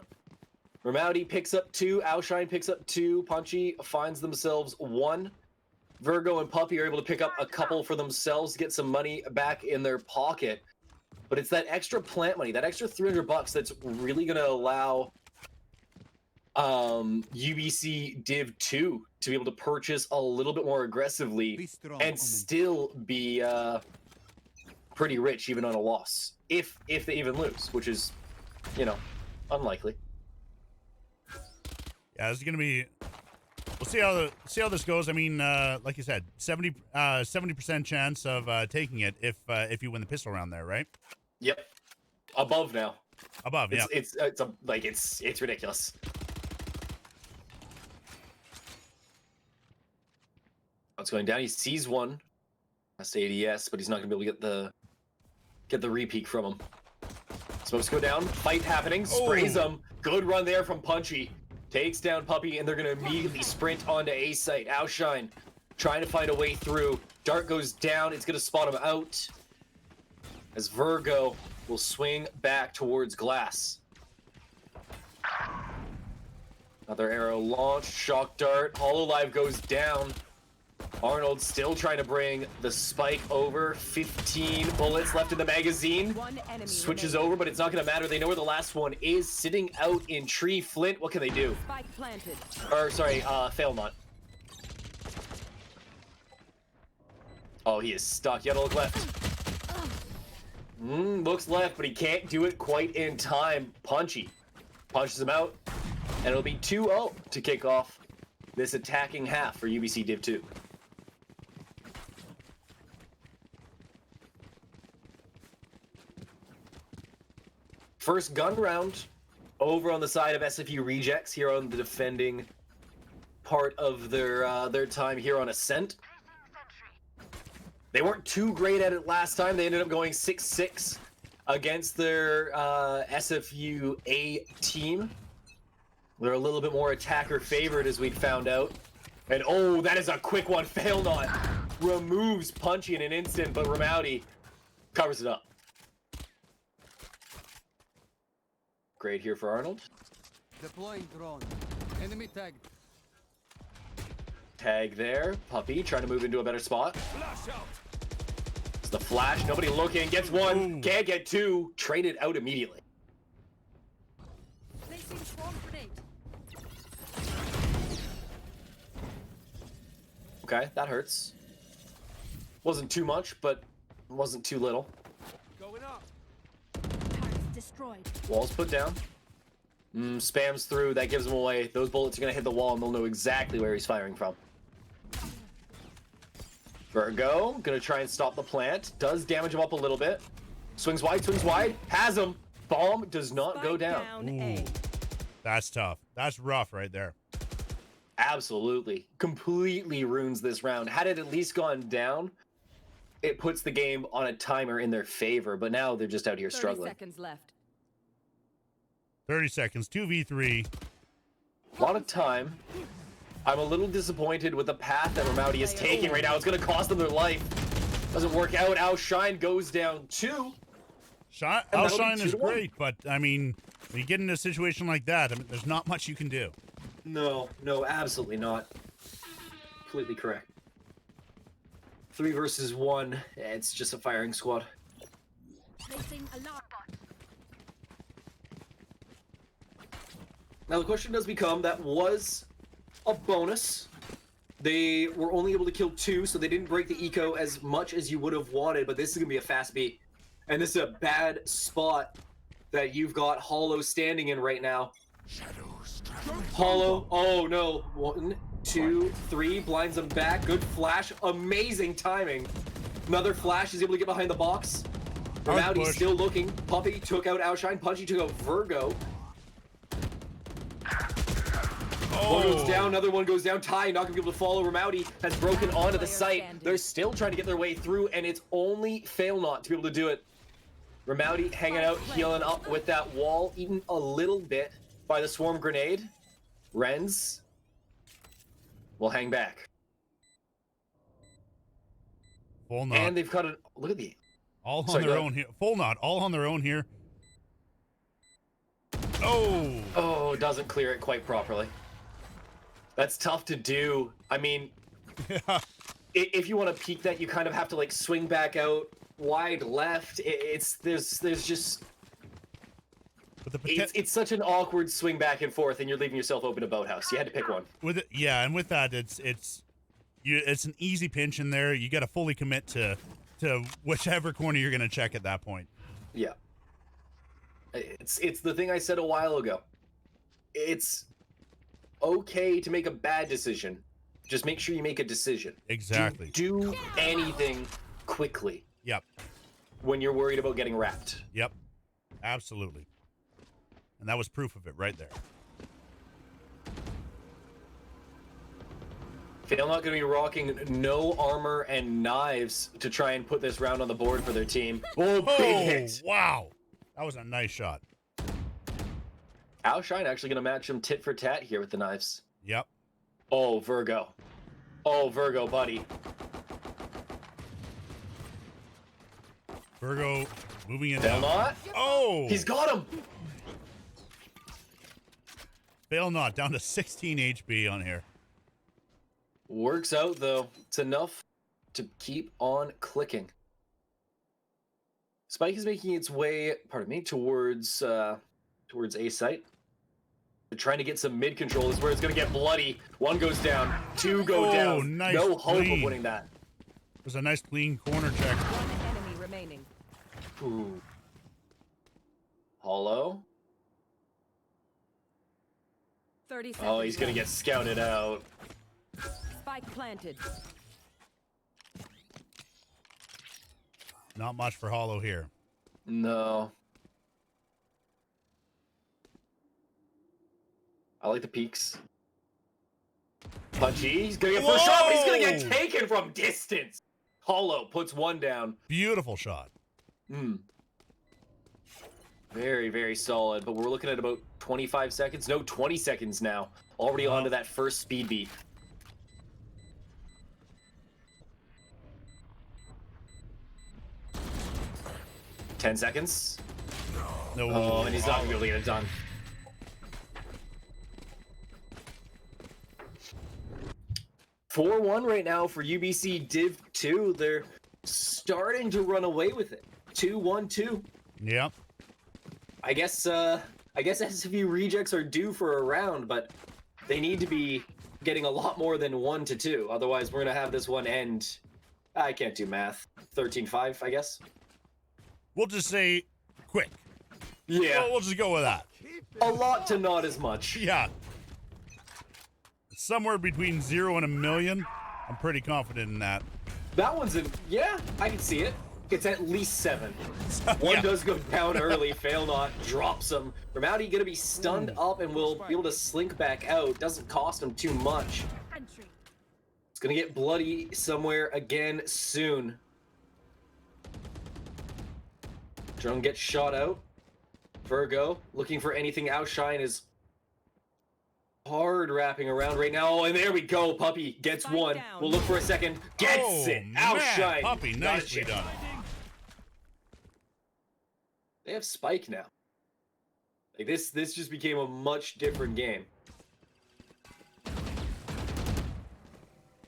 Ramowdy picks up 2. Outshine picks up 2. Punchy finds themselves 1. Virgo and Puppy are able to pick up a couple for themselves to get some money back in their pocket. but it's that extra plant money, that extra $300 that's really going to allow UBC Div 2 to be able to purchase a little bit more aggressively Be strong, and Omen. still be pretty rich even on a loss, if they even lose, which is, you know, unlikely. Yeah, this is gonna be. We'll see how this goes. I mean, like you said, 70% chance of taking it if you win the pistol round there, right? Yep, above now. Above, yeah. It's ridiculous. It's going down. He sees one. Has to ADS, but he's not gonna be able to get the repeat from him. Smokes go down. Fight happening. Sprays him. Good run there from Punchy. Takes down Puppy, and they're gonna immediately sprint onto A site. Outshine trying to find a way through. Dart goes down. It's gonna spot him out. As Virgo will swing back towards Glass. Another arrow launched. Shock Dart. Hololive goes down. Arnold still trying to bring the spike over. 15 bullets left in the magazine. One enemy Switches remaining. over, but it's not going to matter. They know where the last one is. Sitting out in tree. Flint, what can they do? Spike planted. Or, sorry, fail not. Oh, he is stuck. You gotta look left. Looks left, but he can't do it quite in time. Punchy punches him out, and it'll be 2-0 to kick off this attacking half for UBC Div 2. First gun round over on the side of SFU Rejects here on the defending part of their time here on Ascent. They weren't too great at it last time. They ended up going 6-6 against their SFUEA team. They're a little bit more attacker favored, as we'd found out. And oh, that is a quick one. Fail not. Removes Punchy in an instant, but Ramowdy covers it up. Great here for Arnold. Deploying drone. Enemy tagged. Tag there. Puppy trying to move into a better spot. It's the flash. Nobody looking. Gets one. Can't get two. Traded out immediately. Placing swarm grenade. Okay, that hurts. Wasn't too much, but wasn't too little. Going up. Turrets destroyed. Walls put down. Spams through. That gives him away. Those bullets are going to hit the wall, and they'll know exactly where he's firing from. Virgo, going to try and stop the plant. Does damage him up a little bit. Swings wide, has him. Bomb does not go Spike down. A. That's tough. That's rough right there. Absolutely. Completely ruins this round. Had it at least gone down, it puts the game on a timer in their favor, but now they're just out here 30 struggling. seconds left. 30 seconds, 2v3. A lot of time. I'm a little disappointed with the path that Ramowdy is taking right now. It's going to cost them their life. Doesn't work out. Outshine goes down 2. Outshine is 2-1. great, but I mean, when you get into a situation like that, I mean, there's not much you can do. No, absolutely not. Completely correct. 3 versus 1. It's just a firing squad. Placing alarm bot. Now the question does become, that was a bonus. They were only able to kill 2, so they didn't break the eco as much as you would have wanted, but this is going to be a fast beat. And this is a bad spot that you've got Hollow standing in right now. Hollow, oh no. 1, 2, 3, blinds him back. Good flash, amazing timing. Another flash, is able to get behind the box. Ramowdy's still looking. Puppy took out Outshine. Punchy took out Virgo. One goes down, another one goes down. Ty not gonna be able to follow. Ramowdy has broken onto the site. They're still trying to get their way through, and it's only Fail Not to be able to do it. Ramowdy hanging out, healing up with that wall, eaten a little bit by the swarm grenade. Renz will hang back. Full knot. And they've cut it. Look at the. All on Sorry, their go own here. Full knot. All on their own here. Oh. Oh, doesn't clear it quite properly. That's tough to do. I mean, Yeah. if you want to peek that, you kind of have to like swing back out wide left. There's just But it's such an awkward swing back and forth, and you're leaving yourself open to boathouse. You had to pick one. with it, yeah, and with that, it's an easy pinch in there. You got to fully commit to whichever corner you're going to check at that point. Yeah. It's the thing I said a while ago. It's okay to make a bad decision. Just make sure you make a decision. Exactly. Do anything quickly. Yep. When you're worried about getting wrapped. Yep. Absolutely. And that was proof of it right there. They're not going to be rocking no armor and knives to try and put this round on the board for their team. Oh, big hit. Wow. That was a nice shot. Outshine actually going to match him tit for tat here with the knives. Yep. Oh, Virgo. Oh, Virgo, buddy. Virgo moving it Fail down. not. Oh! He's got him. Fail not. Down to 16 HP on here. Works out, though. It's enough to keep on clicking. Spike is making its way, pardon me, towards A site. They're trying to get some mid control. This is where it's going to get bloody. One goes down. Two go down. Nice no hope clean. of winning that. It was a nice clean corner check. One enemy remaining. Ooh. Hollow. 30 seconds. Oh, he's going to get scouted out. Spike planted. Not much for Hollow here. No. I like the peaks. Punchy. He's going to get first shot, but he's going to get taken from distance. Hollow puts one down. Beautiful shot. Very, very solid. But we're looking at about 25 seconds. No, 20 seconds now. Already onto that first speed beat. No. 10 seconds. No. Oh, and he's not going to be able to get it done. (4-1) right now for UBC Div 2. They're starting to run away with it. 2-1-2. Yep. I guess SFU rejects are due for a round, but they need to be getting a lot more than 1-2. Otherwise, we're gonna have this one end. I can't do math. 13-5, I guess. We'll just say quick. Yeah, We'll just go with that. a lot to not as much. Yeah. Somewhere between 0 and 1,000,000. I'm pretty confident in that. That one's in. Yeah, I can see it. It's at least 7. One Yeah. does go down early. Fail not. Drops him. Ramadi gonna be stunned up and will be able to slink back out. Doesn't cost him too much. Entry. It's gonna get bloody somewhere again soon. Drone gets shot out. Virgo looking for anything. Outshine is hard wrapping around right now. Oh, and there we go. Puppy gets Spike one. down. We'll look for a second. Gets it. Outshine. Puppy, Got a nicely chip. done. They have Spike now. Like this just became a much different game.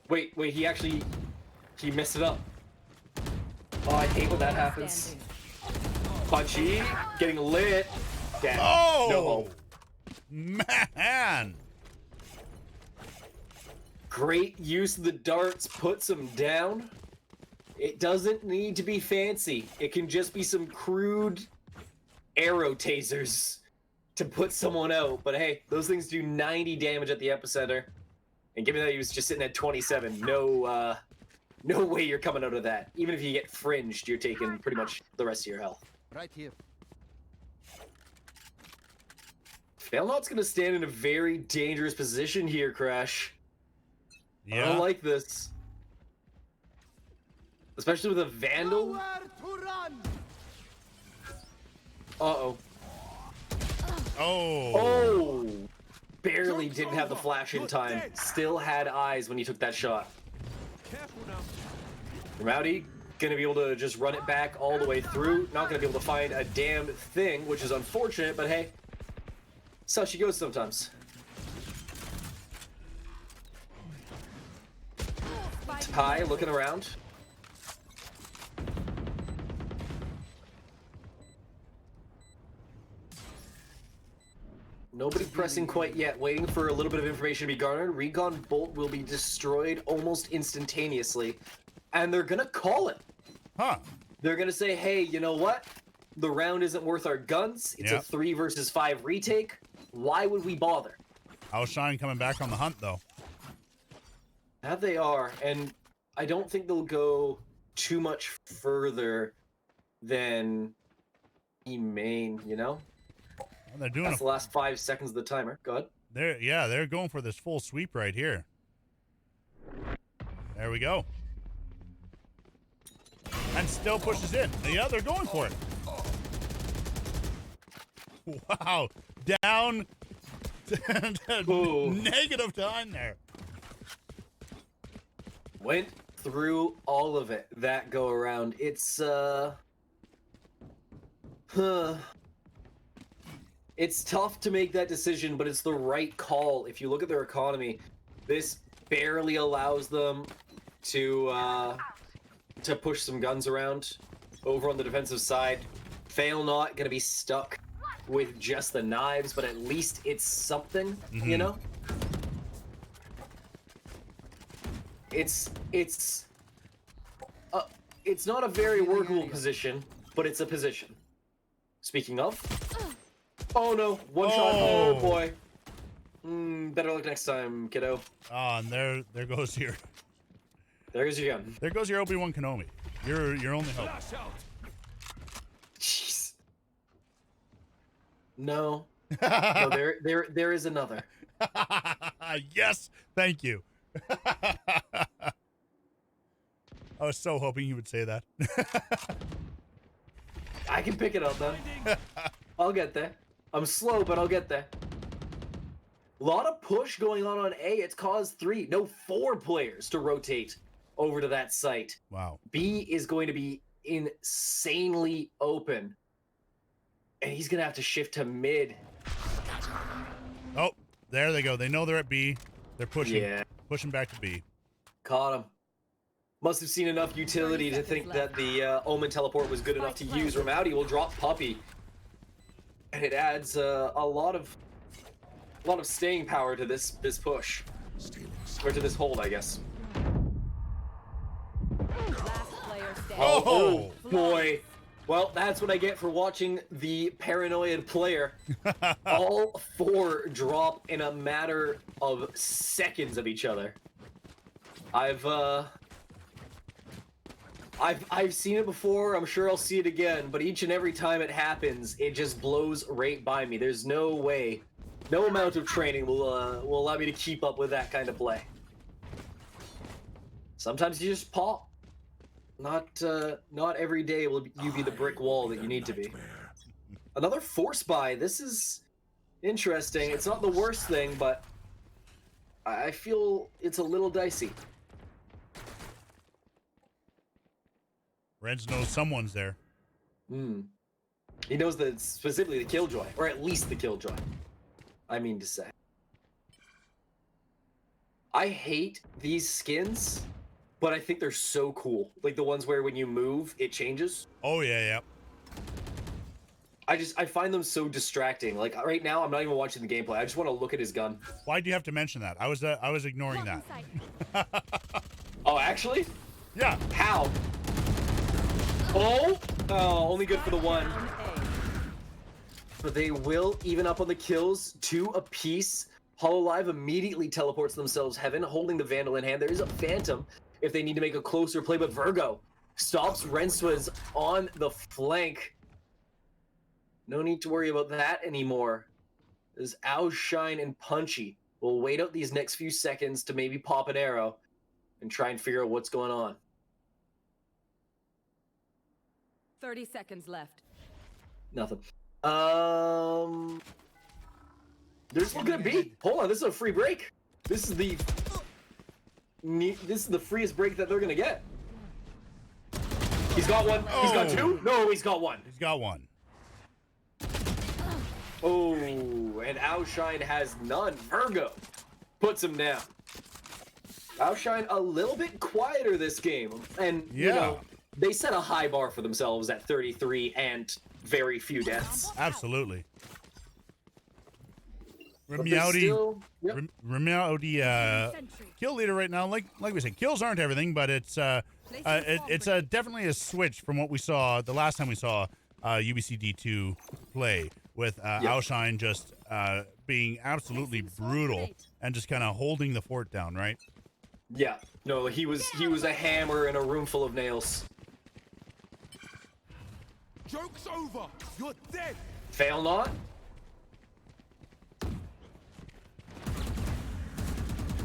Wait, he messed it up. Oh, I hate when that happens. Standing. Punchy, getting lit. Damn. Oh! No hope. Man! Great use of the darts, puts him down. It doesn't need to be fancy. It can just be some crude arrow tasers to put someone out. But hey, those things do 90 damage at the epicenter. And given that he was just sitting at 27, no way you're coming out of that. Even if you get fringed, you're taking pretty much the rest of your health. Right here. Failnot's gonna stand in a very dangerous position here, Crash. I Yeah. don't like this. Especially with a Vandal. Nowhere to run. Uh-oh. Oh. Oh! Barely didn't have the flash in time. Still had eyes when he took that shot. Careful now. Rowdy gonna be able to just run it back all the way through. Not gonna be able to find a damn thing, which is unfortunate, but hey. That's how she goes sometimes. Spike Ty looking around. Nobody pressing quite yet, waiting for a little bit of information to be garnered. Recon Bolt will be destroyed almost instantaneously, and they're gonna call it. Huh. They're gonna say, hey, you know what? The round isn't worth our guns. It's a 3 versus 5 retake. Why would we bother? Outshine coming back on the hunt, though. That they are, and I don't think they'll go too much further than E main, you know? Well, they're doing That's the last 5 seconds of the timer. Go ahead. They're going for this full sweep right here. There we go. And still pushes in. Yeah, they're going for it. Wow. Down to negative time there. Went through all of it that go around. It's it's tough to make that decision, but it's the right call. If you look at their economy, this barely allows them to push some guns around. Over on the defensive side, Fail not gonna be stuck with just the knives, but at least it's something, you know? It's not a very workable position, but it's a position. Speaking of, oh no, one shot. Oh boy. Better luck next time, kiddo. Oh, and there goes your There's your gun. there goes your Obi-Wan Kenobi. Your only hope. Jeez. No. No, there is another. Yes, thank you. I was so hoping you would say that. I can pick it up then. I'll get there. I'm slow, but I'll get there. A lot of push going on A. It's caused 3, no 4 players to rotate over to that site. Wow. B is going to be insanely open. And he's going to have to shift to mid. Oh, there they go. They know they're at B. They're pushing. Yeah. Pushing back to B. Caught him. Must have seen enough utility to think that the Omen teleport was good enough to use. Ramowdy will drop Puppy. And it adds a lot of staying power to this push. Or to this hold, I guess. Last player standing. Oh, Boy. Well, that's what I get for watching the paranoid player. All 4 drop in a matter of seconds of each other. I've seen it before. I'm sure I'll see it again. But each and every time it happens, it just blows right by me. There's no way, no amount of training will allow me to keep up with that kind of play. Sometimes you just pop. Not every day will you be the brick wall that you need to be. Another force buy. This is interesting. It's not the worst thing, but I feel it's a little dicey. Reds knows someone's there. He knows that it's specifically the Killjoy, or at least the Killjoy. I mean to say. I hate these skins, but I think they're so cool. Like the ones where when you move, it changes. Oh yeah. I find them so distracting. Like right now, I'm not even watching the gameplay. I just want to look at his gun. Why do you have to mention that? I was ignoring that. Oh, actually? Yeah. How? Oh, only good for the 1. But they will even up on the kills, 2 apiece. Hololive immediately teleports themselves heaven, holding the Vandal in hand. There is a Phantom if they need to make a closer play, but Virgo stops Renswa's on the flank. No need to worry about that anymore. As Outshine and Punchy will wait out these next few seconds to maybe pop an arrow and try and figure out what's going on. 30 seconds left. Nothing. There's looking at B. Hold on, this is a free break. This is the freest break that they're gonna get. He's got one. He's got 2. No, he's got 1. He's got 1. Oh, and Outshine has none. Virgo puts him down. Outshine a little bit quieter this game, and you know they set a high bar for themselves at 33 and very few deaths. Absolutely. But there's Remiauti, still- yep. Remiauti, Sentry. kill leader right now. Like we said, kills aren't everything, but it's definitely a switch from what we saw the last time we saw UBC D2 play with Outshine just being absolutely brutal and just kind of holding the fort down, right? Yeah. No, he was a hammer in a room full of nails. Joke's over. You're dead. Fail not.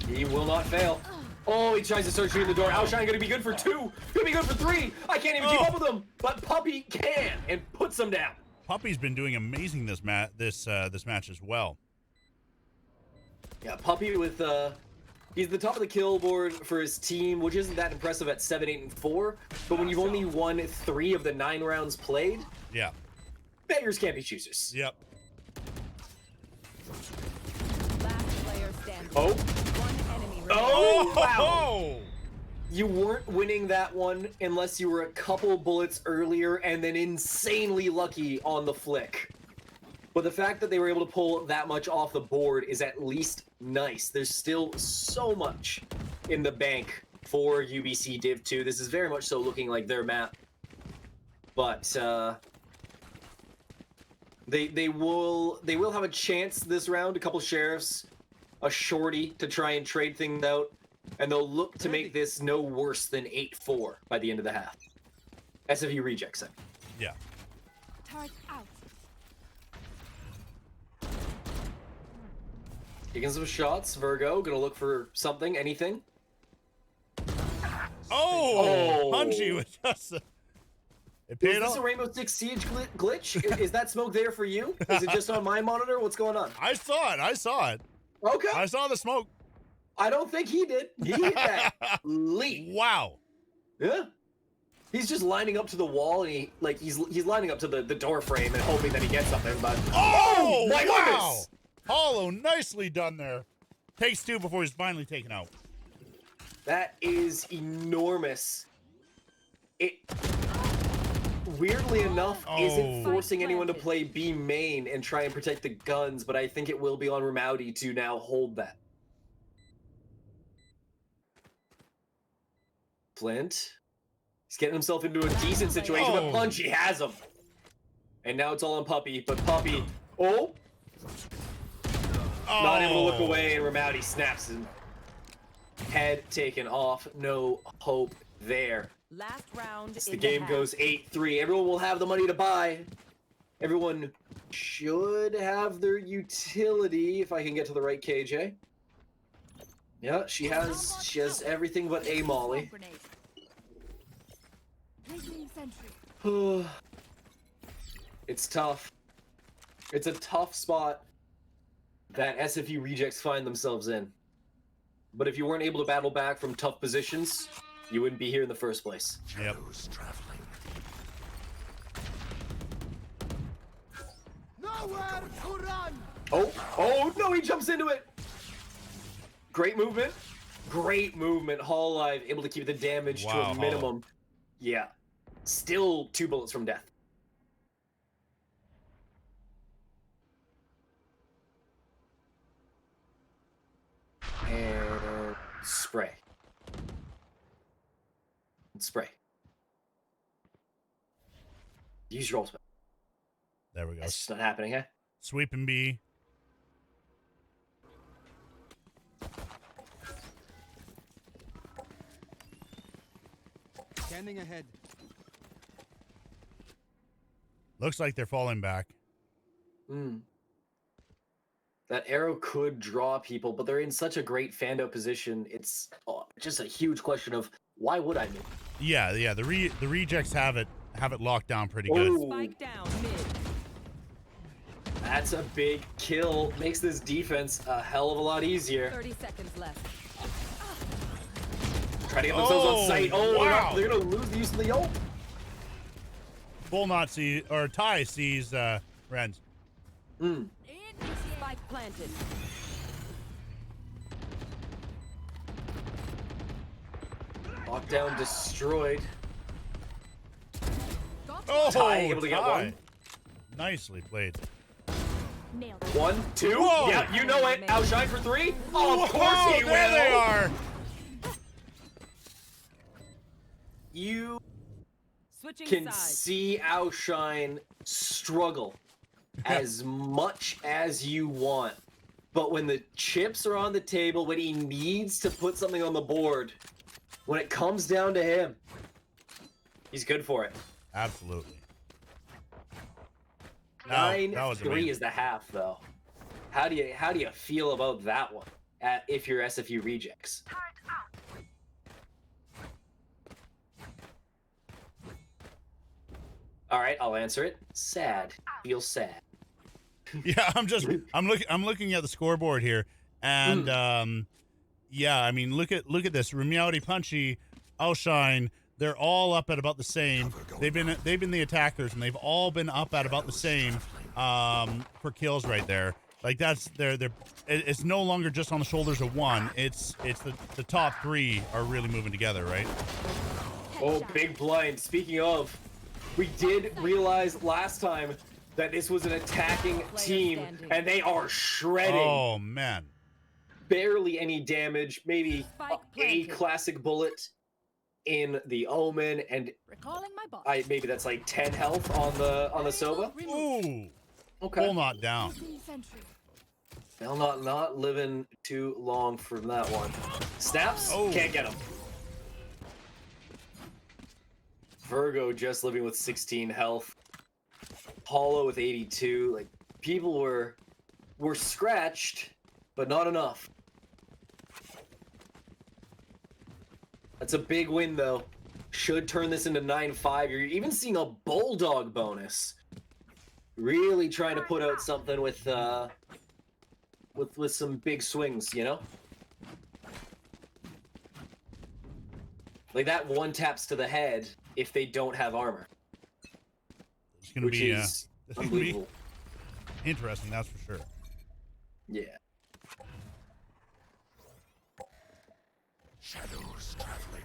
He will not fail. Oh, he tries to start shooting the door. Outshine gonna be good for 2. Gonna be good for 3. I can't even keep up with him. But Puppy can and puts him down. Puppy's been doing amazing this match as well. Yeah, Puppy with he's the top of the kill board for his team, which isn't that impressive at 7, 8, and 4. But when you've only won 3 of the 9 rounds played, Yeah. beggars can't be choosers. Yep. Last player standing. Oh, One enemy remaining. oh, wow. Oh! You weren't winning that one unless you were a couple bullets earlier and then insanely lucky on the flick. But the fact that they were able to pull that much off the board is at least nice. There's still so much in the bank for UBC Div 2. This is very much so looking like their map. But they will have a chance this round. A couple sheriffs, a shorty to try and trade things out, and they'll look to make this no worse than 8-4 by the end of the half. SFU rejects it. Yeah. Turret out. Taking some shots, Virgo. Gonna look for something, anything. Oh! Punchy with just it paid Is this off. a Rainbow Six Siege glitch? Is that smoke there for you? Is it just on my monitor? What's going on? I saw it. Okay. I saw the smoke. I don't think he did. He hit that leap. Wow. Yeah. He's just lining up to the wall, and he's lining up to the door frame and hoping that he gets something. But Oh, my wow! goodness! Hollow, nicely done there. Takes 2 before he's finally taken out. That is enormous. It weirdly enough isn't forcing anyone to play B main and try and protect the guns, but I think it will be on Remiauti to now hold that. Flint. He's getting himself into a decent situation, but Punchy has him. And now it's all on Puppy, but Puppy, not able to look away, and Remiauti snaps him. Head taken off, no hope there. Last round. The game goes 8-3. Everyone will have the money to buy. Everyone should have their utility, if I can get to the right KJ. Yeah, she has everything but a molly. Grenade. Placing sentry. It's tough. It's a tough spot that SFU rejects find themselves in. But if you weren't able to battle back from tough positions, you wouldn't be here in the first place. Yep. Nowhere to run. Oh no, he jumps into it. Great movement. Great movement. Hall Live able to keep the damage to a minimum. Yeah. Still 2 bullets from death. And spray. Spray. Use your ultimate. There we go. That's just not happening, huh? Sweep and B. Scanning ahead. Looks like they're falling back. That arrow could draw people, but they're in such a great Fando position. It's just a huge question of why would I move? Yeah. The rejects have it locked down pretty good. Spike down mid. That's a big kill. Makes this defense a hell of a lot easier. 30 seconds left. Try to get themselves on site. Oh, wow. they're gonna lose the use of the ult. Bull not see or Ty sees Renz. Spike planted. Lockdown destroyed. Oh, Ty able to get Ty. one. Nicely played. Nailed it. 1, 2. Whoa. Yeah, you know it. Outshine for 3. Oh, of course he will. There they are. You Switching can sides. see Outshine struggle as much as you want. But when the chips are on the table, when he needs to put something on the board, when it comes down to him, he's good for it. Absolutely. 9-3 that was amazing. is the half, though. How do you feel about that one? If you're SFU rejects. All right, I'll answer it. Sad. Feel sad. Yeah, I'm looking at the scoreboard here, and yeah, I mean, look at this. Reality Punchy, Outshine, they're all up at about the same. They've been the attackers, and they've all been up at about the same for kills right there. Like it's no longer just on the shoulders of one. It's the top 3 are really moving together, right? Oh, big blind. Speaking of, we did realize last time that this was an attacking team, and they are shredding. Oh man, barely any damage. Maybe Spike a planted. classic bullet in the Omen, and Recalling my bot. maybe that's like 10 health on the Sova. ooh, Okay. full not down. Placing sentry. They'll not living too long from that one. Snaps, Oh. can't get him. Virgo just living with 16 health. Hollow with 82. Like, people were scratched, but not enough. That's a big win, though. Should turn this into 9-5. You're even seeing a Bulldog bonus. Really trying to put out something with some big swings, you know? Like that one taps to the head if they don't have armor. It's gonna Which be is it's gonna be unbelievable. interesting, that's for sure. Yeah. Shadows traveling.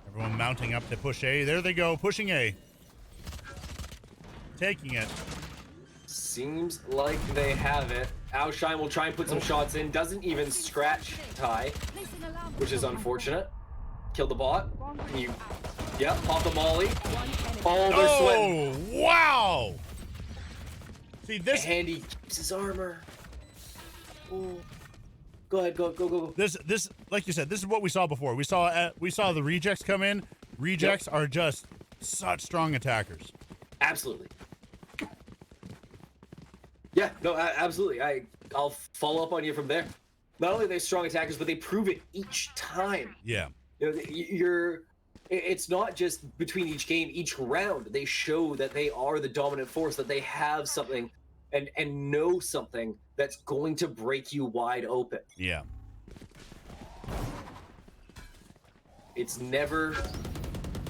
Everyone mounting up to push A. There they go, pushing A. Taking it. Seems like they have it. Outshine will try and put some shots in. Doesn't even scratch Ty, Placing alarm. which is unfortunate. Kill the bot. Yep, pop the molly. Oh, they're sweating. Oh, wow! See this. And he keeps his armor. Ooh. Go ahead, go. This, like you said, this is what we saw before. We saw the rejects come in. Rejects are just such strong attackers. Absolutely. Yeah, no, absolutely. I'll follow up on you from there. Not only are they strong attackers, but they prove it each time. Yeah. You know, it's not just between each game, each round. They show that they are the dominant force, that they have something and know something that's going to break you wide open. Yeah. It's never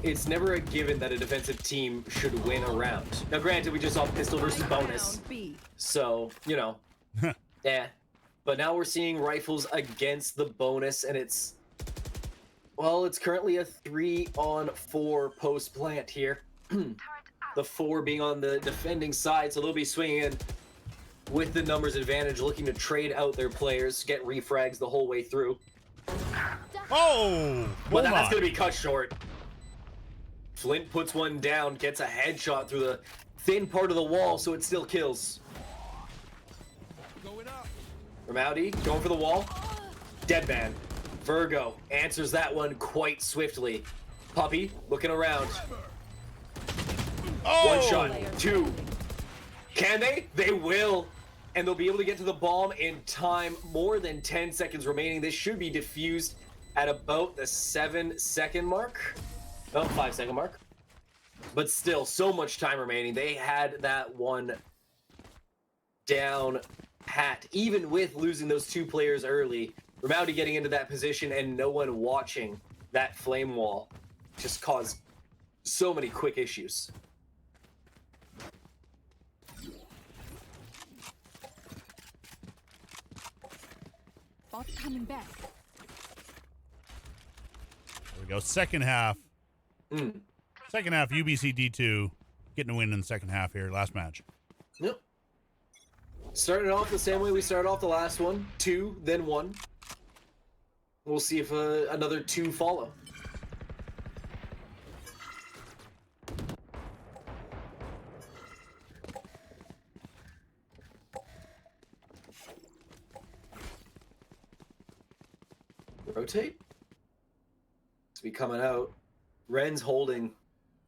a given that a defensive team should win a round. Now, granted, we just saw pistol versus bonus, Round B. so, you know, yeah. But now we're seeing rifles against the bonus, and it's currently a 3-on-4 post plant here. The 4 being on the defending side, so they'll be swinging in with the numbers advantage, looking to trade out their players, get refrags the whole way through. Oh, But that's Bulldog. going to be cut short. Flint puts one down, gets a headshot through the thin part of the wall, so it still kills. Going up. Ramowdy going for the wall. Deadman. Virgo answers that one quite swiftly. Puppy looking around. Oh, One shot. 2. Can they? They will. And they'll be able to get to the bomb in time. More than 10 seconds remaining. This should be diffused at about the 7-second mark. Oh, 5-second mark. But still, so much time remaining. They had that one down pat. Even with losing those 2 players early, Ramowdy getting into that position and no one watching that flame wall just caused so many quick issues. Bot coming back. There we go. Second half. Second half, UBC D2 getting a win in the second half here, last match. Yep. Starting off the same way we started off the last one. 2, then 1. We'll see if another 2 follow. Rotate. It's be coming out. Ren's holding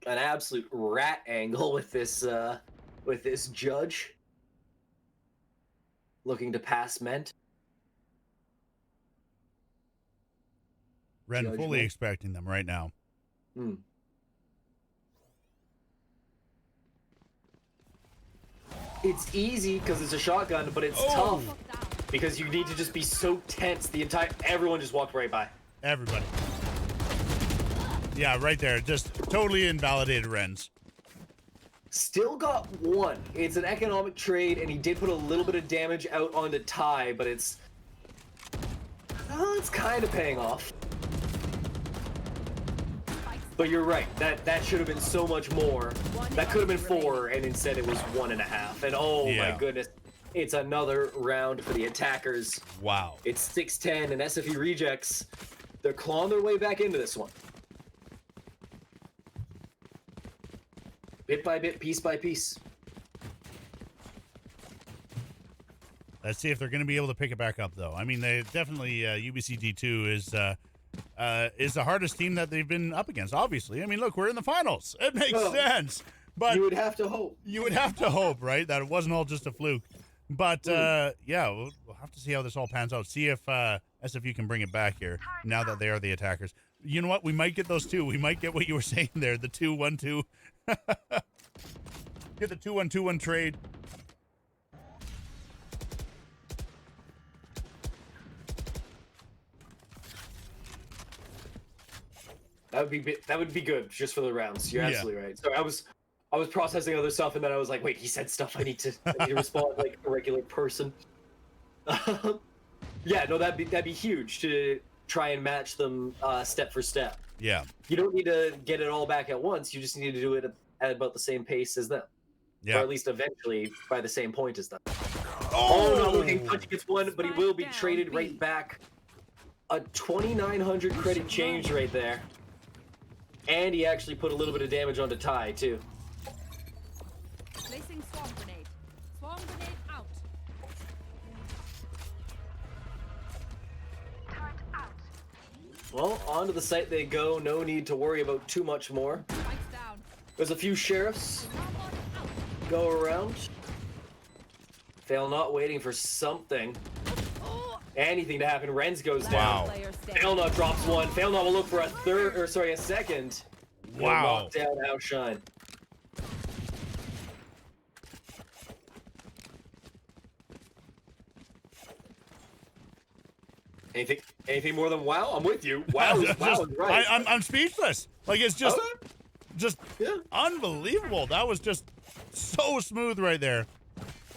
an absolute rat angle with this judge. Looking to pass Ment. Ren fully Judgment. expecting them right now. Hmm. It's easy because it's a shotgun, but it's tough because you need to just be so tense. Everyone just walked right by. Everybody. Yeah, right there. Just totally invalidated Ren's. Still got 1. It's an economic trade, and he did put a little bit of damage out onto Ty, but it's kind of paying off. But you're right. That should have been so much more. That could have been 4, and instead it was 1.5. And oh Yeah. my goodness, it's another round for the attackers. Wow. It's 6-10, and SFE rejects. They're clawing their way back into this one. Bit by bit, piece by piece. Let's see if they're going to be able to pick it back up, though. I mean, they definitely UBC D2 is the hardest team that they've been up against. Obviously, I mean, look, we're in the finals. It makes sense, but You would have to hope. you would have to hope, right, that it wasn't all just a fluke. But yeah, we'll have to see how this all pans out. See if SFU can bring it back here now that they are the attackers. You know what? We might get those 2. We might get what you were saying there, the 2-1-2. Get the 2-1-2-1 trade. That would be good just for the rounds. You're Yeah. absolutely right. So I was processing other stuff, and then I was like, wait, he said stuff. I need to respond like a regular person. Yeah, no, that'd be huge to try and match them step for step. Yeah. You don't need to get it all back at once. You just need to do it at about the same pace as them. Yeah. Or at least eventually by the same point as them. Oh, Oh no, looking Punchy gets 1, but he will be Spike traded down, right B. back. A 2,900 credit change right there. And he actually put a little bit of damage onto Ty, too. Placing swarm grenade. Swarm grenade out. Well, onto the site they go. No need to worry about too much more. Spikes down. There's a few sheriffs Robot out. go around. Fail not waiting for something. Anything to happen. Renz goes down. Wow. Player standing. Fail not drops 1. Fail not will look for a second. Wow. Knockdown, outshine. Anything more than wow? I'm with you. Wow, is right. I'm speechless. Like, it's just Yeah. unbelievable. That was just so smooth right there.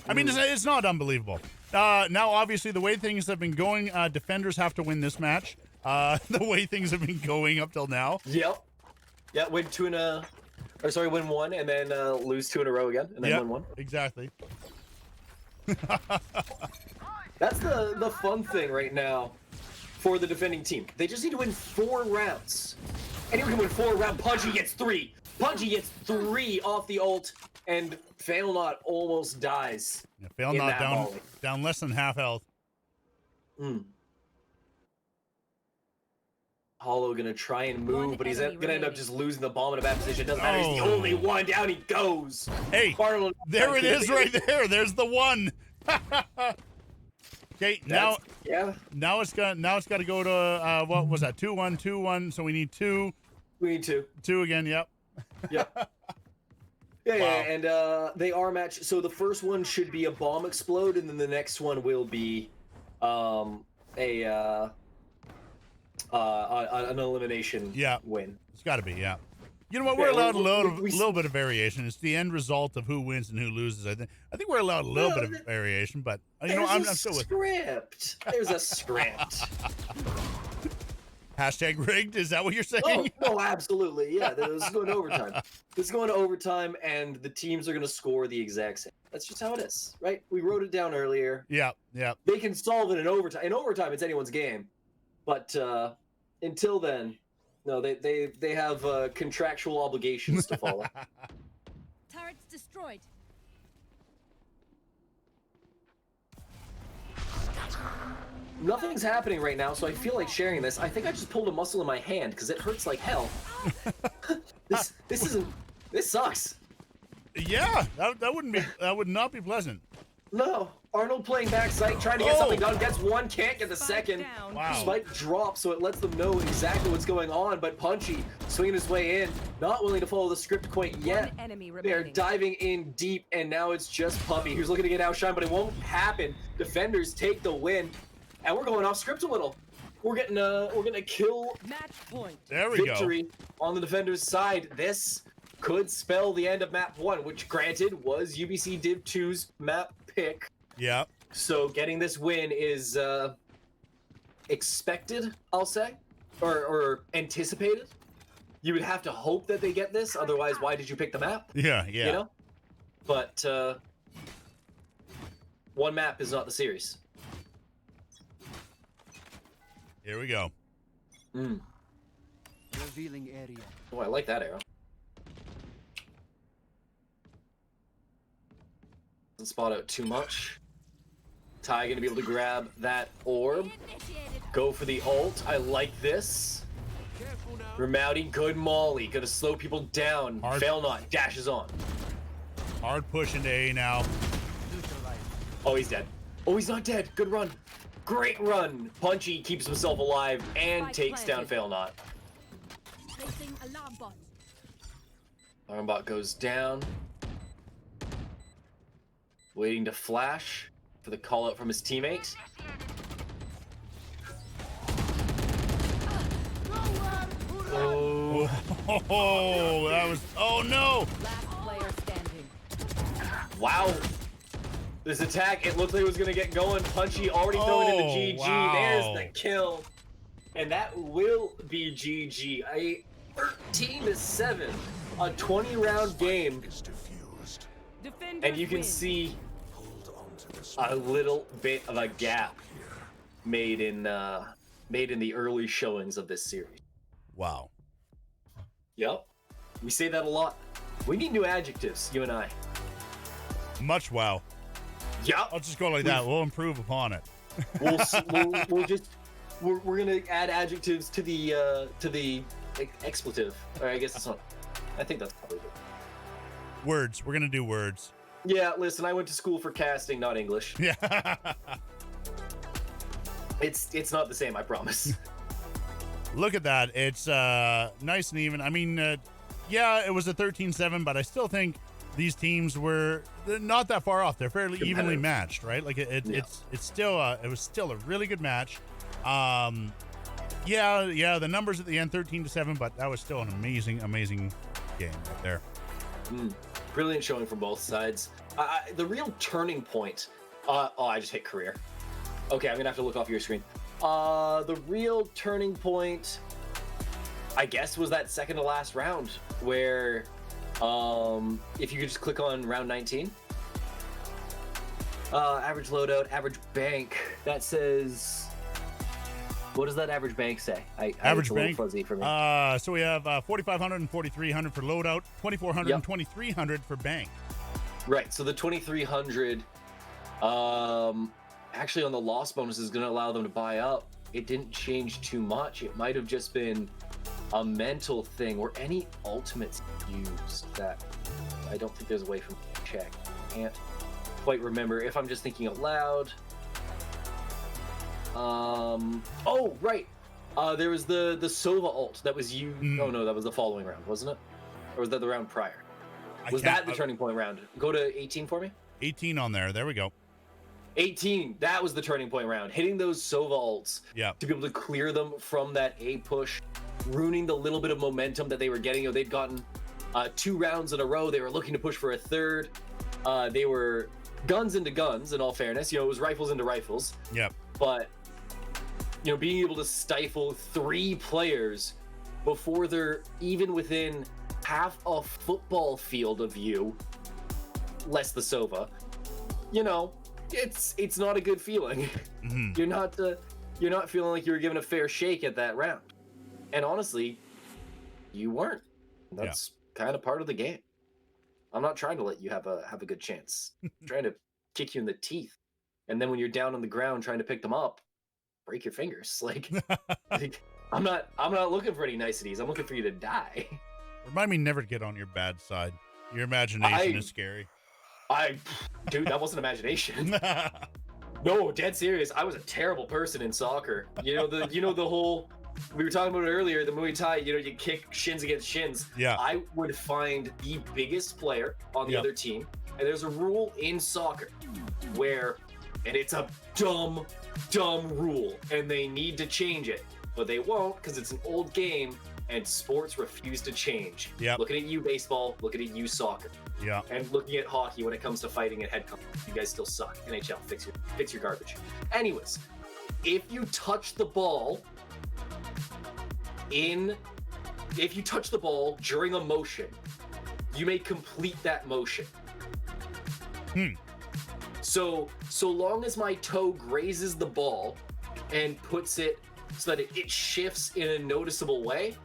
I mean, it's not unbelievable. Now, obviously, the way things have been going, defenders have to win this match. The way things have been going up till now. Yep. Yeah, win 1 and then lose 2 in a row again, and then Yep, win 1. exactly. That's the fun thing right now for the defending team. They just need to win 4 rounds. Anyone can win 4 rounds. Punchy gets 3. Punchy gets 3 off the ult, and Fail Not almost dies. Yeah, Fail in not that down volley. down less than half health. Hollow gonna try and move, One but he's enemy gonna end up remaining. just losing the bomb in a bad position. Doesn't matter. He's the Oh. only one. Down he goes. Hey, Barlow- there it is right there. There's the 1. Okay, now Yeah, it's got to go to what was that? 2-1, 2-1. So we need 2, we need 2. 2 again. Yep. Yep. Yeah, Wow. and they are matched. So the first one should be a bomb explode, and then the next one will be an elimination Yeah. win. It's got to be. Yeah. You know what? Yeah, We're allowed we- a we- little bit of variation. It's the end result of who wins and who loses. I think we're allowed a little bit of variation, but you know, There's I'm a still with. script. There's a script. Hashtag rigged. Is that what you're saying? Oh, no, absolutely. Yeah, this is going to overtime. This is going to overtime, and the teams are going to score the exact same. That's just how it is, right? We wrote it down earlier. Yeah. They can solve it in overtime. In overtime, it's anyone's game. But until then, no, they have contractual obligations to follow. Turrets destroyed. Nothing's happening right now, so I feel like sharing this. I think I just pulled a muscle in my hand because it hurts like hell. This sucks. Yeah, that would not be pleasant. No, Arnold playing backside, trying to get something done, gets one, can't get the second. Down. Wow. Spike drops, so it lets them know exactly what's going on, but Punchy swinging his way in, not willing to follow the script quite yet. One enemy They're remaining. diving in deep, and now it's just Puppy who's looking to get outshined, but it won't happen. Defenders take the win, and we're going off script a little. We're getting a kill Match point. There we victory on the defenders' side. This could spell the end of map 1, which granted was UBC Div 2's map pick. go. Yeah. So getting this win is expected, I'll say, or anticipated. You would have to hope that they get this, otherwise why did you pick the map? Yeah. You know? But one map is not the series. Here we go. Revealing area. Oh, I like that arrow. Doesn't spot out too much. Ty gonna be able to grab that orb. Initiated. Go for the ult. I like this. Ramouty, good molly. Gonna slow people down. Hard. Fail not. Dashes on. Hard push into A now. Neutralize. Oh, he's dead. Oh, he's not dead. Good run. Great run. Punchy keeps himself alive and Spike takes down planted. Fail not. Placing alarm bot. Armbot goes down. Waiting to flash for the call out from his teammate. Oh, Oh, that was. Oh no! Last player standing. wow. This attack, it looked like it was going to get going. Punchy already throwing in the Oh, GG. wow. There's the kill. And that will be GG. A 13-7. A 20-round game. Defenders And you can win. see a little bit of a gap made in the early showings of this series. Wow. Yep. We say that a lot. We need new adjectives, you and I. Much wow. Yep. I'll just go like that. We'll improve upon it. We're gonna add adjectives to the expletive. Or I guess it's not. I think that's probably good. Words. We're gonna do words. Yeah, listen, I went to school for casting, not English. Yeah. It's not the same, I promise. Look at that. It's nice and even. I mean, yeah, it was a 13-7, but I still think these teams they're not that far off. They're fairly evenly Competitive. matched, right? Like it's still it was still a really good match. Yeah, the numbers at the end 13-7, but that was still an amazing game right there. Brilliant showing from both sides. The real turning point. I just hit career. Okay, I'm gonna have to look off your screen. The real turning point, I guess, was that second to last round where, if you could just click on round 19. Average loadout, average bank. That says. What does that average bank say? Average it's a little bank. fuzzy for me. So we have 4,500 and 4,300 for loadout, 2,400 and 2,300 for bank. Right. So the 2,300, actually on the loss bonus is going to allow them to buy up. It didn't change too much. It might have just been a mental thing. Were any ultimates used? That I don't think there's a way for me to check. Can't quite remember if I'm just thinking out loud. Oh, right. There was the Sova ult that was you. Oh no, that was the following round, wasn't it? Or was that the round prior? Was that the turning point round? Go to 18 for me. 18 on there. There we go. 18. That was the turning point round. Hitting those Sova ults to be able to clear them from that A push, ruining the little bit of momentum that they were getting. They'd gotten 2 rounds in a row. They were looking to push for a third. They were guns into guns. In all fairness, it was rifles into rifles. Yep. But being able to stifle 3 players before they're even within half a football field of you, less the Sova, it's not a good feeling. Mhm. You're not feeling like you were given a fair shake at that round. And honestly, you weren't. That's kind of part of the game. I'm not trying to let you have a good chance. I'm trying to kick you in the teeth. And then when you're down on the ground trying to pick them up, break your fingers. Like I'm not looking for any niceties. I'm looking for you to die. Remind me never to get on your bad side. Your imagination is scary. Dude, that wasn't imagination. No, dead serious. I was a terrible person in soccer. The whole, we were talking about it earlier, the Muay Thai, you kick shins against shins. Yeah. I would find the biggest player on the other team, and there's a rule in soccer where, and it's a dumb rule, and they need to change it, but they won't because it's an old game, and sports refuse to change. Yep. Looking at you, baseball. Looking at you, soccer. Yeah. And looking at hockey when it comes to fighting and head combat. You guys still suck. NHL, fix your garbage. Anyways, if you touch the ball during a motion, you may complete that motion. So long as my toe grazes the ball and puts it so that it shifts in a noticeable way,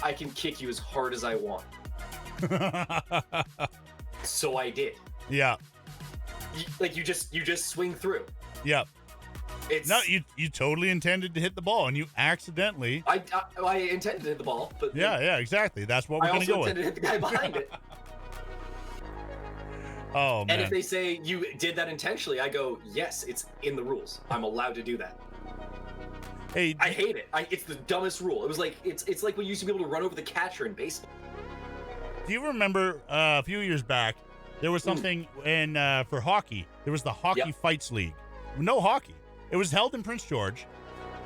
I can kick you as hard as I want. So I did. Yeah. You just swing through. Yeah. It's No, you totally intended to hit the ball, and you accidentally. I intended to hit the ball, but Yeah, exactly. That's what we're I going to also go intended with. to hit the guy behind it. Oh, man. And if they say you did that intentionally, I go, yes, it's in the rules. I'm allowed to do that. Hey, I hate it. It's the dumbest rule. It was like it's like when you used to be able to run over the catcher in baseball. do you remember a few years back, there was something for hockey. There was the Hockey Fights League. No hockey. It was held in Prince George.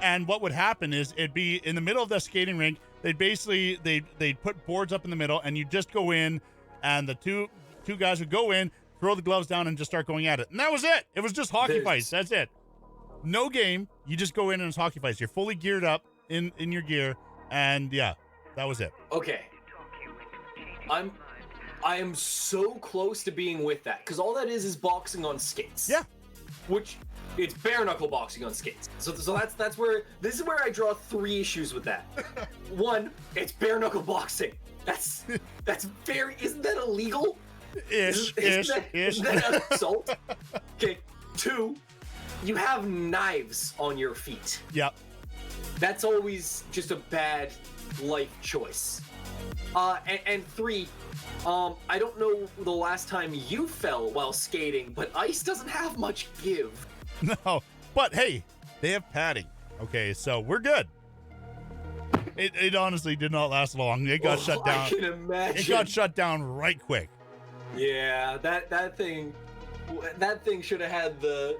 And what would happen is it'd be in the middle of the skating rink. They'd put boards up in the middle, and you'd just go in, and the two guys would go in, throw the gloves down, and just start going at it. And that was it. It was just hockey fights. That's it. No game. You just go in and it's hockey fights. You're fully geared up in your gear, and yeah, that was it. Okay. I am so close to being with that, because all that is boxing on skates. Yeah. Which it's bare knuckle boxing on skates. So that's where this is where I draw 3 issues with that. 1, it's bare knuckle boxing. That's very, isn't that illegal? Ish. Isn't that an assault? Okay. 2, you have knives on your feet. Yep. That's always just a bad life choice. And 3, I don't know the last time you fell while skating, but ice doesn't have much give. No, but hey, they have padding. Okay, so we're good. It honestly did not last long. It got shut down. I can imagine. It got shut down right quick. Yeah, that thing should have had the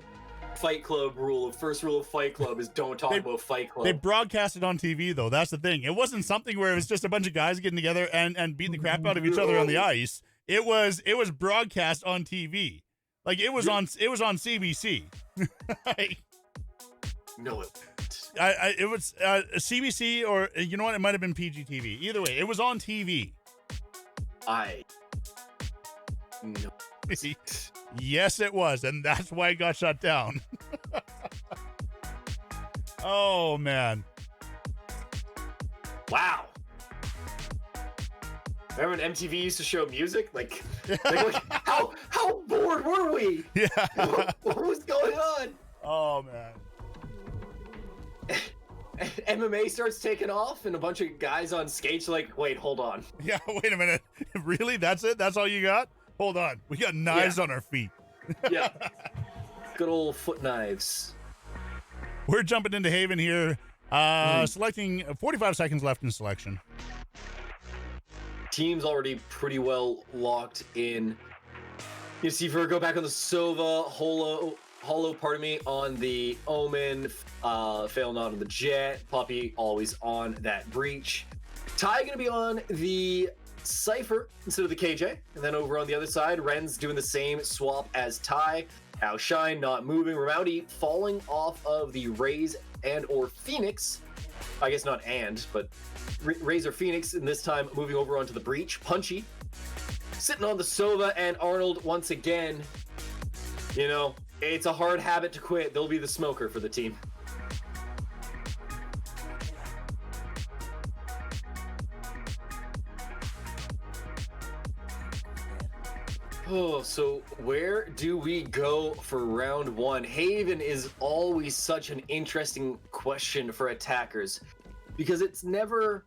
Fight Club rule. First rule of Fight Club is don't talk about Fight Club. They broadcast it on TV, though. That's the thing. It wasn't something where it was just a bunch of guys getting together and beating the crap out of each other on the ice. It was broadcast on TV. Like it was on CBC. No, it was CBC, or you know what? It might have been PGTV. Either way, it was on TV. No. Yes, it was, and that's why it got shut down. Oh man! Wow. Remember when MTV used to show music? Like how bored were we? Yeah. What was going on? Oh man. MMA starts taking off, and a bunch of guys on skates are like, wait, hold on. Yeah, wait a minute. Really? That's it? That's all you got? Hold on. We got knives on our feet. Yeah. Good old foot knives. We're jumping into Haven here. Selecting 45 seconds left in selection. Team's already pretty well locked in. You see Virgo back on the Sova, Hollow, on the Omen, Fail not on the Jet, Puppy always on that Breach. Ty gonna be on the Cypher instead of the KJ, and then over on the other side, Ren's doing the same swap as Ty. Shine not moving. Ramouti falling off of the Raze and or Phoenix. I guess not but Razor Phoenix, and this time moving over onto the breach. Punchy sitting on the Sova, and Arnold once again. You know, it's a hard habit to quit. They'll be the smoker for the team. Oh, so where do we go for round one? Haven is always such an interesting question for attackers because it's never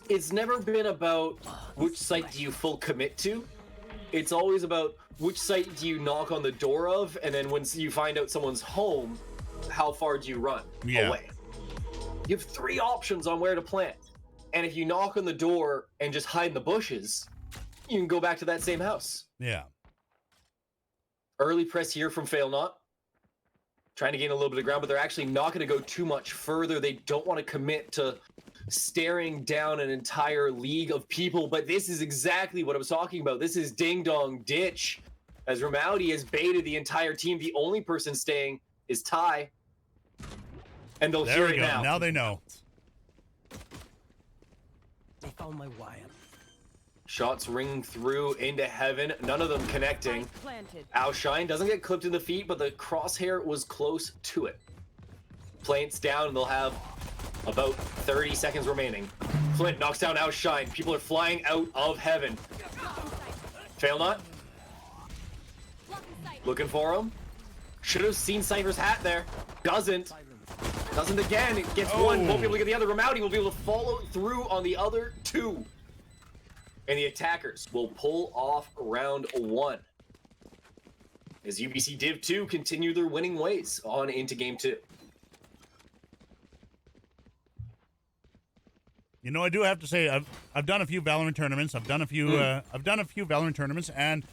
been about which site do you full commit to. It's always about which site do you knock on the door of, and then once you find out someone's home, how far do you run away? You have 3 options on where to plant. And if you knock on the door and just hide in the bushes, you can go back to that same house. Yeah. Early press here from Fail Not. Trying to gain a little bit of ground, but they're actually not going to go too much further. They don't want to commit to staring down an entire league of people, but this is exactly what I was talking about. This is Ding Dong Ditch. As Ramowdy has baited the entire team, the only person staying is Ty. And they'll hear it now. Now they know. They found my wire. Shots ring through into heaven, none of them connecting. Planted. Outshine doesn't get clipped in the feet, but the crosshair was close to it. Plants down, and they'll have about 30 seconds remaining. Flint knocks down Outshine. People are flying out of heaven. Fail Not. Looking for him. Should have seen Cypher's hat there. Doesn't. Doesn't again. It gets one. Won't be able to get the other. Ramowdy will be able to follow through on the other 2. And the attackers will pull off round 1. As UBC Div 2 continue their winning ways on into game 2. You know, I do have to say I've done a few Valorant tournaments. I've done a few Valorant tournaments, and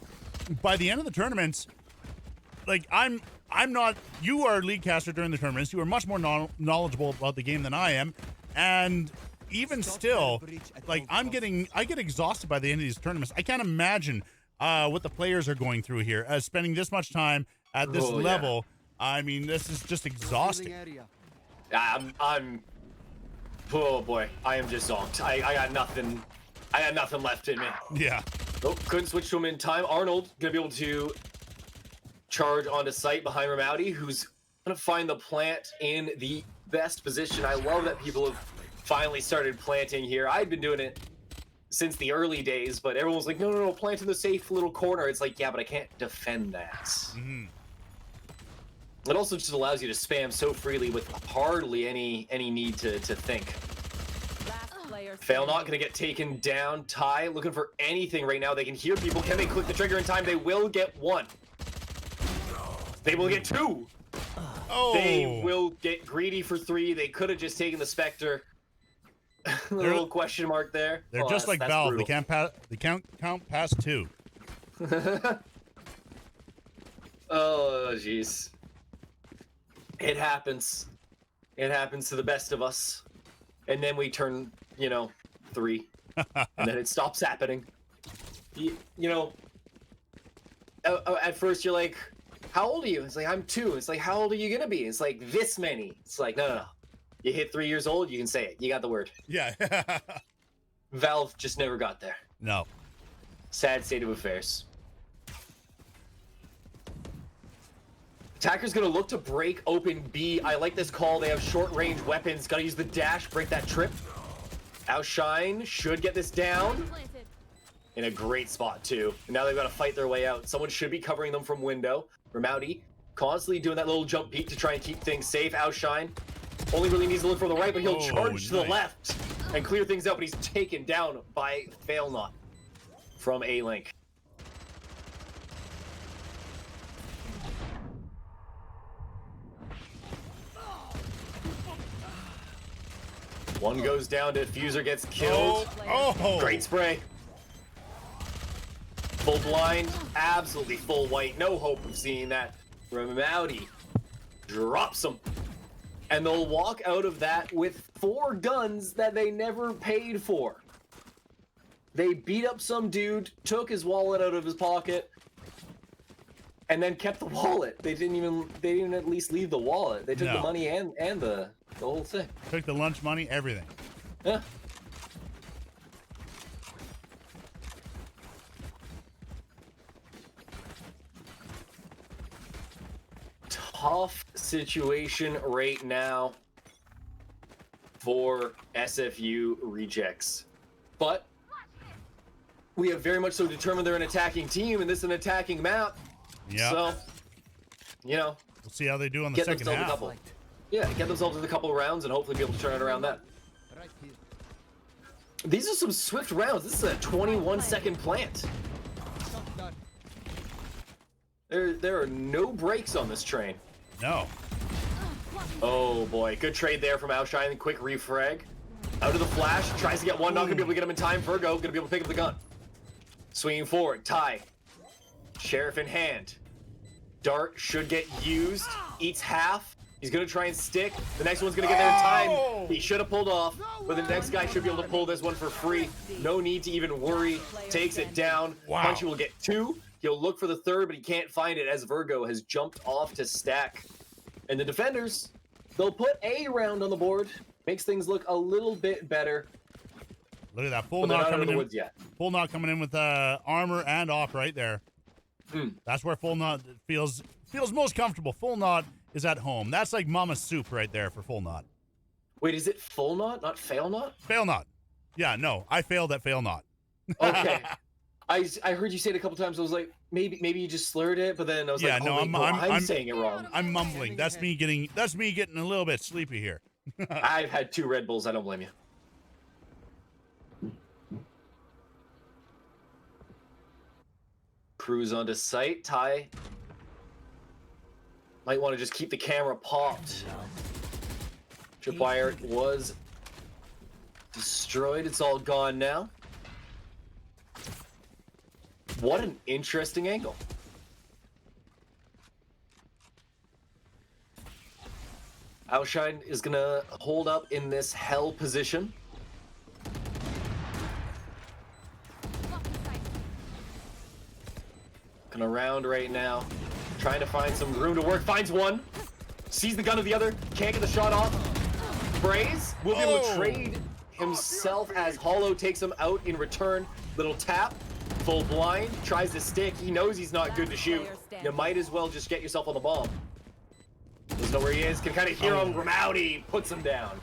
by the end of the tournaments, like I'm not. You are league caster during the tournaments. You are much more knowledgeable about the game than I am, and even still, like I get exhausted by the end of these tournaments. I can't imagine what the players are going through here, spending this much time at this level. Yeah. I mean, this is just exhausting. Oh boy, I am just zonked. I got nothing. I got nothing left in me. Yeah. Oh, couldn't switch to him in time. Arnold gonna be able to charge onto site behind Ramowdy, who's gonna find the plant in the best position. I love that people have finally started planting here. I'd been doing it since the early days, but everyone's like, no, plant in the safe little corner. It's like, yeah, but I can't defend that. Mm-hmm. It also just allows you to spam so freely with hardly any need to think. Fail Not gonna get taken down. Ty looking for anything right now. They can hear people. Can they click the trigger in time? They will get 1. They will get 2. Oh. They will get greedy for 3. They could have just taken the Spectre. A little question mark there. They're just like Valve. Brutal. They can't count past 2. Oh jeez. It happens. It happens to the best of us. And then we turn, 3. And then it stops happening. You know, at first you're like, how old are you? It's like, I'm 2. It's like, how old are you going to be? It's like, this many. It's like, no. You hit 3 years old, you can say it. You got the word. Yeah. Valve just never got there. No. Sad state of affairs. Attacker's gonna look to break open B. I like this call. They have short-range weapons. Gotta use the dash, break that trip. Outshine should get this down. In a great spot, too. And now they've got to fight their way out. Someone should be covering them from window. Ramowdy constantly doing that little jump peek to try and keep things safe. Outshine only really needs to look for the right, but he'll charge to the left and clear things out, but he's taken down by Fail Not from A-Link. One goes down, Diffuser gets killed. Oh. Great spray. Full blind, absolutely full white. No hope of seeing that. Ramowdy drops him. And they'll walk out of that with 4 guns that they never paid for. They beat up some dude, took his wallet out of his pocket, and then kept the wallet. They didn't at least leave the wallet. They took the money and the whole thing. Took the lunch money, everything. Yeah. Tough situation right now for SFU rejects, but we have very much so determined they're an attacking team, and this is an attacking map. Yeah. So, you know, we'll see how they do on the second half. Get themselves a couple of rounds and hopefully be able to turn it around that. Right here. These are some swift rounds. This is a 21-second plant. Shot done. There are no brakes on this train. No. Oh boy, good trade there from Outshine. Quick refrag. Out of the flash, tries to get one, not gonna be able to get him in time. Virgo gonna be able to pick up the gun. Swinging forward, Ty. Sheriff in hand. Dart should get used. Eats half. He's gonna try and stick. The next one's gonna get there in time. He should have pulled off, but the next guy should be able to pull this one for free. No need to even worry. Takes it down. Wow. Punchy will get 2. He'll look for the 3rd, but he can't find it as Virgo has jumped off to stack. And the defenders, they'll put a round on the board. Makes things look a little bit better. Look at that full But they're knock not out coming of the in. woods yet. Full knock coming in with armor and op right there. That's where full knot feels most comfortable. Full knot is at home. That's like mama's soup right there for full knot. Wait, is it full knot, not fail knot? Fail knot. Yeah, no, I failed at fail knot. Okay. I heard you say it a couple times. I was like, maybe you just slurred it, but then I was Yeah, like, no, oh, wait, I'm saying it wrong. I'm mumbling. That's me getting a little bit sleepy here. I've had 2 Red Bulls. I don't blame you. Cruise onto site. Ty might want to just keep the camera popped. Tripwire was destroyed. It's all gone now. What an interesting angle. Outshine is gonna hold up in this hell position. Gonna round right now. Trying to find some room to work. Finds one. Sees the gun of the other. Can't get the shot off. Sprays. Will be able to trade himself as Hollow takes him out in return. Little tap. Full blind. Tries to stick. He knows he's not good to shoot. You might as well just get yourself on the bomb. Doesn't know where he is. Can kind of hear him. Ramowdy puts him down.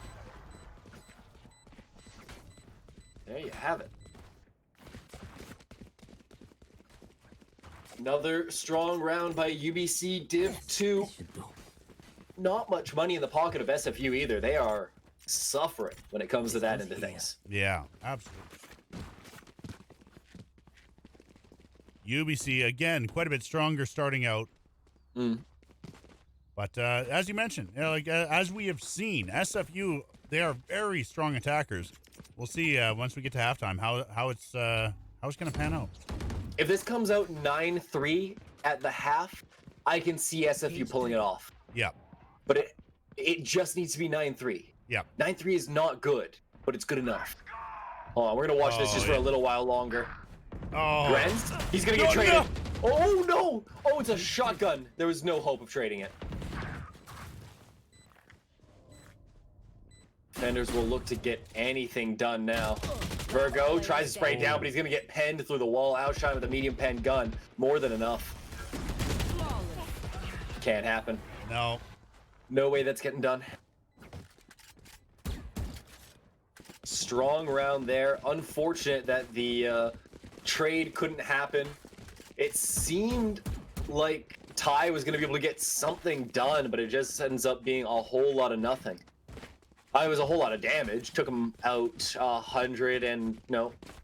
There you have it. Another strong round by UBC Div 2. Not much money in the pocket of SFU either. They are suffering when it comes to that end of things. Yeah, absolutely. UBC, again, quite a bit stronger starting out. But as you mentioned, you know, as we have seen, SFU, they are very strong attackers. We'll see once we get to halftime how it's going to pan out. If this comes out 9-3 at the half, I can see SFU pulling it off. Yeah. But it just needs to be 9-3. Yeah. 9-3 is not good, but it's good enough. Hold on, we're going to watch this just for a little while longer. Oh. Grenz, he's going to get traded. No. Oh, no. Oh, it's a shotgun. There was no hope of trading it. Defenders will look to get anything done now. Virgo tries to spray down, but he's going to get penned through the wall. Outshine with a medium pen gun. More than enough. Can't happen. No. No way that's getting done. Strong round there. Unfortunate that the trade couldn't happen. It seemed like Ty was going to be able to get something done, but it just ends up being a whole lot of nothing. It was a whole lot of damage. Took him out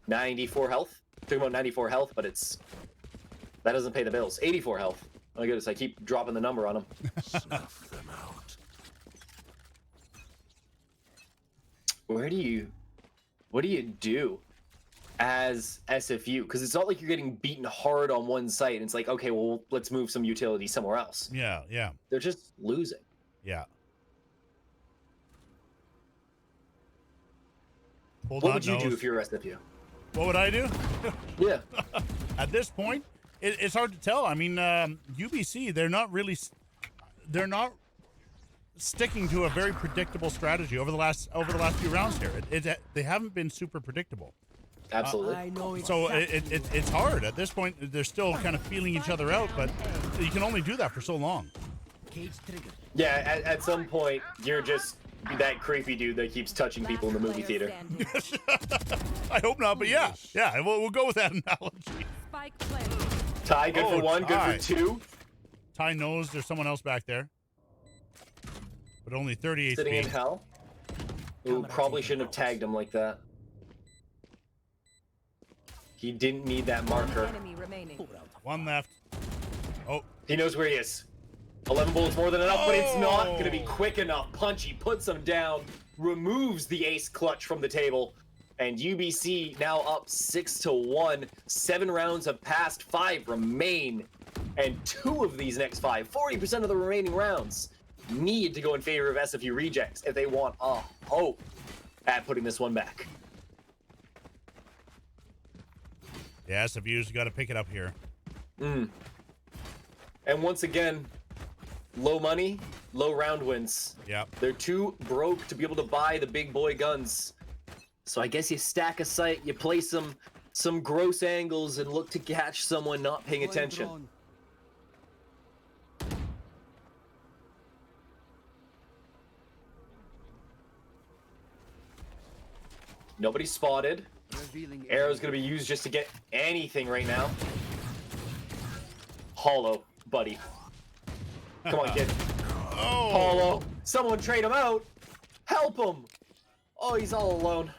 94 health. Took him out 94 health, but that doesn't pay the bills. 84 health. Oh my goodness, I keep dropping the number on him. Snuff them out. What do you do as SFU? Because it's not like you're getting beaten hard on one site and it's like, okay, well, let's move some utility somewhere else. Yeah, yeah. They're just losing. Yeah. What would you do if you're SFU? What would I do? Yeah. At this point, it's hard to tell. I mean, UBC, they're not sticking to a very predictable strategy over the last few rounds here. They haven't been super predictable. Absolutely. I know So it's hard at this point. They're still kind of feeling each other out, but you can only do that for so long. Cage triggered. Yeah, at some point, you're just that creepy dude that keeps touching people in the movie theater. I hope not, but yeah, we'll go with that analogy. Spike planted. Ty, good for one, Ty. good for two. Ty knows there's someone else back there, but only 30 Sitting in HP. hell. Ooh, probably shouldn't have tagged him like that. He didn't need that marker. Enemy remaining. One left. Oh, He knows where he is. 11 bullets more than enough, but it's not Oh. going to be quick enough. Punchy puts him down, removes the ace clutch from the table, and UBC now up 6-1. 7 rounds have passed, 5 remain, and 2 of these next 5, 40% of the remaining rounds, need to go in favor of SFU Rejects if they want a hope at putting this one back. yeah, SFU's got to pick it up here. And once again, low money, low round wins. Yep. They're too broke to be able to buy the big boy guns. So I guess you stack a sight, you play some gross angles and look to catch someone not paying attention. Drone. Nobody's spotted. Revealing Arrow's gonna be used just to get anything right now. Hollow, buddy. Come on, kid. Oh, Hollow. Someone trade him out. Help him. Oh, he's all alone.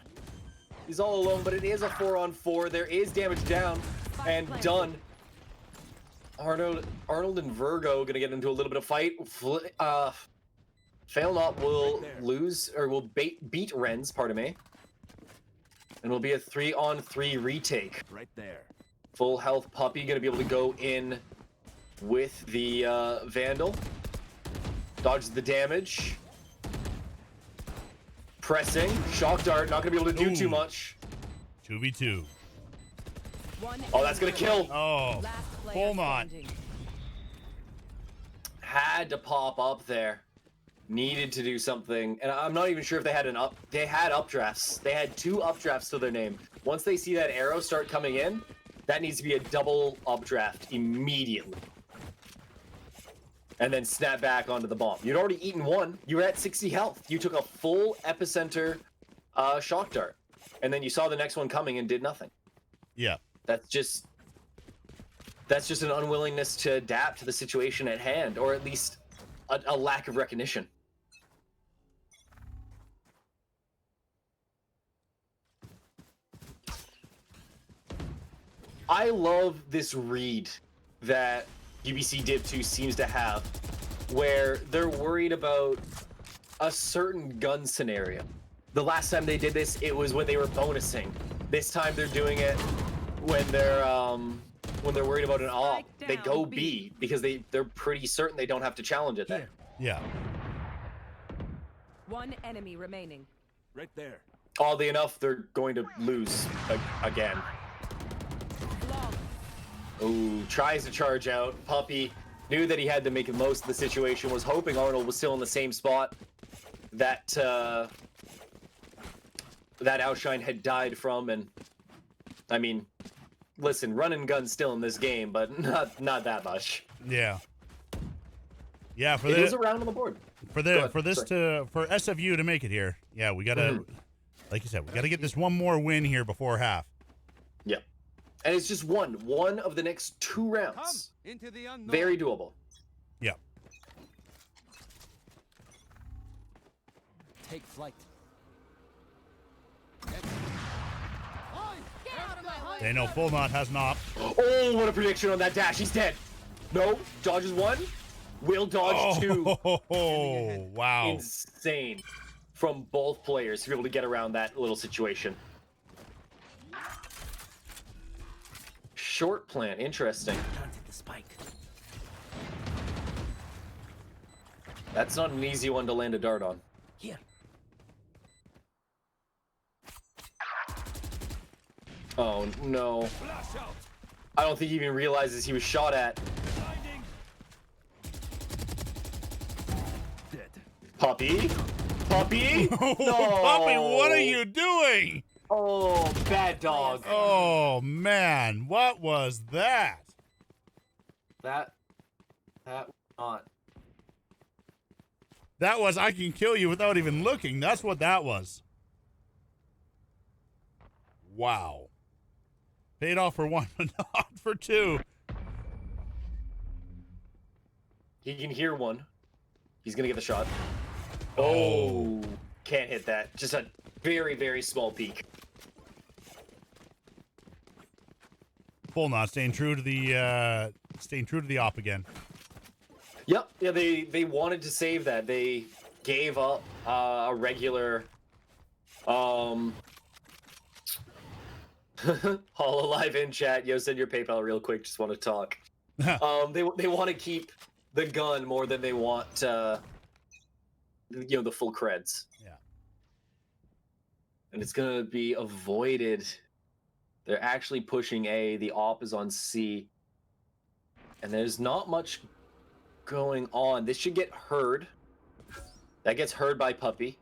He's all alone, but it is a 4-on-4. There is damage down and done. Arnold and Virgo gonna get into a little bit of fight. Fail Not will lose, or will beat Renz, pardon me. And will be a 3-on-3 retake. right there. Full health Puppy gonna be able to go in with the Vandal. Dodges the damage. Pressing. Shock Dart, not gonna be able to do too Ooh. much. 2v2. One Oh, that's gonna kill. Oh, Last player full knot. standing. Had to pop up there. Needed to do something. And I'm not even sure if they had they had updrafts. They had 2 updrafts to their name. Once they see that arrow start coming in, that needs to be a double updraft immediately. And then snap back onto the bomb. You'd already eaten 1. You were at 60 health. You took a full epicenter shock dart. And then you saw the next one coming and did nothing. Yeah. That's just an unwillingness to adapt to the situation at hand, or at least a lack of recognition. I love this read that UBC Div 2 seems to have, where they're worried about a certain gun scenario. The last time they did this, it was when they were bonusing. This time they're doing it when they're worried about an op. They go B because they're pretty certain they don't have to challenge it there. Yeah. One enemy remaining. Right there. Oddly enough, they're going to lose again. Long. Ooh, tries to charge out. Puppy knew that he had to make the most of the situation, was hoping Arnold was still in the same spot that that Outshine had died from. And I mean, listen, run and gun's still in this game, but not that much. Yeah. Yeah, It is a round on the board. for SFU to make it here. Yeah, we gotta, like you said, we gotta get this one more win here before half. Yep. And it's just one of the next 2 rounds. Into the unknown. Very doable. Yeah. Take flight. They know Full Knot has not. Oh, what a prediction on that dash. He's dead. No, dodges 1. Will dodge 2. Oh, wow. Insane from both players to be able to get around that little situation. Short plan, interesting. Planted the spike. That's not an easy one to land a dart on. Here. Oh no. I don't think he even realizes he was shot at. Dead. Puppy? Puppy? Oh, No. Puppy, what are you doing? Oh, bad dog. Oh, man. What was that? That not. That was, I can kill you without even looking. That's what that was. Wow. Paid off for one, but not for two. He can hear one. He's gonna get the shot. Oh, can't hit that. Just a very, very small peak. Full knot, staying true to the op again. Yep. Yeah, they wanted to save that. They gave up a regular Hololive in chat. Yo, send your PayPal real quick. Just want to talk. They want to keep the gun more than they want the full creds. Yeah. And it's gonna be avoided. They're actually pushing A. The op is on C. And there's not much going on. This should get heard. That gets heard by Puppy.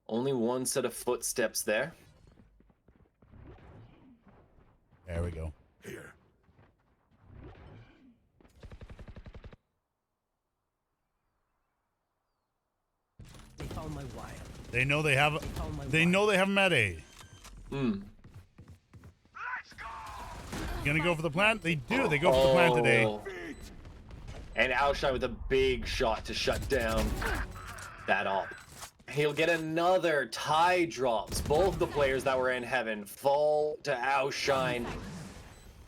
Only one set of footsteps there. There we go. Here. They found my wire. They know they have. They know they have him at A. Hmm. Gonna go for the plant? They do. They go for the plant today. Oh. And Outshine with a big shot to shut down that op. He'll get another tie drops. Both the players that were in heaven fall to Outshine.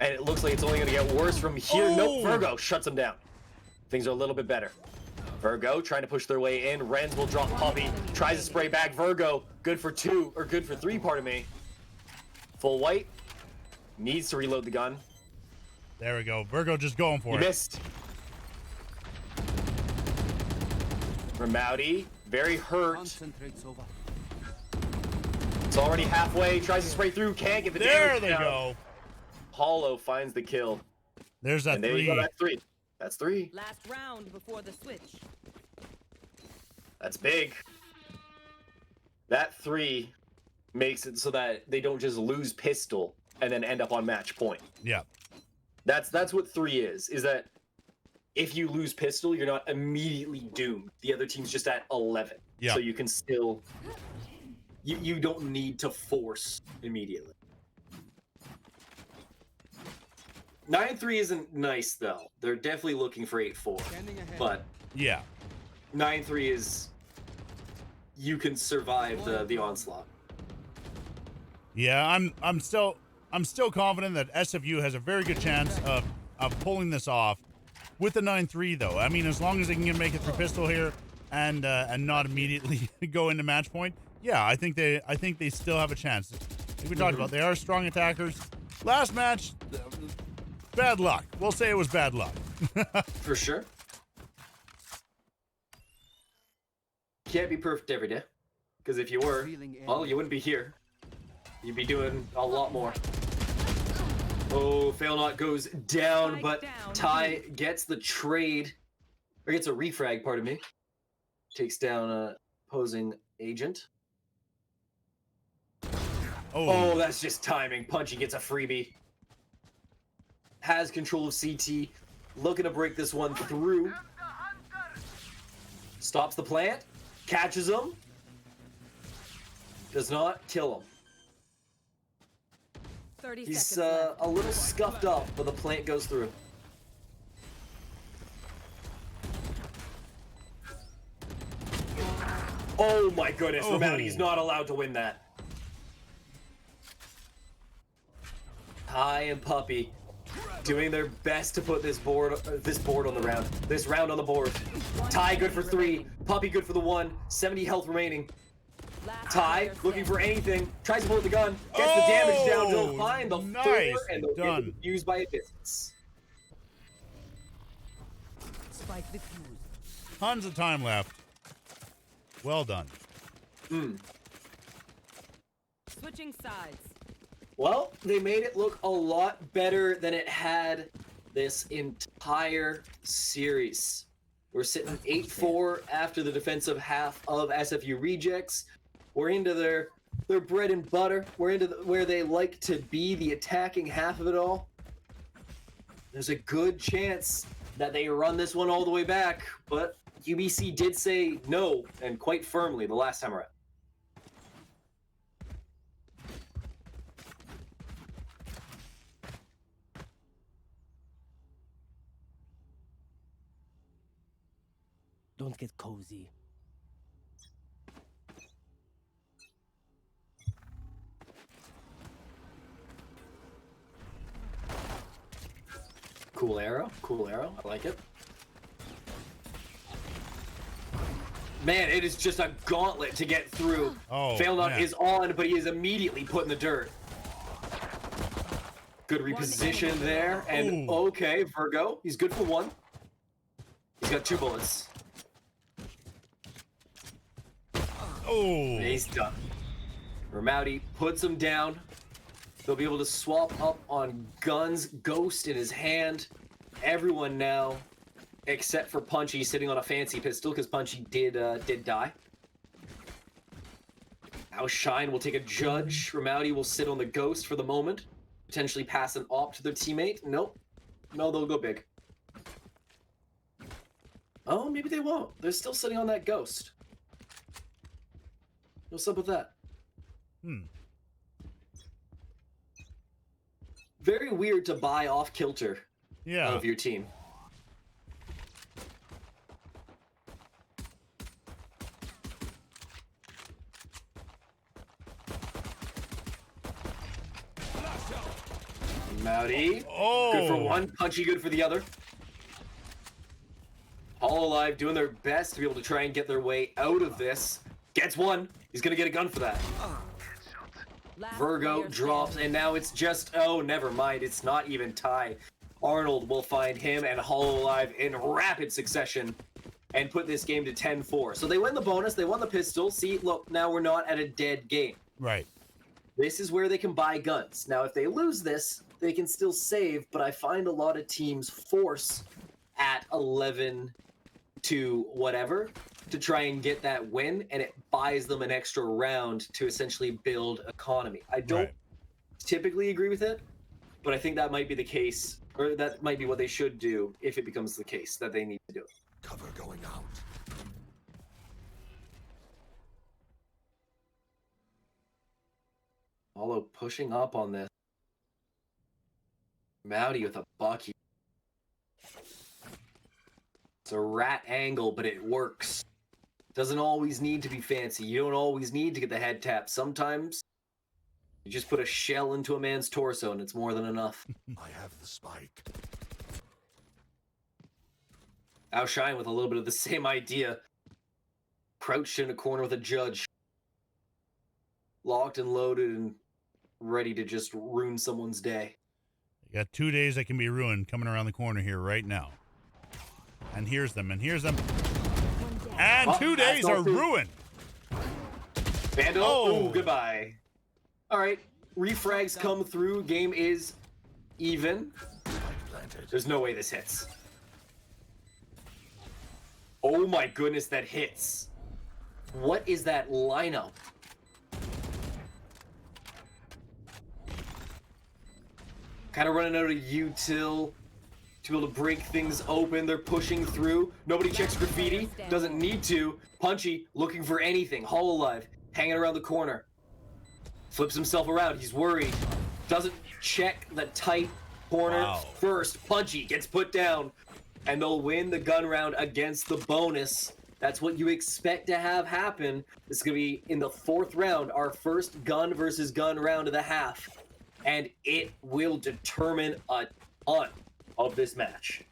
And it looks like it's only going to get worse from here. Oh. Nope, Virgo shuts him down. Things are a little bit better. Virgo trying to push their way in. Renz will drop Puppy. Tries to spray back Virgo. Good for three, pardon me. Full white. Needs to reload the gun. There we go. Virgo just going for You it. missed. Ramowdy, very hurt. Concentrate's over. It's already halfway. Tries to spray through. Can't get the There damage they down. go. Hollow finds the kill. There's that And there three. you go. That's three. That's three. Last round before the switch. That's big. That three makes it so that they don't just lose pistol and then end up on match point. Yeah. That's what three is that if you lose pistol, you're not immediately doomed. The other team's just at 11. Yeah. So you can still... You don't need to force immediately. 9-3 isn't nice, though. They're definitely looking for 8-4. Standing ahead. But Yeah. 9-3 is... You can survive the onslaught. Yeah. I'm still confident that SFU has a very good chance of pulling this off with the 9-3 though. I mean, as long as they can make it through pistol here and not immediately go into match point. Yeah, I think they still have a chance. Like we talked about, they are strong attackers. Last match, bad luck. We'll say it was bad luck. For sure. Can't be perfect every day. Because if you were, well, you wouldn't be here. You'd be doing a lot more. Oh, Fail Not goes down, Spike but down. Ty gets the trade. Or gets a refrag, pardon me. Takes down a opposing agent. Oh, that's just timing. Punchy gets a freebie. Has control of CT. Looking to break this one through. Stops the plant. Catches him. Does not kill him. 30 He's seconds left. a little scuffed up, but the plant goes through. Oh my goodness, Oh. Ramowdy's not allowed to win that. Ty and Puppy doing their best to put this round on the board. Ty good for 3, Puppy good for the 1, 70 health remaining. Last Ty player looking for standing. anything, tries to pull the gun, gets the damage down, Oh, to find the nice. 4, and they'll Done. get used by a distance. Spike diffused. Tons of time left. Well done. Switch Switching sides. Well, they made it look a lot better than it had this entire series. We're sitting 8-4 after the defensive half of SFU Rejects. We're into their bread and butter. We're into where they like to be, the attacking half of it all. There's a good chance that they run this one all the way back, but UBC did say no, and quite firmly, the last time around. Don't get cozy. Cool arrow, I like it. Man, it is just a gauntlet to get through. Oh, Failnut man. is on, but he is immediately put in the dirt. Good reposition there, and Ooh. okay, Virgo, he's good for one. He's got 2 bullets. Oh. He's done. Ramowdy puts him down. They'll be able to swap up on guns. Ghost in his hand. Everyone now, except for Punchy, sitting on a fancy pistol because Punchy did die. Now Shine will take a judge. Ramowdy will sit on the Ghost for the moment. Potentially pass an op to their teammate. Nope. No, they'll go big. Oh, maybe they won't. They're still sitting on that Ghost. What's up with that? Very weird to buy off kilter of your team. Mowdy. Oh. Good for one. Punchy good for the other. Hololive doing their best to be able to try and get their way out of this. Gets one. He's going to get a gun for that. Last Virgo player drops, standing. and now it's just, oh, never mind. It's not even tie. Arnold will find him and Hololive in rapid succession and put this game to 10-4. So they win the bonus. They won the pistol. See, look, now we're not at a dead game. Right. This is where they can buy guns. Now, if they lose this, they can still save, but I find a lot of teams force at 11 to whatever to try and get that win, and it buys them an extra round to essentially build economy. I don't Right. typically agree with it, but I think that might be the case, or that might be what they should do if it becomes the case that they need to do it. Cover going out. Hollow pushing up on this. Mowdy with a bucky. It's a rat angle, but it works. Doesn't always need to be fancy. You don't always need to get the head tap. Sometimes you just put a shell into a man's torso and it's more than enough. I have the spike. Outshine with a little bit of the same idea. Crouched in a corner with a judge. Locked and loaded and ready to just ruin someone's day. You got 2 days that can be ruined coming around the corner here right now. And here's them, and here's them. And 2 days are ruined. Vandal, Oh. ooh, goodbye. All right, refrags come through. Game is even. There's no way this hits. Oh my goodness, that hits. What is that lineup? Kind of running out of util to be able to break things open. They're pushing through. Nobody checks graffiti. Doesn't need to. Punchy looking for anything. Hololive hanging around the corner. Flips himself around. He's worried. Doesn't check the tight corner Wow. first. Punchy gets put down. And they'll win the gun round against the bonus. That's what you expect to have happen. This is going to be in the 4th round, our first gun versus gun round of the half. And it will determine a ton of this match.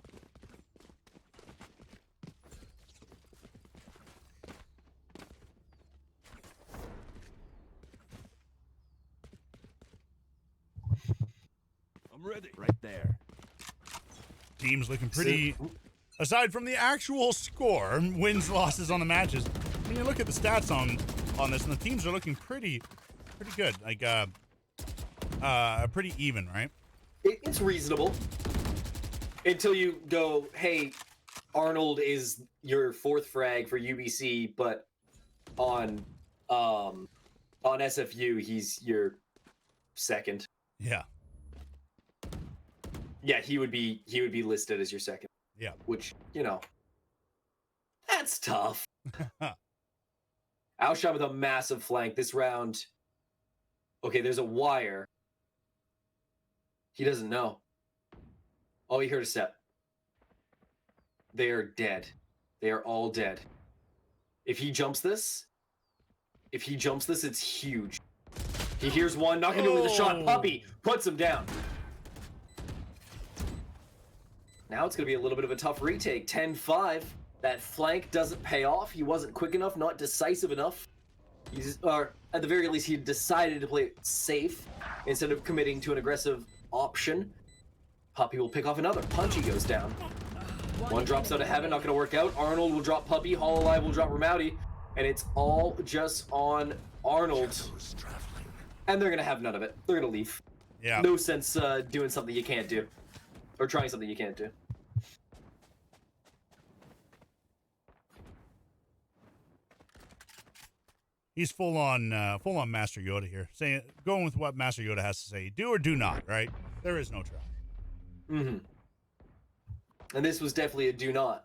I'm ready. Right there. Team's looking pretty, aside from the actual score, wins, losses on the matches. When you look at the stats on this, and the teams are looking pretty pretty good. Like, pretty even, right? It's reasonable until you go, hey, Arnold is your 4th frag for UBC, but on SFU he's your 2nd. Yeah. Yeah, he would be listed as your 2nd. Yeah. Which, you know, that's tough. Outshot with a massive flank this round. Okay, there's a wire. He doesn't know. Oh, he heard a step. They are dead. They are all dead. If he jumps this, it's huge. He hears one, not gonna do it with a shot. Puppy puts him down. Now it's gonna be a little bit of a tough retake. 10-5. That flank doesn't pay off. He wasn't quick enough, not decisive enough. Or at the very least, he decided to play it safe instead of committing to an aggressive option. Puppy will pick off another. Punchy goes down. One drops out of heaven, not going to work out. Arnold will drop Puppy. Hololive will drop Ramouty. And it's all just on Arnold. And they're going to have none of it. They're going to leave. Yeah. No sense doing something you can't do. Or trying something you can't do. He's full on Master Yoda here, going with what Master Yoda has to say. Do or do not, right? There is no try. Mm-hmm. And this was definitely a do not,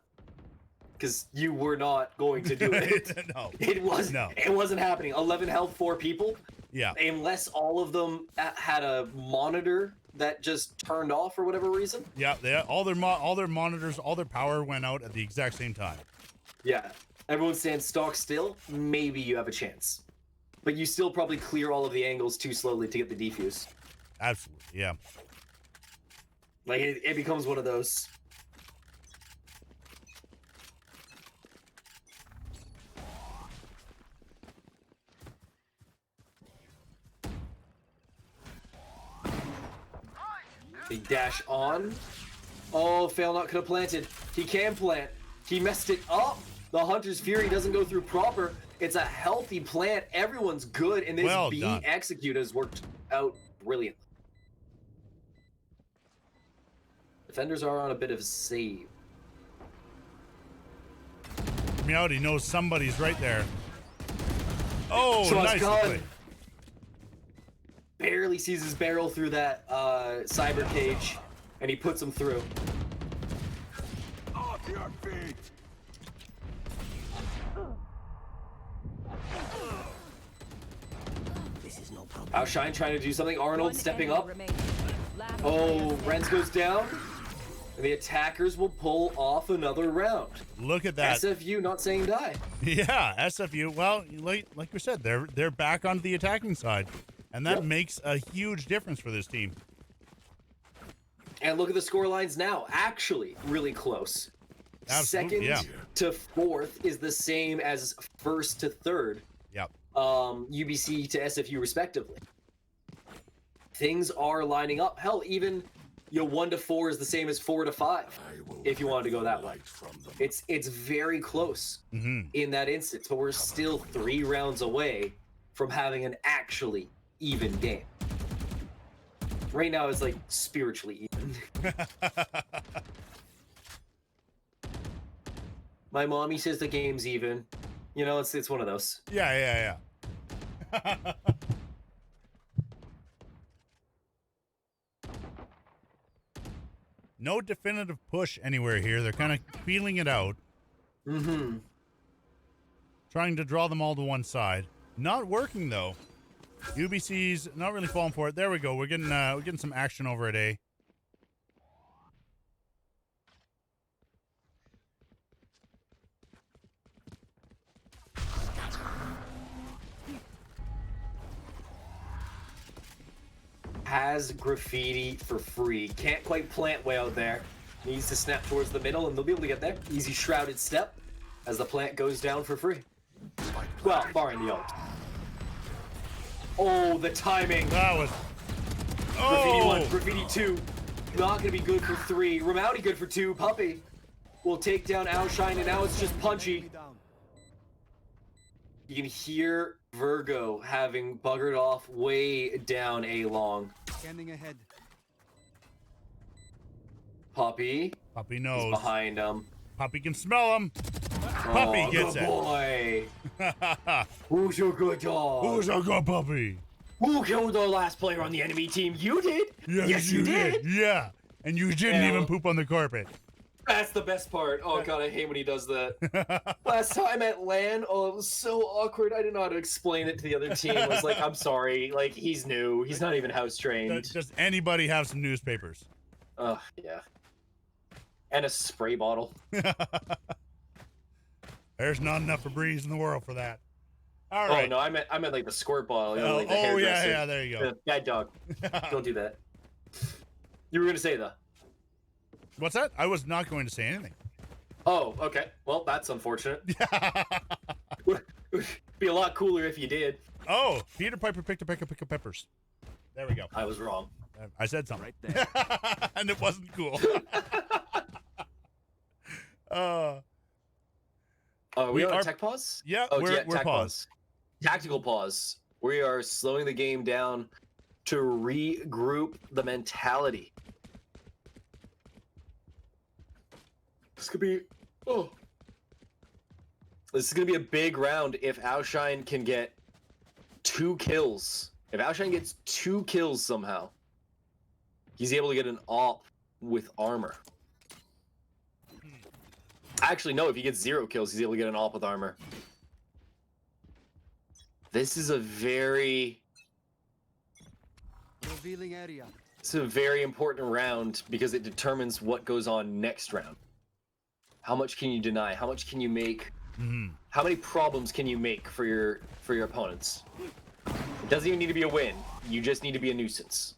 because you were not going to do it. No, it wasn't happening. 11 health, 4 people. Yeah. Unless all of them had a monitor that just turned off for whatever reason. Yeah, all their monitors, all their power went out at the exact same time. Yeah. Everyone stands stock still. Maybe you have a chance, but you still probably clear all of the angles too slowly to get the defuse. Absolutely, yeah. Like it becomes one of those. They dash on. Oh, Fail not could have planted. He can plant. He messed it up. The Hunter's Fury doesn't go through proper. It's a healthy plant. Everyone's good, and this Well B done. execute has worked out brilliantly. Defenders are on a bit of a save. Meowdy knows somebody's right there. Oh, Trust nice God. play. Barely sees his barrel through that cyber cage, and he puts him through. Off your feet! Outshine trying to do something. Arnold One stepping enemy up. remaining. Last Oh, player Renz goes down. And the attackers will pull off another round. Look at that. SFU not saying die. Yeah, SFU. Well, like we said, they're back onto the attacking side, and that Yep. makes a huge difference for this team. And look at the score lines now. Actually, really close. Absolutely, Second to 4th is the same as 1st to 3rd. Yep. UBC to SFU respectively. Things are lining up. Hell, even 1 to 4 is the same as 4 to 5. If you wanted to go that way, it's very close in that instance. But we're still 3 rounds away from having an actually even game. Right now, it's like spiritually even. My mommy says the game's even. You know, it's one of those. Yeah. No definitive push anywhere here. They're kind of feeling it out. Mm-hmm. Trying to draw them all to one side. Not working, though. UBC's not really falling for it. There we go. We're getting some action over at A. Has graffiti for free. Can't quite plant way out there. Needs to snap towards the middle, and they'll be able to get there. Easy shrouded step as the plant goes down for free. Well, barring the ult. Oh, the timing. That was... Graffiti Oh! 1, graffiti 2. Not going to be good for 3. Ramouty good for 2. Puppy will take down Outshine, and now it's just Punchy. You can hear Virgo having buggered off way down A long. Scanning ahead. Poppy Puppy is knows. behind him. Puppy can smell him. Puppy gets good it. boy. Who's your good dog? Who's a good puppy? Who killed the last player on the enemy team? You did? Yes, you did. Yeah. And you didn't Yeah. even poop on the carpet. That's the best part. Oh god, I hate when he does that. Last time at LAN, oh, it was so awkward. I didn't know how to explain it to the other team. I was like, I'm sorry. Like, he's new. He's not even house trained. Does anybody have some newspapers? Yeah. And a spray bottle. There's not enough Febreze in the world for that. All Oh right. no, I meant like the squirt bottle. You know, Oh, like the yeah, hairdresser. yeah, there you go. Bad dog. Don't do that. You were gonna say though. What's that? I was not going to say anything. Oh, okay. Well, that's unfortunate. Would be a lot cooler if you did. Oh, Peter Piper picked a peck of peppers. There we go. I was wrong. I said something. Right there. And it wasn't cool. We on are- a tech pause? Yeah, Oh, we're tech paused. pause. Tactical pause. We are slowing the game down to regroup the mentality. This could be. Oh. This is gonna be a big round if Outshine can get 2 kills. If Outshine gets 2 kills somehow, he's able to get an op with armor. Actually, no, if he gets 0 kills, he's able to get an op with armor. This is a very Revealing area. important round because it determines what goes on next round. How much can you deny? How much can you make? How many problems can you make for your opponents? It doesn't even need to be a win. You just need to be a nuisance.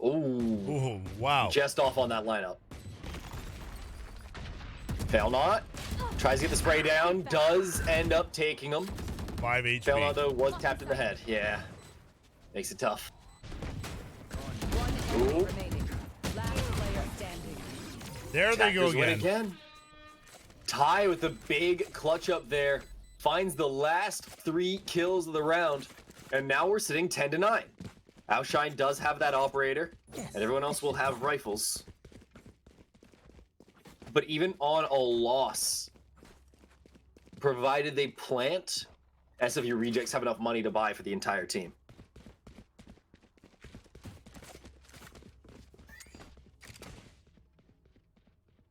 Ooh. Oh, wow. Just off on that lineup. Fail not. Tries to get the spray down. Does end up taking him. 5 HP. Fail not though was tapped in the head. Yeah. Makes it tough. One enemy Ooh. remaining. Last player standing. There they go Attackers win again. again. Ty with the big clutch up there. Finds the last 3 kills of the round. And now we're sitting 10-9. Outshine does have that operator. And everyone else will have rifles. But even on a loss, provided they plant, SFU rejects have enough money to buy for the entire team.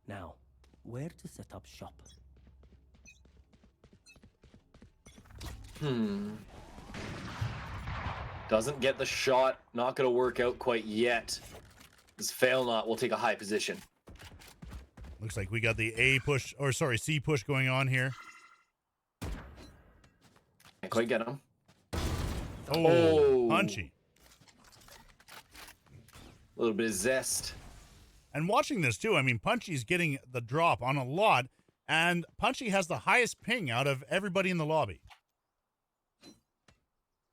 Now, where to set up shop? Doesn't get the shot. Not going to work out quite yet. This fail not will take a high position. Looks like we got the C push going on here. Can't quite get him. Oh, punchy. A little bit of zest. And watching this too, I mean, Punchy's getting the drop on a lot, and Punchy has the highest ping out of everybody in the lobby.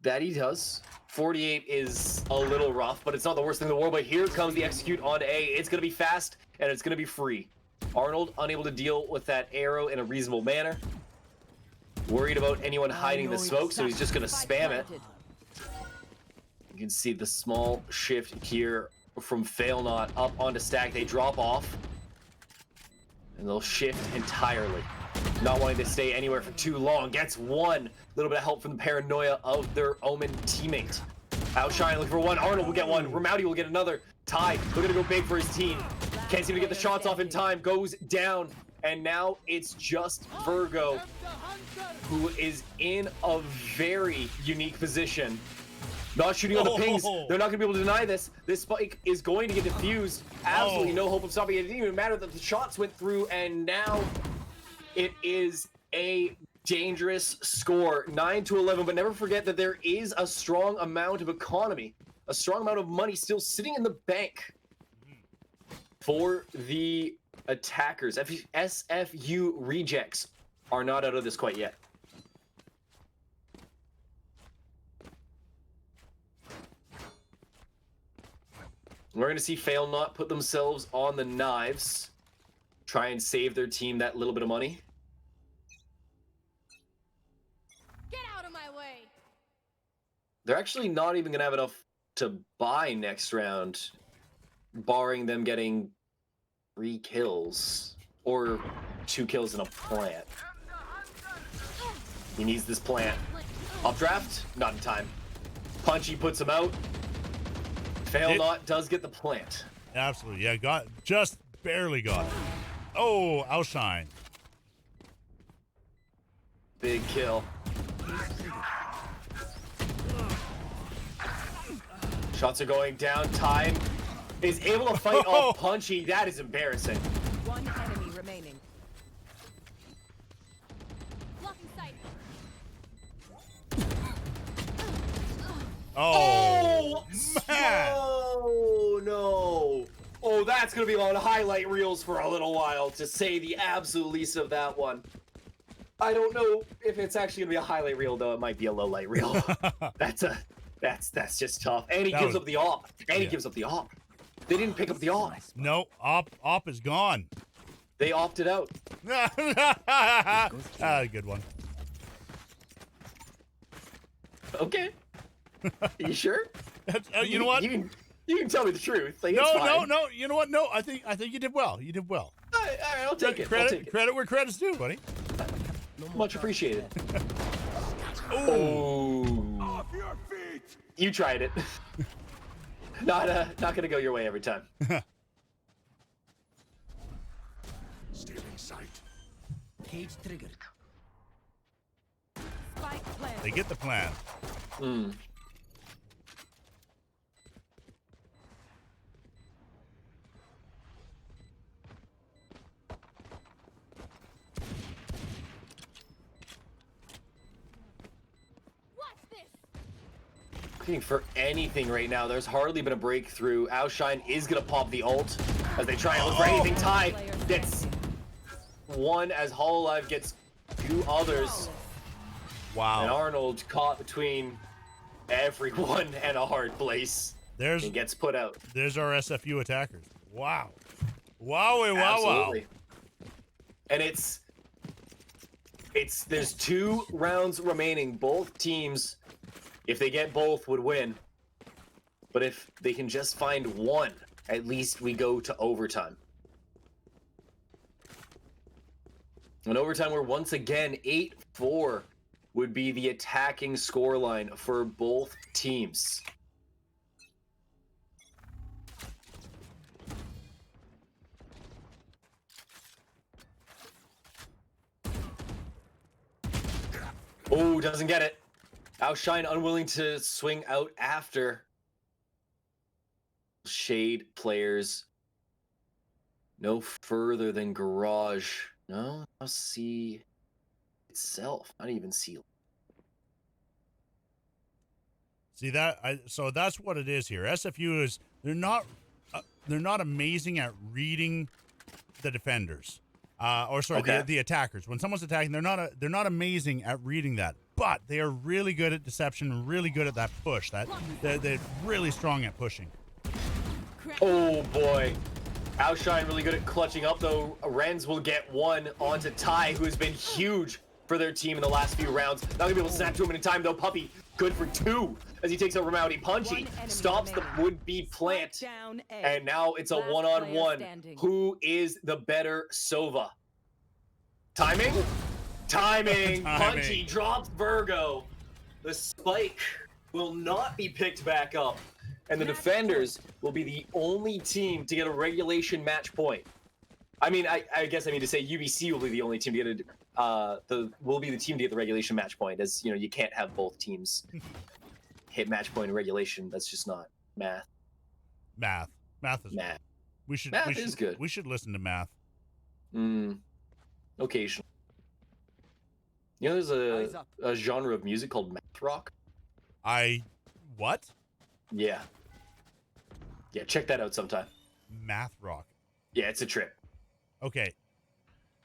That he does. 48 is a little rough, but it's not the worst thing in the world. But here comes the execute on A. It's going to be fast, and it's going to be free. Arnold unable to deal with that arrow in a reasonable manner. Worried about anyone hiding the smoke, so he's just going to spam it. You can see the small shift here from Fail Not up onto Stack. They drop off, and they'll shift entirely. Not wanting to stay anywhere for too long. Gets one. Little bit of help from the paranoia of their Omen teammate. Outshine looking for one. Arnold will get one. Ramowdy will get another. Ty looking to go big for his team. Can't seem to get the shots off in time. Goes down. And now it's just Virgo, who is in a very unique position. Not shooting on the pings. They're not going to be able to deny this. This spike is going to get defused. Absolutely no hope of stopping it. It didn't even matter that the shots went through, and now it is a dangerous score. 9-11, but never forget that there is a strong amount of economy, a strong amount of money still sitting in the bank for the attackers. SFU rejects are not out of this quite yet. We're going to see Fail not put themselves on the knives. Try and save their team that little bit of money. Get out of my way. They're actually not even going to have enough to buy next round, barring them getting 3 kills or 2 kills in a plant. He needs this plant. Updraft, not in time. Punchy puts him out. Fail not does get the plant. Absolutely. Yeah, just barely got it. Oh, outshine. Big kill. Shots are going down. Time is able to fight off Punchy. That is embarrassing. One enemy remaining. Blocking sight. Oh, man. Oh no! Oh, that's gonna be on highlight reels for a little while, to say the absolute least of that one. I don't know if it's actually gonna be a highlight reel, though. It might be a low light reel. That's just tough. And he gives up the op. He gives up the op. They didn't pick up the op. No, op is gone. They opted out. Good one. Okay. You sure? You know what? You can tell me the truth. Like, No. it's fine. You know what? No, I think you did well. You did well. All right, I'll take it. I'll take it. Credit where credit's due, buddy. Much appreciated. Oh. Oh. You tried it. Not gonna go your way every time. Stealing sight. Cage triggered. Spike planted. They get the plan. Watch this. Looking for anything right now. There's hardly been a breakthrough. Outshine is gonna pop the ult as they try and look for anything. Ty gets one as Hololive gets 2 others. Wow. And Arnold caught between everyone and a hard place. There's and gets put out. There's our SFU attackers. Wow. Wow. Absolutely. And there's 2 rounds remaining. Both teams, if they get both, would win. But if they can just find one, at least we go to overtime. In overtime, we're once again 8-4 would be the attacking scoreline for both teams. Oh, doesn't get it. Outshine unwilling to swing out after. Shade players no further than garage. No, I'll see itself. Not even see. See that? So that's what it is here. SFU is they're not amazing at reading the defenders, the attackers. When someone's attacking, they're not amazing at reading that, but they are really good at deception, really good at that push. They're really strong at pushing. Oh boy. Outshine really good at clutching up, though. Renz will get one onto Ty, who has been huge for their team in the last few rounds. Not gonna be able to snap to him in time, though. Puppy good for 2 as he takes over Rowdy. Punchy stops the would-be plant, and now it's a one-on-one. Who is the better Sova? Timing? Timing. Punchy drops Virgo. The spike will not be picked back up. And the defenders will be the only team to get a regulation match point. I mean, I guess I mean to say UBC will be the only team to get will be the team to get the regulation match point. As you know, you can't have both teams hit match point in regulation. That's just not math. Math is math. Math is good. We should listen to math. Occasionally. You know, there's a genre of music called math rock. What? Yeah. Yeah, check that out sometime. Math rock. Yeah, it's a trip. Okay.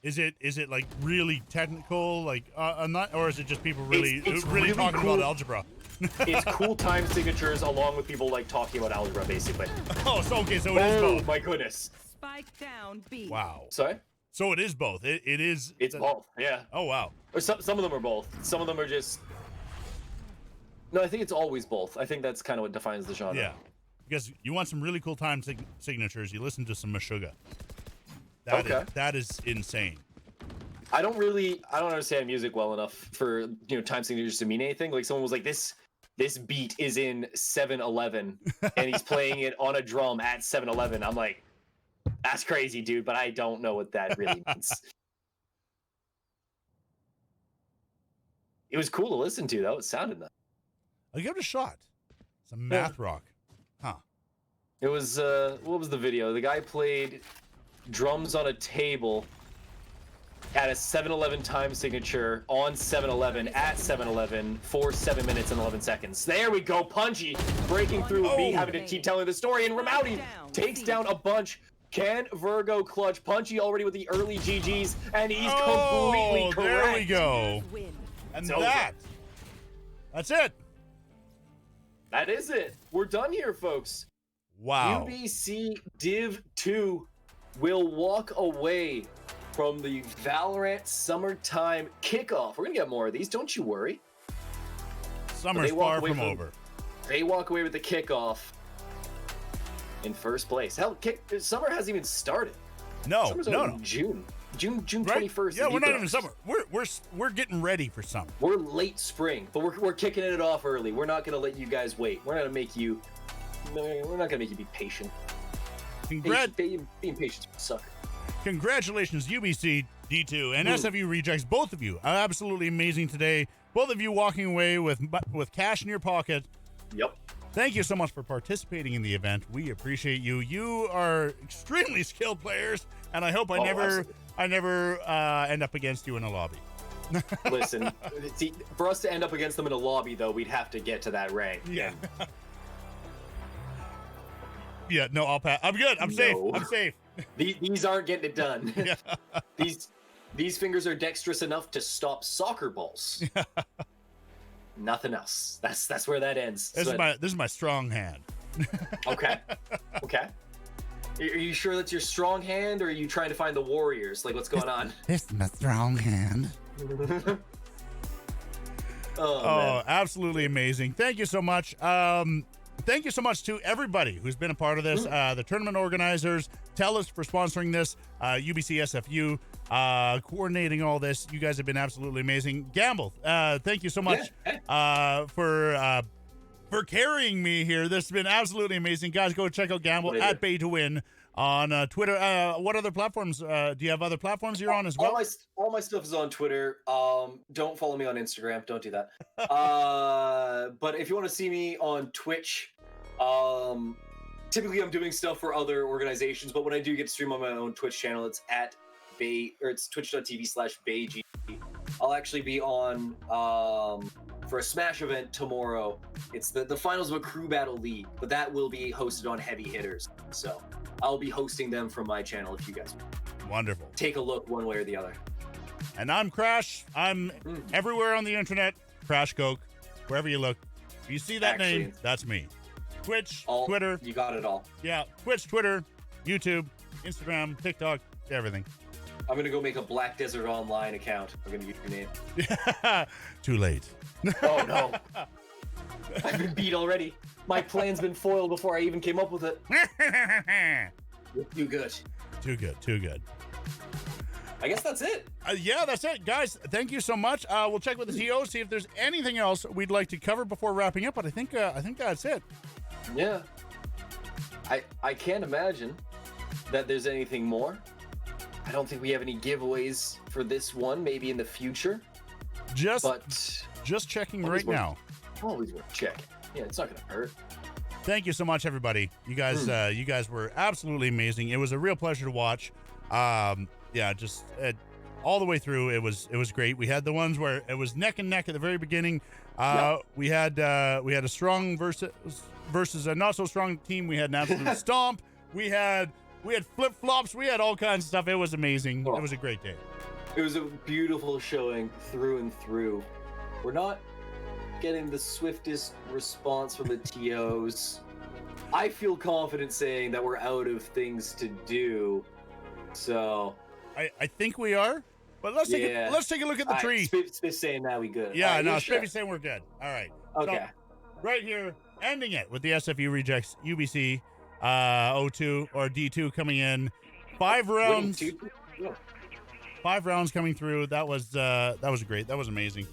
Is it like really technical, like I'm not, or is it just people really it's really talking cool. about algebra? It's cool time signatures along with people like talking about algebra, basically. Oh, so okay, so it is Oh both. my goodness. Spike down B. Wow. Sorry? So it is both. It is. It's both, yeah. Oh wow. Or some of them are both. Some of them are just. No, I think it's always both. I think that's kind of what defines the genre. Yeah. Because you want some really cool time signatures, you listen to some Meshuggah. That is insane. I don't understand music well enough for time signatures to mean anything. Like someone was like, this beat is in 7-Eleven and he's playing it on a drum at 7-Eleven. I'm like, that's crazy, dude, but I don't know what that really means. It was cool to listen to though. It sounded nice. I'll give it a shot. Some math rock. Huh. It was what was the video? The guy played drums on a table at a 7-Eleven time signature on 7-Eleven at 7-Eleven for 7 minutes and 11 seconds. There we go. Punchy breaking through me having to keep telling the story, and Ramouti takes down a bunch. Can Virgo clutch? Punchy already with the early GGs, and he's completely correct. There we go. Win. And It's that's it. That is it. We're done here, folks. Wow. UBC Div 2 will walk away from the Valorant Summertime Kickoff. We're going to get more of these, don't you worry. Summer's far from over. They walk away with the Kickoff in first place. Hell, summer hasn't even started. No. Summer's only in June 21st. Yeah, we're not even summer. We're getting ready for summer. We're late spring, but we're kicking it off early. We're not going to let you guys wait. We're not going to make you be patient. Being patient, sucker. Congratulations, UBC D2 and SFU Rejects, both of you are absolutely amazing today. Both of you walking away with cash in your pocket. Yep. Thank you so much for participating in the event. We appreciate you. You are extremely skilled players, and I hope I never end up against you in a lobby. Listen, see, for us to end up against them in a lobby, though, we'd have to get to that rank. Yeah. Yeah. No, I'll pass. I'm good. I'm safe. I'm safe. These aren't getting it done. Yeah. These fingers are dexterous enough to stop soccer balls. Nothing else. That's where that ends. This is my strong hand. Okay. Are you sure that's your strong hand, or are you trying to find the warriors? Like, what's going on? This is my strong hand. Oh, absolutely amazing. Thank you so much. Thank you so much to everybody who's been a part of this. The tournament organizers, Telus for sponsoring this, UBC SFU coordinating all this. You guys have been absolutely amazing. Gamble, thank you so much for carrying me here. This has been absolutely amazing. Guys, go check out Gamble at Bay to Win on Twitter. What other platforms? Do you have other platforms you're on as well? All my stuff is on Twitter. Don't follow me on Instagram. Don't do that. But if you want to see me on Twitch, typically I'm doing stuff for other organizations. But when I do get to stream on my own Twitch channel, it's at Bay, or it's twitch.tv/BayG. I'll actually be on for a Smash event tomorrow. It's the finals of a crew battle league, but that will be hosted on Heavy Hitters. So I'll be hosting them from my channel if you guys Wonderful. take a look one way or the other. And I'm Crash. I'm everywhere on the internet. Crash Coke. Wherever you look. If you see that name, that's me. Twitch, Twitter. You got it all. Yeah, Twitch, Twitter, YouTube, Instagram, TikTok, everything. I'm going to go make a Black Desert Online account. I'm going to give your name. Too late. Oh, no. I've been beat already. My plan's been foiled before I even came up with it. Too good. Too good. I guess that's it. Yeah, that's it. Guys, thank you so much. We'll check with the TO, see if there's anything else we'd like to cover before wrapping up, but I think that's it. Yeah. I can't imagine that there's anything more. I don't think we have any giveaways for this one, maybe in the future. Just checking right now. Always worth checking. Yeah, it's not going to hurt. Thank you so much, everybody. You guys were absolutely amazing. It was a real pleasure to watch. Just all the way through, it was great. We had the ones where it was neck and neck at the very beginning. We had a strong versus a not so strong team. We had an absolute stomp. We had flip flops. We had all kinds of stuff. It was amazing. It was a great day. It was a beautiful showing through and through. We're not getting the swiftest response from the TOs. I feel confident saying that we're out of things to do. So I think we are, but let's take a look at the tree. Spiff's saying that we good. Yeah, All right, no, sure. Spiffy's saying we're good. All right. Okay. So, right here, ending it with the SFU rejects UBC O2 or D2 coming in. 5 rounds. Yeah. 5 rounds coming through. That was great. That was amazing.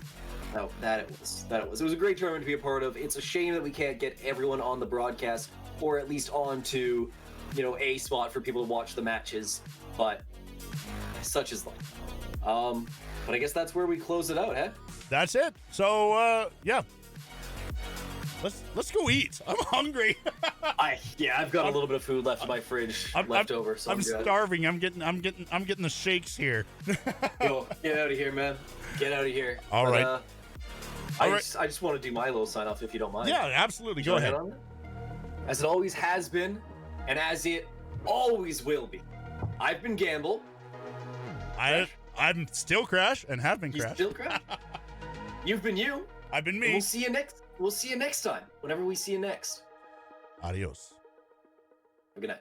No, that it was. It was a great tournament to be a part of. It's a shame that we can't get everyone on the broadcast, or at least onto, a spot for people to watch the matches. But such is life. But I guess that's where we close it out, huh? That's it. So yeah. Let's go eat. I'm hungry. I've got a little bit of food left in my fridge left over. So I'm starving. I'm getting the shakes here. Yo, get out of here, man. Get out of here. All right. I just want to do my little sign off if you don't mind. Yeah, absolutely. Go ahead. As it always has been, and as it always will be. I've been Gamble. I'm still Crash and have been He's Crash. still Crash. You've been you. I've been And me. we'll see you next time. Whenever we see you next. Adios. Have a good night.